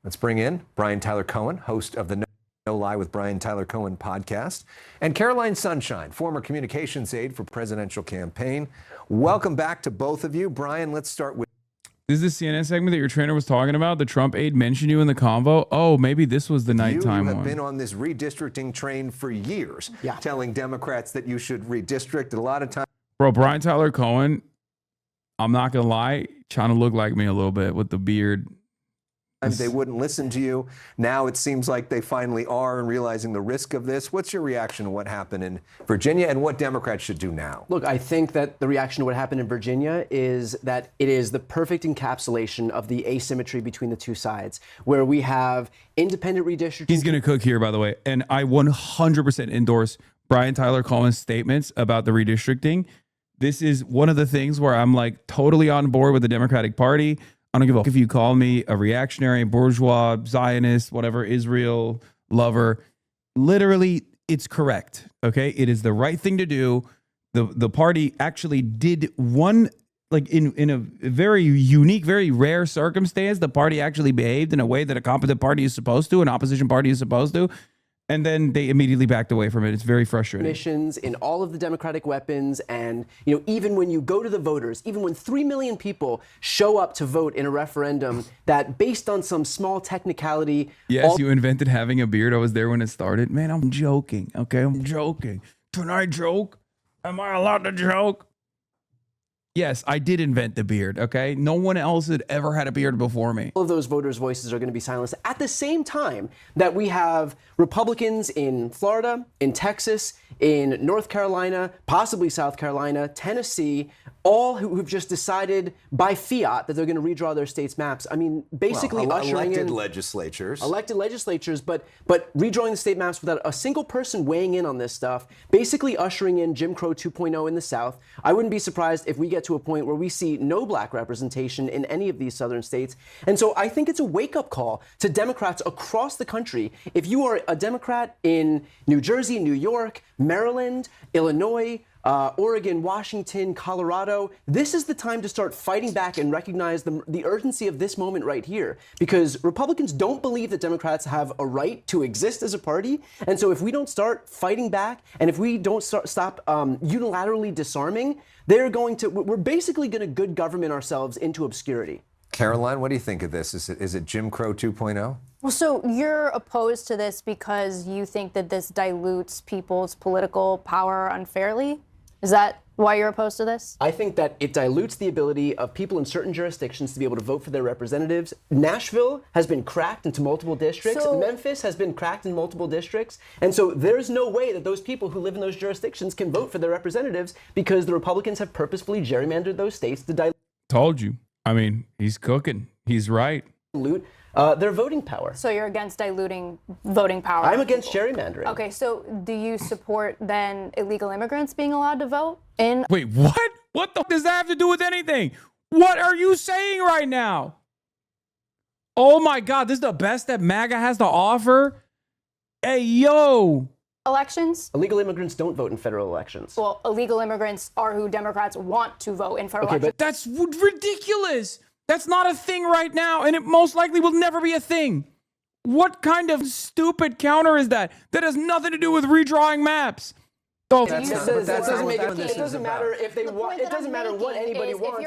Let's bring in Brian Tyler Cohen, host of the No Lie with Brian Tyler Cohen podcast, and Caroline Sunshine, former communications aide for presidential campaign. Welcome back to both of you. Brian, let's start with... This is the CNN segment that your trainer was talking about. The Trump aide mentioned you in the convo. Oh, maybe this was the nighttime You have one. been on this redistricting train for years, telling Democrats that you should redistrict. A lot of times... Bro, Brian Tyler Cohen, I'm not going to lie, trying to look like me a little bit with the beard. They wouldn't listen to you. Now it seems like they finally are and realizing the risk of this. What's your reaction to what happened in Virginia and what Democrats should do now? Look, I think that the reaction to what happened in Virginia is that it is the perfect encapsulation of the asymmetry between the two sides, where we have independent redistricting. He's going to cook here, by the way. And I 100% endorse Brian Tyler Cohen's statements about the redistricting. This is one of the things where I'm like totally on board with the Democratic Party. I don't give a fuck if you call me a reactionary, bourgeois, Zionist, whatever, Israel lover. Literally, it's correct. Okay, it is the right thing to do. The party actually did one, like in a very unique, very rare circumstance. The party actually behaved in a way that a competent party is supposed to, an opposition party is supposed to. And then they immediately backed away from it. It's very frustrating. Missions in all of the Democratic weapons, and even when you go to the voters, even when 3 million people show up to vote in a referendum that, based on some small technicality, yes, you invented having a beard. I was there when it started. Man, I'm joking. Okay, I'm joking. Can I joke? Am I allowed to joke? Yes, I did invent the beard, okay? No one else had ever had a beard before me. All of those voters' voices are going to be silenced at the same time that we have Republicans in Florida, in Texas, in North Carolina, possibly South Carolina, Tennessee, all who've just decided by fiat that they're going to redraw their states' maps. I mean, basically ushering in elected legislatures, but redrawing the state maps without a single person weighing in on this stuff, basically ushering in Jim Crow 2.0 in the South. I wouldn't be surprised if we get to a point where we see no black representation in any of these southern states. And so I think it's a wake-up call to Democrats across the country. If you are a Democrat in New Jersey, New York, Maryland, Illinois, Oregon, Washington, Colorado, this is the time to start fighting back and recognize the urgency of this moment right here. Because Republicans don't believe that Democrats have a right to exist as a party. And so if we don't start fighting back, and if we don't stop unilaterally disarming, we're basically going to good government ourselves into obscurity. Caroline, what do you think of this? Is it Jim Crow 2.0? Well, so you're opposed to this because you think that this dilutes people's political power unfairly? Is that why you're opposed to this? I think that it dilutes the ability of people in certain jurisdictions to be able to vote for their representatives. Nashville has been cracked into multiple districts. Memphis has been cracked in multiple districts. And so there's no way that those people who live in those jurisdictions can vote for their representatives because the Republicans have purposefully gerrymandered those states to dilute. Told you. I mean, he's cooking. He's right. Their voting power. So you're against diluting voting power? I'm against gerrymandering. Okay, so do you support then illegal immigrants being allowed to vote in? Wait, what? What the f does that have to do with anything? What are you saying right now? Oh my God, this is the best that MAGA has to offer? Hey, yo. Elections? Illegal immigrants don't vote in federal elections. Well, illegal immigrants are who Democrats want to vote in federal elections. But that's ridiculous. That's not a thing right now, and it most likely will never be a thing. What kind of stupid counter is that? That has nothing to do with redrawing maps. It doesn't matter if they want. It doesn't matter what anybody wants.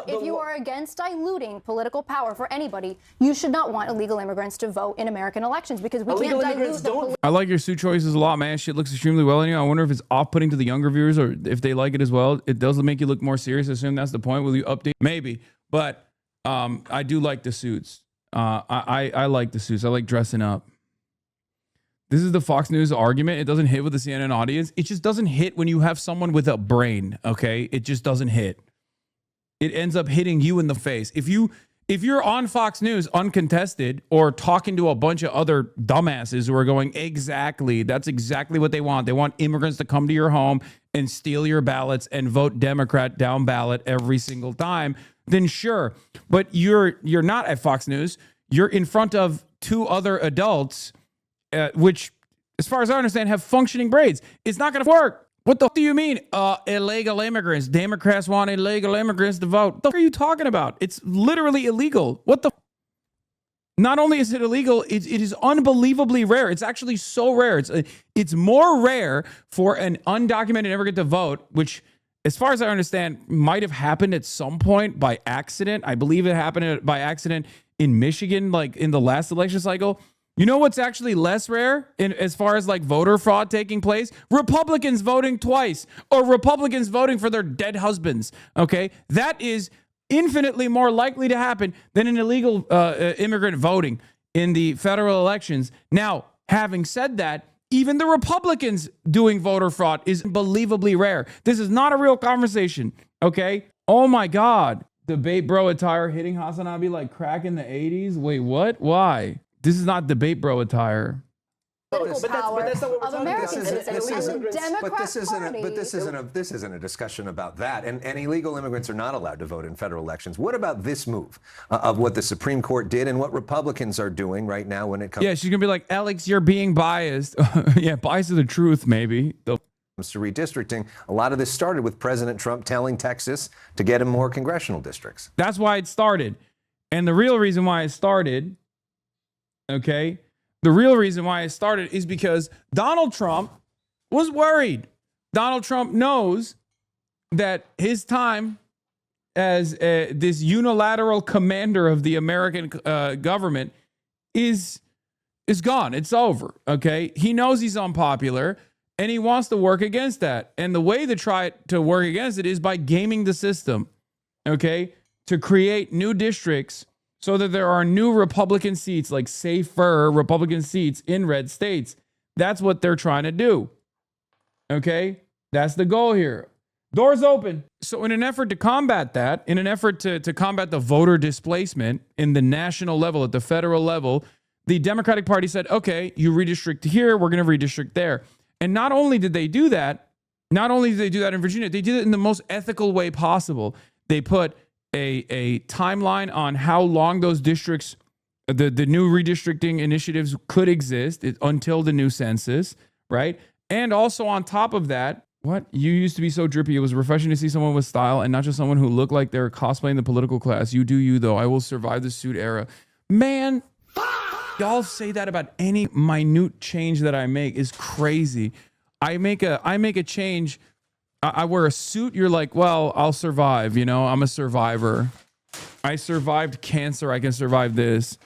If you are against diluting political power for anybody, you should not want illegal immigrants to vote in American elections because we can't dilute the I like your suit choices a lot, man. Shit looks extremely well on you. I wonder if it's off-putting to the younger viewers or if they like it as well. It does make you look more serious. I assume that's the point. Will you update? Maybe, but I do like the suits. I like the suits. I like dressing up. This is the Fox News argument. It doesn't hit with the CNN audience. It just doesn't hit when you have someone with a brain, okay? It just doesn't hit. It ends up hitting you in the face. If you If you're on Fox News uncontested or talking to a bunch of other dumbasses who are going, exactly, that's exactly what they want. They want immigrants to come to your home and steal your ballots and vote Democrat down ballot every single time, then sure. But you're not at Fox News. You're in front of two other adults, which, as far as I understand, have functioning brains. It's not going to work. What the f- do you mean? Illegal immigrants. Democrats want illegal immigrants to vote. What the f- are you talking about? It's literally illegal. What the f- Not only is it illegal, it is unbelievably rare. It's actually so rare. It's more rare for an undocumented immigrant to vote, which, as far as I understand, might have happened at some point by accident. I believe it happened by accident in Michigan, like in the last election cycle. You know what's actually less rare as far as like voter fraud taking place? Republicans voting twice, or Republicans voting for their dead husbands. Okay, that is infinitely more likely to happen than an illegal immigrant voting in the federal elections. Now, having said that, even the Republicans doing voter fraud is unbelievably rare. This is not a real conversation. Okay. Oh my God. Debate bro attire hitting HasanAbi like crack in the 80s. Wait, what? Why? This is not debate bro attire. But that's not what we're talking about. This isn't a discussion about that. And illegal immigrants are not allowed to vote in federal elections. What about this move of what the Supreme Court did and what Republicans are doing right now when it comes? Yeah, she's gonna be like, Alex, you're being biased. Yeah, bias of the truth, maybe. To redistricting, a lot of this started with President Trump telling Texas to get him more congressional districts. That's why it started. And the real reason why it started, okay, the real reason why it started is because Donald Trump was worried. Donald Trump knows that his time as this unilateral commander of the American government is gone. It's over, okay? He knows he's unpopular, and he wants to work against that. And the way to try to work against it is by gaming the system, okay? To create new districts so that there are new Republican seats, like safer Republican seats in red states. That's what they're trying to do, okay? That's the goal here. Doors open. So in an effort to combat that, in an effort to combat the voter displacement in the national level, at the federal level, the Democratic Party said, okay, you redistrict here, we're going to redistrict there. And not only did they do that, not only did they do that in Virginia, they did it in the most ethical way possible. They put a timeline on how long those districts, the new redistricting initiatives could exist until the new census, right? And also on top of that, what? You used to be so drippy. It was refreshing to see someone with style and not just someone who looked like they're cosplaying the political class. You do you, though. I will survive the suit era. Man, y'all say that about any minute change that I make is crazy. I make a change. I wear a suit. You're like, well, I'll survive. You know, I'm a survivor. I survived cancer. I can survive this.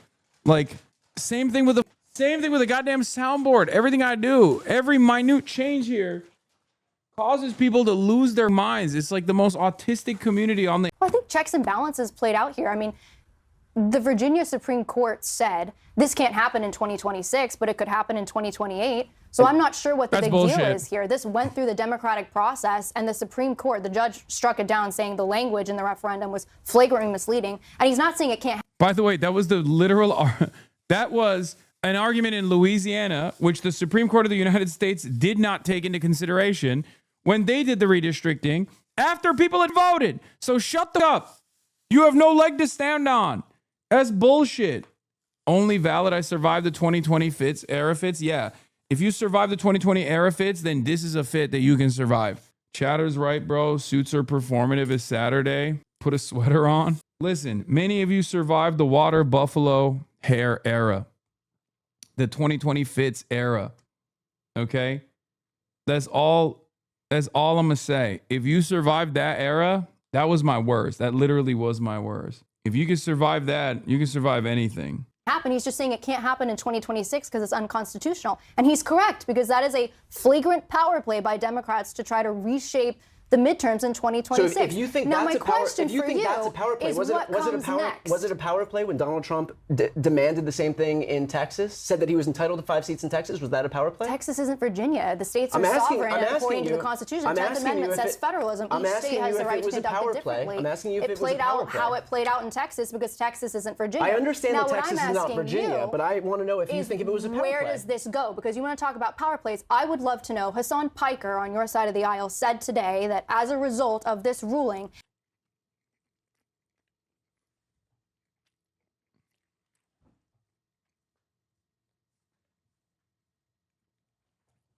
Like, same thing with the goddamn soundboard. Everything I do, every minute change here causes people to lose their minds. It's like the most autistic community on the. Well, I think checks and balances played out here. I mean, the Virginia Supreme Court said this can't happen in 2026, but it could happen in 2028. So I'm not sure what the big deal is here. This went through the democratic process, and the Supreme Court, the judge struck it down, saying the language in the referendum was flagrantly misleading. And he's not saying it can't happen. By the way, that was the literal, that was an argument in Louisiana, which the Supreme Court of the United States did not take into consideration when they did the redistricting after people had voted. So shut up. You have no leg to stand on. That's bullshit. Only valid I survived the 2020 era fits. Yeah. If you survive the 2020 era fits, then this is a fit that you can survive. Chatter's right, bro. Suits are performative. It's Saturday. Put a sweater on. Listen, many of you survived the water buffalo hair era. The 2020 fits era. Okay? That's all I'm going to say. If you survived that era, that was my worst. That literally was my worst. If you can survive that, you can survive anything. Happen. He's just saying it can't happen in 2026 because it's unconstitutional. And he's correct, because that is a flagrant power play by Democrats to try to reshape the midterms in 2026. So if you think now, that's my question if you for think you that's a power play, is was it what comes next? Was it a power play when Donald Trump demanded the same thing in Texas? Said that he was entitled to 5 seats in Texas. Was that a power play? Texas isn't Virginia. The states are sovereign, and according to the Constitution, the 10th Amendment says federalism. Each state has the right to conduct it differently. I'm asking you if it was a power play. How it played out in Texas, because Texas isn't Virginia. I understand that Texas is not Virginia, but I want to know if you think if it was a power play. Where does this go? Because you want to talk about power plays. I would love to know. Hasan Piker on your side of the aisle said today that as a result of this ruling,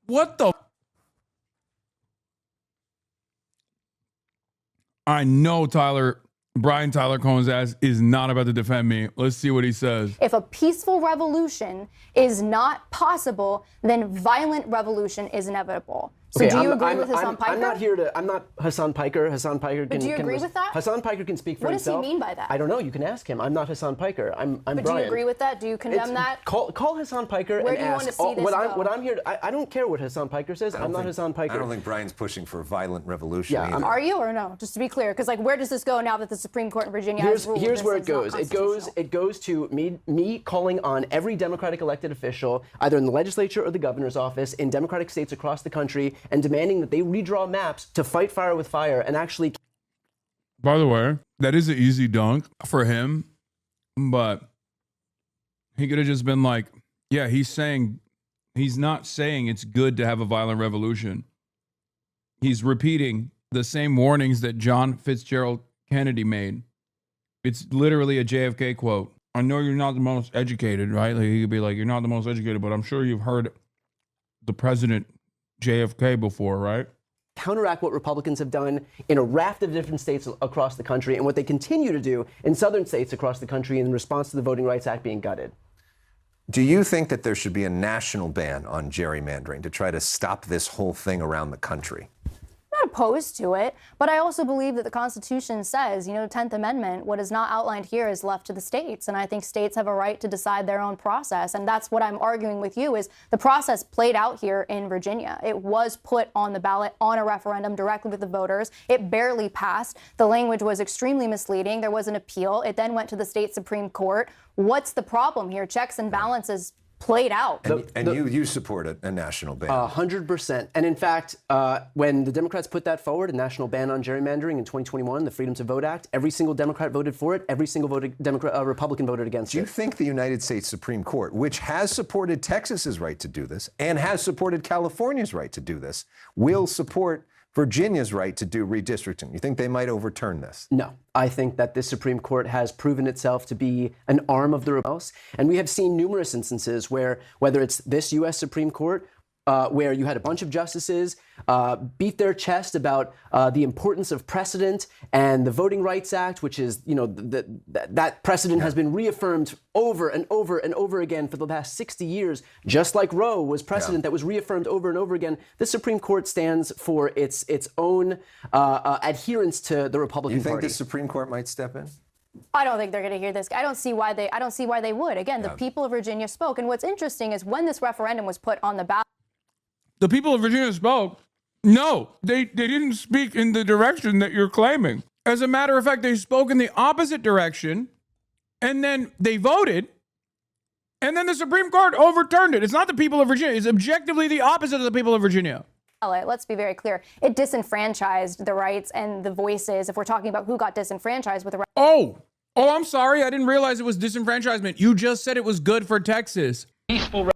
what the? I know Brian Tyler Cohen's ass is not about to defend me. Let's see what he says. if a peaceful revolution is not possible, then violent revolution is inevitable. So do you agree with Hasan Piker? I'm not Hasan Piker. Hasan Piker can. But do you agree with that? Hasan Piker can speak for himself. What does he mean by that? I don't know. You can ask him. I'm not Hasan Piker. I'm But Brian. do you agree with that? Do you condemn that? Call Hasan Piker Where and do you ask. want to see this go? What I'm here. I don't care what Hasan Piker says. I'm not Hasan Piker. I don't think Brian's pushing for a violent revolution. Yeah, either. Are you or no? Just to be clear, because where does this go now that the Supreme Court in Virginia has ruled Here's this where is it goes. It goes to me calling on every Democratic elected official, either in the legislature or the governor's office, in Democratic states across the country, and demanding that they redraw maps to fight fire with fire and actually. By the way, that is an easy dunk for him, but he could have just been like, yeah, he's not saying it's good to have a violent revolution. He's repeating the same warnings that John Fitzgerald Kennedy made. It's literally a JFK quote. I know you're not the most educated, right? Like he could be like, you're not the most educated, but I'm sure you've heard the president JFK before, right? Counteract what Republicans have done in a raft of different states across the country and what they continue to do in southern states across the country in response to the Voting Rights Act being gutted. Do you think that there should be a national ban on gerrymandering to try to stop this whole thing around the country? I'm not opposed to it, but I also believe that the Constitution says, the 10th Amendment, what is not outlined here is left to the states. And I think states have a right to decide their own process. And that's what I'm arguing with you is the process played out here in Virginia. It was put on the ballot on a referendum directly with the voters. It barely passed. The language was extremely misleading. There was an appeal. It then went to the state Supreme Court. What's the problem here? Checks and balances played out. And you support a national ban. 100%. And in fact, when the Democrats put that forward, a national ban on gerrymandering in 2021, the Freedom to Vote Act, every single Democrat voted for it. Every single Republican voted against it. Do you think the United States Supreme Court, which has supported Texas's right to do this and has supported California's right to do this, will support Virginia's right to do redistricting? You think they might overturn this? No. I think that this Supreme Court has proven itself to be an arm of the House. And we have seen numerous instances where, whether it's this U.S. Supreme Court, where you had a bunch of justices beat their chest about the importance of precedent and the Voting Rights Act, which is, that precedent has been reaffirmed over and over and over again for the last 60 years, just like Roe was precedent that was reaffirmed over and over again. The Supreme Court stands for its own adherence to the Republican Party. You think the Supreme Court might step in? I don't think they're going to hear this. I don't see why they would. Again, the people of Virginia spoke. And what's interesting is when this referendum was put on the ballot. The people of Virginia spoke. No, they didn't speak in the direction that you're claiming. As a matter of fact, they spoke in the opposite direction, and then they voted, and then the Supreme Court overturned it. It's not the people of Virginia. It's objectively the opposite of the people of Virginia. Let's be very clear. It disenfranchised the rights and the voices, if we're talking about who got disenfranchised with the right. Oh, I'm sorry. I didn't realize it was disenfranchisement. You just said it was good for Texas. Peaceful.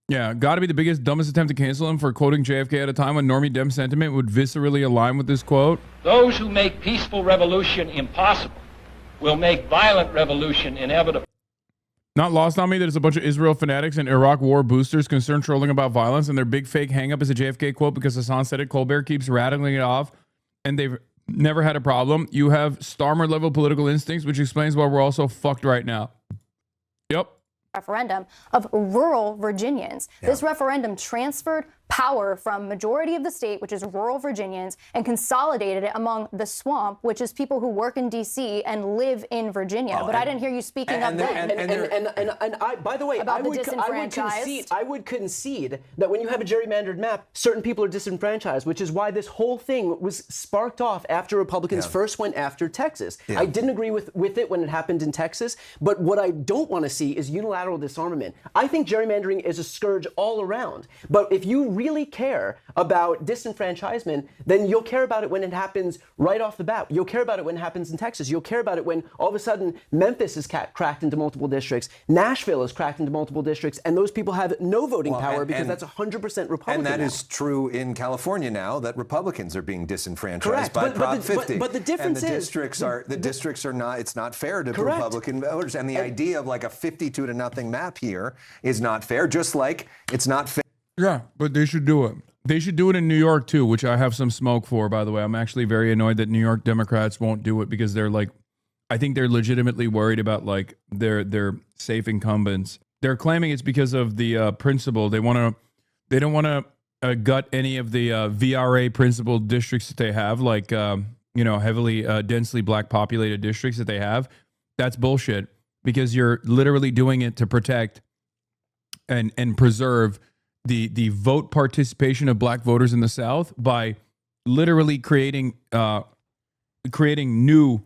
Yeah, got to be the biggest, dumbest attempt to cancel him for quoting JFK at a time when Normie Dem sentiment would viscerally align with this quote. Those who make peaceful revolution impossible will make violent revolution inevitable. Not lost on me that it's a bunch of Israel fanatics and Iraq war boosters concerned trolling about violence, and their big fake hang-up is a JFK quote because Hasan said it. Colbert keeps rattling it off, and they've never had a problem. You have Starmer-level political instincts, which explains why we're all so fucked right now. Yep. Referendum of rural Virginians. Yeah. This referendum transferred power from majority of the state, which is rural Virginians, and consolidated it among the swamp, which is people who work in D.C. and live in Virginia. But I didn't hear you speaking up then. And I, by the way, About I the would disenfranchised. I would concede that when you have a gerrymandered map, certain people are disenfranchised, which is why this whole thing was sparked off after Republicans first went after Texas. I didn't agree with it when it happened in Texas, but what I don't want to see is unilateral disarmament. I think gerrymandering is a scourge all around. But if you really care about disenfranchisement, then you'll care about it when it happens right off the bat. You'll care about it when it happens in Texas. You'll care about it when all of a sudden Memphis is cracked into multiple districts, Nashville is cracked into multiple districts, and those people have no voting power because that's 100% Republican. And that now. is true in California now, that Republicans are being disenfranchised by Prop 50. But the difference and the is districts are not. It's not fair to Correct. Republican voters. And the idea of like a 52-0 map here is not fair. Just like it's not fair. Yeah, but they should do it. They should do it in New York too, which I have some smoke for, by the way. I'm actually very annoyed that New York Democrats won't do it because they're like, I think they're legitimately worried about like their safe incumbents. They're claiming it's because of the principle. They don't want to gut any of the VRA principal districts that they have, like heavily densely black populated districts that they have. That's bullshit because you're literally doing it to protect and preserve the vote participation of black voters in the South by literally creating new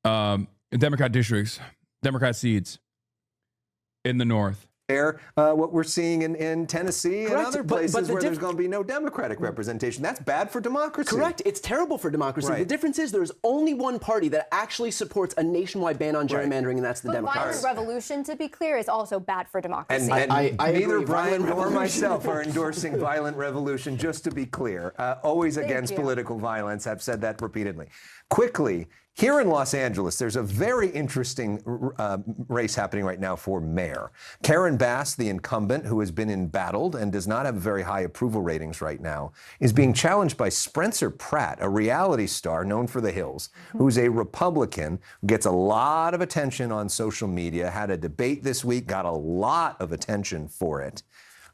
Democrat districts, Democrat seats in the North. What we're seeing in Tennessee and Correct, other but places the where there's going to be no Democratic representation. That's bad for democracy. Correct. It's terrible for democracy. Right. The difference is there's only one party that actually supports a nationwide ban on gerrymandering, and that's the But Democrats. violent revolution, to be clear, is also bad for democracy. And I neither agree. Brian Violent nor revolution. myself are endorsing violent revolution, just to be clear. Always against political violence. I've said that repeatedly. Quickly, here in Los Angeles, there's a very interesting race happening right now for mayor. Karen Bass, the incumbent, who has been embattled and does not have very high approval ratings right now, is being challenged by Spencer Pratt, a reality star known for The Hills, who's a Republican, who gets a lot of attention on social media, had a debate this week, got a lot of attention for it.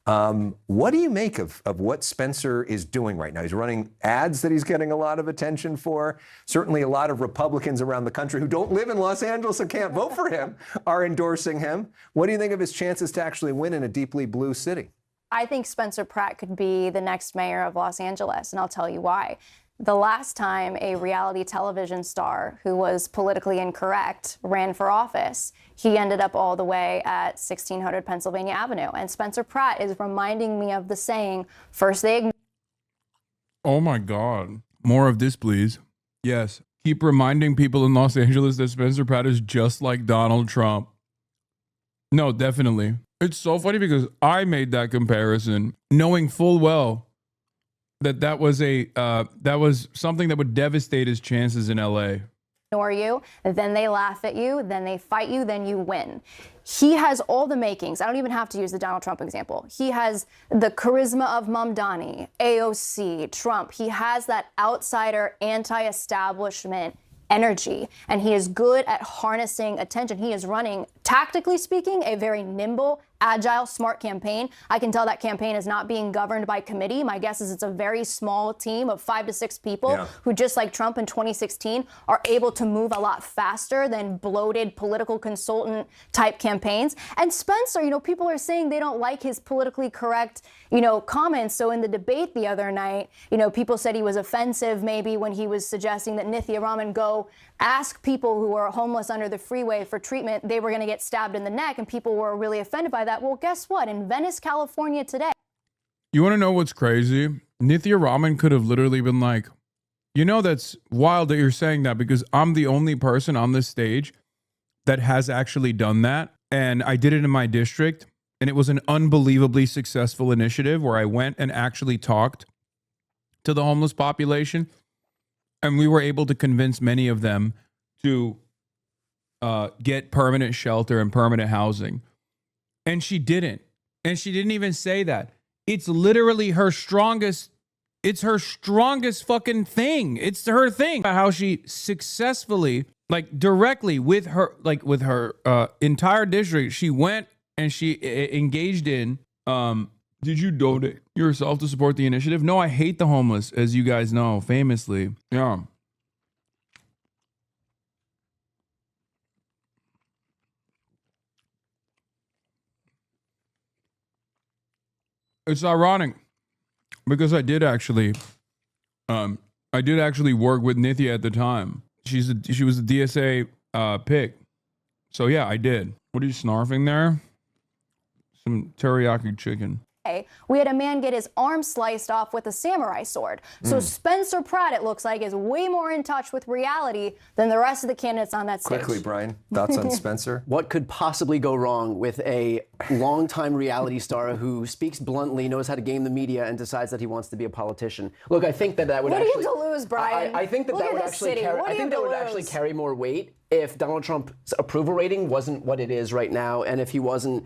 What do you make of what Spencer is doing right now? He's running ads that he's getting a lot of attention for. Certainly a lot of Republicans around the country who don't live in Los Angeles and can't vote for him are endorsing him. What do you think of his chances to actually win in a deeply blue city? I think Spencer Pratt could be the next mayor of Los Angeles, and I'll tell you why. The last time a reality television star who was politically incorrect ran for office, he ended up all the way at 1600 Pennsylvania Avenue. And Spencer Pratt is reminding me of the saying, first they ignore. Oh my God. More of this, please. Yes. Keep reminding people in Los Angeles that Spencer Pratt is just like Donald Trump. No, definitely. It's so funny because I made that comparison knowing full well that was something that would devastate his chances in LA. You, then they laugh at you, then they fight you, then you win. He has all the makings. I don't even have to use the Donald Trump example. He has the charisma of Mamdani, AOC, Trump. He has that outsider, anti-establishment energy, and he is good at harnessing attention. He is running, tactically speaking, a very nimble, agile, smart campaign. I can tell that campaign is not being governed by committee. My guess is it's a very small team of 5 to 6 people who, just like Trump in 2016, are able to move a lot faster than bloated political consultant type campaigns. And Spencer, people are saying they don't like his politically correct, comments. So in the debate the other night, people said he was offensive maybe when he was suggesting that Nithya Raman go ask people who are homeless under the freeway for treatment. They were going to get stabbed in the neck, and people were really offended by that. Well, guess what? In Venice, California today. You want to know what's crazy? Nithya Raman could have literally been like, that's wild that you're saying that because I'm the only person on this stage that has actually done that. And I did it in my district. And it was an unbelievably successful initiative where I went and actually talked to the homeless population. And we were able to convince many of them to get permanent shelter and permanent housing. And she didn't. And she didn't even say that. It's literally her strongest fucking thing. It's her thing. How she successfully, directly with her entire district, she went and she engaged in Did you donate yourself to support the initiative? No, I hate the homeless, as you guys know, famously. Yeah. It's ironic because I did actually work with Nithya at the time. She was a DSA pick. So yeah, I did. What are you snarfing there? Some teriyaki chicken. We had a man get his arm sliced off with a samurai sword. So Spencer Pratt, it looks like, is way more in touch with reality than the rest of the candidates on that stage. Quickly, Brian, thoughts on Spencer? What could possibly go wrong with a longtime reality star who speaks bluntly, knows how to game the media, and decides that he wants to be a politician? Look, I think that would what actually... What do you have to lose, Brian? I think that Look that at would this actually city. carry... What do I you think have that to would actually lose? carry more weight if Donald Trump's approval rating wasn't what it is right now, and if he wasn't,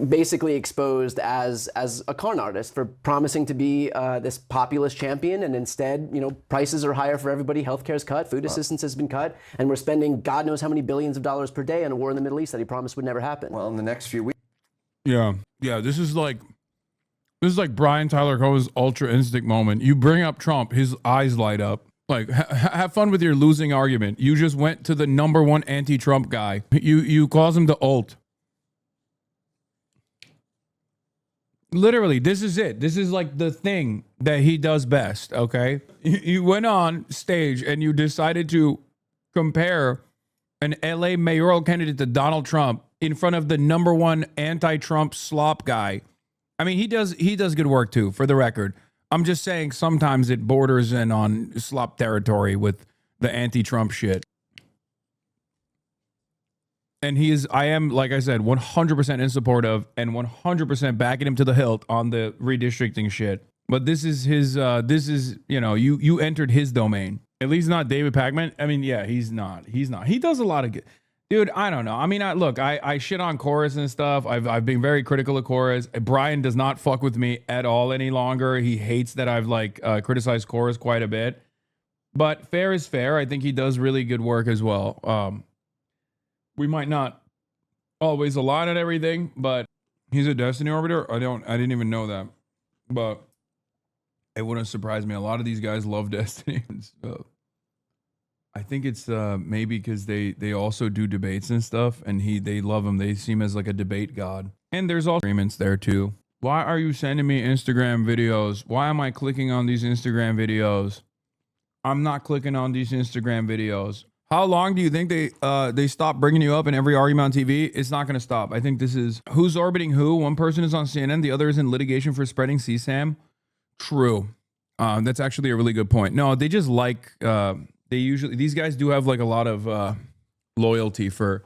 basically exposed as a con artist for promising to be this populist champion, and instead, prices are higher for everybody, healthcare's cut, food assistance has been cut, and we're spending God knows how many billions of dollars per day on a war in the Middle East that he promised would never happen. Well, in the next few weeks. Yeah. This is like Brian Tyler Cohen's ultra instinct moment. You bring up Trump, his eyes light up. Like, have fun with your losing argument. You just went to the #1 anti-Trump guy. You cause him the ult. Literally, this is it. This is like the thing that he does best, okay? You went on stage and you decided to compare an LA mayoral candidate to Donald Trump in front of the #1 anti-Trump slop guy. I mean, he does good work too, for the record. I'm just saying sometimes it borders in on slop territory with the anti-Trump shit. And I am, like I said, 100% in support of and 100% backing him to the hilt on the redistricting shit. But this is his, you entered his domain. At least not David Pacman. I mean, yeah, he's not. He does a lot of good. Dude, I don't know. I mean, I shit on Chorus and stuff. I've been very critical of Chorus. Brian does not fuck with me at all any longer. He hates that I've criticized Chorus quite a bit. But fair is fair. I think he does really good work as well. We might not always align on everything, but he's a Destiny Orbiter. I didn't even know that. But it wouldn't surprise me. A lot of these guys love Destiny. So I think it's maybe because they also do debates and stuff, and they love him. They see him as like a debate god. And there's also agreements there too. Why are you sending me Instagram videos? Why am I clicking on these Instagram videos? I'm not clicking on these Instagram videos. How long do you think they stop bringing you up in every argument on TV? It's not going to stop. I think this is who's orbiting who. One person is on CNN, the other is in litigation for spreading CSAM. True. That's actually a really good point. No, they just these guys do have like a lot of loyalty for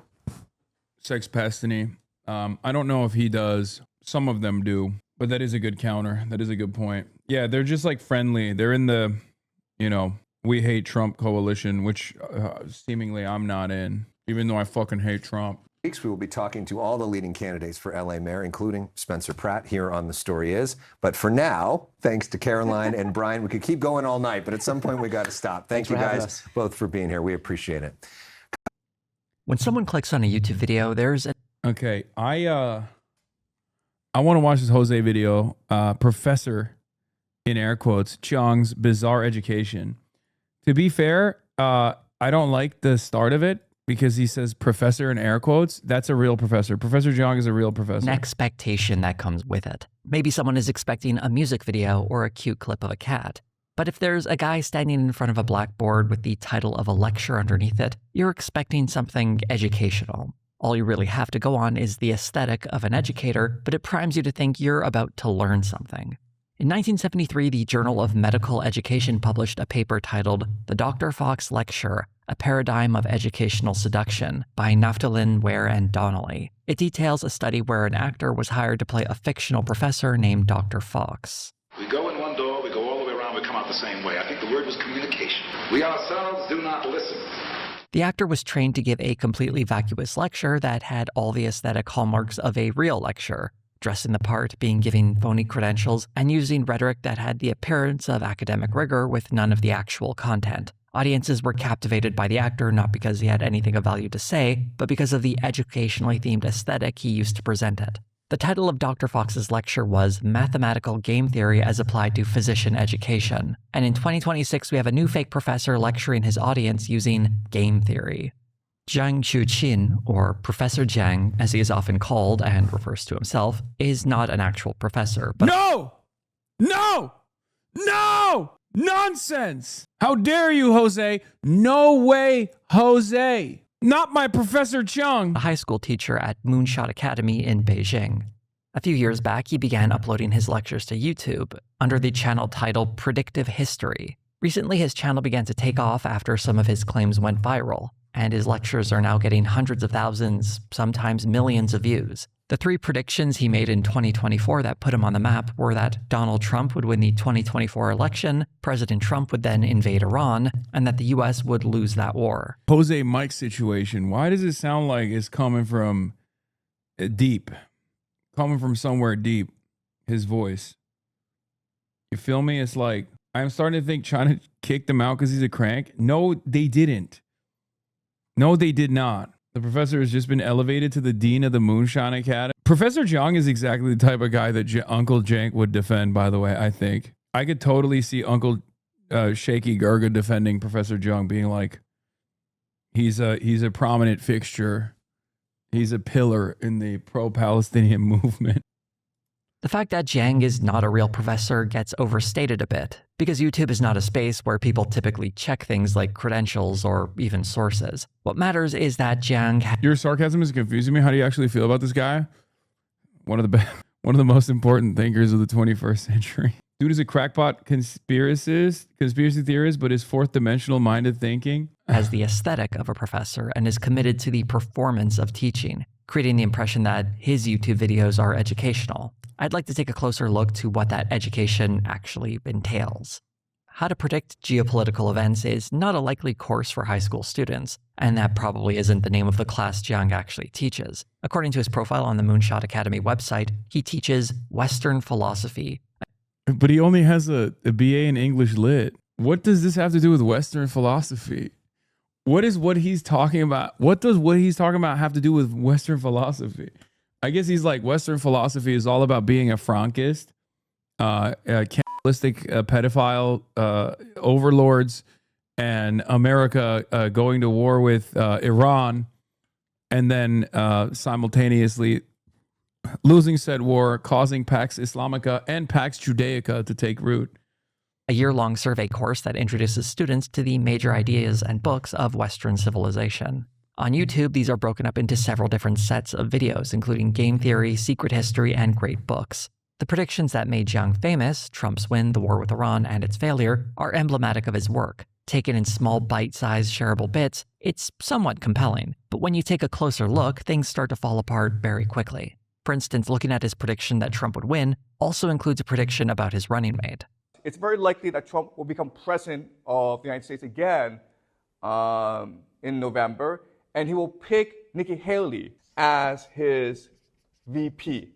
Sex Pestany. I don't know if he does. Some of them do, but that is a good counter. That is a good point. Yeah, they're just like friendly. They're in the, we hate Trump coalition, which seemingly I'm not in, even though I fucking hate Trump. We will be talking to all the leading candidates for LA Mayor, including Spencer Pratt, here on The Story Is. But for now, thanks to Caroline and Brian, we could keep going all night, but at some point we got to stop. Thank you guys both for being here. We appreciate it. When someone clicks on a YouTube video, there's a... Okay, I want to watch this Jose video. Professor, in air quotes, Chong's Bizarre Education. To be fair, I don't like the start of it because he says professor in air quotes. That's a real professor. Professor Chong is a real professor. An expectation that comes with it. Maybe someone is expecting a music video or a cute clip of a cat. But if there's a guy standing in front of a blackboard with the title of a lecture underneath it, you're expecting something educational. All you really have to go on is the aesthetic of an educator, but it primes you to think you're about to learn something. In 1973, the Journal of Medical Education published a paper titled The Dr. Fox Lecture, A Paradigm of Educational Seduction by Naftalin, Ware, and Donnelly. It details a study where an actor was hired to play a fictional professor named Dr. Fox. We go in one door, we go all the way around, we come out the same way. I think the word was communication. We ourselves do not listen. The actor was trained to give a completely vacuous lecture that had all the aesthetic hallmarks of a real lecture. Dressing the part, being given phony credentials, and using rhetoric that had the appearance of academic rigor with none of the actual content. Audiences were captivated by the actor not because he had anything of value to say, but because of the educationally themed aesthetic he used to present it. The title of Dr. Fox's lecture was Mathematical Game Theory as Applied to Physician Education. And in 2026, we have a new fake professor lecturing his audience using game theory. Jiang Chuqin, or Professor Jiang, as he is often called and refers to himself, is not an actual professor, but— No! No! No! Nonsense! How dare you, Jose? No way, Jose! Not my Professor Chung! A high school teacher at Moonshot Academy in Beijing. A few years back, he began uploading his lectures to YouTube under the channel title Predictive History. Recently, his channel began to take off after some of his claims went viral, and his lectures are now getting hundreds of thousands, sometimes millions of views. The 3 predictions he made in 2024 that put him on the map were that Donald Trump would win the 2024 election, President Trump would then invade Iran, and that the US would lose that war. Jose Mike's situation, why does it sound like it's coming from deep? Coming from somewhere deep, his voice. You feel me? It's like, I'm starting to think China kicked him out because he's a crank. No, they didn't. No, they did not. The professor has just been elevated to the dean of the Moonshine Academy. Professor Jiang is exactly the type of guy that Uncle Jank would defend, by the way, I think. I could totally see Uncle Shaky Gurga defending Professor Jiang, being like, he's a prominent fixture. He's a pillar in the pro-Palestinian movement. The fact that Jiang is not a real professor gets overstated a bit, because YouTube is not a space where people typically check things like credentials or even sources. What matters is that Jiang— Your sarcasm is confusing me. How do you actually feel about this guy? One of the most important thinkers of the 21st century. Dude is a crackpot conspiracy theorist, but his fourth dimensional minded thinking has the aesthetic of a professor and is committed to the performance of teaching, creating the impression that his YouTube videos are educational. I'd like to take a closer look to what that education actually entails. How to predict geopolitical events is not a likely course for high school students, and that probably isn't the name of the class Jiang actually teaches. According to his profile on the Moonshot Academy website, he teaches Western philosophy. But he only has a BA in English Lit. What does this have to do with Western philosophy? What does what he's talking about have to do with Western philosophy? I guess he's like, Western philosophy is all about being a Frankist, cannibalistic pedophile overlords, and America going to war with Iran, and then simultaneously losing said war, causing Pax Islamica and Pax Judaica to take root. A year-long survey course that introduces students to the major ideas and books of Western civilization. On YouTube, these are broken up into several different sets of videos, including game theory, secret history, and great books. The predictions that made Jiang famous, Trump's win, the war with Iran, and its failure, are emblematic of his work. Taken in small, bite-sized, shareable bits, it's somewhat compelling. But when you take a closer look, things start to fall apart very quickly. For instance, looking at his prediction that Trump would win also includes a prediction about his running mate. It's very likely that Trump will become president of the United States again in November, and he will pick Nikki Haley as his VP.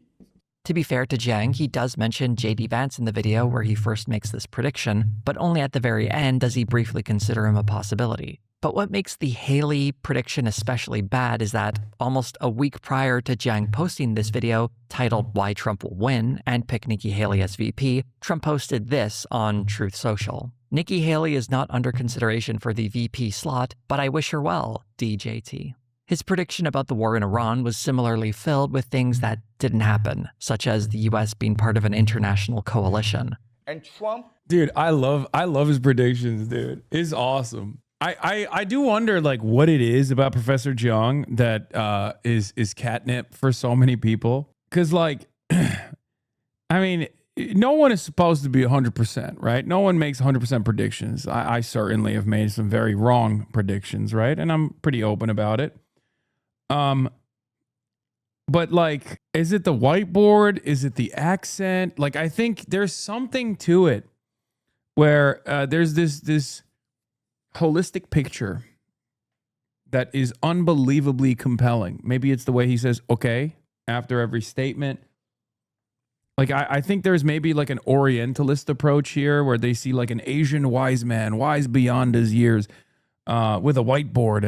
To be fair to Jiang, he does mention J.D. Vance in the video where he first makes this prediction, but only at the very end does he briefly consider him a possibility. But what makes the Haley prediction especially bad is that almost a week prior to Jiang posting this video titled Why Trump Will Win and pick Nikki Haley as VP, Trump posted this on Truth Social. Nikki Haley is not under consideration for the VP slot, but I wish her well, DJT. His prediction about the war in Iran was similarly filled with things that didn't happen, such as the US being part of an international coalition. And Trump? Dude, I love his predictions, dude. It's awesome. I do wonder like what it is about Professor Jiang that is catnip for so many people. Cause like, I mean, no one is supposed to be 100%, right? No one makes 100% predictions. I certainly have made some very wrong predictions, right? And I'm pretty open about it. But like, is it the whiteboard? Is it the accent? Like, I think there's something to it where there's this holistic picture that is unbelievably compelling. Maybe it's the way he says, okay, after every statement. Like, I think there's maybe like an Orientalist approach here where they see like an Asian wise man, wise beyond his years, with a whiteboard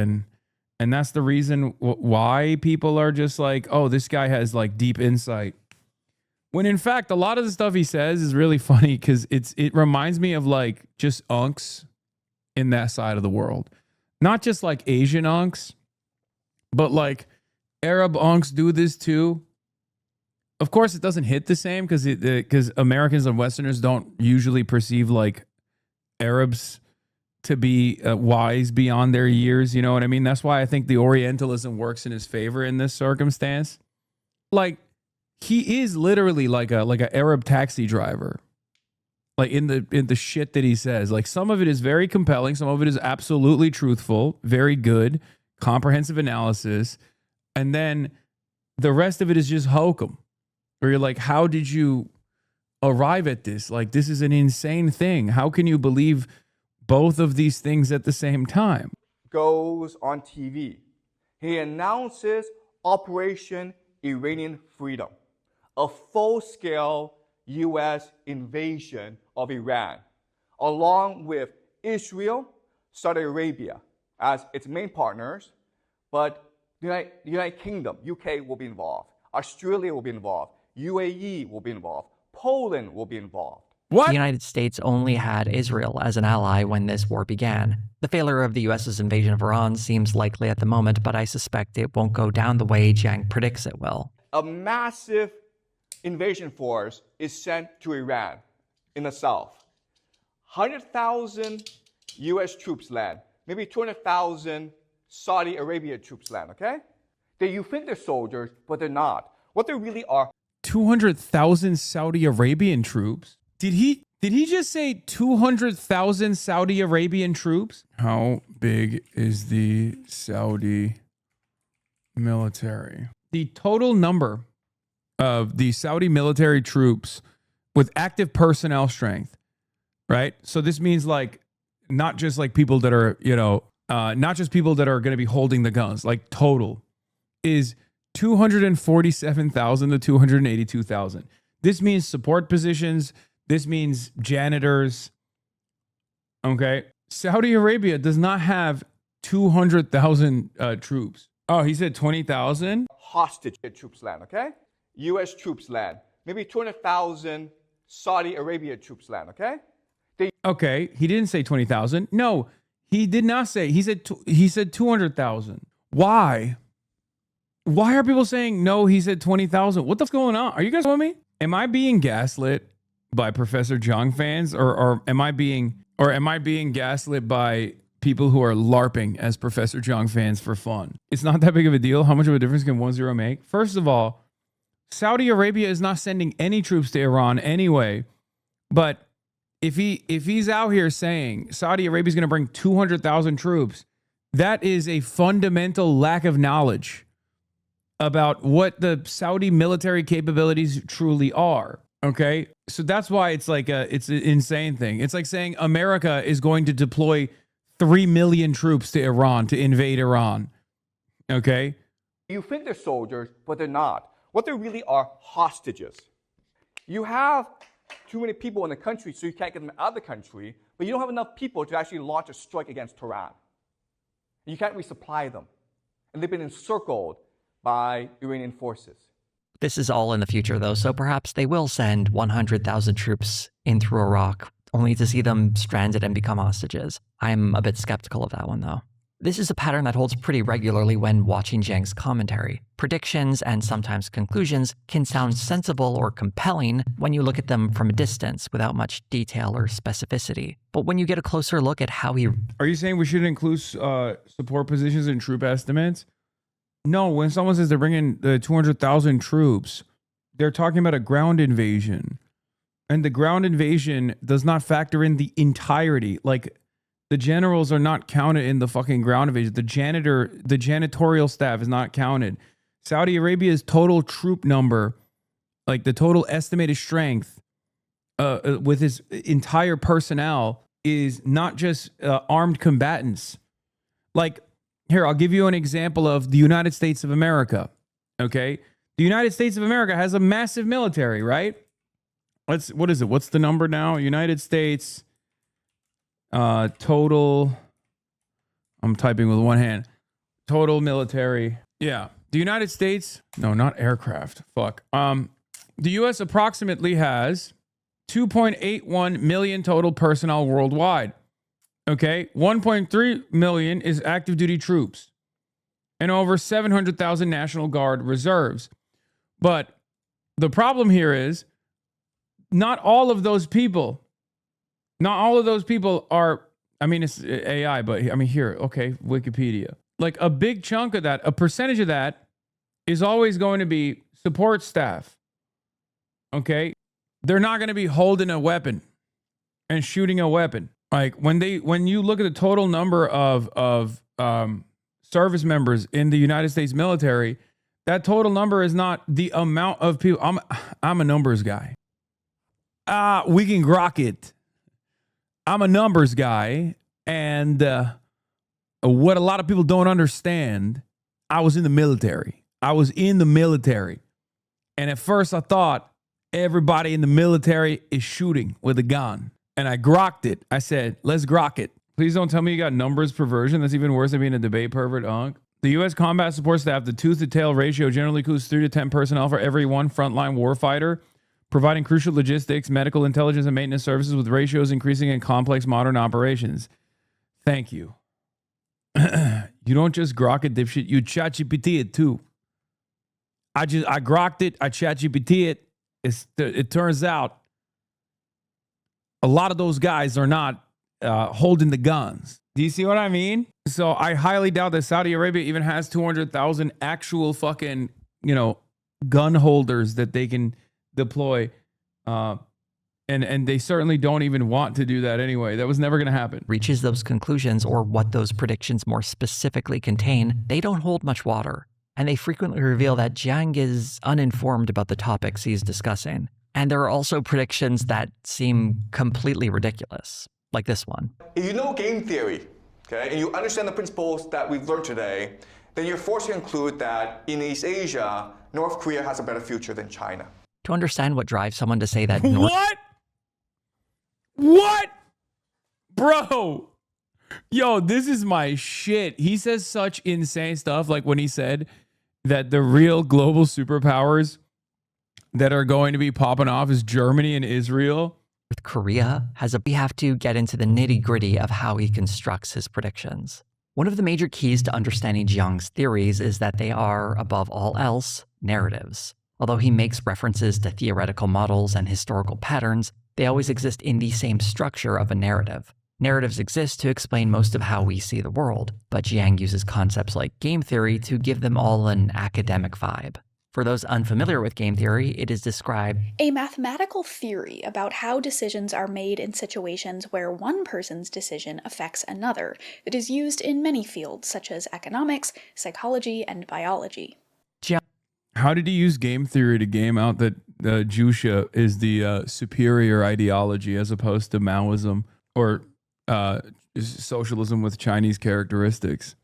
And that's the reason why people are just like, oh, this guy has like deep insight. When in fact, a lot of the stuff he says is really funny because it reminds me of like just unks in that side of the world. Not just like Asian unks, but like Arab unks do this too. Of course, it doesn't hit the same because Americans and Westerners don't usually perceive like Arabs to be wise beyond their years. You know what I mean? That's why I think the Orientalism works in his favor in this circumstance. Like, he is literally like a Arab taxi driver. Like in the shit that he says. Like, some of it is very compelling, some of it is absolutely truthful, very good, comprehensive analysis, and then the rest of it is just hokum. Where you're like, how did you arrive at this? Like, this is an insane thing. How can you believe both of these things at the same time? Goes on TV. He announces Operation Iranian Freedom, a full-scale U.S. invasion of Iran, along with Israel, Saudi Arabia as its main partners, but the United Kingdom, UK will be involved, Australia will be involved, UAE will be involved, Poland will be involved. The United States only had Israel as an ally when this war began. The failure of the U.S.'s invasion of Iran seems likely at the moment, but I suspect it won't go down the way Jiang predicts it will. A massive invasion force is sent to Iran in the south. 100,000 U.S. troops land, maybe 200,000 Saudi Arabia troops land, okay? You think they're soldiers, but they're not. What they really are. 200,000 Saudi Arabian troops? Did he just say 200,000 Saudi Arabian troops? How big is the Saudi military? The total number of the Saudi military troops with active personnel strength, right? So this means like not just like people that are, not just people that are going to be holding the guns, like total is 247,000 to 282,000. This means support positions. This means janitors. Okay. Saudi Arabia does not have 200,000 troops. Oh, he said 20,000? Hostage troops land, okay? U.S. troops land. Maybe 200,000 Saudi Arabia troops land, okay? Okay. He didn't say 20,000. No, he did not say. He said 200,000. Why? Why are people saying, no, he said 20,000? What the fuck's going on? Are you guys with me? Am I being gaslit by Professor Zhang fans, or am I being gaslit by people who are LARPing as Professor Zhang fans for fun? It's not that big of a deal. How much of a difference can 1-0 make? First of all, Saudi Arabia is not sending any troops to Iran anyway. But if he's out here saying Saudi Arabia is going to bring 200,000 troops, that is a fundamental lack of knowledge about what the Saudi military capabilities truly are. Okay, so that's why it's like it's an insane thing. It's like saying America is going to deploy 3 million troops to Iran to invade Iran. Okay, you think they're soldiers, but they're not. What they really are, hostages. You have too many people in the country, so you can't get them out of the country, but you don't have enough people to actually launch a strike against Tehran. You can't resupply them, and they've been encircled by Iranian forces. This is all in the future, though, so perhaps they will send 100,000 troops in through Iraq, only to see them stranded and become hostages. I'm a bit skeptical of that one, though. This is a pattern that holds pretty regularly when watching Jiang's commentary. Predictions and sometimes conclusions can sound sensible or compelling when you look at them from a distance without much detail or specificity. But when you get a closer look at how he... Are you saying we should include support positions in troop estimates? No, when someone says they're bringing the 200,000 troops, they're talking about a ground invasion. And the ground invasion does not factor in the entirety. Like, the generals are not counted in the fucking ground invasion. The janitorial staff is not counted. Saudi Arabia's total troop number, like the total estimated strength with his entire personnel, is not just armed combatants. Like, here, I'll give you an example of the United States of America, okay? The United States of America has a massive military, right? What is it? What's the number now? United States total, I'm typing with one hand. total military. Yeah. The United States, no, not aircraft. Fuck. The US approximately has 2.81 million total personnel worldwide. Okay. 1.3 million is active duty troops and over 700,000 National Guard reserves. But the problem here is not all of those people are, I mean, it's AI, but I mean, here, okay, Wikipedia. Like a big chunk of that, a percentage of that is always going to be support staff. Okay. They're not going to be holding a weapon and shooting a weapon. Like when you look at the total number of service members in the United States military, that total number is not the amount of people. I'm a numbers guy. We can grok it. I'm a numbers guy. And what a lot of people don't understand, I was in the military. And at first I thought everybody in the military is shooting with a gun. And I grokked it. I said, let's grok it. Please don't tell me you got numbers perversion. That's even worse than being a debate pervert, unk. The U.S. combat support staff, the tooth-to-tail ratio generally includes 3 to 10 personnel for every one frontline warfighter, providing crucial logistics, medical intelligence, and maintenance services with ratios increasing in complex modern operations. Thank you. You don't just grok it, dipshit. You ChatGPT it too. I grokked it. I ChatGPT it. It turns out a lot of those guys are not holding the guns. Do you see what I mean? So I highly doubt that Saudi Arabia even has 200,000 actual fucking, gun holders that they can deploy. And they certainly don't even want to do that anyway. That was never going to happen. Reaches those conclusions or what those predictions more specifically contain, they don't hold much water. And they frequently reveal that Jiang is uninformed about the topics he's discussing. And there are also predictions that seem completely ridiculous, like this one. If you know game theory, okay, and you understand the principles that we've learned today, then you're forced to conclude that in East Asia, North Korea has a better future than China. To understand what drives someone to say that... What? Bro. Yo, this is my shit. He says such insane stuff, like when he said that the real global superpowers that are going to be popping off is Germany and Israel. North Korea we have to get into the nitty-gritty of how he constructs his predictions. One of the major keys to understanding Jiang's theories is that they are, above all else, narratives. Although he makes references to theoretical models and historical patterns, they always exist in the same structure of a narrative. Narratives exist to explain most of how we see the world, but Jiang uses concepts like game theory to give them all an academic vibe. For those unfamiliar with game theory, it is described a mathematical theory about how decisions are made in situations where one person's decision affects another. It is used in many fields such as economics, psychology, and biology. How did he use game theory to game out that Jusha is the superior ideology as opposed to Maoism or socialism with Chinese characteristics?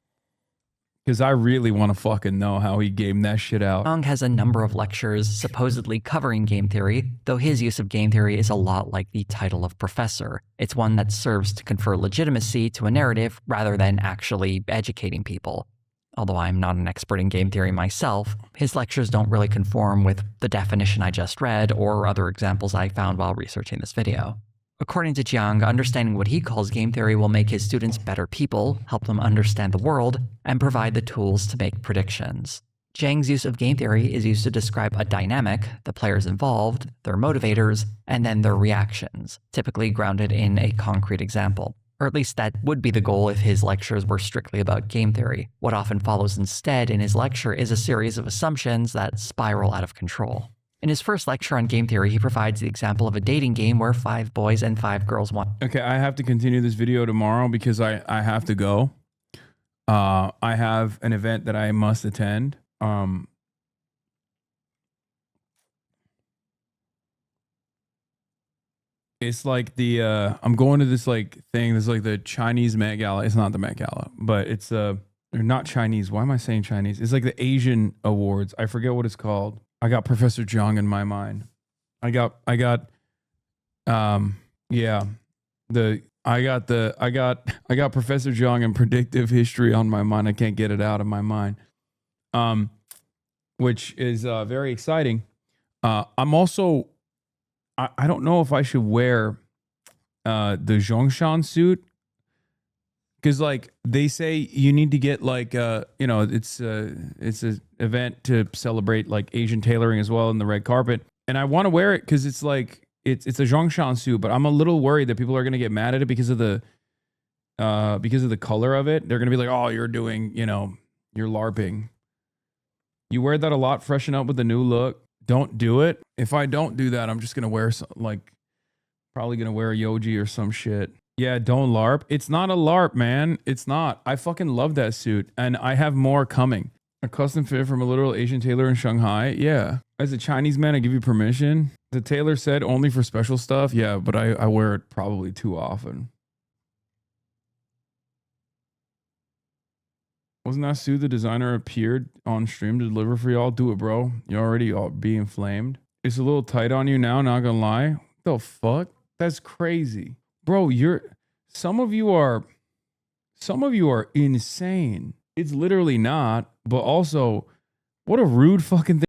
Because I really want to fucking know how he gamed that shit out. Jiang has a number of lectures supposedly covering game theory, though his use of game theory is a lot like the title of professor. It's one that serves to confer legitimacy to a narrative rather than actually educating people. Although I'm not an expert in game theory myself, his lectures don't really conform with the definition I just read or other examples I found while researching this video. According to Jiang, understanding what he calls game theory will make his students better people, help them understand the world, and provide the tools to make predictions. Jiang's use of game theory is used to describe a dynamic, the players involved, their motivators, and then their reactions, typically grounded in a concrete example. Or at least that would be the goal if his lectures were strictly about game theory. What often follows instead in his lecture is a series of assumptions that spiral out of control. In his first lecture on game theory, he provides the example of a dating game where 5 boys and 5 girls want. Okay, I have to continue this video tomorrow because I have to go. I have an event that I must attend. It's like the I'm going to this like thing. It's like the Chinese Met Gala. It's not the Met Gala, but it's they're not Chinese. Why am I saying Chinese? It's like the Asian Awards. I forget what it's called. I got Professor Zhang in my mind. I got yeah, the I got Professor Jung and predictive history on my mind. I can't get it out of my mind. Which is very exciting. I'm also, I don't know if I should wear the Zhongshan suit, because like they say you need to get like it's an event to celebrate like Asian tailoring as well in the red carpet, and I want to wear it because it's like it's a Zhongshan suit, but I'm a little worried that people are gonna get mad at it because of the color of it. They're gonna be like, oh, you're doing, you're LARPing. You wear that a lot, freshen up with the new look. Don't do it. If I don't do that, I'm just gonna wear probably gonna wear a Yoji or some shit. Yeah, don't LARP. It's not a LARP, man. It's not. I fucking love that suit, and I have more coming. A custom fit from a literal Asian tailor in Shanghai. Yeah. As a Chinese man, I give you permission. The tailor said only for special stuff. Yeah, but I wear it probably too often. Wasn't that suit the designer appeared on stream to deliver for y'all? Do it, bro. You're already all being flamed. It's a little tight on you now, not gonna lie. What the fuck? That's crazy. Bro, some of you are insane. It's literally not, but also, what a rude fucking thing